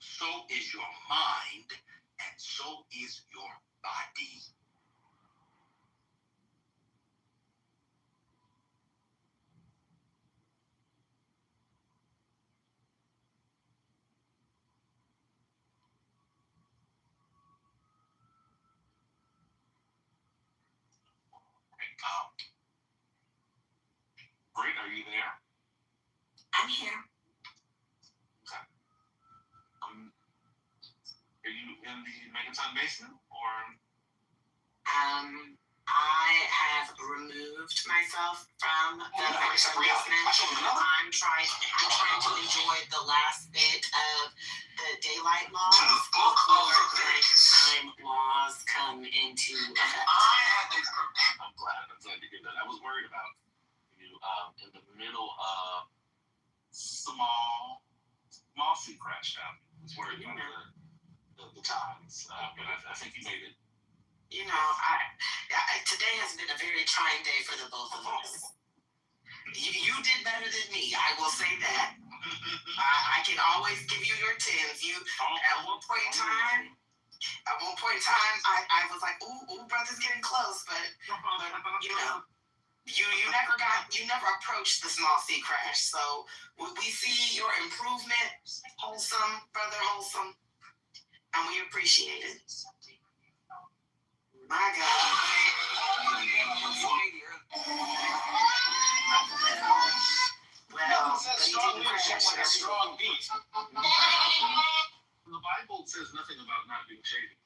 so is your mind, and so is your body. Great, are you there? I'm here. Okay. Are you in the Megaton Basement, or? I have removed myself from the Megaton Basement. I'm trying to enjoy the last bit of the daylight laws before the time laws come into effect. I'm glad to hear that. I was worried about you in the middle of small sea crash down. I was worried about the times, but I think you made it. You know, today has been a very trying day for the both of us. You did better than me, I will say that. I can always give you your 10s. At one point in time, I was like, ooh, brother's getting close, but you know, you never approached the small sea crash. So we see your improvement, wholesome, brother, wholesome, and we appreciate it. My God. Nothing says strong leadership like a strong beat. The Bible says nothing about not being shady.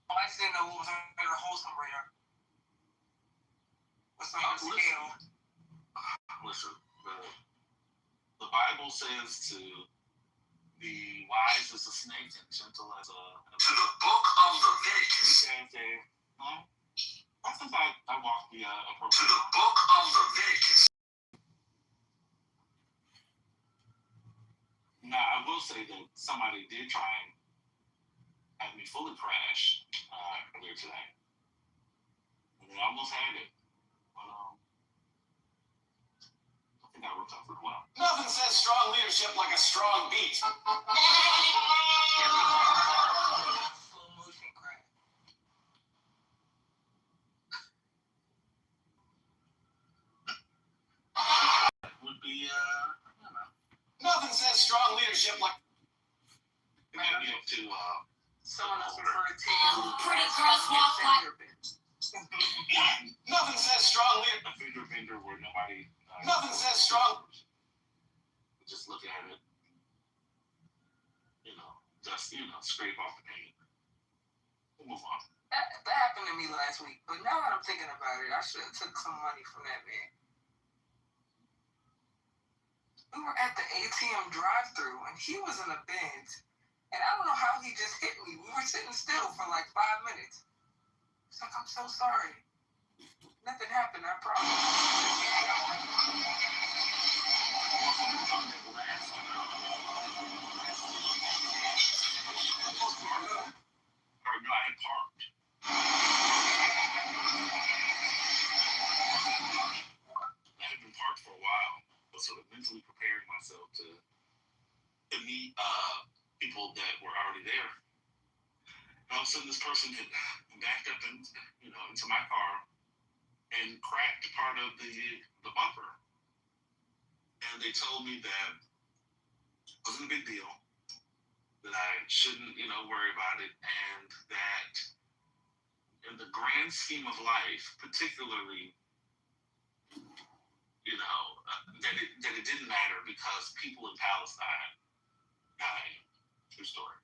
I just didn't know what was under the wholesome radar. What's on the scale? Listen, the Bible says to be wise as a snake and gentle as a... To the book of Leviticus. I think I walked the appropriate... To the book of Leviticus. Now, I will say that somebody did try and have me fully crash earlier today. And they almost had it. But I think I recovered well. Nothing says strong leadership like a strong beat. Slow motion crash. Would be, Nothing says strong leadership like... it might be up to, Someone else referred to Pretty crosswalk like. Nothing says strong leadership. a figure vendor where nobody... Nothing says strong... Just look at it, just, scrape off the paint. We'll move on. That happened to me last week, but now that I'm thinking about it, I should have took some money from that man. We were at the ATM drive-thru, and he was in a Benz, and I don't know how he just hit me. We were sitting still for like 5 minutes. It's like, I'm so sorry. Nothing happened, I promise. No, I had parked. I had been parked for a while, but sort of mentally preparing myself to meet people that were already there. And all of a sudden, this person had backed up into my car and cracked part of the bumper. And they told me that it wasn't a big deal, that I shouldn't, worry about it, and that in the grand scheme of life, particularly, that it didn't matter because people in Palestine died. True story.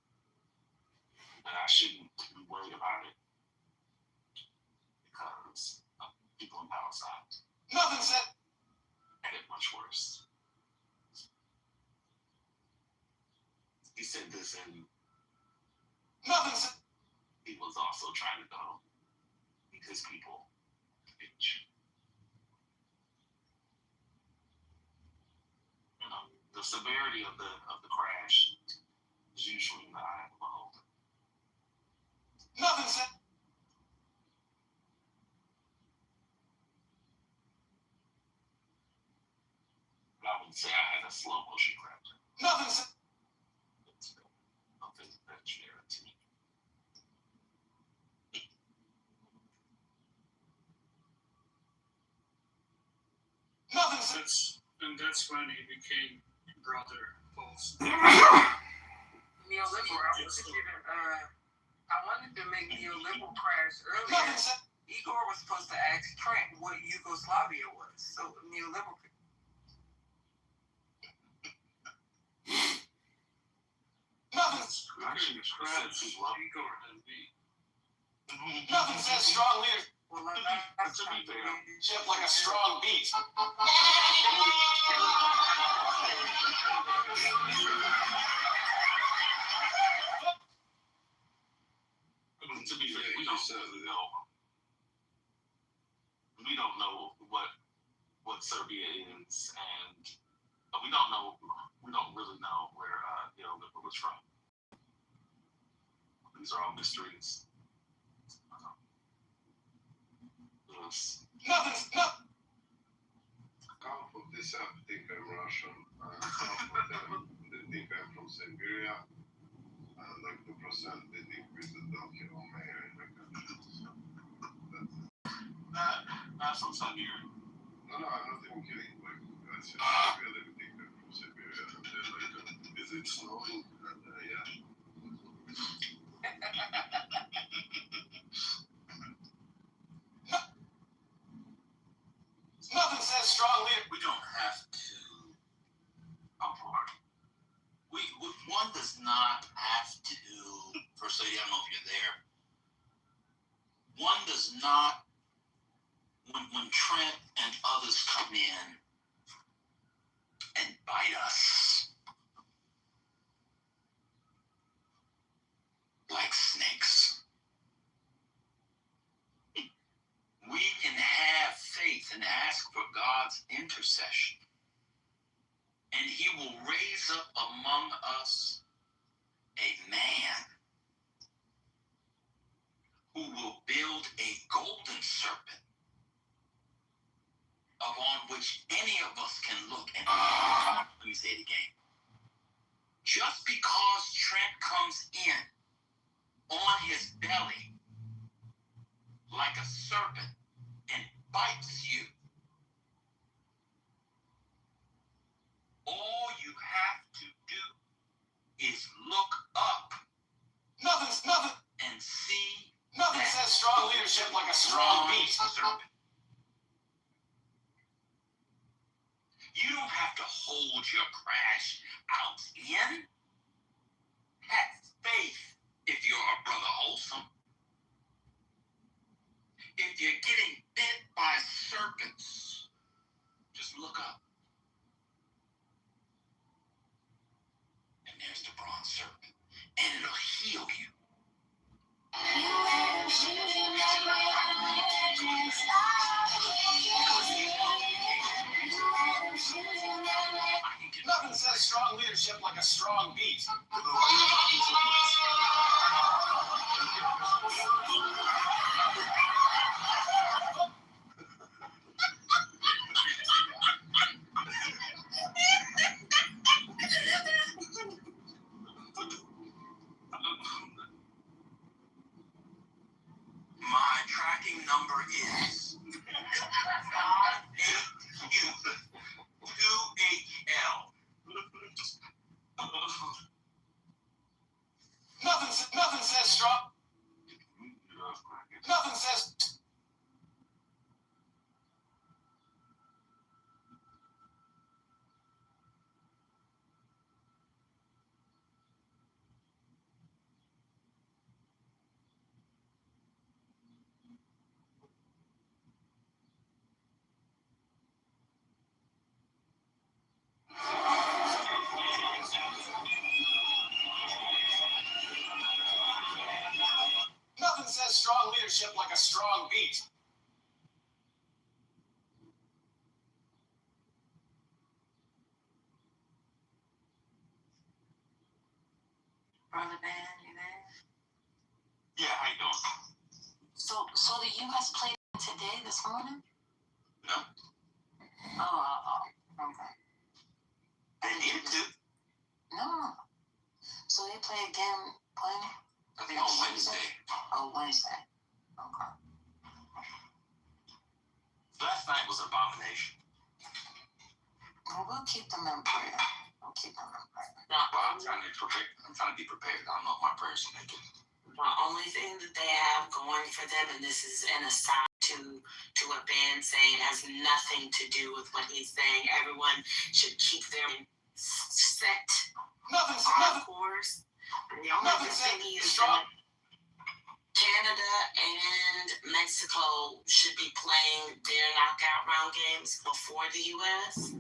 And I shouldn't be worried about it because people in Palestine Nothing said... had it much worse. He said this, and Nothing said... he was also trying to go meet his people. The severity of the crash is usually in the eye of the beholder. Nothing said... But I would say I had a slow motion crash. Nothing said... that's when he became brother also. Neoliberal. I wanted to make neoliberal crash earlier. Igor was supposed to ask Trent what Yugoslavia was. So neoliberal. Nothing. Igor and me. Nothing says strong leadership Well, like a strong beat. To be fair, we don't know. We don't know what Serbia is, and we don't really know where neoliberal was from. These are all mysteries. Yes. Nothing. Half of this app think I'm Russian, and half of them they think I'm from Siberia, and like 2% they think we don't have a mayor in my country. So Not from Siberia. no, I'm not even kidding. Like I said, Siberia, they think I'm from Siberia, and they're like, is it snowing? And yeah. Nothing says strong leader. We don't have to apart. One does not have to, First Lady, I don't know if you're there. One does not, when Trent and others come in and bite us like snakes, we can have faith and ask for God's intercession, and He will raise up among us a man who will build a golden serpent upon which any of us can look and let me say it again. Just because Trent comes in on his belly like a serpent and bites you, all you have to do is look up. Nothing. And see. Nothing says strong leadership like a strong beat. Serpent. You don't have to hold your crash out in. Have faith if you're a brother wholesome. If you're getting bit by serpents, just look up. And there's the bronze serpent. And it'll heal you. Nothing says strong leadership like a strong beat. My tracking number is 582HL. Nothing says strong. Nothing says. Nothing says strong leadership like a strong beat. Brother Ben, you there? Yeah, how you doing? So the U.S. played today, this morning? No. Okay. They needed to. No. So they play again when? I think on Wednesday. Oh, Wednesday. Okay. Last night was an abomination. What We'll keep them in prayer. We'll keep them in prayer. Well, I'm trying to be prepared. I don't know if my prayers will make it. The only thing that they have going for them, and this is an aside to what Ben saying, has nothing to do with what he's saying. Everyone should keep their set on course. And the only thing is that Canada and Mexico should be playing their knockout round games before the U.S.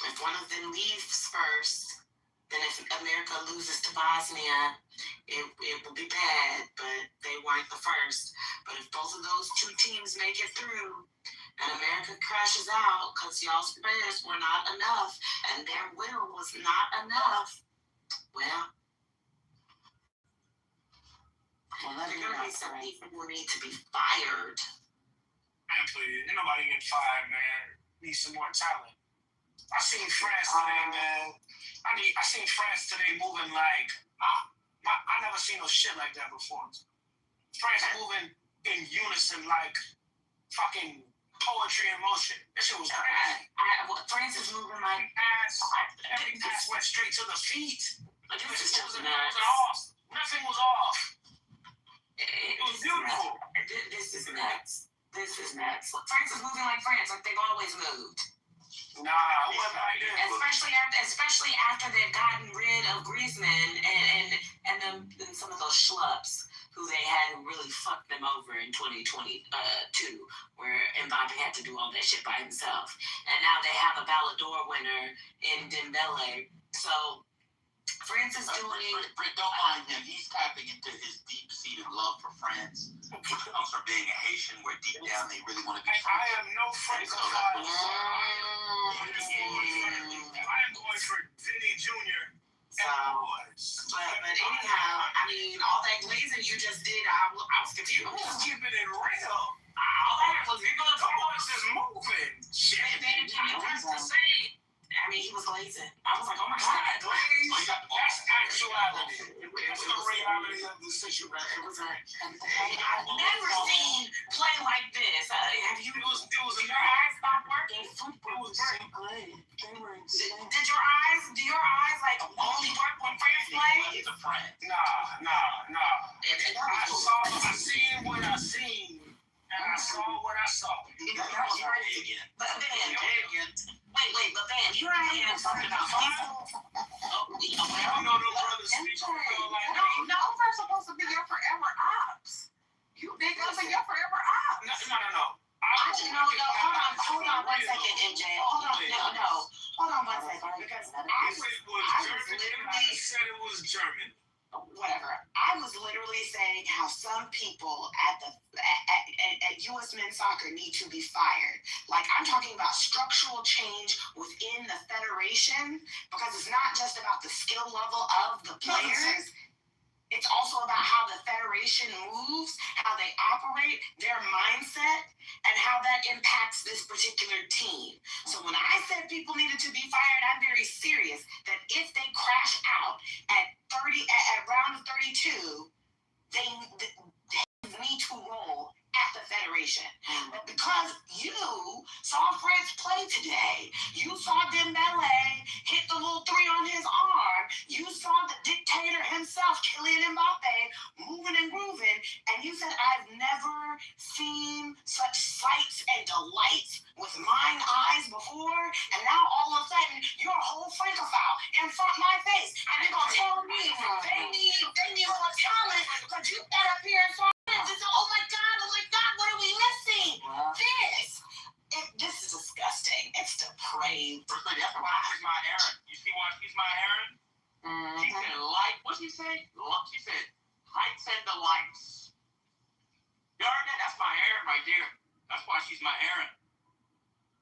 If one of them leaves first, then if America loses to Bosnia, it will be bad, but they weren't the first. But if both of those two teams make it through and America crashes out because y'all's prayers were not enough and their will was not enough, well, there are going to be some people who need to be fired. Actually, ain't nobody getting fired, man. Need some more talent. I seen France today, man. I seen France today moving like I never seen no shit like that before. France moving in unison like fucking poetry in motion. This shit was crazy. France is moving like Every pass went straight to the feet. Like it wasn't off. Nothing was off. It was beautiful. This is nuts. This is nuts. France is moving like France, like they've always moved. Nah, I wasn't like that. Especially after they've gotten rid of Griezmann and some of those schlups who they had really fucked them over in 2022, where Mbappe had to do all that shit by himself. And now they have a Ballon d'Or winner in Dembele. So France is doing... Don't mind him. He's tapping into his deep-seated love for France, which comes from being a Haitian, where deep down they really want to be French. I am no Francophile. I am going for Vinny Jr. But anyhow, I mean, all that glazing you just did, I was confused. Just keeping it real. All that was the boys is moving. Shit. Then you have to say, I mean, he was glazing. I was like, oh my God. That's actuality. That's the reality of the situation. I've never seen play like this. Have you? It was your eyes stop working? It was very good. Did your eyes like only work when France plays? Nah. I seen what I seen. And I saw what I saw. But wait, but Ben, you're not talking about people. I know no brothers speak like me. No, we're supposed to be your forever ops. You big up and your forever ops. No. Hold on 1 second, MJ. Hold on 1 second. Because I said it was German. Whatever. I was literally saying how some people at U.S. men's soccer need to be fired. Like, I'm talking about structural change within the federation, because it's not just about the skill level of the players. It's also about how the federation moves, how they operate, their mindset, and how that impacts this particular team. So when I said people needed to be fired, I'm very serious that if they crash out at round of 32, they need to roll at the federation. But because you saw France play today, you saw Dembele hit the little 3 on his arm, you saw the dictator himself, Kylian Mbappe, moving and grooving, and you said, I've never seen such sights and delights with mine eyes before, and now all of a sudden, you're a whole Francophile in front of my face, and you're gonna tell me they need more talent because you got up here and saw this. And oh my God, what are we missing? This is disgusting. It's depraved. That's why he's my Aaron. You see why she's my Aaron? She said, what'd she say? She said, lights and the lights. You heard that? That's my Aaron right there. That's why she's my Aaron.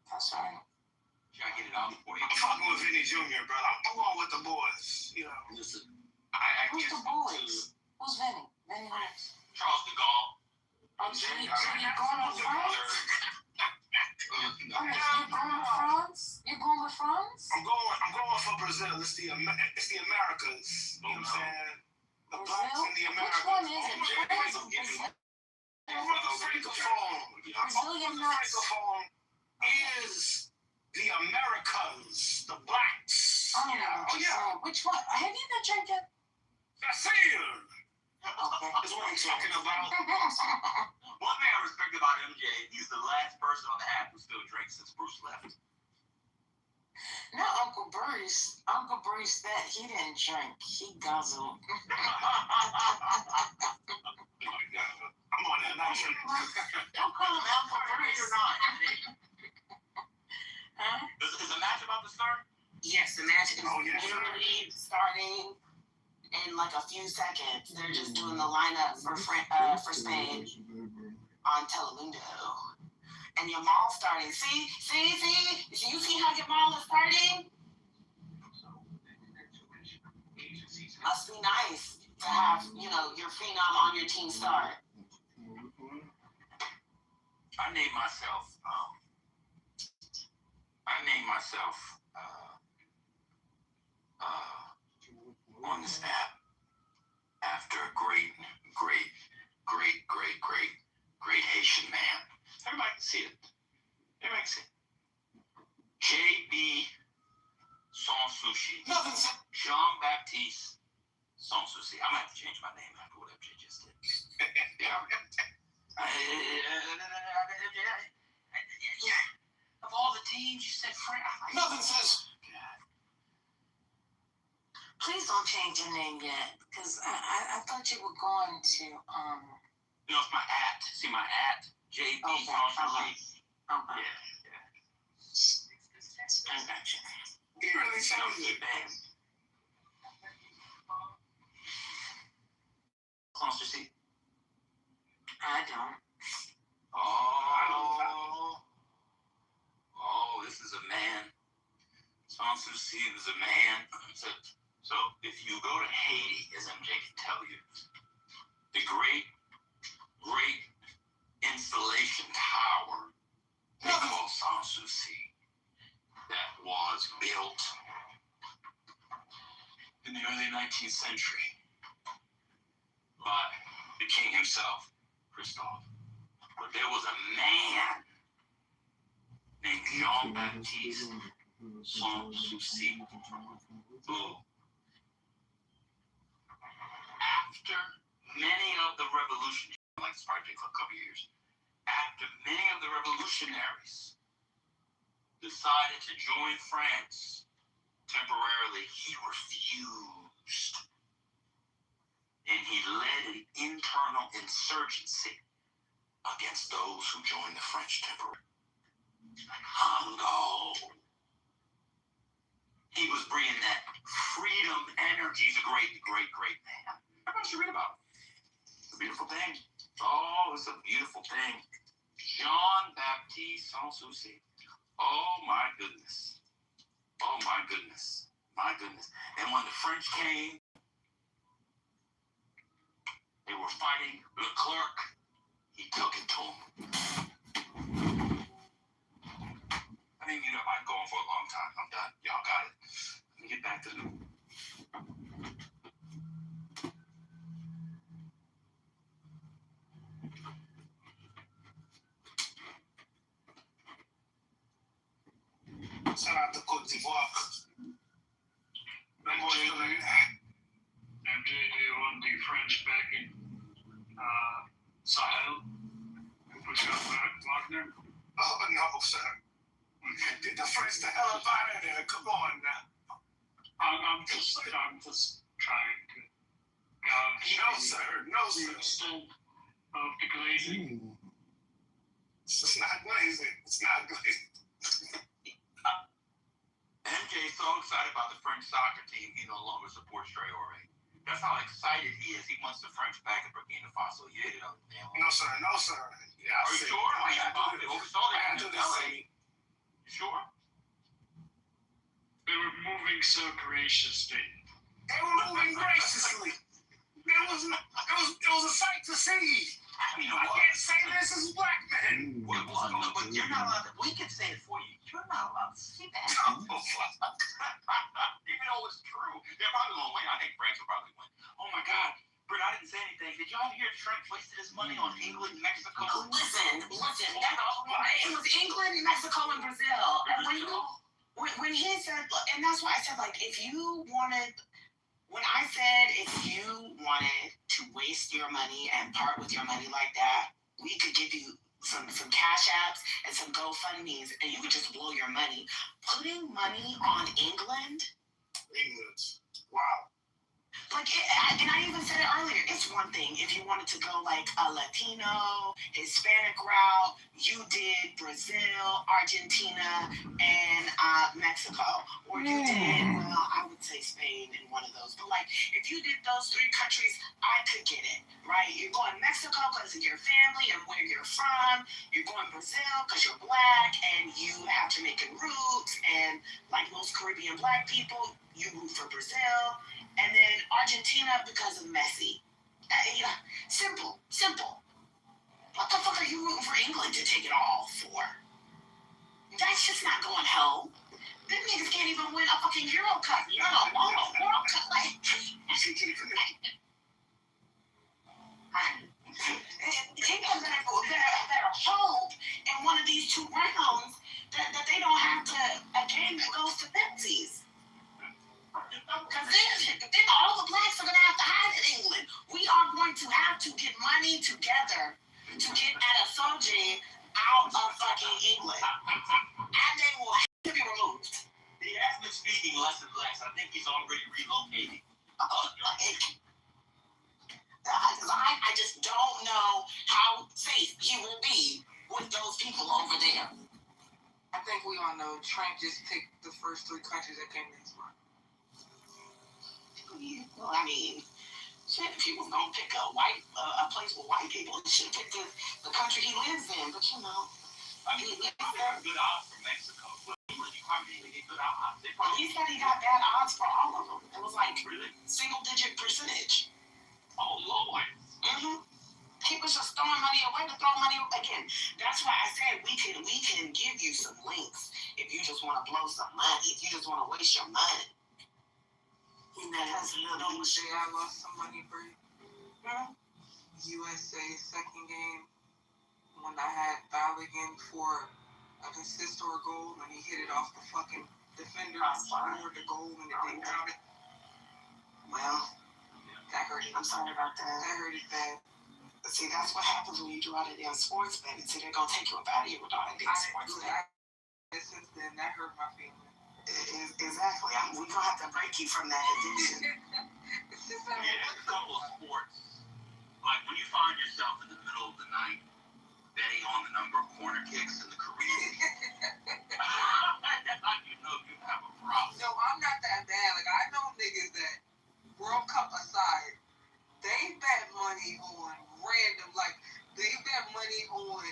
That's right. Should I get it out before you? I'm fucking with Vinny Jr., bro. I'm going with the boys. You know. Listen, Who's the boys? Who's Vinny? Vinny Rice. Charles de Gaulle. So you're going with France? You're going with France? I'm going for Brazil. It's the Americas. You know what I'm saying? The blacks in the Americas. Which one is it? I'm the Francophone. Brazilian nuts. is the Americas, the blacks. Oh yeah. Which one? Have you been drinking? That's it. Okay. That's what I'm talking about. One thing I respect about MJ, he's the last person on the app who still drinks since Bruce left. No, Uncle Bruce that he didn't drink. He guzzled. I'm on that night. Don't call him Uncle Bruce or not. Huh? Is the match about to start? Yes, the match is literally starting in like a few seconds. They're just doing the lineup for Spain on Telemundo. And your mall starting. See? You see how your mall is starting? Must be nice to have, your phenom on your team start. I named myself on this app after a great Haitian man. Everybody can see it. J.B. Sans Souci. Jean-Baptiste Sans Souci. I might have to change my name after what MJ just did. Of all the teams, you said Frank. Nothing says. Please don't change your name yet, because I thought you were going to. No, it's my at. See my at? JB Sans Souci. Okay. Yeah. I got you. He really sounds good. Sans Souci. I don't. Oh, this is a man. Sans Souci is a man. So if you go to Haiti, as MJ can tell you, the great installation tower they call Sans Souci that was built in the early 19th century by the king himself, Christophe. But there was a man named Jean-Baptiste Sans Souci who, after many of the revolutionaries, like this project for a couple years, after many of the revolutionaries decided to join France temporarily, he refused. And he led an internal insurgency against those who joined the French temporarily. Congo. He was bringing that freedom energy. He's a great man. Everybody should read about him. It's a beautiful thing. Oh, it's a beautiful thing. Jean-Baptiste Sans Souci. Oh, my goodness. And when the French came, they were fighting Leclerc. He took it to him. I mean, I'm going for a long time. I'm done. Y'all got it. Let me get back to the... Shout out to Côte d'Ivoire. MJ, they want the French back in Sahel. Who push out Wagner? Oh, no, sir. Get the French the hell up out of there. Come on now. I'm just trying to gauge the extent of the glazing. It's not glazing. MJ is so excited about the French soccer team, he no longer supports Traore. That's how excited he is. He wants the French back in Burkina Faso. You hit it on the nail. No, sir. Yeah, are you sure? I do this. You sure? They were moving so graciously. It was a sight to see. You I can't say this is black men. But you're not allowed to. We can say it for you. You're not allowed to say that. Even though it's true. They're probably going to win. I think France will probably win. Oh my God. Britt, I didn't say anything. Did y'all hear Trump wasted his money on England, Mexico? Listen. It was England, Mexico, and said, and that's why I said, like, if you wanted, when I said if you wanted to waste your money and part with your money like that, we could give you some cash apps and some GoFundMes, and you could just blow your money. Putting money on England. Wow. Like, and I even said it earlier, it's one thing if you wanted to go like a Latino, Hispanic route, you did Brazil, Argentina, and Mexico. Or you did, well, I would say Spain in one of those. But like, if you did those three countries, I could get it, right? You're going Mexico because of your family and where you're from. You're going Brazil because you're black and you have Jamaican roots. And like most Caribbean black people, you root for Brazil. And then Argentina because of Messi. Yeah, simple. What the fuck are you rooting for England to take it all for? That's just not going home. Them niggas can't even win a fucking Euro Cup. No, World Cup. Like, England better hope in one of these 2 rounds that they don't have to a game that goes to penalties. Because then all the blacks are going to have to hide in England. We are going to have to get money together to get Adesoji out of fucking England. And they will have to be removed. He has been speaking less and less. I think he's already relocating. I just don't know how safe he will be with those people over there. I think we all know Trump just picked the first 3 countries that came to his mind. Well, I mean, shit, if he was gonna pick a place with white people, he should pick the country he lives in. But you know, I mean, they have good odds for Mexico. But England, you probably get good odds. He said he got bad odds for all of them. It was like single-digit percentage. Oh Lord. He was just throwing money away to throw money away again. That's why I said we can give you some links if you just want to blow some money. If you just want to waste your money. You know what day I lost some money, Brie? USA second game when I had Balogun for an assist or a goal and he hit it off the fucking defender and scored the goal and it didn't count it. Well, that hurt it. I'm sorry about that. That hurt it bad. See, that's what happens when you do all that damn sports betting. See, they're gonna take you up out of here with all that damn sports betting. Since then, that hurt my feelings. Exactly. We're gonna have to break you from that addiction. There's a couple of sports. Like when you find yourself in the middle of the night betting on the number of corner kicks in the Korean that's how you know you have a problem. No, I'm not that bad. Like I know niggas that World Cup aside, they bet money on random, like they bet money on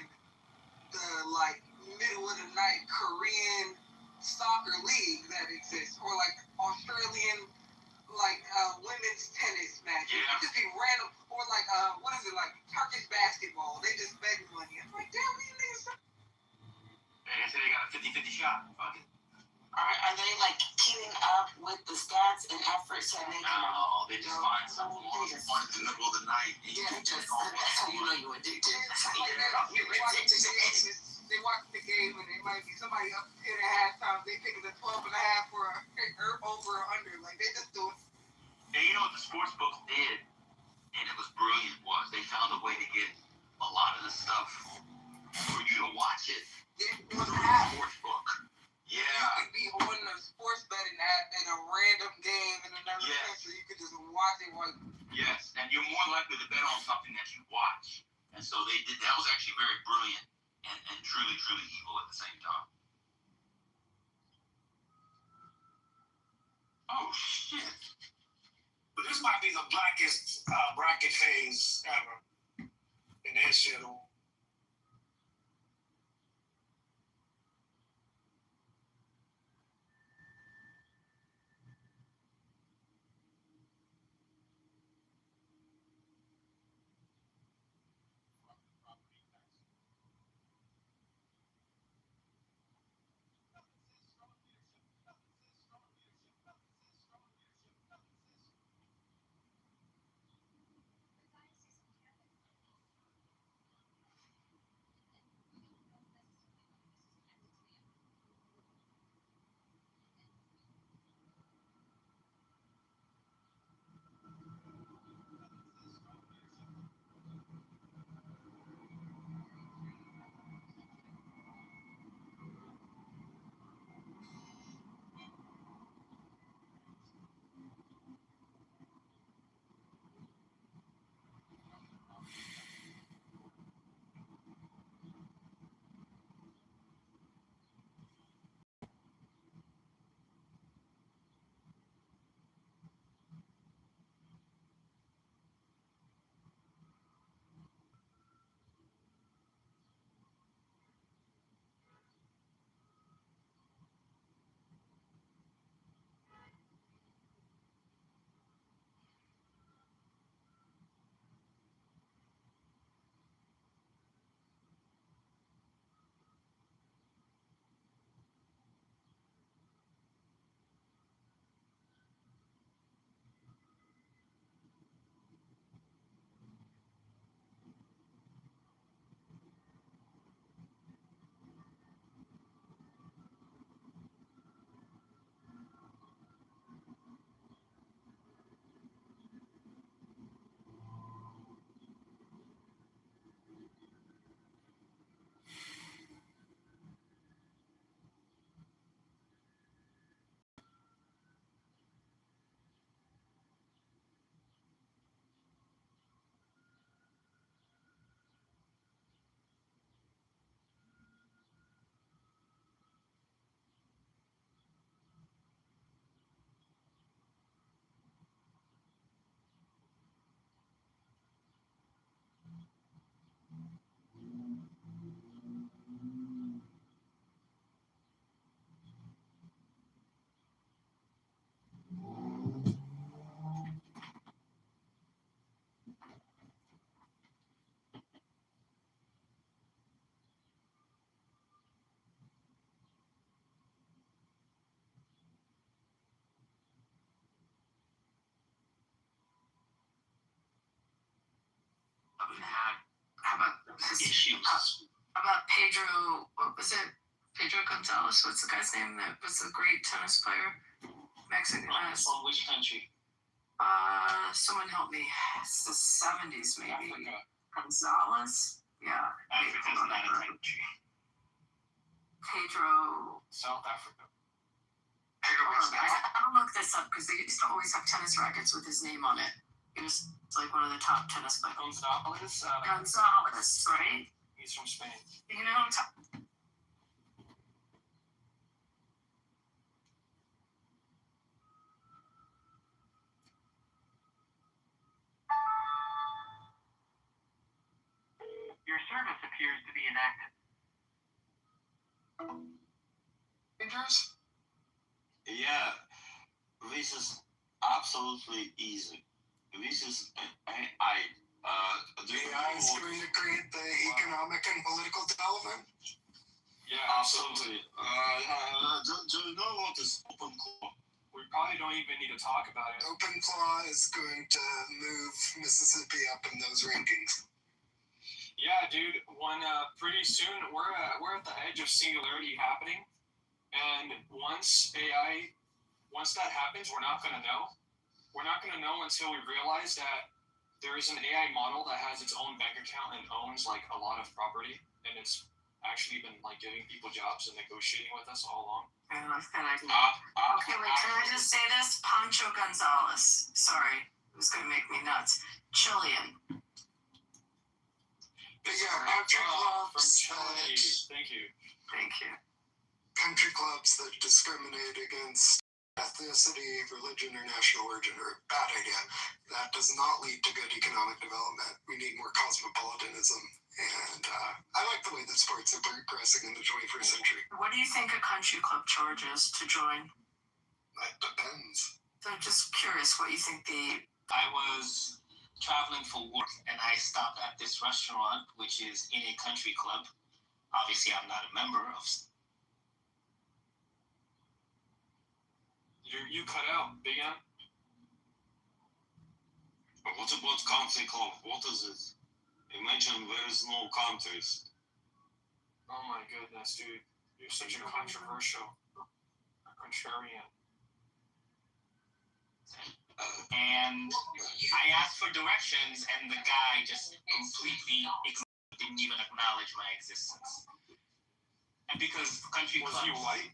the like middle of the night Korean soccer league that exists, or like Australian like women's tennis matches. Yeah. It just be random, or like what is it, like Turkish basketball. They just bet money. I'm like, damn, these niggas. They say they got a 50-50 shot. Fuck it. Are they like keeping up with the stats and efforts that they can? No, they just find something on in the middle of the night. That's how you know you're addicted. They watch the game and they might be somebody up 10 at halftime. They pick it at 12 and a half for over or under. Like they just do it. And you know what the sports book did, and it was brilliant, was they found a way to get a lot of the stuff for you to watch it through the sports book. Yeah. You could be on the sports betting app in a random game in another country. You could just watch it while. Yes, and you're more likely to bet on something that you watch. And so they did. That was actually very brilliant and truly, truly evil at the same time. Oh shit! But this might be the blackest bracket phase ever in the history of the world. issues. About Pedro, what was it? Pedro Gonzalez? What's the guy's name that was a great tennis player? Mexican. From which country? Someone help me. It's the 70s, maybe. Africa. Gonzalez? Yeah. Africa's not a country. Pedro. South Africa. I'll look this up because they used to always have tennis rackets with his name on it. He was like one of the top tennis players. Gonzalez. Gonzalez, right? He's from Spain. You know, Your service appears to be inactive. Dangerous? Yeah, this is absolutely easy. This is AI. AI is going to create the economic and political development? Yeah, absolutely. Do you know what is open claw? We probably don't even need to talk about it. Open Claw is going to move Mississippi up in those rankings. Yeah, dude. Pretty soon we're at the edge of singularity happening, and once that happens, we're not gonna know. We're not gonna know until we realize that there is an AI model that has its own bank account and owns like a lot of property, and it's actually been like giving people jobs and negotiating with us all along. okay, wait, can I just say this? Pancho Gonzalez. Sorry, it was gonna make me nuts. Chilean. But yeah, country clubs Thank you. country clubs that discriminate against ethnicity, religion, or national origin are a bad idea. That does not lead to good economic development. We need more cosmopolitanism. And I like the way that sports are progressing in the 21st century. What do you think a country club charges to join? That depends. So I'm just curious what you think I was traveling for work and I stopped at this restaurant, which is in a country club. Obviously, I'm not a member of. You cut out, Big M. But what about country club? What is it? Imagine there is no countries. Oh my goodness, dude. You're such a controversial, contrarian. And I asked for directions, and the guy just completely didn't even acknowledge my existence. And because country club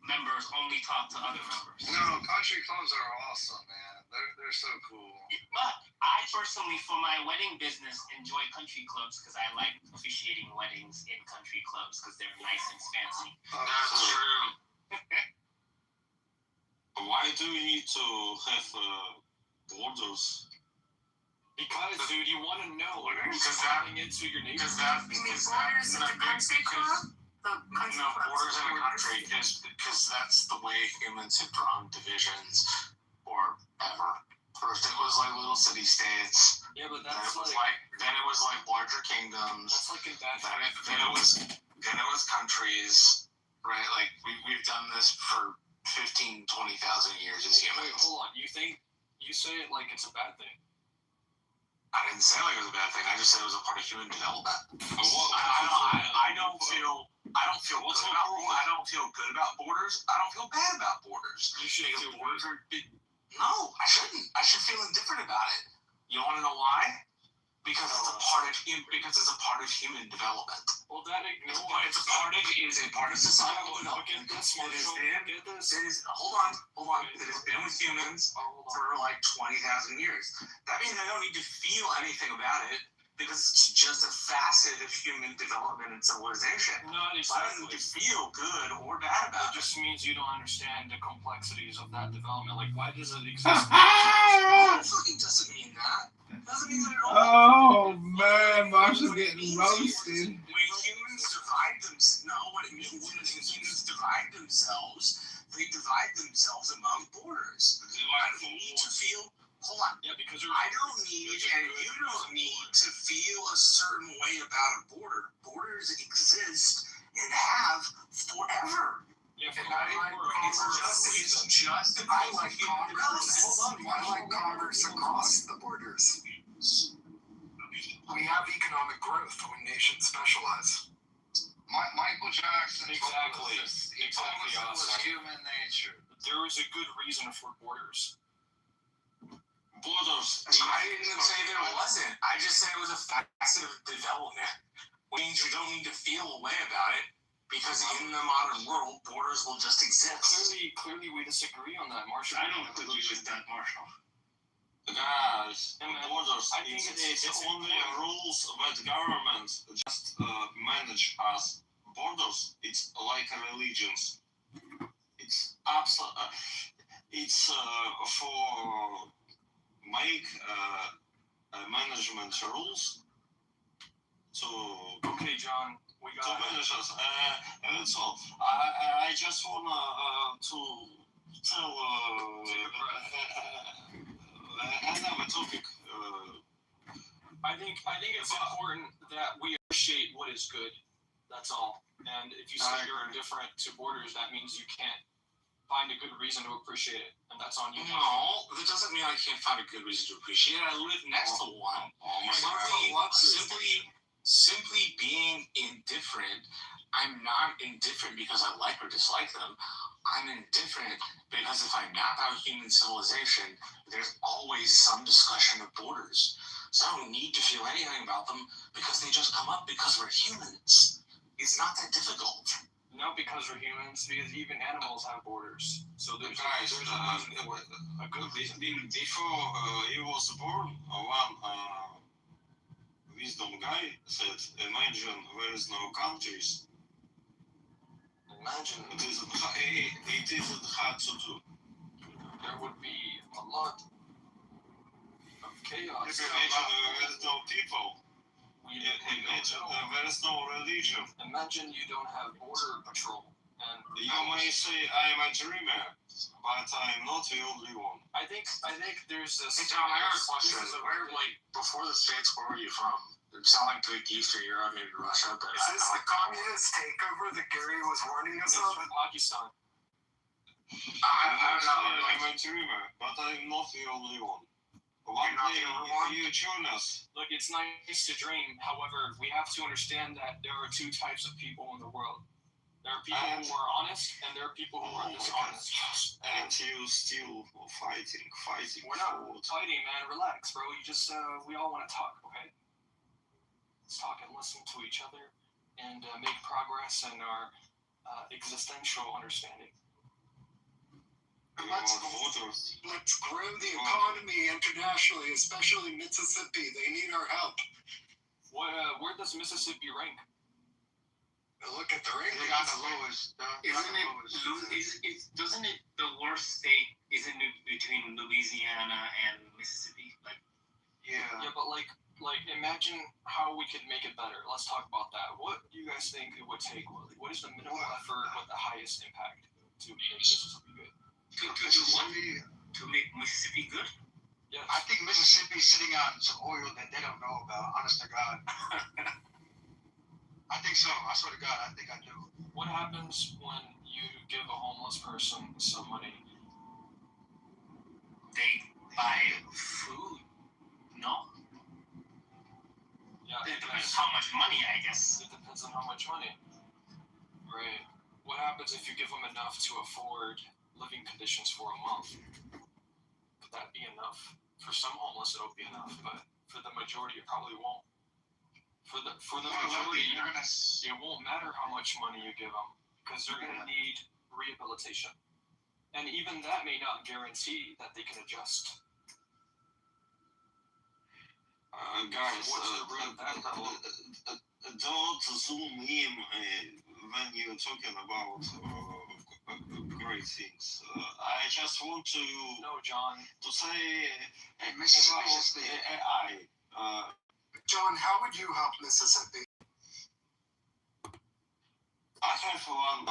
members only talk to other members. No, country clubs are awesome, man. They're so cool. But I personally, for my wedding business, enjoy country clubs because I like officiating weddings in country clubs because they're nice and fancy. That's true. Why do we need to have borders? Because, dude, you want to know Because happening into your neighborhood. You mean borders in the country club? The country club. Borders in a country is because that's the way humans have drawn divisions forever. First it was like little city states. Yeah, but then it was like larger kingdoms. That's like in bad then it was countries, right? Like we've done this for 15, 20,000 years as humans. Wait, hold on. You say it like it's a bad thing. I didn't say like it was a bad thing. I just said it was a part of human development. I don't feel good about borders. I don't feel bad about borders. You should feel borders are big. No, I shouldn't. I should feel indifferent about it. You want to know why? Because it's a part of human development. Well, that ignores. It is a part of society. Get this, Marshall. Get this. Hold on. It has been with humans for like 20,000 years. That means I don't need to feel anything about it because it's just a facet of human development and civilization. Not exactly. I don't need to feel good or bad about it. It just means you don't understand the complexities of that development. Like, why does it exist? It doesn't mean that. It doesn't mean that at all. Oh man, Marshall's getting roasted. When humans divide themselves, they divide themselves among borders. I don't need to feel. Hold on. Yeah, because I don't need, and you don't need to feel a certain way about a border. Borders exist and have forever. Yeah, it's just I like commerce. I like commerce across the borders. We have economic growth when nations specialize. Michael Jackson. Exactly. It was human nature. There is a good reason for borders. Borders. I didn't say there wasn't. I just said it was a facet of development. Which means you don't need to feel a way about it, because in the modern world, borders will just exist. Clearly we disagree on that, Marshall. I don't agree with that, Marshall. Guys, borders, it's only rules by the government just manage us. Borders, it's like religions. It's it's for make management rules. So okay, John, we got to manage us. That's all. I just wanna to tell another topic. I think it's important that we appreciate what is good. That's all. And if you say you're indifferent to borders, that means you can't find a good reason to appreciate it, and that's on you. No, that doesn't mean I can't find a good reason to appreciate it. I live next to one. Simply being indifferent. I'm not indifferent because I like or dislike them. I'm indifferent because if I map out human civilization, there's always some discussion of borders. So I don't need to feel anything about them because they just come up because we're humans. It's not that difficult. Not because we're humans, because even animals have borders. So there's a good reason. Before he was born, one wisdom guy said, imagine there is no countries. Imagine it isn't hard to do. There would be a lot of chaos. Imagine there is no people. Imagine there is no religion. Imagine you don't have border patrol. And you may say I am a dreamer, but I'm not the only one. I think there's this. Hey John, I got a question. Where, before the States, where were you from? It sounded like Greek Eastern Europe, maybe Russia, but is this the communist takeover that Gary was warning us of? Pakistan. I don't know. I'm a dreamer, but I'm not the only one. One day you join us. Look, it's nice to dream. However, we have to understand that there are two types of people in the world. There are people who are honest, and there are people who are dishonest. And you still fighting. We're not fighting, man. Relax, bro. You just, we all want to talk, okay? Let's talk and listen to each other and make progress in our existential understanding. Let's grow the economy internationally, especially Mississippi. They need our help. Where does Mississippi rank? Look at the ranking. They got the lowest. Doesn't it the worst state? Isn't it between Louisiana and Mississippi? Yeah, but like imagine how we could make it better. Let's talk about that. What do you guys think it would take? What is the minimal effort with the highest impact to make Mississippi good? To make Mississippi good? Yes. I think Mississippi's sitting on some oil that they don't know about, honest to God. I think so. I swear to God, I think I do. What happens when you give a homeless person some money? They buy food. No? Yeah. It depends how much money, I guess. It depends on how much money. Right. What happens if you give them enough to afford living conditions for a month? Could that be enough? For some homeless, it'll be enough, but for the majority, it probably won't. For the majority, it won't matter how much money you give them, because they're going to need rehabilitation. And even that may not guarantee that they can adjust. Guys, what's the root of that problem? Don't zoom in when you're talking about great things. I just want to John, to say Mississippi about AI. John, how would you help Mississippi? I have one